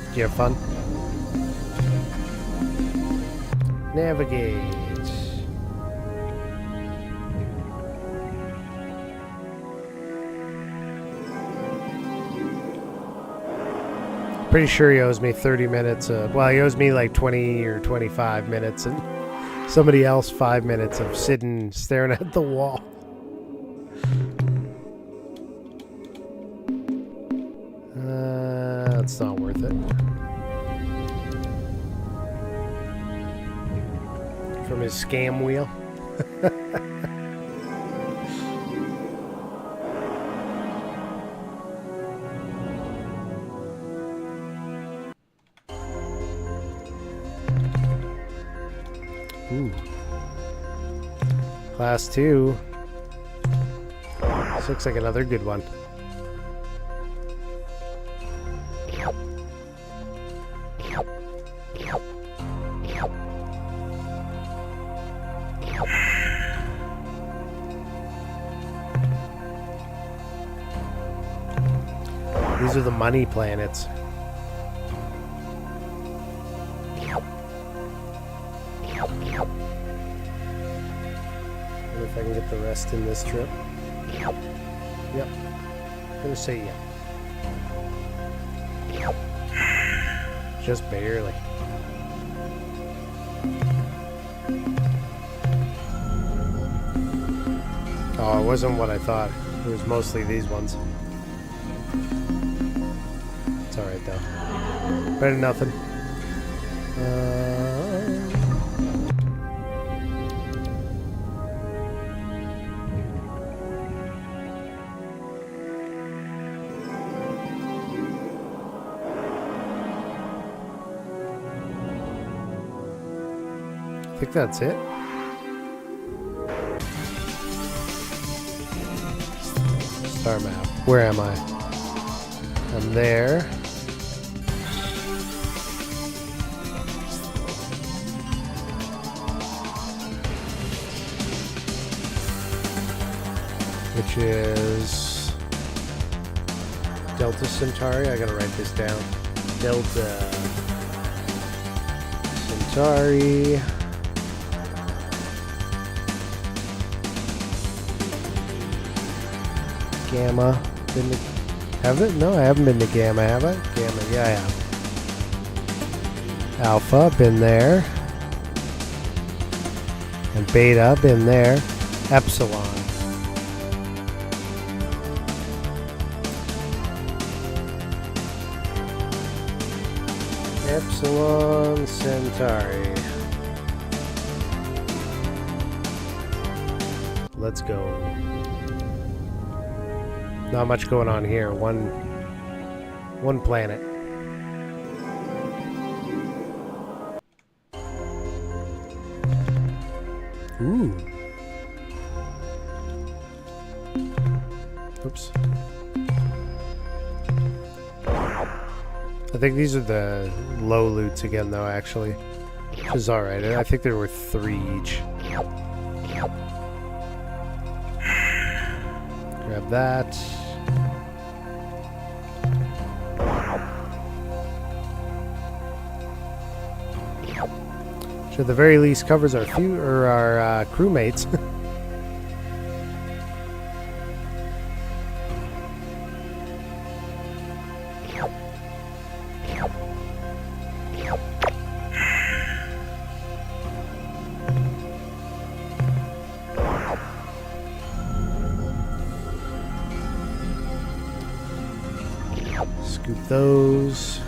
Did you have fun? Navigate. Pretty sure he owes me 30 minutes. Well, he owes me like 20 or 25 minutes, and somebody else 5 minutes of sitting staring at the wall. That's not worth it. From his scam wheel. Ooh. Class 2. This looks like another good one. These are the money planets. Wonder if I can get the rest in this trip. Yep. Gonna say yeah. Just barely. Oh, it wasn't what I thought. It was mostly these ones. It's alright though. Better than nothing. I think that's it. Star map. Where am I? I'm there. Which is Delta Centauri. I gotta write this down. Delta Centauri. Gamma. Been to, have it? No, I haven't been to Gamma, have I? Gamma, yeah, I have. Alpha, been there. And Beta, been there. Epsilon. Epsilon Centauri. Let's go. Not much going on here. One planet. Ooh. Oops. I think these are the low loots again, though, actually. Which is alright. I think there were 3 each. Grab that. Which at the very least covers our our crewmates. Scoop those.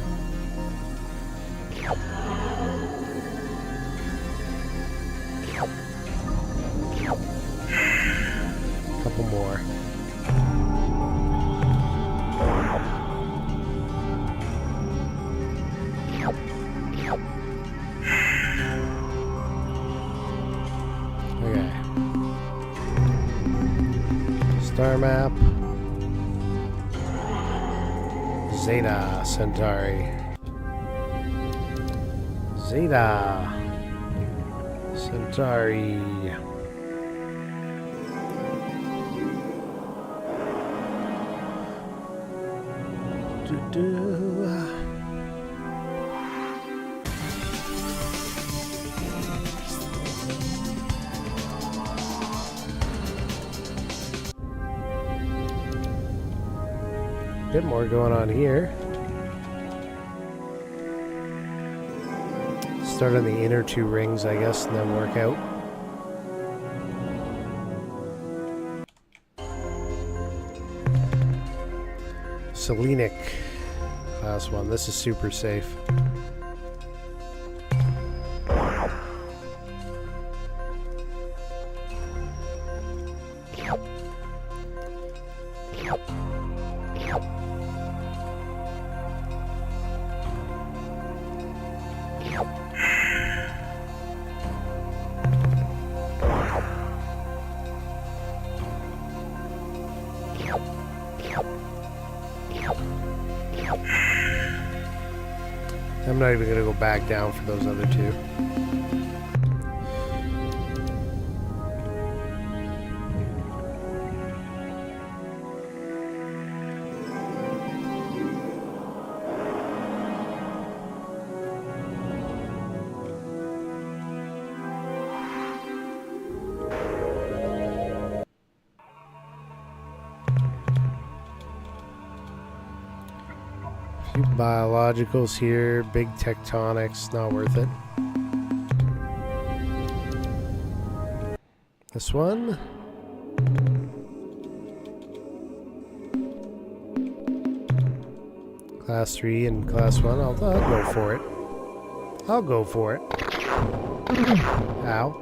Couple more. Okay. Star map. Zeta Centauri. Zeta Centauri. Bit more going on here. Start on the inner 2 rings, I guess, and then work out. Selenic. Last one. This is super safe. I'm not even going to go back down for those other 2. Few biologicals here, big tectonics, not worth it. This one. Class 3 and Class 1. I'll go for it. I'll go for it. Ow.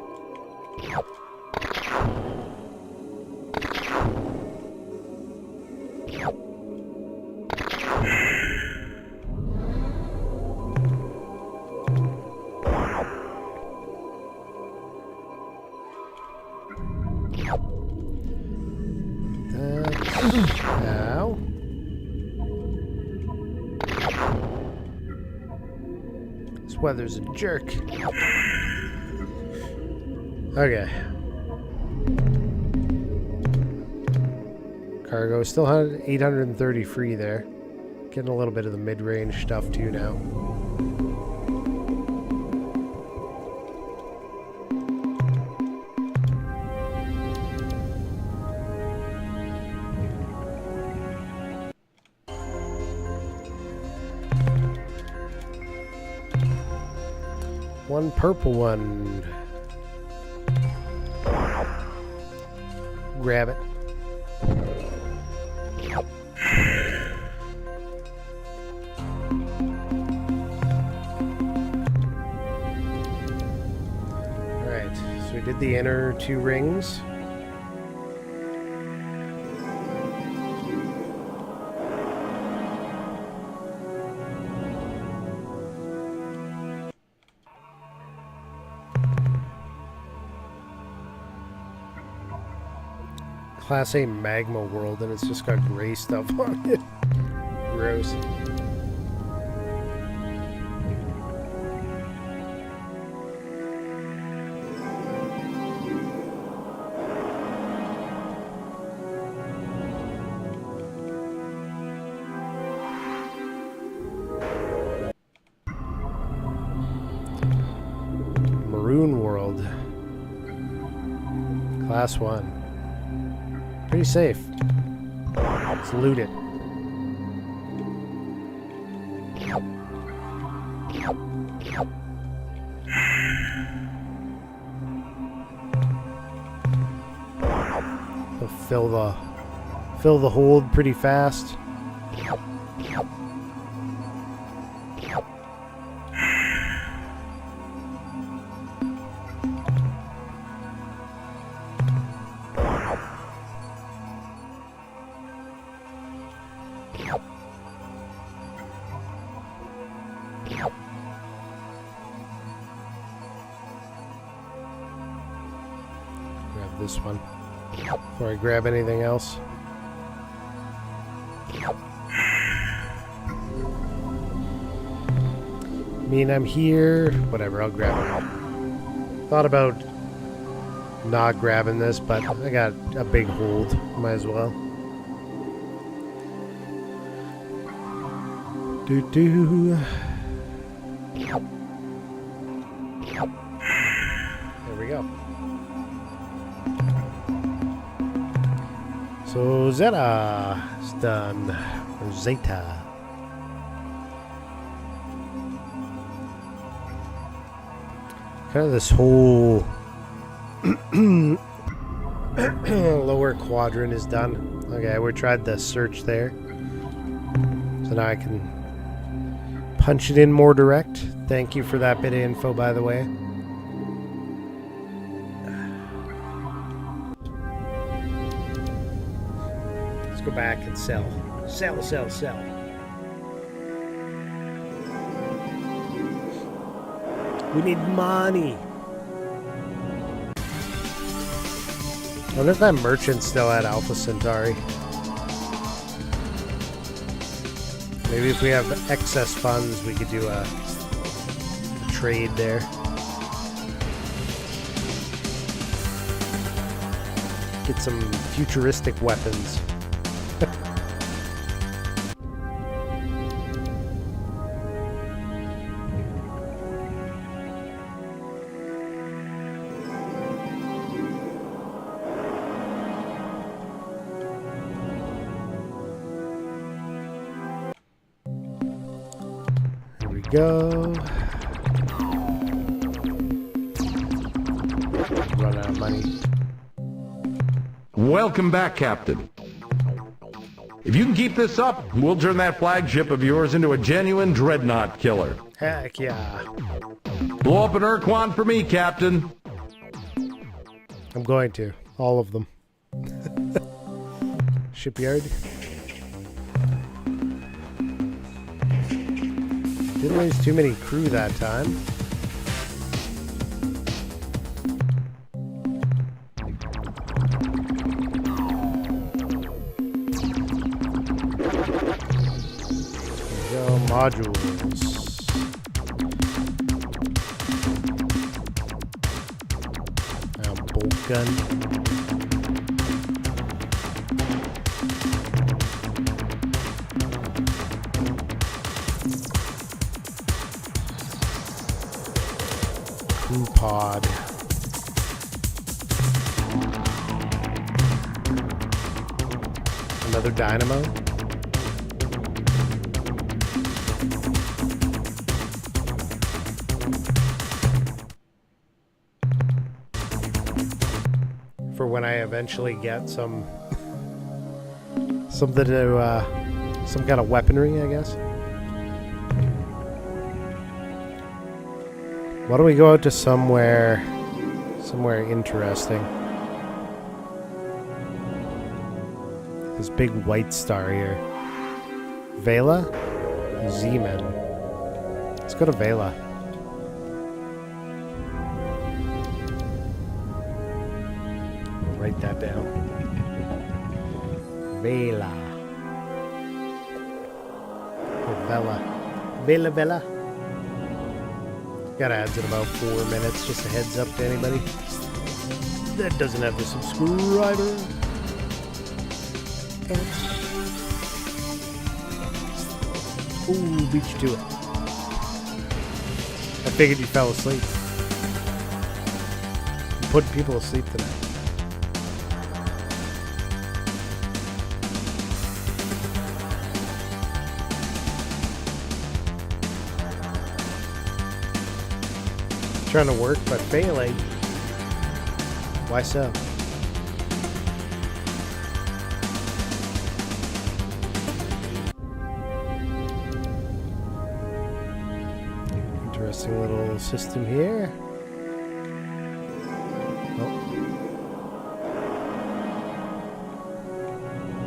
Ow. This weather's a jerk. Okay. Cargo still 830 free there. Getting a little bit of the mid-range stuff too now. One purple one. Grab it. Alright, so we did the inner 2 rings. Class A magma world, and it's just got gray stuff on it. Gross. Maroon world. Class 1. Pretty safe. Let's loot it. We'll fill the hold pretty fast. Grab this one before I grab anything else. I mean, I'm here. Whatever, I'll grab it. Thought about not grabbing this, but I got a big hold. Might as well. There we go. So Zeta is done. Or Zeta. Kind of this whole lower quadrant is done. Okay, we tried the search there. So now I can punch it in more direct. Thank you for that bit of info, by the way. Let's go back and sell. Sell, sell, sell. We need money. I wonder if that merchant's still at Alpha Centauri. Maybe if we have excess funds, we could do a trade there. Get some futuristic weapons. go. Run out of money. Welcome back, Captain. If you can keep this up, we'll turn that flagship of yours into a genuine dreadnought killer. Heck yeah. Blow up an Urquan for me, Captain. I'm going to. All of them. Shipyard. Didn't lose too many crew that time. Modules. Bolt gun. Crew pod. Another dynamo. For when I eventually get something to, some kind of weaponry, I guess. Why don't we go out to somewhere interesting? This big white star here. Vela? Zeman. Let's go to Vela. Write that down. Vela. Or Vela. Vela. Got ads in about 4 minutes. Just a heads up to anybody that doesn't have the subscriber. Ooh, beat you to it. I figured you fell asleep. You put people asleep tonight. Trying to work but failing. Why so? Interesting little system here. Oh.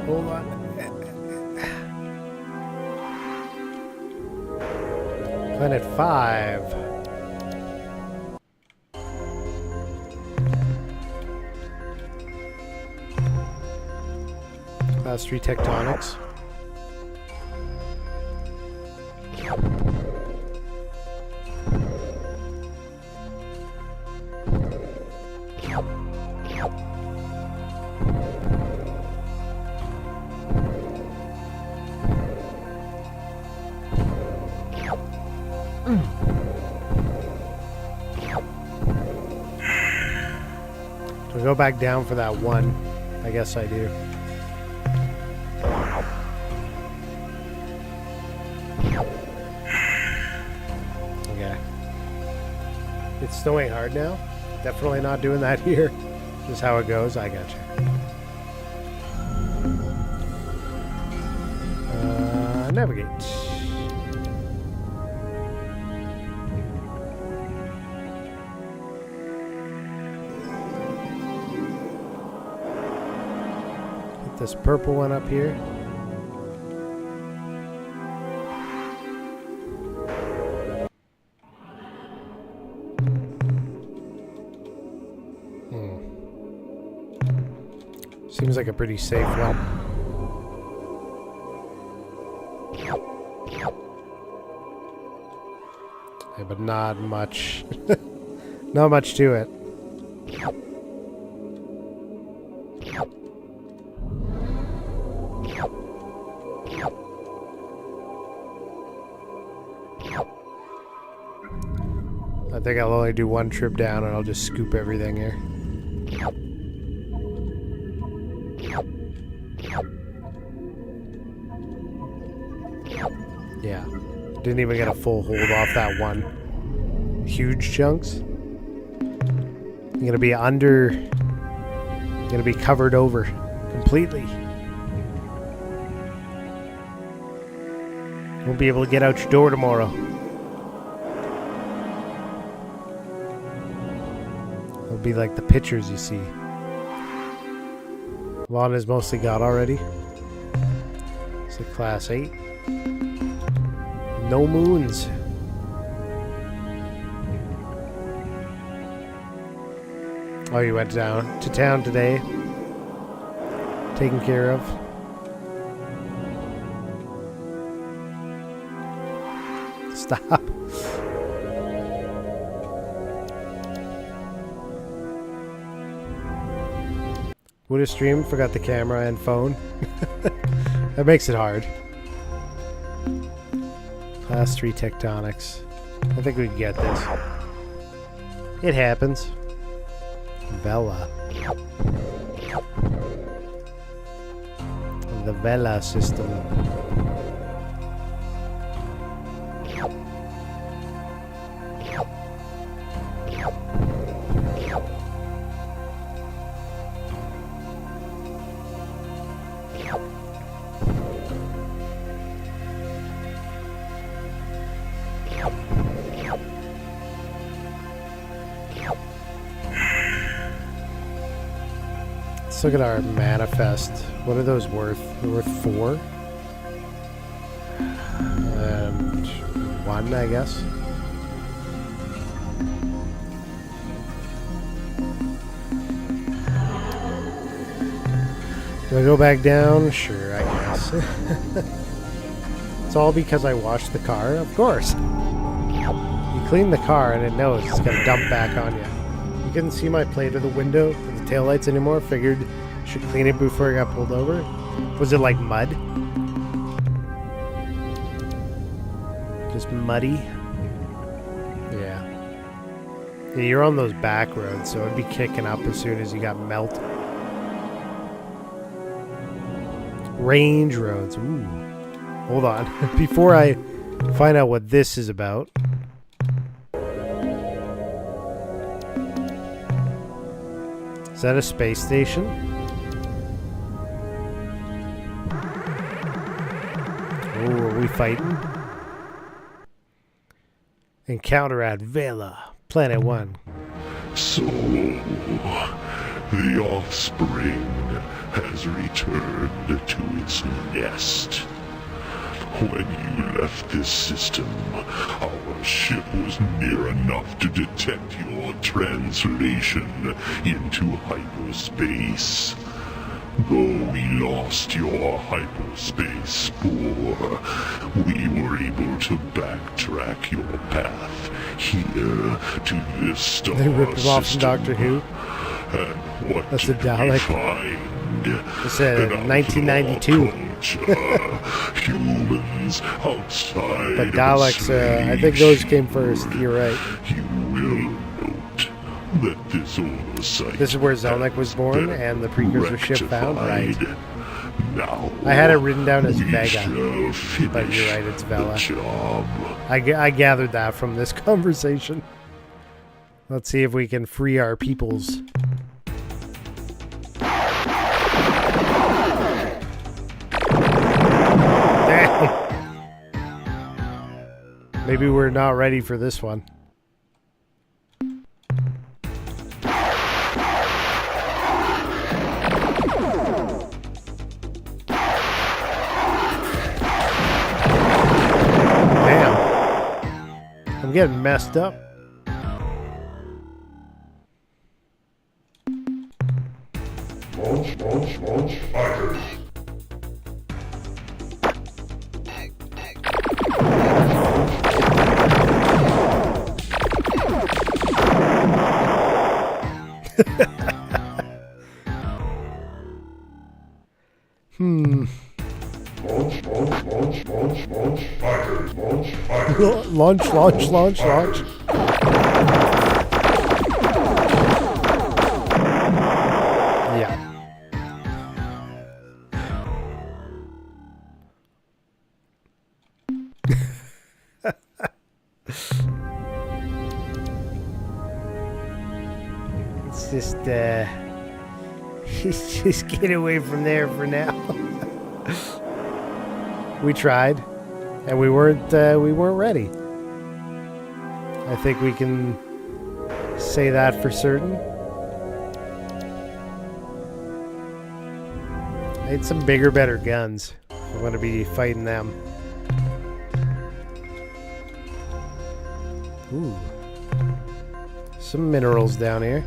Hold on. Planet 5. Class 3 tectonics. Do I go back down for that one? I guess I do. Okay. It's snowing hard now. Definitely not doing that here. Just how it goes. I gotcha. Navigate. Get this purple one up here. Seems like a pretty safe one. Yeah, but not much. Not much to it. I think I'll only do one trip down and I'll just scoop everything here. Yeah. Didn't even get a full hold off that one. Huge chunks. You're gonna be under. You're gonna be covered over completely. Won't be able to get out your door tomorrow. It'll be like the pictures you see. Lawn is mostly got already. It's a class 8. No moons. Oh, you went down to town today. Taken care of. Stop. Would have streamed, forgot the camera and phone. That makes it hard. Class 3 tectonics. I think we can get this. It happens. Vela. The Vela system. Let's look at our manifest. What are those worth? They're worth 4. And 1, I guess. Do I go back down? Sure, I guess. It's all because I washed the car? Of course. You clean the car and it knows it's going to dump back on you. You couldn't see my plate of the window and the taillights anymore. Figured I should clean it before I got pulled over. Was it like mud? Just muddy? Yeah. Yeah, you're on those back roads, so it'd be kicking up as soon as you got melt. Range roads. Ooh. Hold on. Before I find out what this is about. Is that a space station? Oh, are we fighting? Encounter at Vela, Planet 1. So, the offspring has returned to its nest. When you left this system, our ship was near enough to detect your translation into hyperspace. Though we lost your hyperspace spore, we were able to backtrack your path here to this star They ripped him off from system. Doctor Who. And what That's a did we Dalek. find? It's a 1992. Humans outside. But Daleks, I think those came first. You're right. You will note that this oversight. This is where Zelnik was born and the precursor ship found. Right. Now I had it written down as Vega, shall but you're finish right, it's the Vela. job. I gathered that from this conversation. Let's see if we can free our peoples. Damn. Maybe we're not ready for this one. Damn. I'm getting messed up. Launch fighters. Launch fighters. Launch. Yeah. just get away from there for now. We tried, and we weren't ready. I think we can say that for certain. I need some bigger, better guns. I'm going to be fighting them. Ooh. Some minerals down here.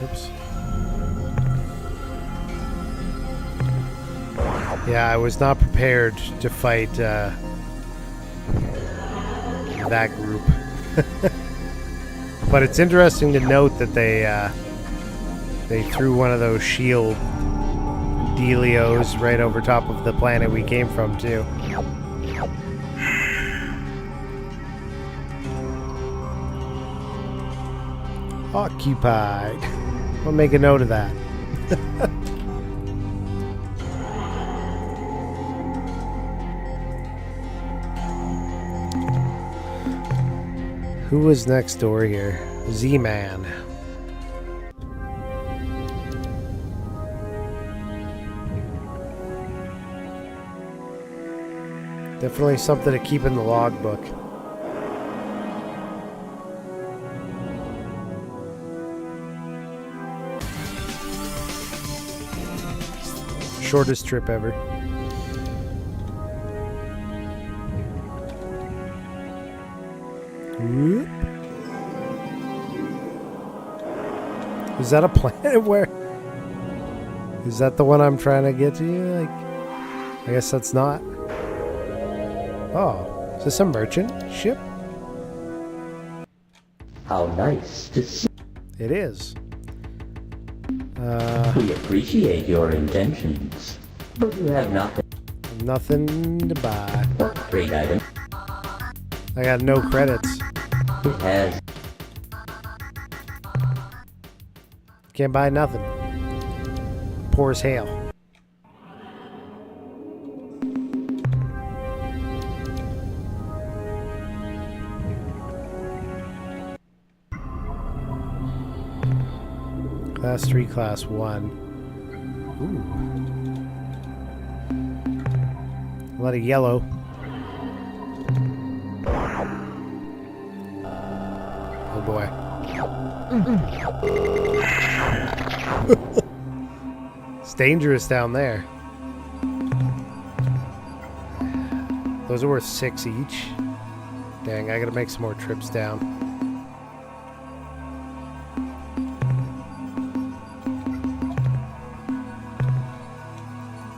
Oops. Yeah, I was not prepared to fight that group. But it's interesting to note that they threw one of those shield dealios right over top of the planet we came from, too. Occupied. We'll make a note of that. Who was next door here? Z-Man. Definitely something to keep in the logbook. Shortest trip ever. Whoop. Is that a planet where? Is that the one I'm trying to get to? Like, I guess that's not. Oh, is this a merchant ship? How nice to see. It is. We appreciate your intentions, but you have nothing. Nothing to buy. Great item. I got no credits. It has. Can't buy nothing. Poor as hail. Class 3, Class 1. Ooh. A lot of yellow. Oh boy. It's dangerous down there. Those are worth 6 each. Dang, I gotta make some more trips down.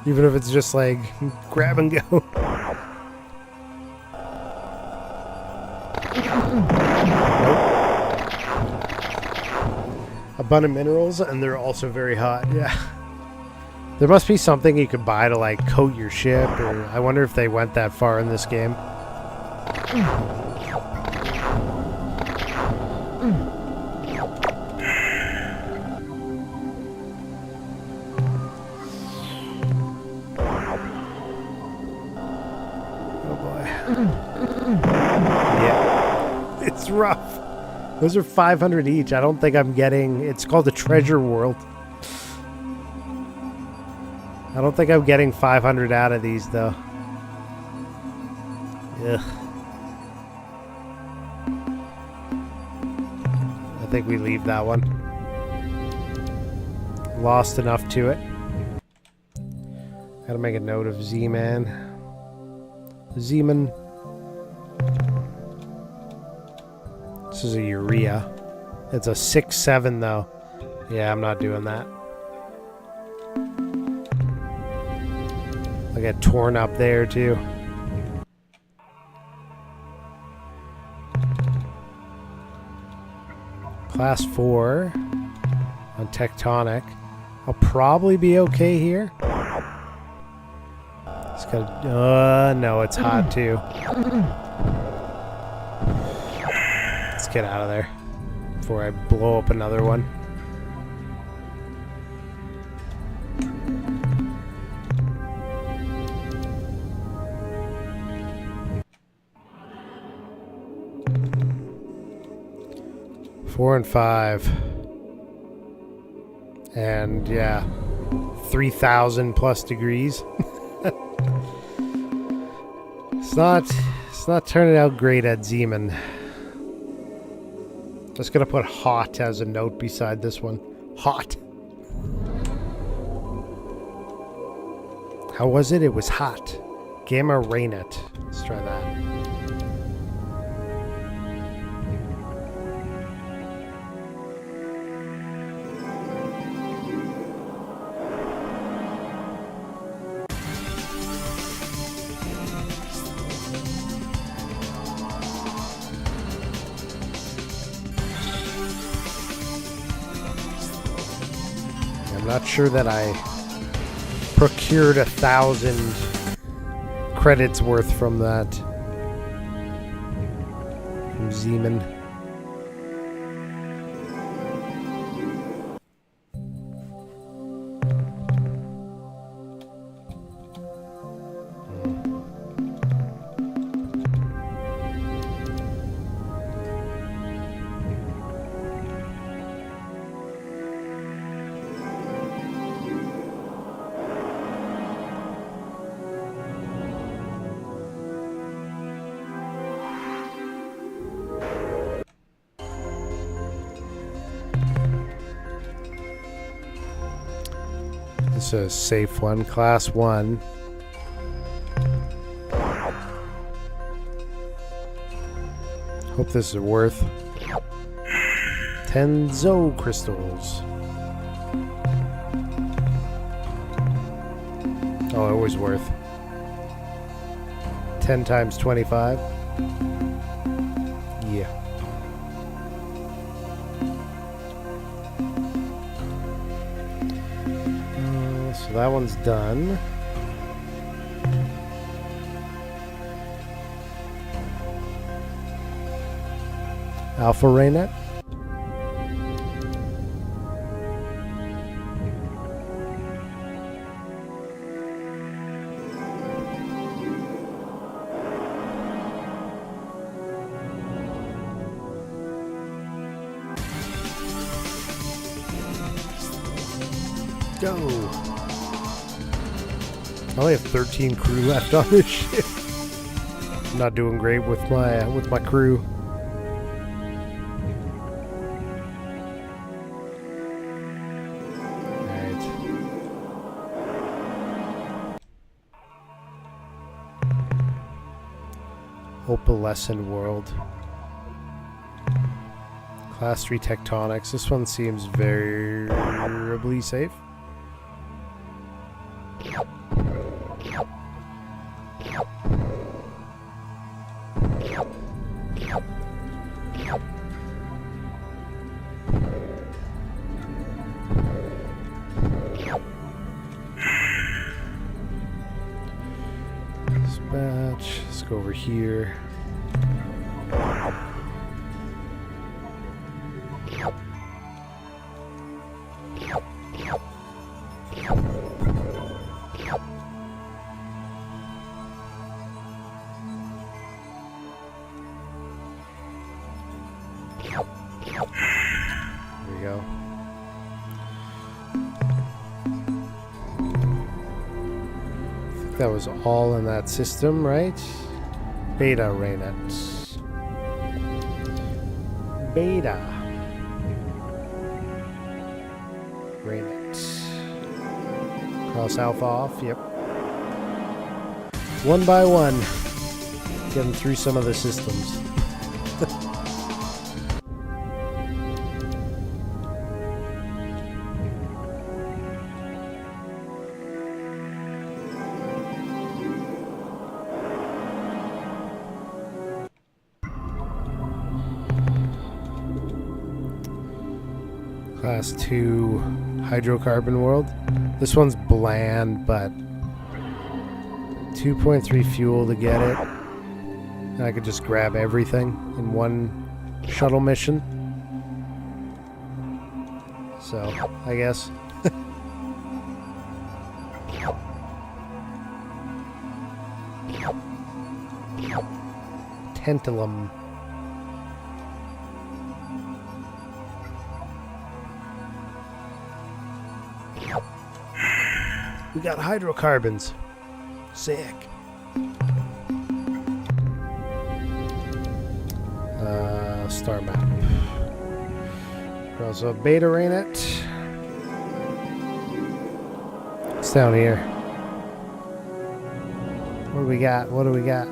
Even if it's just like grab and go. Nope. Abundant minerals, and they're also very hot. Yeah. There must be something you could buy to like coat your ship, or I wonder if they went that far in this game. Yeah, it's rough. Those are 500 each. I don't think I'm getting... It's called the Treasure World. I don't think I'm getting 500 out of these, though. Ugh. I think we leave that one. Lost enough to it. Gotta make a note of Z-Man. Z-Man. This is a urea. It's a 6-7 though. Yeah, I'm not doing that. I get torn up there too. Class 4 on tectonic. I'll probably be okay here. It's got no, it's hot too. Let's get out of there before I blow up another one. Four and 5. And yeah, 3,000 plus degrees. It's not turning out great at Zeman. Just gonna put hot as a note beside this one. Hot. How was it? It was hot. Gamma Rainet. Let's try that. I'm not sure that I procured 1,000 credits worth from that. From Zeman. This is a safe one, class 1. Hope this is worth 10 Zo crystals. Oh, it was worth 10 times 25. Yeah. So that one's done. Alpha Rainet. Go. I only have 13 crew left on this ship. I'm not doing great with my crew. Alright. Opalescent World. Class 3 Tectonics. This one seems variably safe. Dispatch. Let's go over here. There we go. I think that was all in that system, right? Beta Rainet. Beta Rainet. Cross Alpha off, yep. One by one. Getting through some of the systems. Class 2 hydrocarbon world. This one's bland, but 2.3 fuel to get it. And I could just grab everything in one shuttle mission. So, I guess. Tantalum. We got hydrocarbons. Sick. Star map. There's also a beta ray in it. It's down here. What do we got? What do we got?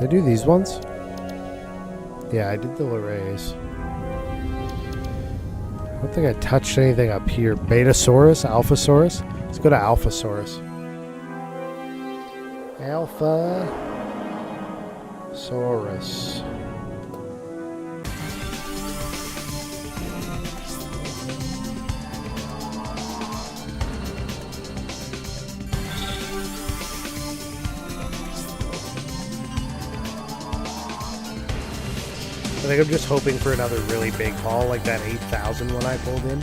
Did I do these ones? Yeah, I did the arrays. I don't think I touched anything up here. Betasaurus? Alphasaurus? Let's go to Alphasaurus. Alphasaurus. I think I'm just hoping for another really big haul like that 8,000 one I pulled in.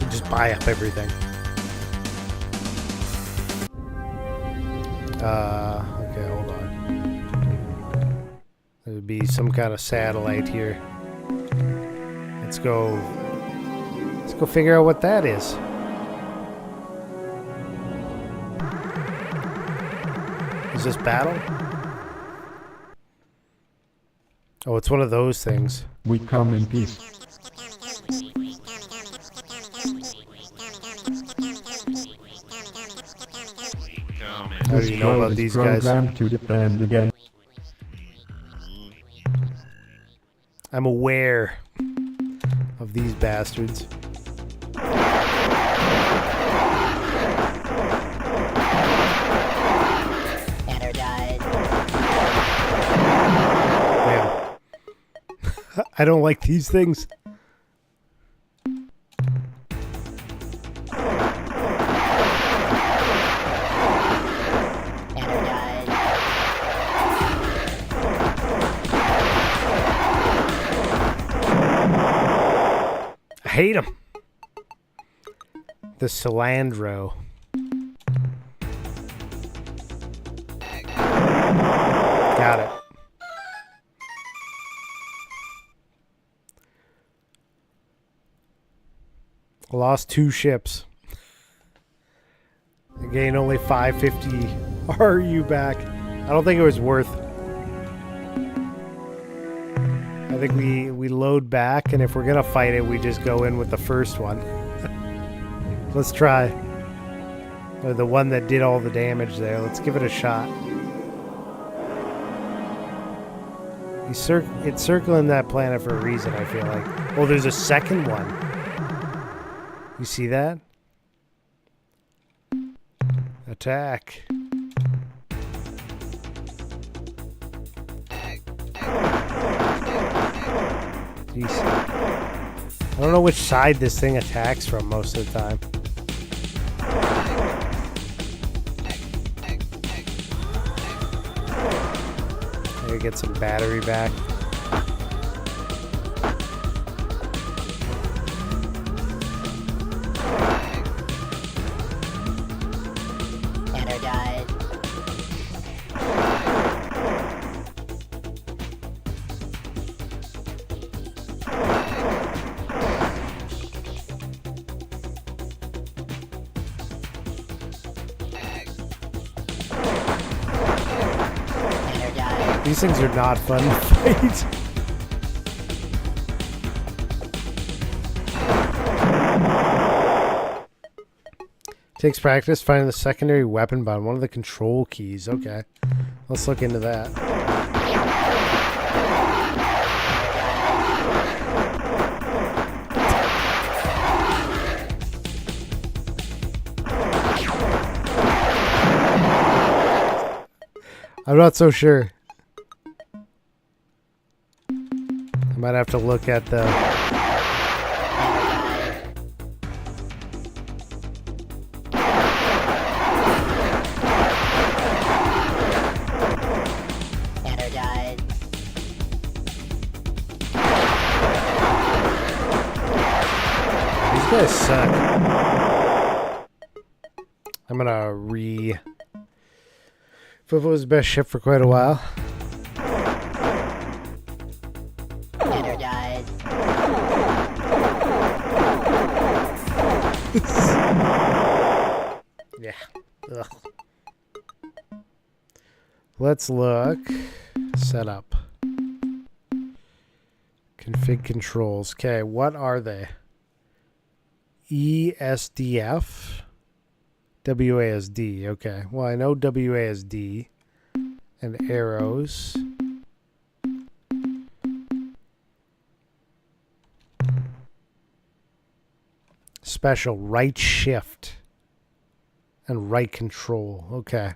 And just buy up everything. Okay, hold on. There would be some kind of satellite here. Let's go figure out what that is. Is this battle? Oh, it's one of those things. We come in peace. How do you know about these guys? To defend again. I'm aware of these bastards. I don't like these things. I hate them. The Sularin. Got it. Lost 2 ships. I gained only 550 RU back. I don't think it was worth. I think we load back, and if we're gonna fight it, we just go in with the first one. Let's try. Or the one that did all the damage there. Let's give it a shot. It's circling that planet for a reason, I feel like. Oh, there's a second one. You see that? Attack. Jeez. I don't know which side this thing attacks from most of the time. Maybe get some battery back. These things are not fun to fight. Takes practice finding the secondary weapon on one of the control keys. Okay. Let's look into that. I'm not so sure. Might have to look at the... Energized. These guys suck. I'm gonna Fufu was the best ship for quite a while. Energized. Yeah. Ugh. Let's look. Setup. Config controls. Okay, what are they? ESDF? WASD. Okay. Well, I know WASD and arrows. Special right shift and right control. Okay.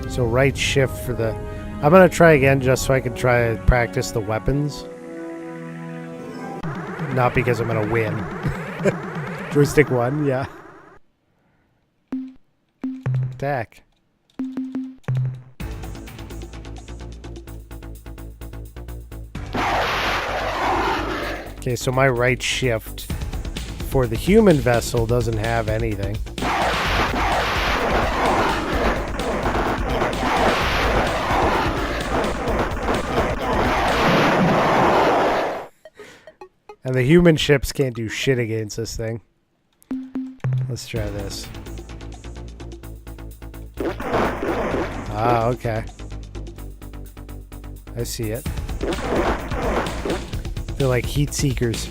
So right shift for the... I'm going to try again just so I can try to practice the weapons. Not because I'm going to win. Joystick 1, yeah. Attack. Okay, so my right shift for the human vessel doesn't have anything. And the human ships can't do shit against this thing. Let's try this. Ah, okay. I see it. They're like heat seekers.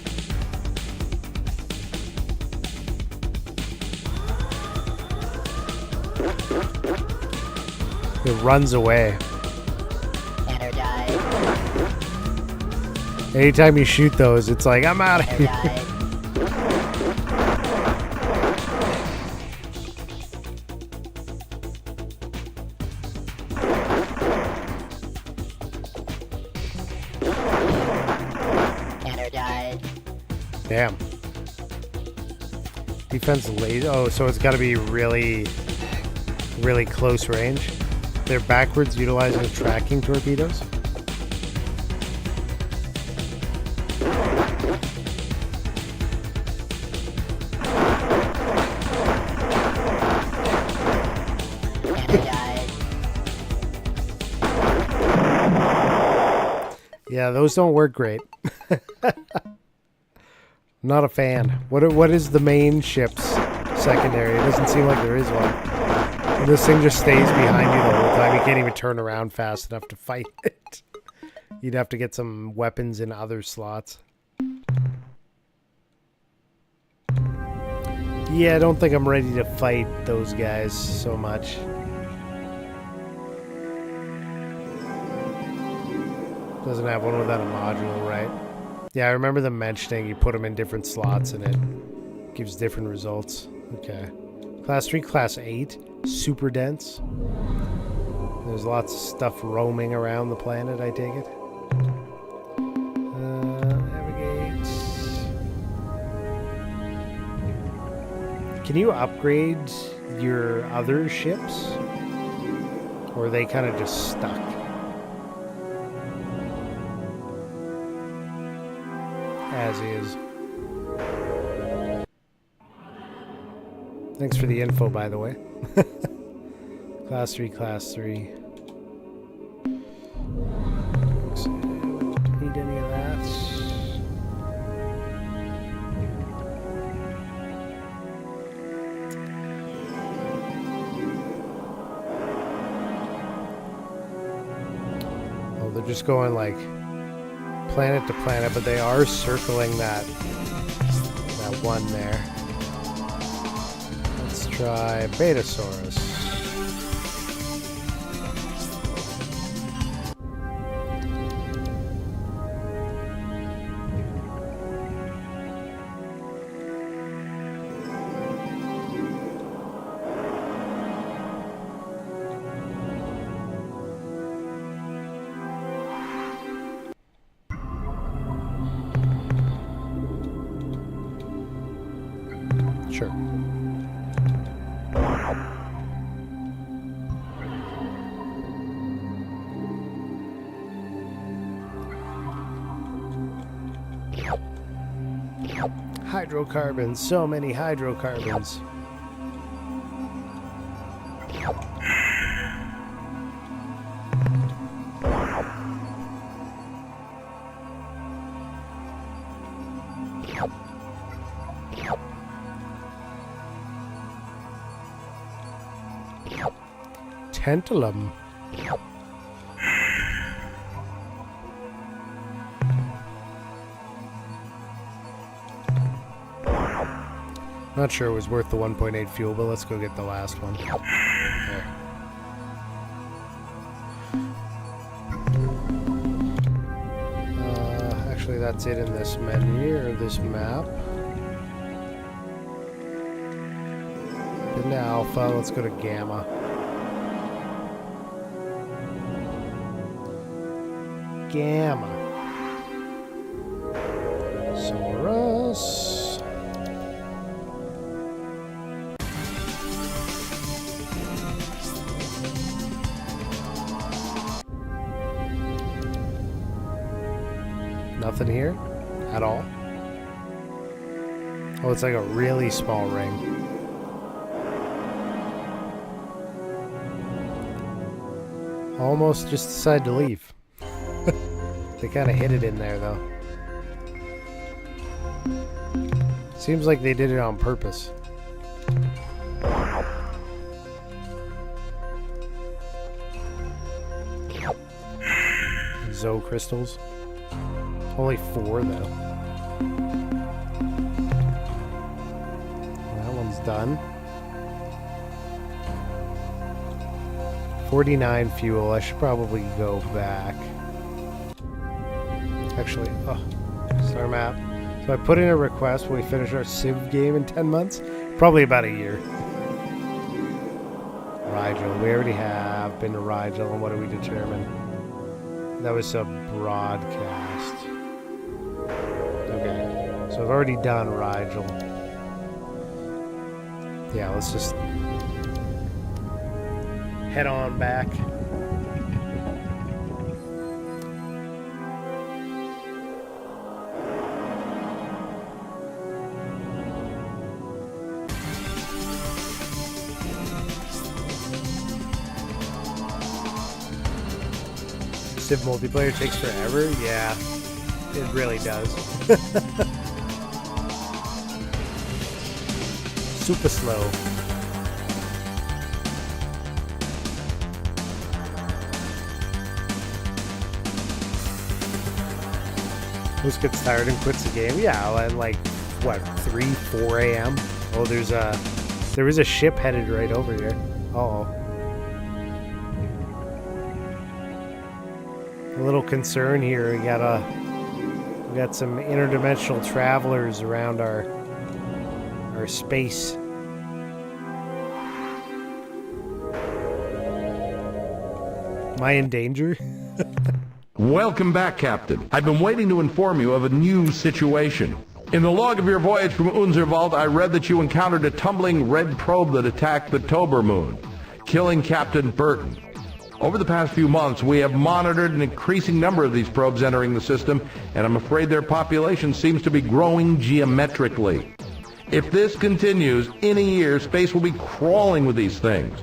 It runs away. Anytime you shoot those, it's like, I'm out of here. Damn. Defense laser. Oh, so it's got to be really, really close range. They're backwards utilizing tracking torpedoes. Yeah, those don't work great. Not a fan. What is the main ship's secondary? It doesn't seem like there is one. And this thing just stays behind you the whole time. You can't even turn around fast enough to fight it. You'd have to get some weapons in other slots. Yeah, I don't think I'm ready to fight those guys so much. Doesn't have one without a module, right? Yeah, I remember them mentioning you put them in different slots and it gives different results. Okay. Class 3, Class 8. Super dense. There's lots of stuff roaming around the planet, I take it. Navigate. Can you upgrade your other ships? Or are they kind of just stuck? As is. Thanks for the info, by the way. Class 3, Class 3. So, don't need any of that. Oh, they're just going like planet to planet, but they are circling that one there. Let's try Betasaurus. Sure. Hydrocarbons, so many hydrocarbons. Tantalum. Not sure it was worth the 1.8 fuel, but let's go get the last one. There. Actually, that's it in this menu, or this map. Been to Alpha, let's go to Gamma. Gamma. Soros. Nothing here at all. Oh, it's like a really small ring. Almost just decided to leave. They kind of hid it in there, though. Seems like they did it on purpose. Zo crystals. Only 4, though. That one's done. 49 fuel. I should probably go back. Actually, star map. So I put in a request when we finish our Civ game in 10 months. Probably about a year. Rigel. We already have been to Rigel, and what do we determine? That was a broadcast. Okay. So I've already done Rigel. Yeah, let's just head on back. Civ multiplayer takes forever? Yeah, it really does. Super slow. Who gets tired and quits the game? Yeah, at like, what, 3, 4 a.m.? Oh, there is a ship headed right over here. Uh-oh. A little concern here. We got some interdimensional travelers around our space. Am I in danger? Welcome back, Captain. I've been waiting to inform you of a new situation. In the log of your voyage from Unserwald, I read that you encountered a tumbling red probe that attacked the Tober moon, killing Captain Burton. Over the past few months, we have monitored an increasing number of these probes entering the system, and I'm afraid their population seems to be growing geometrically. If this continues, in a year, space will be crawling with these things.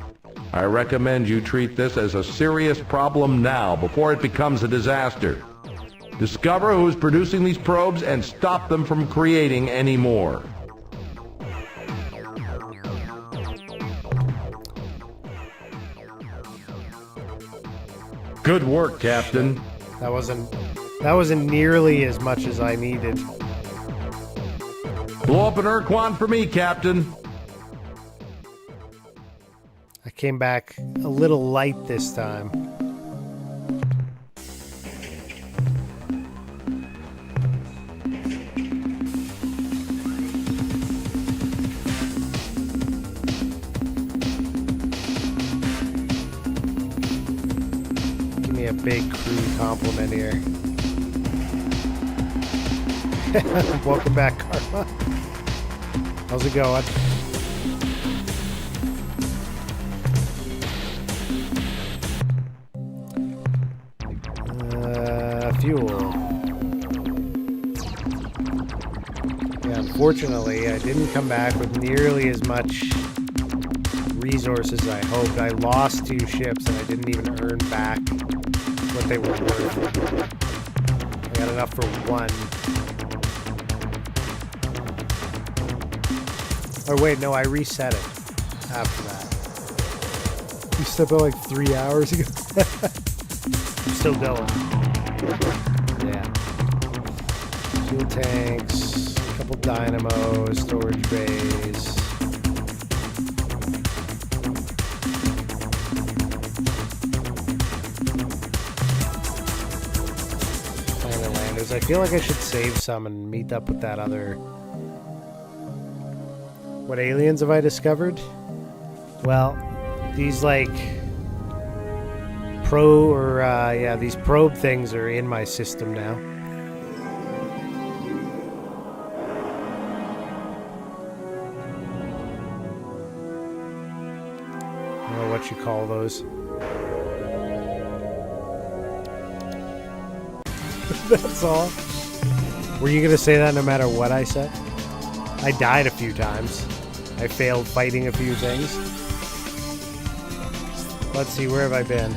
I recommend you treat this as a serious problem now, before it becomes a disaster. Discover who is producing these probes and stop them from creating any more. Good work, Captain. That wasn't nearly as much as I needed. Blow up an Urquan for me, Captain. I came back a little light this time. Give me a big crew compliment here. Welcome back, Karma. How's it going? Fuel. Yeah, unfortunately, I didn't come back with nearly as much resources as I hoped. I lost 2 ships and I didn't even earn back what they were worth. I got enough for 1. Oh wait, no, I reset it after that. You stepped out like 3 hours ago. I'm still going. Yeah. Fuel tanks, a couple dynamos, storage bays. Planet landers. I feel like I should save some and meet up with that other... What aliens have I discovered? Well, these like... these probe things are in my system now. I don't know what you call those. That's all. Were you gonna say that no matter what I said? I died a few times. I failed fighting a few things. Let's see, where have I been?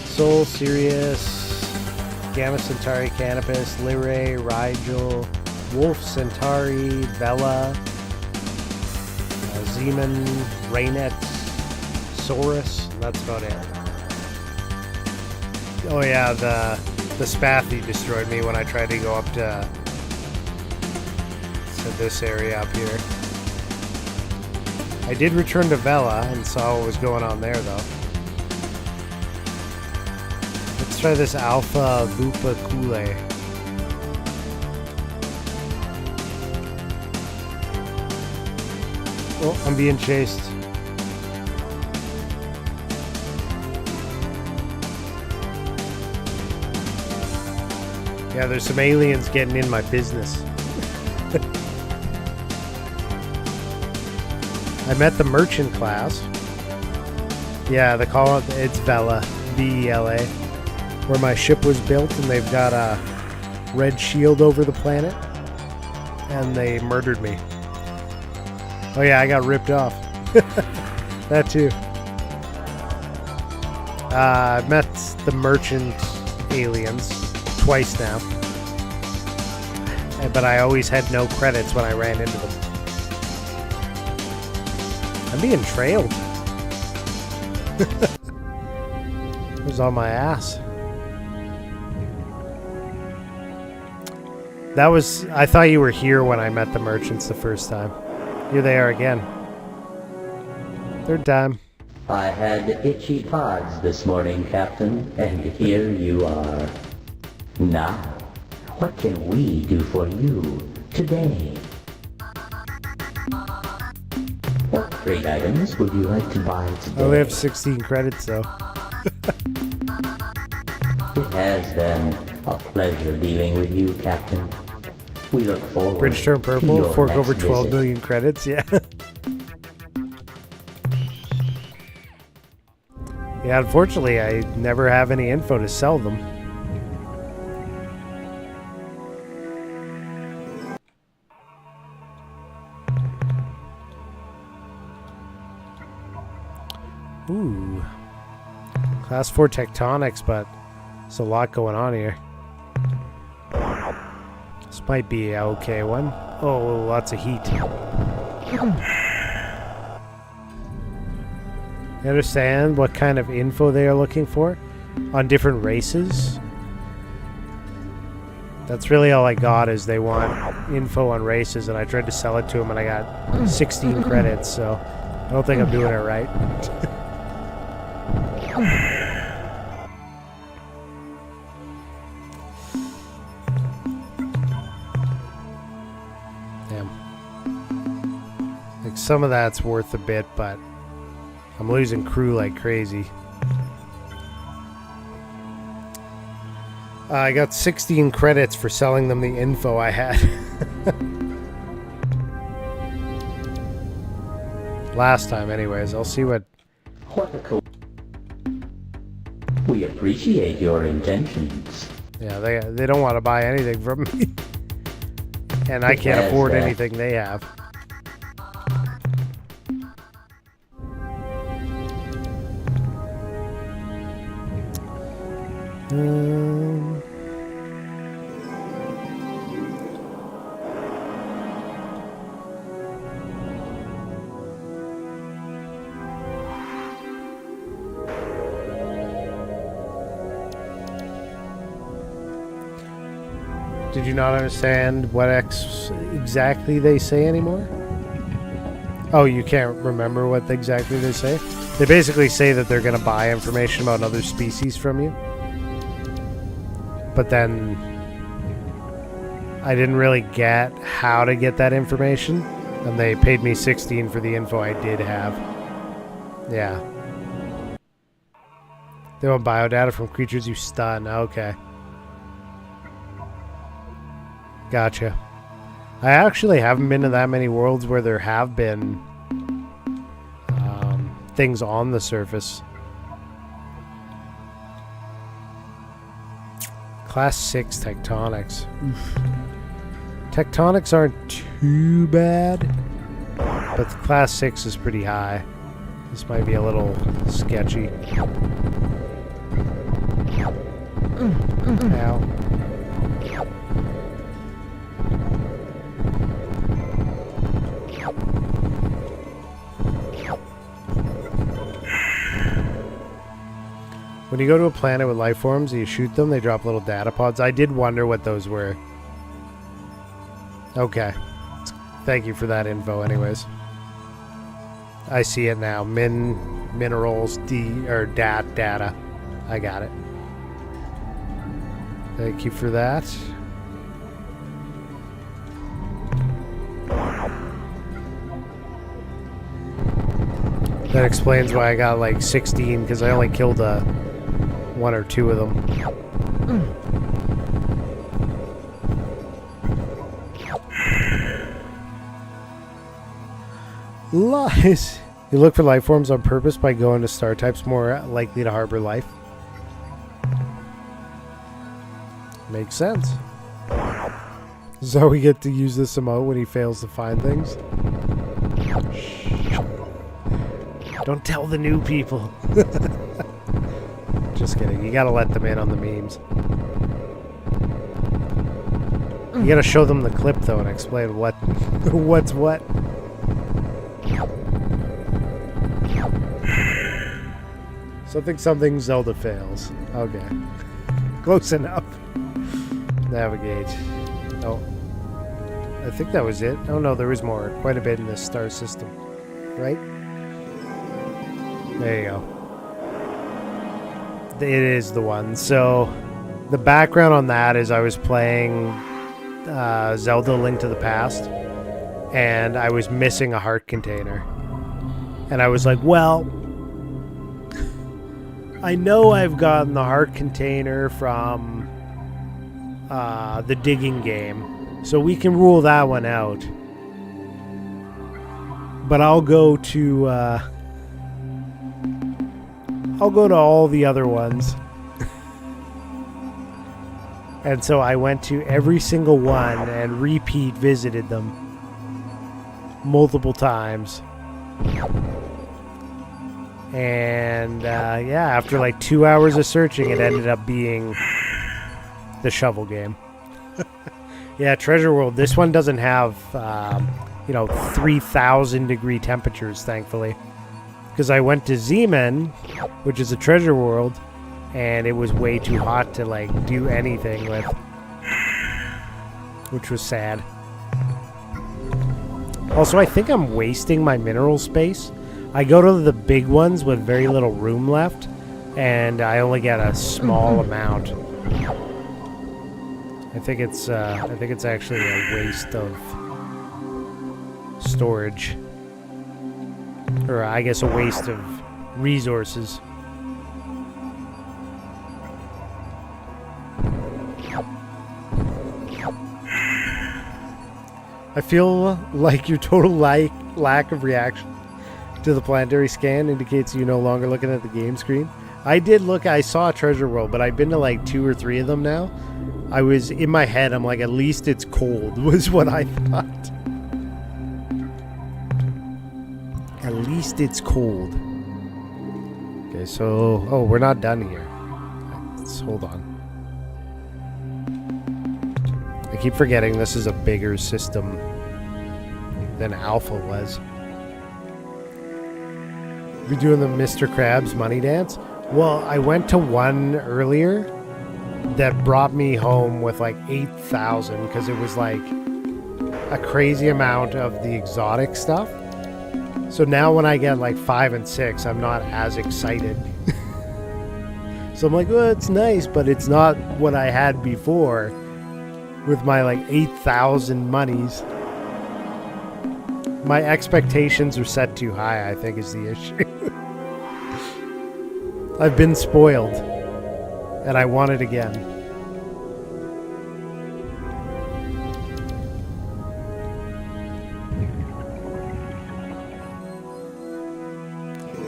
Sol, Sirius, Gamma Centauri, Canopus, Lyrae, Rigel, Wolf Centauri, Vela, Zeman, Rainet, Saurus, and that's about it. Oh yeah, the Spathy destroyed me when I tried to go up to this area up here. I did return to Vela and saw what was going on there though. Let's try this Alpha Lupa Kule. Oh, I'm being chased. Yeah, there's some aliens getting in my business. I met the merchant class. Yeah, they call it, it's Vela, V-E-L-A, where my ship was built, and they've got a red shield over the planet, and they murdered me. Oh yeah, I got ripped off. That too. I've met the merchant aliens twice now, but I always had no credits when I ran into them. I'm being trailed. It was on my ass. That was... I thought you were here when I met the merchants the first time. Here they are again. Third time. I had itchy pods this morning, Captain, and here you are. Now, what can we do for you today? What trade items would you like to buy today? I only have 16 credits, though. It has been a pleasure dealing with you, Captain. We look forward Bridge turn to purple, your fork next over 12 visit. million credits, yeah. Yeah, unfortunately, I never have any info to sell them. Ooh. Class 4 tectonics, but there's a lot going on here. This might be an okay one. Oh, lots of heat. You understand what kind of info they are looking for on different races? That's really all I got, is they want info on races, and I tried to sell it to them and I got 16 credits, so I don't think I'm doing it right. Damn. Like, some of that's worth a bit, but I'm losing crew like crazy. I got 16 credits for selling them the info I had. Last time, anyways. I'll see what... We appreciate your intentions. Yeah, they don't want to buy anything from me. And I can't afford anything they have. Did you not understand what exactly they say anymore? Oh, you can't remember what exactly they say? They basically say that they're going to buy information about other species from you. But then I didn't really get how to get that information. And they paid me 16 for the info I did have. Yeah. They want biodata from creatures you stun. Okay. Gotcha. I actually haven't been to that many worlds where there have been things on the surface. Class 6 tectonics. Oof. Tectonics aren't too bad, but the class 6 is pretty high. This might be a little sketchy. Ow. When you go to a planet with life forms, you shoot them, they drop little data pods. I did wonder what those were. Okay. Thank you for that info anyways. I see it now. Minerals, data. I got it. Thank you for that. That explains why I got like 16, because I only killed one or two of them. Lies. You look for life forms on purpose by going to star types more likely to harbor life. Makes sense. So we get to use this emote when he fails to find things. Shh. Don't tell the new people. Just kidding. You gotta let them in on the memes. You gotta show them the clip though and explain what's what. Something Zelda fails. Okay. Close enough. Navigate. Oh. I think that was it. Oh no, there was more. Quite a bit in this star system. Right? There you go. It is the one. So, the background on that is I was playing Zelda Link to the Past, and I was missing a heart container. And I was like, well, I know I've gotten the heart container from the digging game, so we can rule that one out. But I'll go to all the other ones. And so I went to every single one and repeat visited them multiple times. And yeah, after like 2 hours of searching, it ended up being the shovel game. Yeah, Treasure World. This one doesn't have 3,000 degree temperatures, thankfully. Because I went to Zeeman, which is a treasure world, and it was way too hot to like do anything with, which was sad. Also, I think I'm wasting my mineral space. I go to the big ones with very little room left, and I only get a small amount. I think it's actually a waste of storage. Or I guess a waste of resources. I feel like your total lack of reaction To the planetary scan indicates you're no longer looking at the game screen. I did look, I saw a treasure world, but I've been to like 2 or 3 of them now. I was, in my head, I'm like, at least it's cold, was what I thought. At least it's cold. Okay, so, oh, we're not done here. Let's hold on. I keep forgetting this is a bigger system than Alpha was. We doing the Mr. Krabs money dance? Well, I went to one earlier that brought me home with like 8,000 because it was like a crazy amount of the exotic stuff. So now when I get like 5 and 6, I'm not as excited. So I'm like, well, it's nice, but it's not what I had before with my like 8,000 monies. My expectations are set too high, I think, is the issue. I've been spoiled, and I want it again.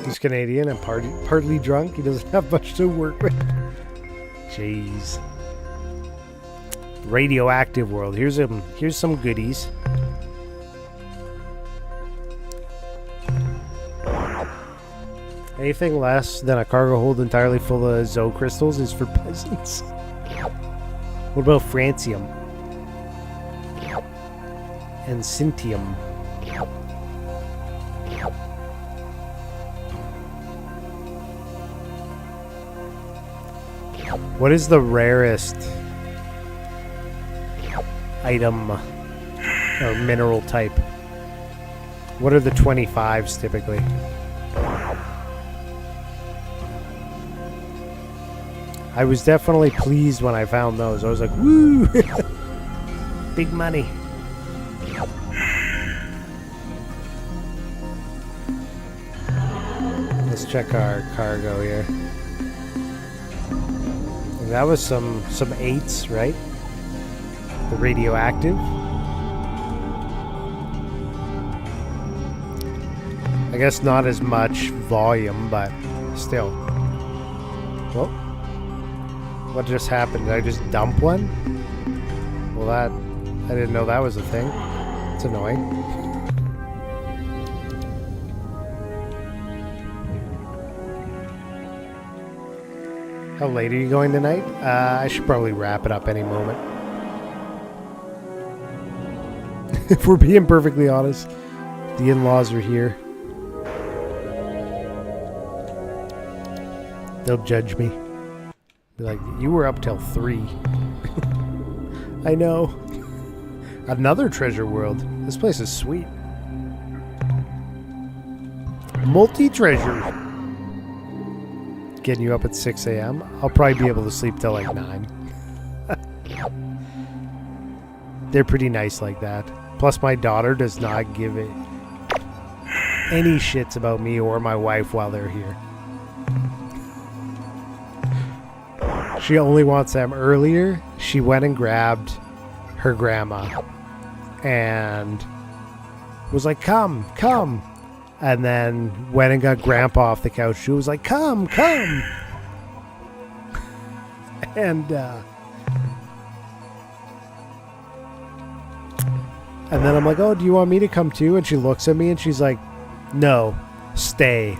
He's Canadian and partly drunk. He doesn't have much to work with. Jeez. Radioactive world. Here's some goodies. Anything less than a cargo hold entirely full of Zo crystals is for peasants. What about francium? And syntium? What is the rarest item or mineral type? What are the 25s typically? I was definitely pleased when I found those. I was like, woo! Big money. Let's check our cargo here. And that was some 8s, right? The radioactive. I guess not as much volume, but still. Well. What just happened? Did I just dump one? Well, I didn't know that was a thing. It's annoying. How late are you going tonight? I should probably wrap it up any moment. If we're being perfectly honest, the in-laws are here. They'll judge me. Be like, you were up till 3. I know. Another treasure world. This place is sweet. Multi-treasure. Getting you up at 6 a.m. I'll probably be able to sleep till like 9. They're pretty nice like that. Plus my daughter does not give it any shits about me or my wife while they're here. She only wants them earlier. She went and grabbed her grandma and was like, come. And then went and got grandpa off the couch. She was like, come. And then I'm like, oh, do you want me to come too? And she looks at me and she's like, no, stay.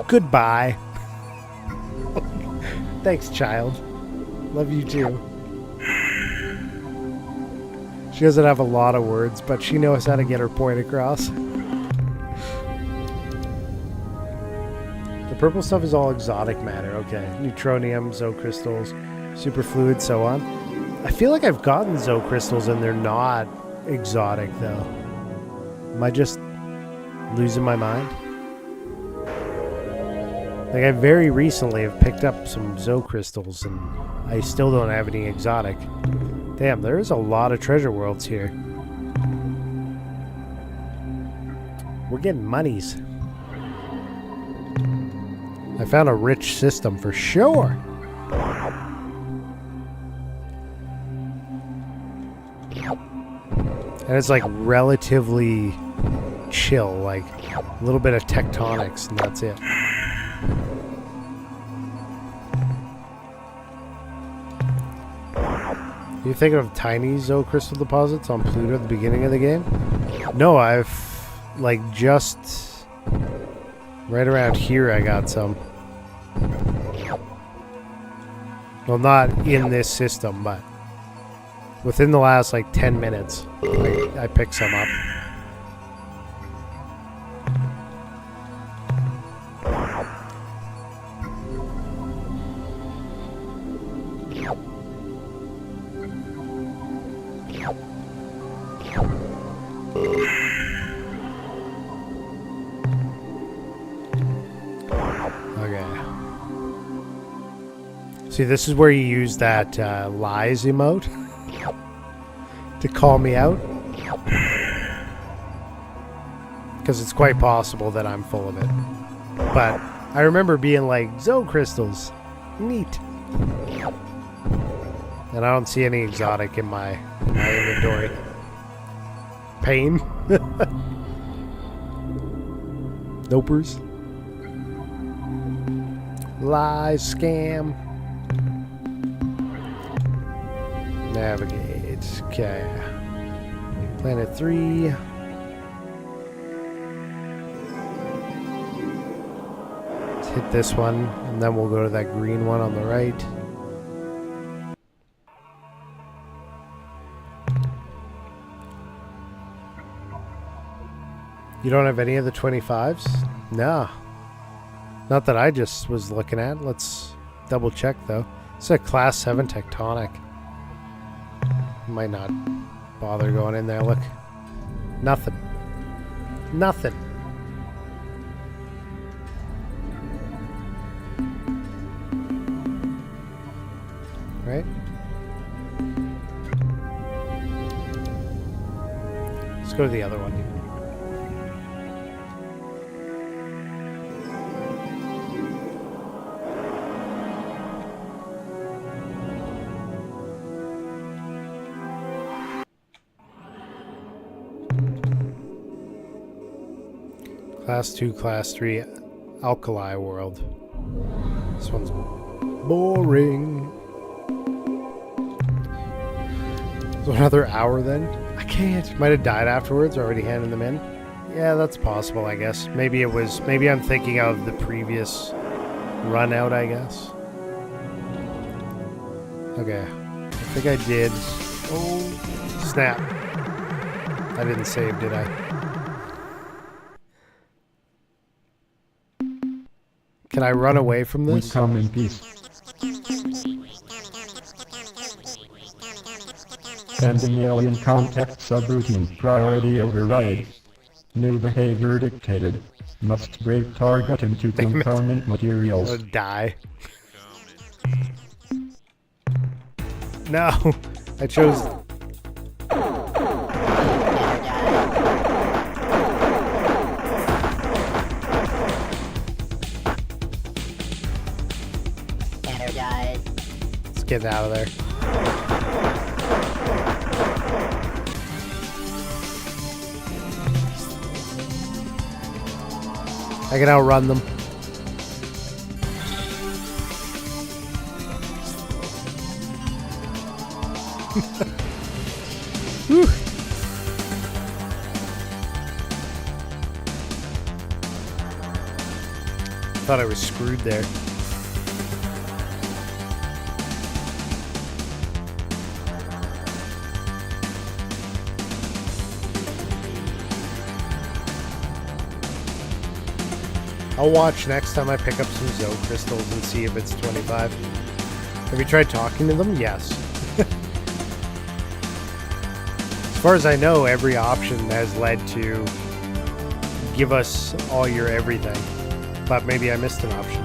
Goodbye. Thanks, child. Love you too. She doesn't have a lot of words, but she knows how to get her point across. The purple stuff is all exotic matter. Okay. Neutronium, Zo crystals, superfluid, so on. I feel like I've gotten Zo crystals and they're not exotic though. Am I just losing my mind? Like, I very recently have picked up some Zo crystals and I still don't have any exotic. Damn, there's a lot of treasure worlds here. We're getting monies. I found a rich system for sure. And it's like relatively chill, like a little bit of tectonics, and that's it. You thinking of tiny zoocrystal deposits on Pluto at the beginning of the game? No, I've like just right around here I got some. Well, not in this system, but within the last like 10 minutes, I picked some up. See, this is where you use that lies emote to call me out. Because it's quite possible that I'm full of it. But I remember being like, zoocrystals, neat. And I don't see any exotic in my inventory. Pain. Nopers. Lies, scam. Navigate. Okay. Planet 3. Let's hit this one, and then we'll go to that green one on the right. You don't have any of the 25s? No. Not that I just was looking at. Let's double check, though. It's a Class 7 tectonic. Might not bother going in there. Look. Nothing. Nothing. Right? Let's go to the other one. Class 2, Class 3, Alkali World. This one's boring. So another hour then? I can't. Might have died afterwards, already handing them in. Yeah, that's possible, I guess. Maybe I'm thinking of the previous run out, I guess. Okay. I think I did. Oh, snap. I didn't save, did I? Can I run away from this? We come in peace. Ending alien contact subroutine. Priority override. New behavior dictated. Must break target into component materials. I'll die. No, I chose. Let's get out of there. I can outrun them. Whew. Thought I was screwed there. I'll watch next time I pick up some zoocrystals and see if it's 25. Have you tried talking to them? Yes. As far as I know, every option has led to give us all your everything. But maybe I missed an option.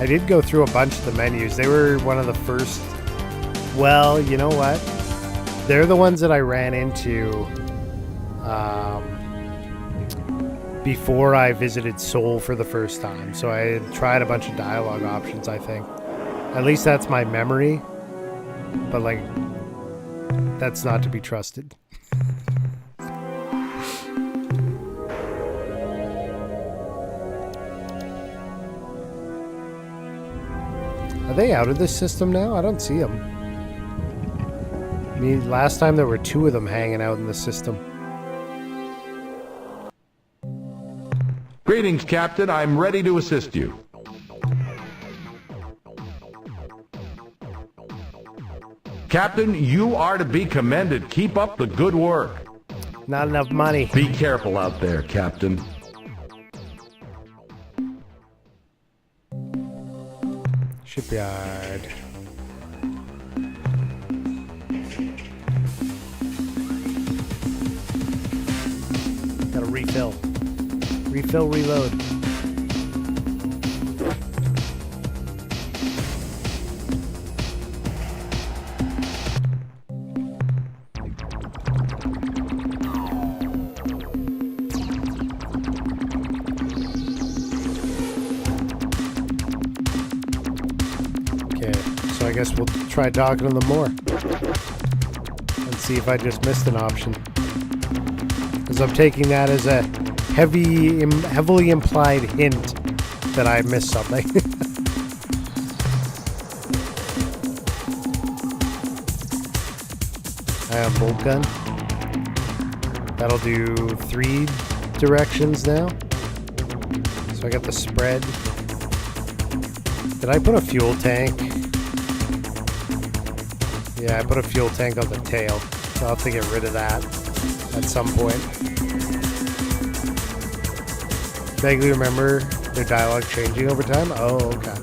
I did go through a bunch of the menus. They were one of the first... Well, you know what? They're the ones that I ran into... before I visited Seoul for the first time. So I had tried a bunch of dialogue options, I think. At least that's my memory. But like, That's not to be trusted. Are they out of this system now? I don't see them. I mean, last time there were 2 of them hanging out in the system. Greetings, Captain. I'm ready to assist you. Captain, you are to be commended. Keep up the good work. Not enough money. Be careful out there, Captain. Shipyard. Gotta refill. Refill, reload. I guess we'll try talking to them more and see if I just missed an option, because I'm taking that as a heavily implied hint that I missed something. Ion bolt gun. That'll do 3 directions now. So I got the spread. Did I put a fuel tank? Yeah, I put a fuel tank on the tail, so I'll have to get rid of that at some point. Vaguely remember their dialogue changing over time? Oh, okay.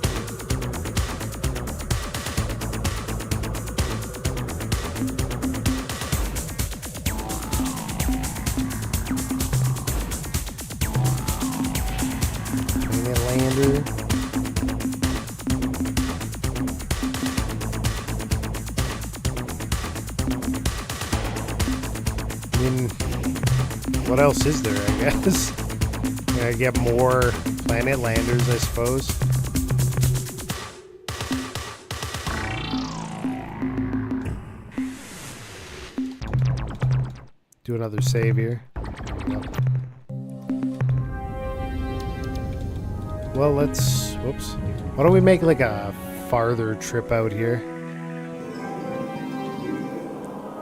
Bring a lander. What else is there, I guess? I get more planet landers, I suppose. Do another save here. Well, let's... Whoops. Why don't we make like a farther trip out here?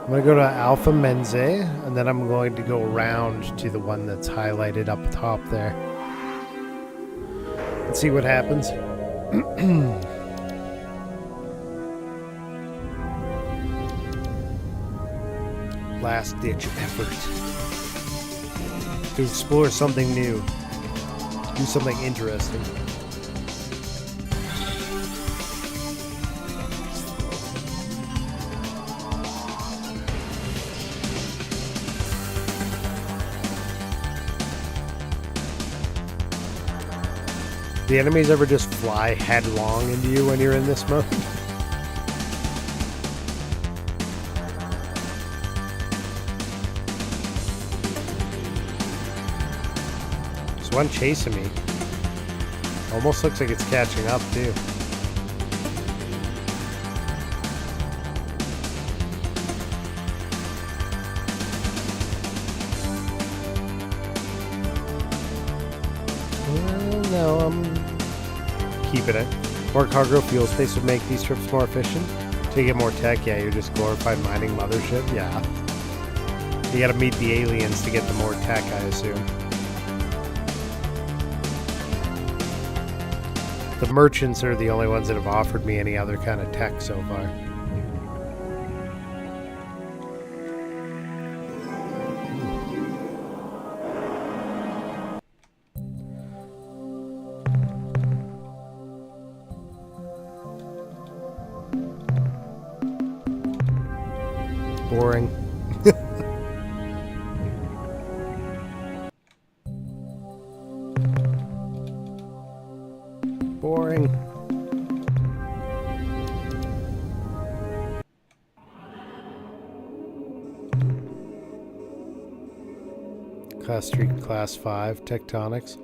I'm going to go to Alpha Menze, and then I'm going to go around to the one that's highlighted up top there. Let's see what happens. Last ditch effort. To explore something new. Do something interesting. The enemies ever just fly headlong into you when you're in this mode? There's one chasing me. Almost looks like it's catching up too. No, I'm keeping it. More cargo fuel space would make these trips more efficient. To get more tech, yeah, you're just glorified mining mothership, yeah. You gotta meet the aliens to get the more tech, I assume. The merchants are the only ones that have offered me any other kind of tech so far. Boring. Boring. Class 3, Class 5, Tectonics.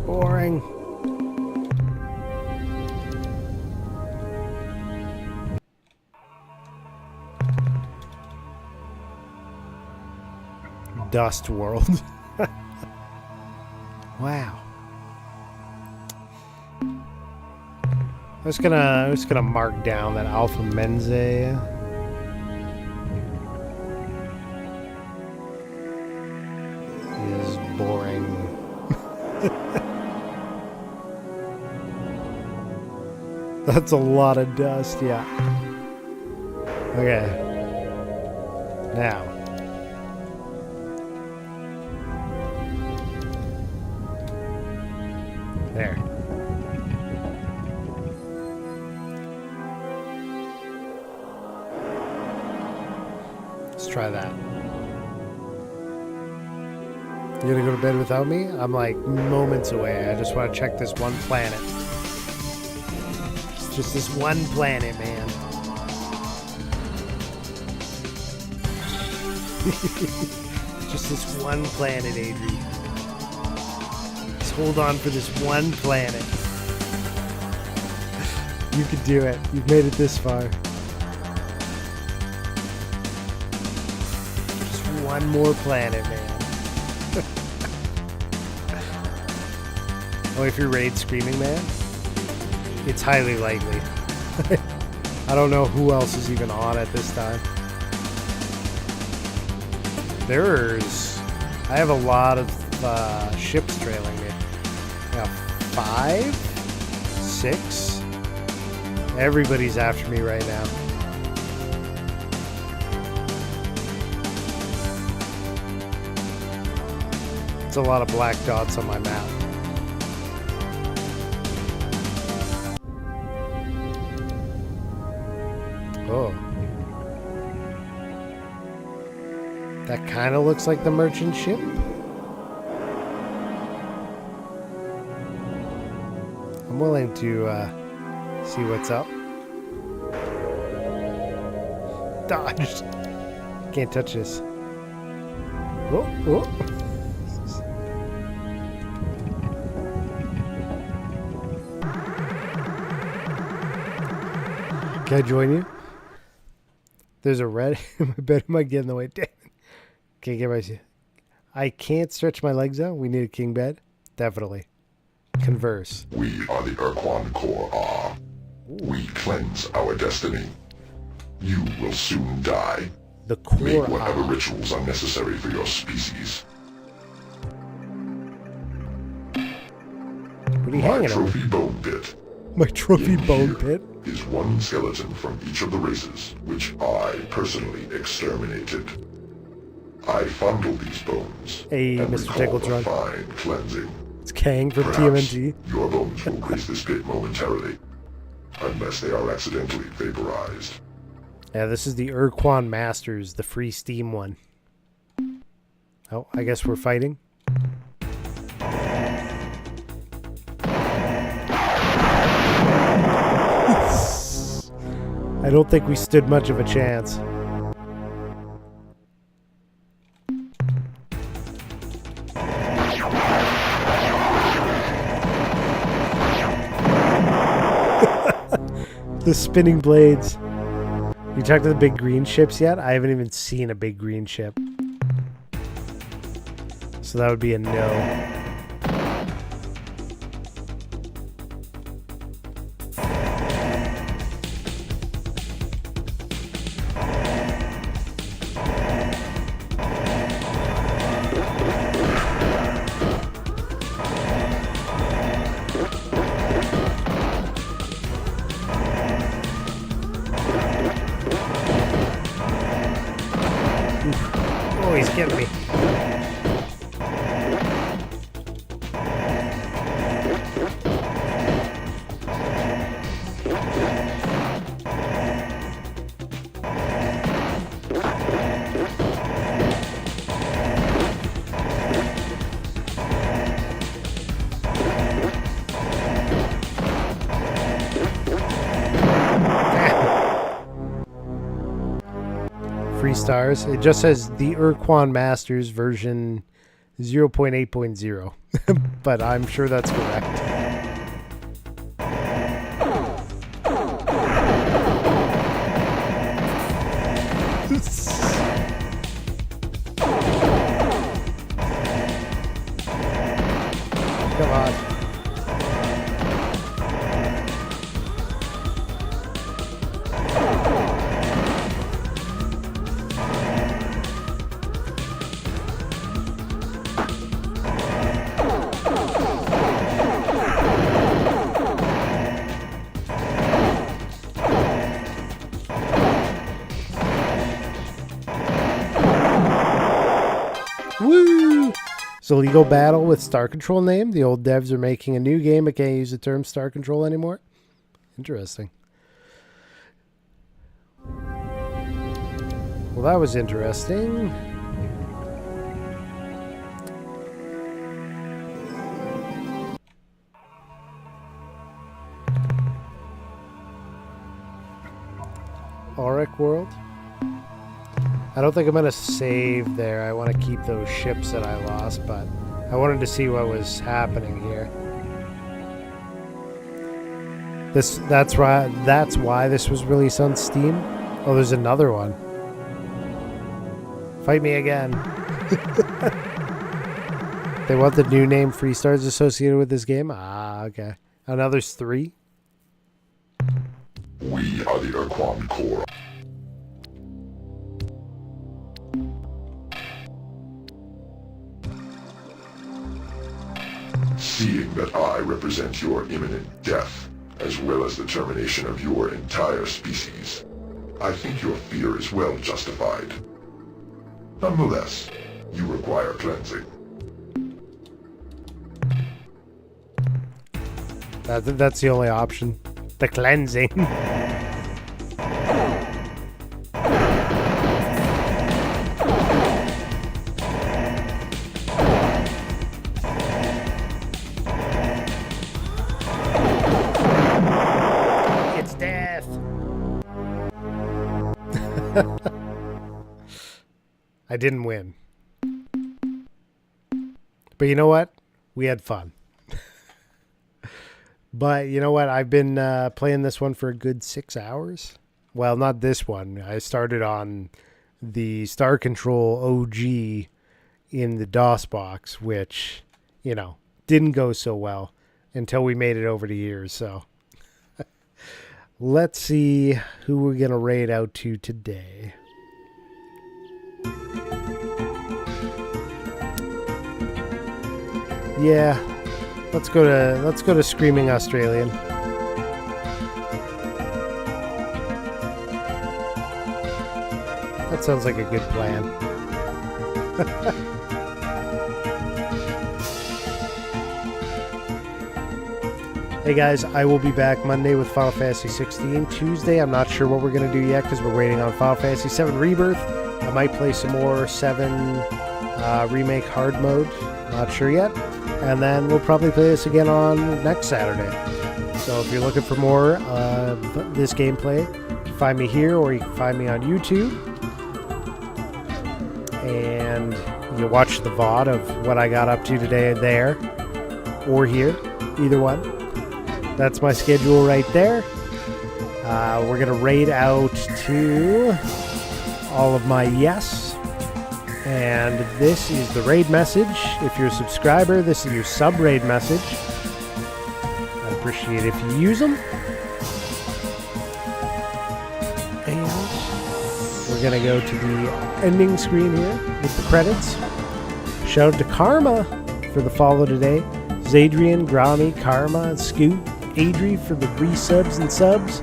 Boring. dust world. Wow. I'm just gonna mark down that Alpha Mensae. Is boring. That's a lot of dust, yeah. Okay. Now. There. Let's try that. You gonna go to bed without me? I'm like moments away. I just want to check this one planet. It's just this one planet, man. Just this one planet, Adri. Just hold on for this one planet. You can do it. You've made it this far. Just one more planet, man. Oh, if you're raid screaming, man, it's highly likely. I don't know who else is even on at this time. I have a lot of ships trailing me. Yeah, 5, 6. Everybody's after me right now. It's a lot of black dots on my map. Oh. That kind of looks like the merchant ship. I'm willing to see what's up. Dodged. Can't touch this. Oh, oh. Can I join you? There's a red in my bed. Am I getting in the way? Damn it. Can't get my... I can't stretch my legs out. We need a king bed. Definitely. Converse. We are the Urquan Core. We cleanse our destiny. You will soon die. The core. Make whatever rituals are necessary for your species. What are you hanging on? My trophy bone pit. My trophy bone pit? Is one skeleton from each of the races, which I personally exterminated. I fondle these bones. Hey, and Mr. recall Tickletron. the fine cleansing. It's Kang from Perhaps TMNT. Your bones will grace this pit momentarily, unless they are accidentally vaporized. Yeah, this is the Urquan Masters, the free Steam one. Oh, I guess we're fighting. I don't think we stood much of a chance. The spinning blades. You talked to the big green ships yet? I haven't even seen a big green ship. So that would be a no. Oh, he's getting me. Free stars. It just says the Urquan Masters version 0.8.0, but I'm sure that's correct. It's a legal battle with Star Control name. The old devs are making a new game but can't use the term Star Control anymore. Interesting. Well, that was interesting. Auric World. I don't think I'm going to save there. I want to keep those ships that I lost, but I wanted to see what was happening here. That's why this was released on Steam. Oh, there's another one. Fight me again. They want the new name Freestars associated with this game? Ah, okay. Oh, now there's 3? We are the Urquan Corps. Seeing that I represent your imminent death, as well as the termination of your entire species, I think your fear is well justified. Nonetheless, you require cleansing. That's the only option. The cleansing. It's death. I didn't win. But you know what? We had fun. But you know what? I've been playing this one for a good 6 hours. Well, not this one. I started on the Star Control OG in the DOS box, which, you know, didn't go so well until we made it over to years. So let's see who we're going to raid out to today. Yeah. Let's go to Screaming Australian. That sounds like a good plan. Hey guys, I will be back Monday with Final Fantasy 16. Tuesday, I'm not sure what we're going to do yet because we're waiting on Final Fantasy 7 Rebirth. I might play some more 7 Remake Hard Mode. Not sure yet. And then we'll probably play this again on next Saturday. So if you're looking for more of this gameplay, you can find me here or you can find me on YouTube. And you watch the VOD of what I got up to today there or here. Either one. That's my schedule right there. We're going to raid out to all of my yes. And this is the raid message. If you're a subscriber, this is your sub-raid message. I'd appreciate it if you use them. And we're going to go to the ending screen here with the credits. Shout out to Karma for the follow today. Zadrian, Grami, Karma, Scoot, Adri for the resubs and subs.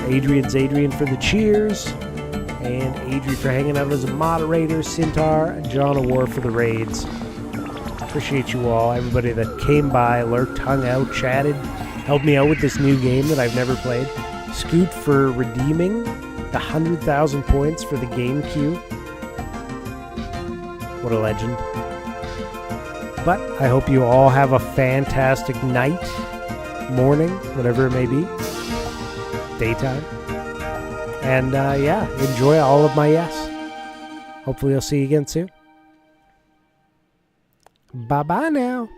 Zadrian for the cheers. And Adri for hanging out as a moderator, Sintar, and John Awar for the raids. Appreciate you all, everybody that came by, lurked, hung out, chatted, helped me out with this new game that I've never played. Scoot for redeeming the 100,000 points for the GameCube. What a legend. But I hope you all have a fantastic night, morning, whatever it may be, daytime. And, yeah, enjoy all of my yes. Hopefully I'll see you again soon. Bye-bye now.